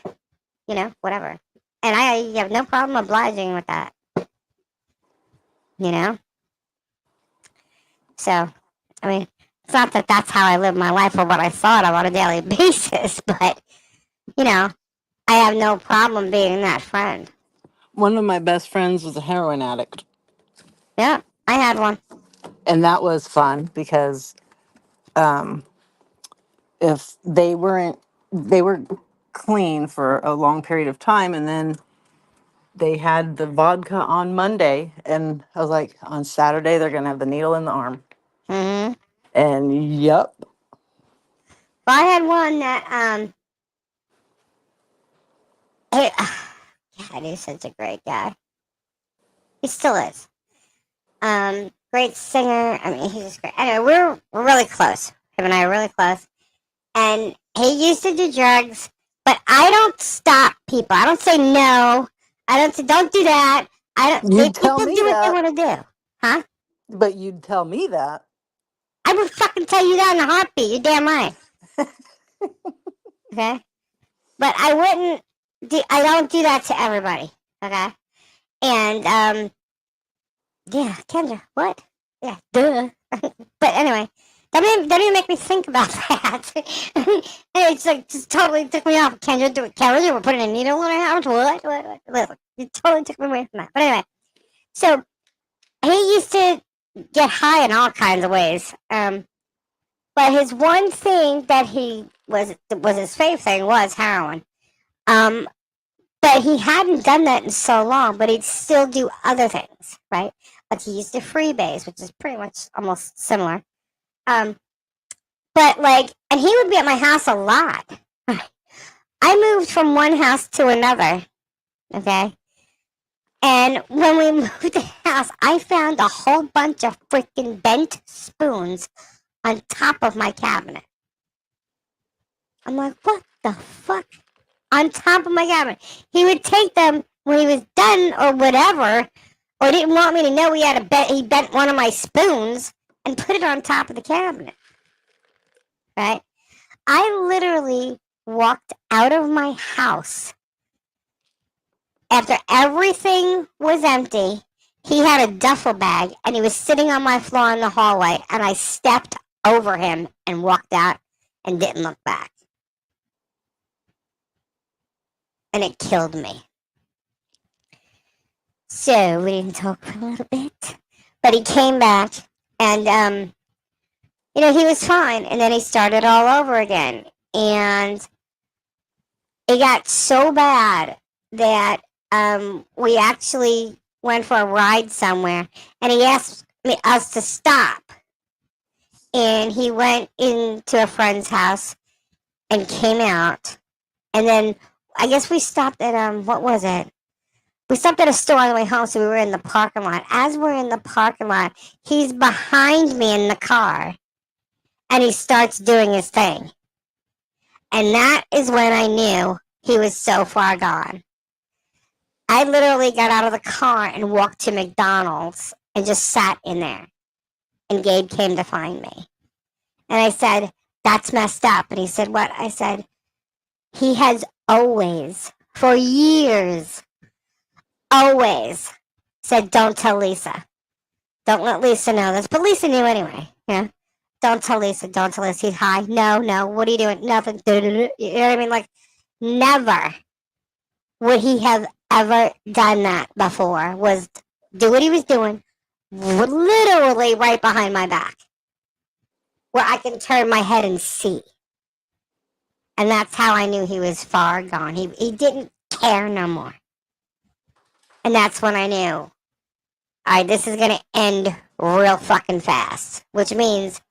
whatever. And I have no problem obliging with that, you know? So, I mean, it's not that that's how I live my life or what I thought of on a daily basis, but, I have no problem being that friend. One of my best friends was a heroin addict. Yeah, I had one. And that was fun because um, if they were clean for a long period of time and then they had the vodka on Monday and I was like, on Saturday, they're going to have the needle in the arm. Mm-hmm. And yep. Well, I had one that, he, God, he's such a great guy. He still is. Great singer. I mean, he's just great. Anyway, we're really close. Him and I are really close. And he used to do drugs, but I don't stop people. I don't say no. I don't say don't do that. You'd tell People me do what they that, want to do. Huh? but you'd tell me that. I would fucking tell you that in a heartbeat. You're damn right. Okay? But I wouldn't I don't do that to everybody. Okay. And yeah, Kendra, what? Yeah, duh. But anyway, that didn't make me think about that. And it's like just totally took me off. Kendra, we're putting a needle in her house. What? It totally took me away from that. But anyway, so he used to get high in all kinds of ways. But his one thing that he was his fave thing was heroin. Um, but he hadn't done that in so long. But he'd still do other things, right? Like he used to freebase, which is pretty much almost similar. But like, and he would be at my house a lot. I moved from one house to another. Okay. And when we moved the house, I found a whole bunch of freaking bent spoons on top of my cabinet. I'm like, what the fuck? On top of my cabinet. He would take them when he was done or whatever, or didn't want me to know he bent one of my spoons and put it on top of the cabinet. Right? I literally walked out of my house after everything was empty. He had a duffel bag and he was sitting on my floor in the hallway, and I stepped over him and walked out and didn't look back. And it killed me. So we didn't talk for a little bit, but he came back and he was fine, and then he started all over again, and it got so bad that we actually went for a ride somewhere, and he asked us to stop, and he went into a friend's house and came out, and then I guess we stopped at what was it? We stopped at a store on the way home, so we were in the parking lot. As we're in the parking lot, he's behind me in the car, and he starts doing his thing. And that is when I knew he was so far gone. I literally got out of the car and walked to McDonald's and just sat in there. And Gabe came to find me. And I said, that's messed up. And he said, what? I said, he has always, for years, always said, don't tell Lisa. Don't let Lisa know this. But Lisa knew anyway. Yeah. Don't tell Lisa. Don't tell Lisa. He's high. No. What are you doing? Nothing. You know what I mean? Like, never would he have ever done that before. Was do what he was doing, literally right behind my back, where I can turn my head and see. And that's how I knew he was far gone. He didn't care no more. And that's when I knew, all right, this is going to end real fucking fast. Which means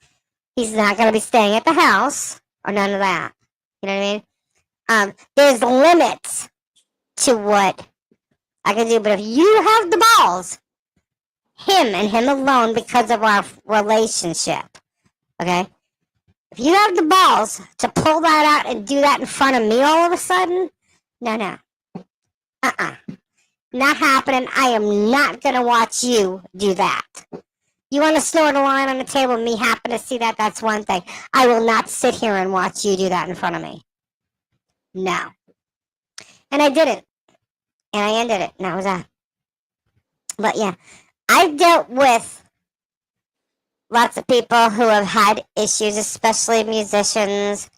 he's not going to be staying at the house or none of that. You know what I mean? There's limits to what I can do. But if you have the balls, him and him alone, because of our relationship, okay? If you have the balls to pull that out and do that in front of me all of a sudden, no. Not happening. I am not going to watch you do that. You want to snort a line on the table and me happen to see that, that's one thing. I will not sit here and watch you do that in front of me. No. And I didn't. And I ended it. And that was that. But yeah, I've dealt with lots of people who have had issues, especially musicians.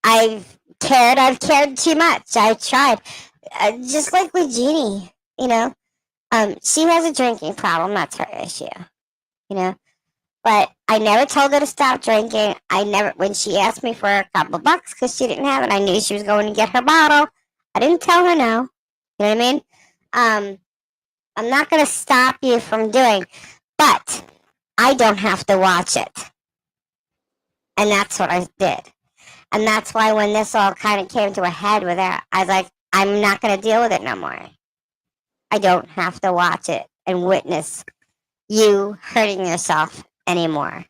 I've cared too much. I've tried. Just like with Jeannie, she has a drinking problem. That's her issue, But I never told her to stop drinking. When she asked me for a couple bucks because she didn't have it, I knew she was going to get her bottle. I didn't tell her no. You know what I mean? I'm not going to stop you from doing, but I don't have to watch it. And that's what I did. And that's why when this all kind of came to a head with her, I was like, I'm not going to deal with it no more. I don't have to watch it and witness you hurting yourself anymore.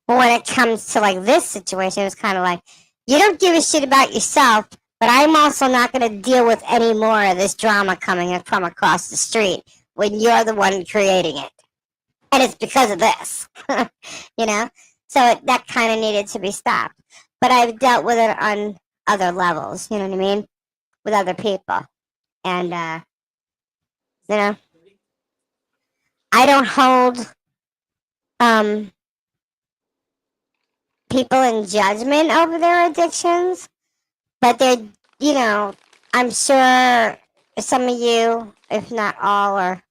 But when it comes to like this situation, it's kind of like, you don't give a shit about yourself, but I'm also not going to deal with any more of this drama coming from across the street when you're the one creating it. And it's because of this, So that kind of needed to be stopped. But I've dealt with it on other levels, you know what I mean? with other people. And, you know, I don't hold people in judgment over their addictions, but they're, you know, I'm sure some of you, if not all, or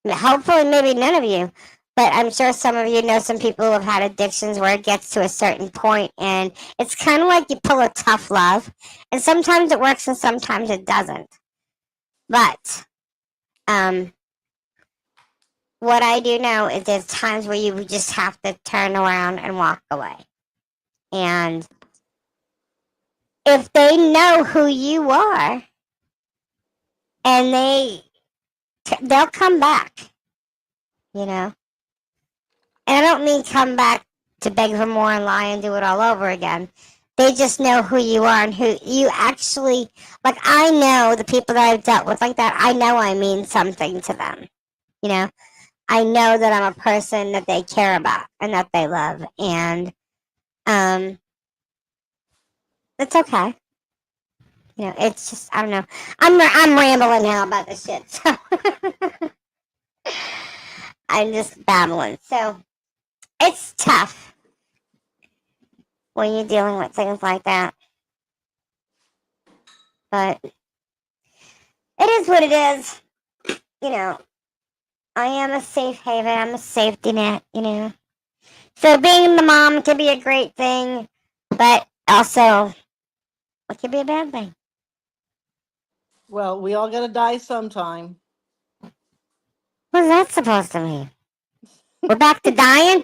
hopefully maybe none of you, but I'm sure some of you know some people who have had addictions where it gets to a certain point, and it's kind of like you pull a tough love, and sometimes it works and sometimes it doesn't. But what I do know is there's times where you just have to turn around and walk away. And if they know who you are, and they'll come back, you know. And I don't mean come back to beg for more and lie and do it all over again. They just know who you are and who you actually, like, I know the people that I've dealt with like that, I know I mean something to them. You know, I know that I'm a person that they care about and that they love. And it's okay. You know, it's just, I don't know. I'm rambling now about this shit. So I'm just babbling. So it's tough when you're dealing with things like that. But it is what it is. You know, I am a safe haven. I'm a safety net, you know. So being the mom can be a great thing, but also it can be a bad thing. Well, we all gotta die sometime. What's that supposed to mean? We're back to dying?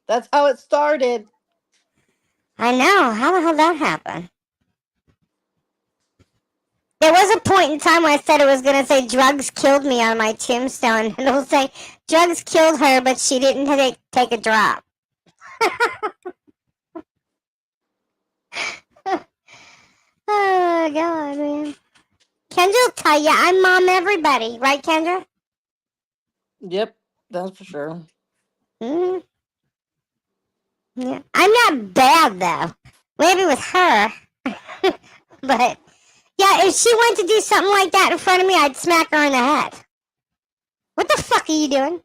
That's how it started. I know. How the hell did that happen? There was a point in time where I said it was going to say drugs killed me on my tombstone. And it'll say drugs killed her, but she didn't take a drop. Oh, God, man. Kendra will tell you I mom everybody. Right, Kendra? Yep, that's for sure. Mm-hmm. Yeah. I'm not bad, though. Maybe with her. But, yeah, if she went to do something like that in front of me, I'd smack her in the head. What the fuck are you doing?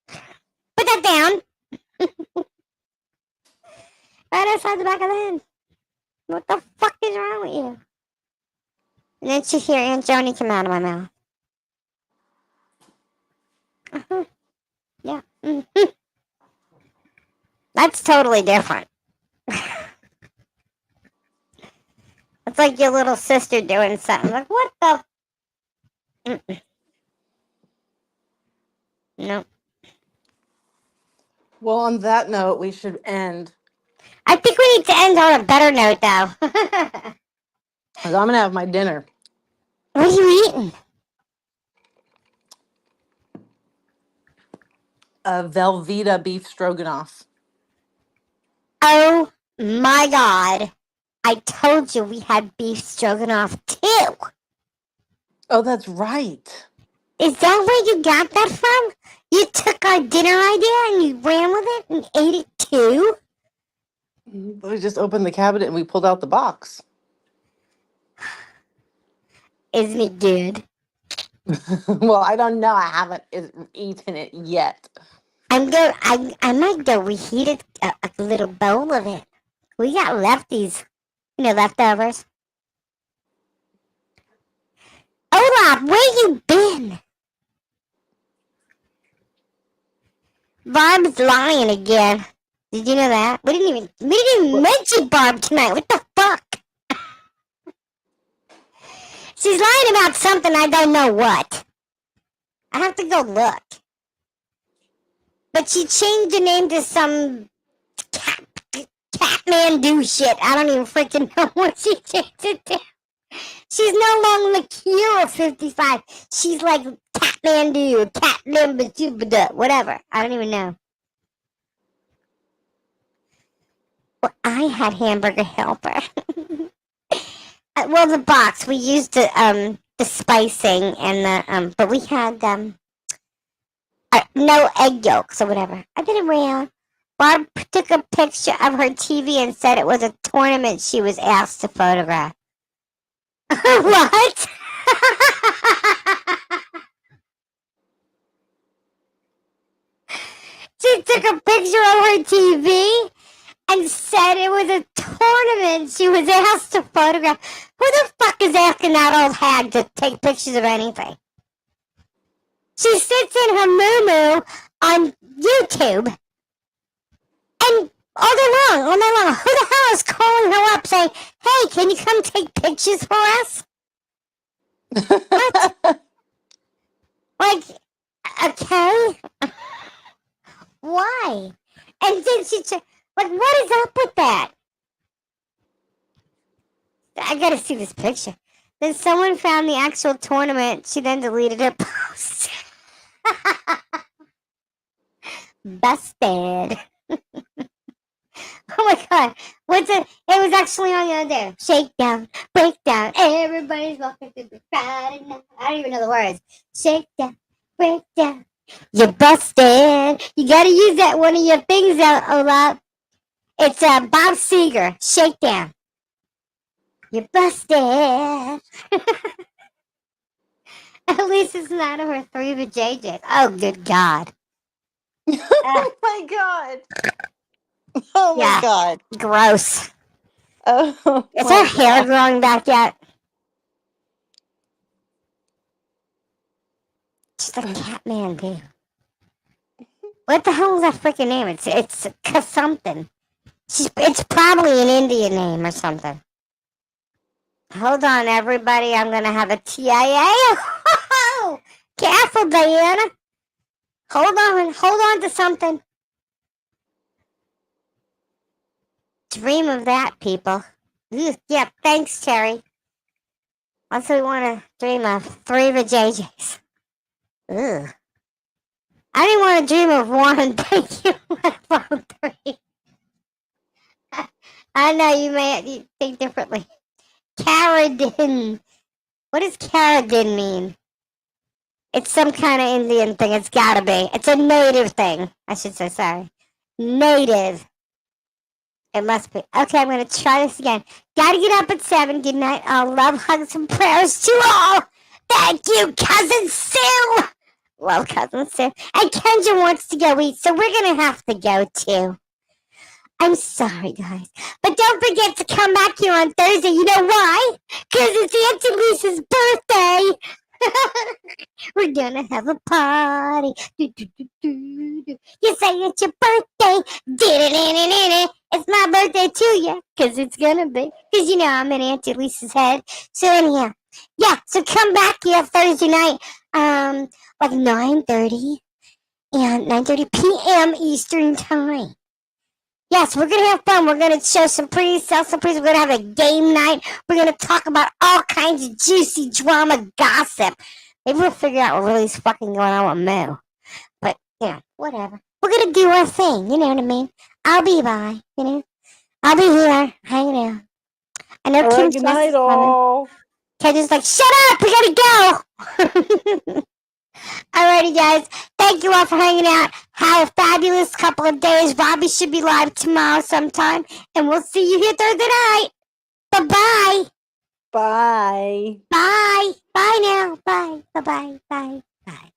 Put that down. Right outside the back of the head. What the fuck is wrong with you? And then she hear Aunt Joni come out of my mouth. Uh-huh. Yeah. Mm-hmm. That's totally different. It's like your little sister doing something. Like, what the? Mm-mm. No. Well, on that note, we should end. I think we need to end on a better note, though. 'Cause I'm gonna have my dinner. What are you eating? A Velveeta beef stroganoff. Oh my God. I told you we had beef stroganoff too. Oh, that's right. Is that where you got that from? You took our dinner idea and you ran with it and ate it too? We just opened the cabinet and we pulled out the box. Isn't it good? Well, I don't know. I haven't eaten it yet. I might go reheat it, a little bowl of it. We got lefties. You know, leftovers. Olaf, where you been? Barb's lying again. Did you know that? We didn't even mention Barb tonight. What the fuck? She's lying about something, I don't know what. I have to go look. But she changed her name to some Catmandu shit. I don't even freaking know what she changed it to. She's no longer Kira 55. She's like Catmandu, Catnambasubada, whatever. I don't even know. Well, I had Hamburger Helper. Well, the box we used the spicing and the but we had no egg yolks or whatever. I did it real. Barb took a picture of her TV and said it was a tournament she was asked to photograph. What? She took a picture of her TV and said it was a tournament she was asked to photograph. Who the fuck is asking that old hag to take pictures of anything? She sits in her moo on YouTube and all day long, who the hell is calling her up saying, hey, can you come take pictures for us? What? Like, okay. Why? And then like, what is up with that? I gotta see this picture. Then someone found the actual tournament. She then deleted her post. Busted. Oh my god. What's it? It was actually on the other day. Shakedown, breakdown. Everybody's walking through the Friday night. I don't even know the words. Shakedown, breakdown. You're busted. You gotta use that one of your things out, Olaf. It's Bob Seger. Shakedown. You're busted. At least it's not over 3 with JJ. Oh, good God. Oh my god. Oh my Yeah. god. Gross. Oh. Is my her hair God. growing back yet? She's like Catman, dude. What the hell is that freaking name? It's something. It's probably an Indian name or something. Hold on, everybody. I'm gonna have a TIA. Careful, Diana. Hold on to something. Dream of that, people. Yeah, thanks, Terry. That's what we want to dream of. 3 of JJ's. Ugh. I didn't want to dream of 1. Thank you. About 3. I know you think differently. Caradin. What does Caradin mean? It's some kind of Indian thing. It's gotta be. It's a native thing. I should say, sorry. Native. It must be. Okay, I'm going to try this again. Gotta get up at 7. Good night. All love, hugs, and prayers to all. Thank you, Cousin Sue. Love Cousin Sue. And Kendra wants to go eat, so we're going to have to go too. I'm sorry, guys. But don't forget to come back here on Thursday. You know why? Because it's Auntie Lisa's birthday. We're gonna have a party. You say it's your birthday. It's my birthday too, yeah. Because it's gonna be. Because you know I'm in Auntie Lisa's head. So anyhow, yeah. So come back here Thursday night, like 9:30 and 9:30 p.m. Eastern time. Yes, we're gonna have fun. We're gonna show some pretty, sell some pretty. We're gonna have a game night. We're gonna talk about all kinds of juicy drama gossip. Maybe we'll figure out what really is fucking going on with Moo. But yeah, whatever. We're gonna do our thing. You know what I mean? I'll be by. You know, I'll be here hanging out. I know All Kim right, good night, is coming. all. Kendra's like, shut up. We gotta go. Alrighty, guys. Thank you all for hanging out. Have a fabulous couple of days. Robbie should be live tomorrow sometime. And we'll see you here Thursday night. Bye-bye. Bye. Bye. Bye now. Bye. Bye-bye. Bye. Bye.